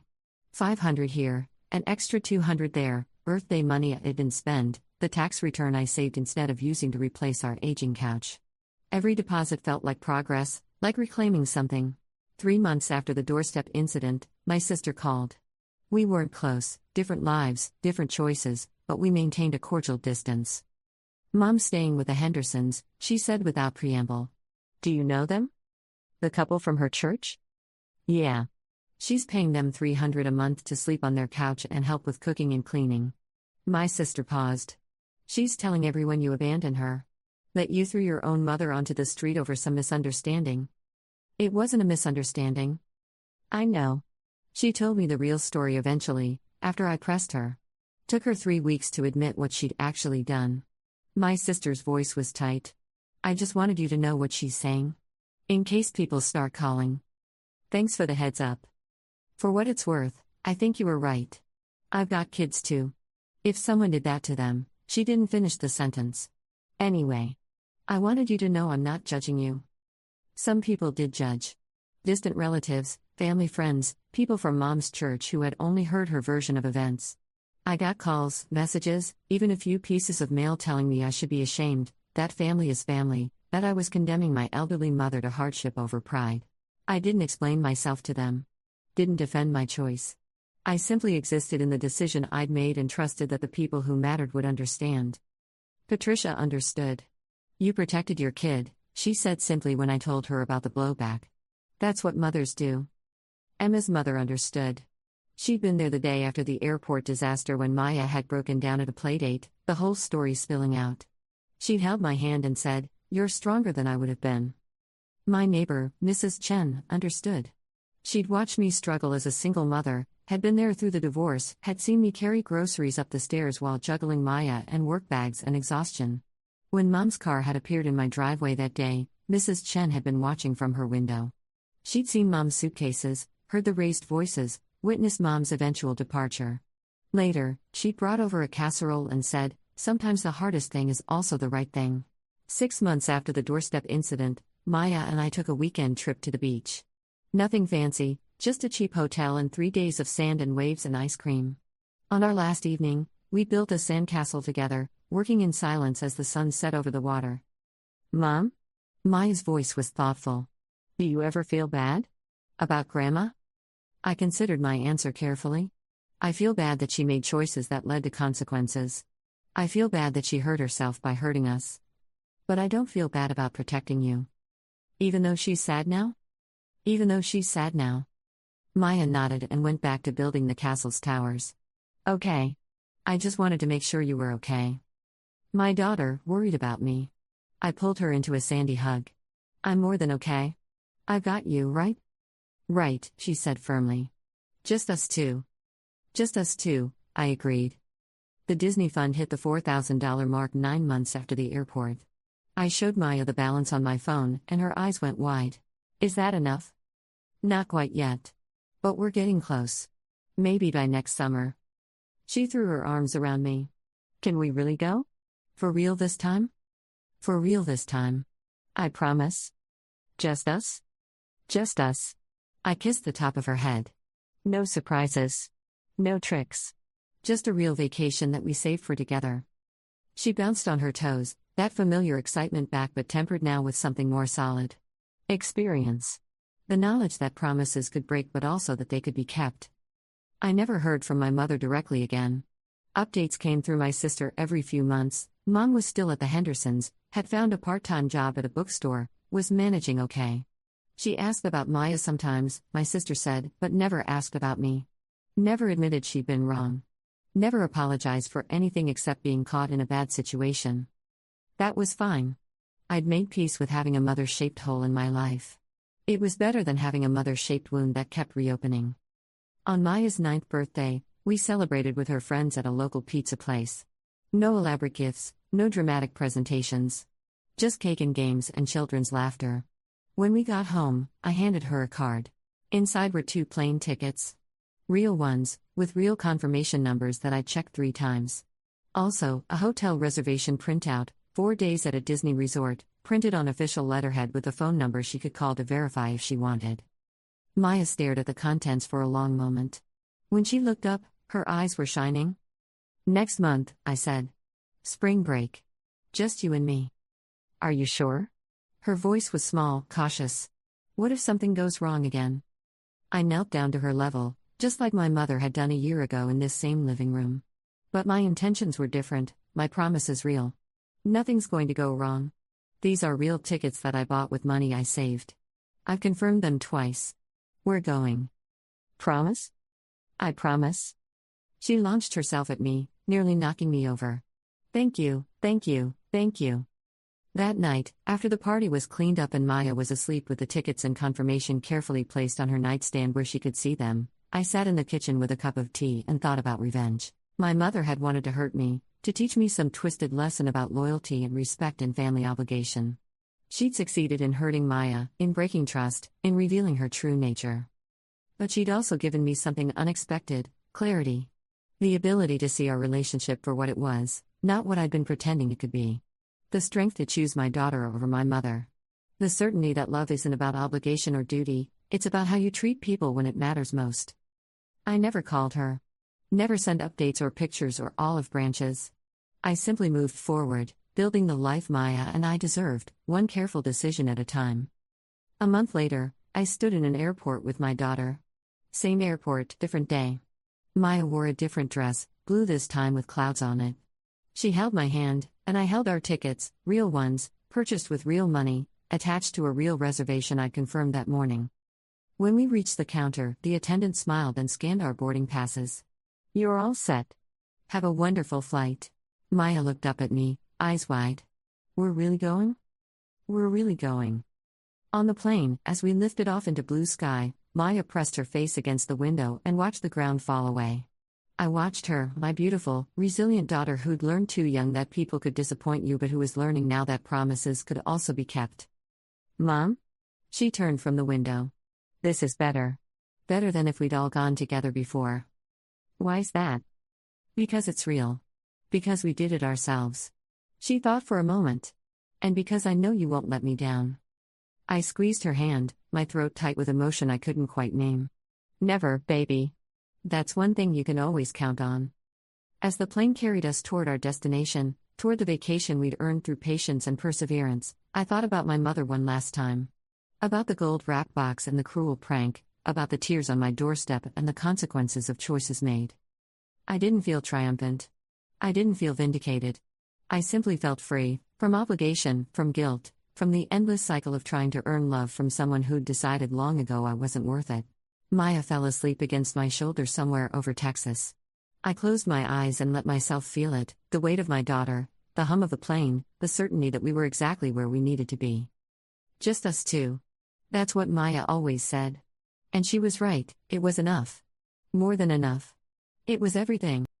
$500 here, an extra $200 there, birthday money I didn't spend, the tax return I saved instead of using to replace our aging couch. Every deposit felt like progress, like reclaiming something. 3 months after the doorstep incident, my sister called. We weren't close, different lives, different choices, but we maintained a cordial distance. "Mom's staying with the Hendersons," she said without preamble. "Do you know them? The couple from her church?" "Yeah. She's paying them $300 a month to sleep on their couch and help with cooking and cleaning." My sister paused. "She's telling everyone you abandoned her. That you threw your own mother onto the street over some misunderstanding." "It wasn't a misunderstanding." "I know. She told me the real story eventually, after I pressed her. Took her 3 weeks to admit what she'd actually done." My sister's voice was tight. "I just wanted you to know what she's saying. In case people start calling. Thanks for the heads up. For what it's worth, I think you were right. I've got kids too. If someone did that to them," she didn't finish the sentence. "Anyway. I wanted you to know I'm not judging you." Some people did judge. Distant relatives, family friends, people from Mom's church who had only heard her version of events. I got calls, messages, even a few pieces of mail telling me I should be ashamed, that family is family, that I was condemning my elderly mother to hardship over pride. I didn't explain myself to them. Didn't defend my choice. I simply existed in the decision I'd made and trusted that the people who mattered would understand. Patricia understood. "You protected your kid," she said simply when I told her about the blowback. "That's what mothers do." Emma's mother understood. She'd been there the day after the airport disaster when Maya had broken down at a playdate, the whole story spilling out. She'd held my hand and said, "You're stronger than I would have been." My neighbor, Mrs. Chen, understood. She'd watched me struggle as a single mother, had been there through the divorce, had seen me carry groceries up the stairs while juggling Maya and work bags and exhaustion. When Mom's car had appeared in my driveway that day, Mrs. Chen had been watching from her window. She'd seen Mom's suitcases, heard the raised voices, witnessed Mom's eventual departure. Later, she brought over a casserole and said, "Sometimes the hardest thing is also the right thing." 6 months after the doorstep incident, Maya and I took a weekend trip to the beach. Nothing fancy, just a cheap hotel and 3 days of sand and waves and ice cream. On our last evening, we built a sandcastle together, working in silence as the sun set over the water. "Mom?" Maya's voice was thoughtful. "Do you ever feel bad? About Grandma?" I considered my answer carefully. I feel bad that she made choices that led to consequences. I feel bad that she hurt herself by hurting us. But I don't feel bad about protecting you. Even though she's sad now? Even though she's sad now. Maya nodded and went back to building the castle's towers. "Okay. I just wanted to make sure you were okay." My daughter, worried about me. I pulled her into a sandy hug. "I'm more than okay. I've got you, right?" "Right," she said firmly. "Just us two." "Just us two," I agreed. The Disney fund hit the $4,000 mark 9 months after the airport. I showed Maya the balance on my phone, and her eyes went wide. "Is that enough?" "Not quite yet. But we're getting close. Maybe by next summer." She threw her arms around me. "Can we really go? For real this time?" "For real this time. I promise." "Just us?" "Just us." I kissed the top of her head. "No surprises. No tricks. Just a real vacation that we saved for together." She bounced on her toes, that familiar excitement back but tempered now with something more solid. Experience. The knowledge that promises could break but also that they could be kept. I never heard from my mother directly again. Updates came through my sister every few months. Mom was still at the Hendersons, had found a part-time job at a bookstore, was managing okay. She asked about Maya sometimes, my sister said, but never asked about me. Never admitted she'd been wrong. Never apologized for anything except being caught in a bad situation. That was fine. I'd made peace with having a mother-shaped hole in my life. It was better than having a mother-shaped wound that kept reopening. On Maya's 9th birthday, we celebrated with her friends at a local pizza place. No elaborate gifts, no dramatic presentations. Just cake and games and children's laughter. When we got home, I handed her a card. Inside were 2 plane tickets. Real ones, with real confirmation numbers that I checked 3 times. Also, a hotel reservation printout, 4 days at a Disney resort, printed on official letterhead with a phone number she could call to verify if she wanted. Maya stared at the contents for a long moment. When she looked up, her eyes were shining. "Next month," I said. "Spring break. Just you and me." "Are you sure?" Her voice was small, cautious. "What if something goes wrong again?" I knelt down to her level, just like my mother had done a year ago in this same living room. But my intentions were different, my promise is real. Nothing's going to go wrong. These are real tickets that I bought with money I saved. I've confirmed them twice. We're going. Promise? I promise. She launched herself at me, nearly knocking me over. Thank you, thank you, thank you. That night, after the party was cleaned up and Maya was asleep with the tickets and confirmation carefully placed on her nightstand where she could see them, I sat in the kitchen with a cup of tea and thought about revenge. My mother had wanted to hurt me, to teach me some twisted lesson about loyalty and respect and family obligation. She'd succeeded in hurting Maya, in breaking trust, in revealing her true nature. But she'd also given me something unexpected: clarity. The ability to see our relationship for what it was, not what I'd been pretending it could be. The strength to choose my daughter over my mother. The certainty that love isn't about obligation or duty, it's about how you treat people when it matters most. I never called her. Never sent updates or pictures or olive branches. I simply moved forward, building the life Maya and I deserved, one careful decision at a time. A month later, I stood in an airport with my daughter. Same airport, different day. Maya wore a different dress, blue this time with clouds on it. She held my hand, and I held our tickets, real ones, purchased with real money, attached to a real reservation I'd confirmed that morning. When we reached the counter, the attendant smiled and scanned our boarding passes. "You're all set. Have a wonderful flight." Maya looked up at me, eyes wide. "We're really going?" "We're really going." On the plane, as we lifted off into blue sky, Maya pressed her face against the window and watched the ground fall away. I watched her, my beautiful, resilient daughter who'd learned too young that people could disappoint you but who was learning now that promises could also be kept. "Mom?" She turned from the window. "This is better. Better than if we'd all gone together before." "Why's that?" "Because it's real. Because we did it ourselves." She thought for a moment. "And because I know you won't let me down." I squeezed her hand, my throat tight with emotion I couldn't quite name. "Never, baby. That's one thing you can always count on." As the plane carried us toward our destination, toward the vacation we'd earned through patience and perseverance, I thought about my mother one last time. About the gold wrap box and the cruel prank, about the tears on my doorstep and the consequences of choices made. I didn't feel triumphant. I didn't feel vindicated. I simply felt free, from obligation, from guilt, from the endless cycle of trying to earn love from someone who'd decided long ago I wasn't worth it. Maya fell asleep against my shoulder somewhere over Texas. I closed my eyes and let myself feel it, the weight of my daughter, the hum of the plane, the certainty that we were exactly where we needed to be. Just us two. That's what Maya always said. And she was right, it was enough. More than enough. It was everything.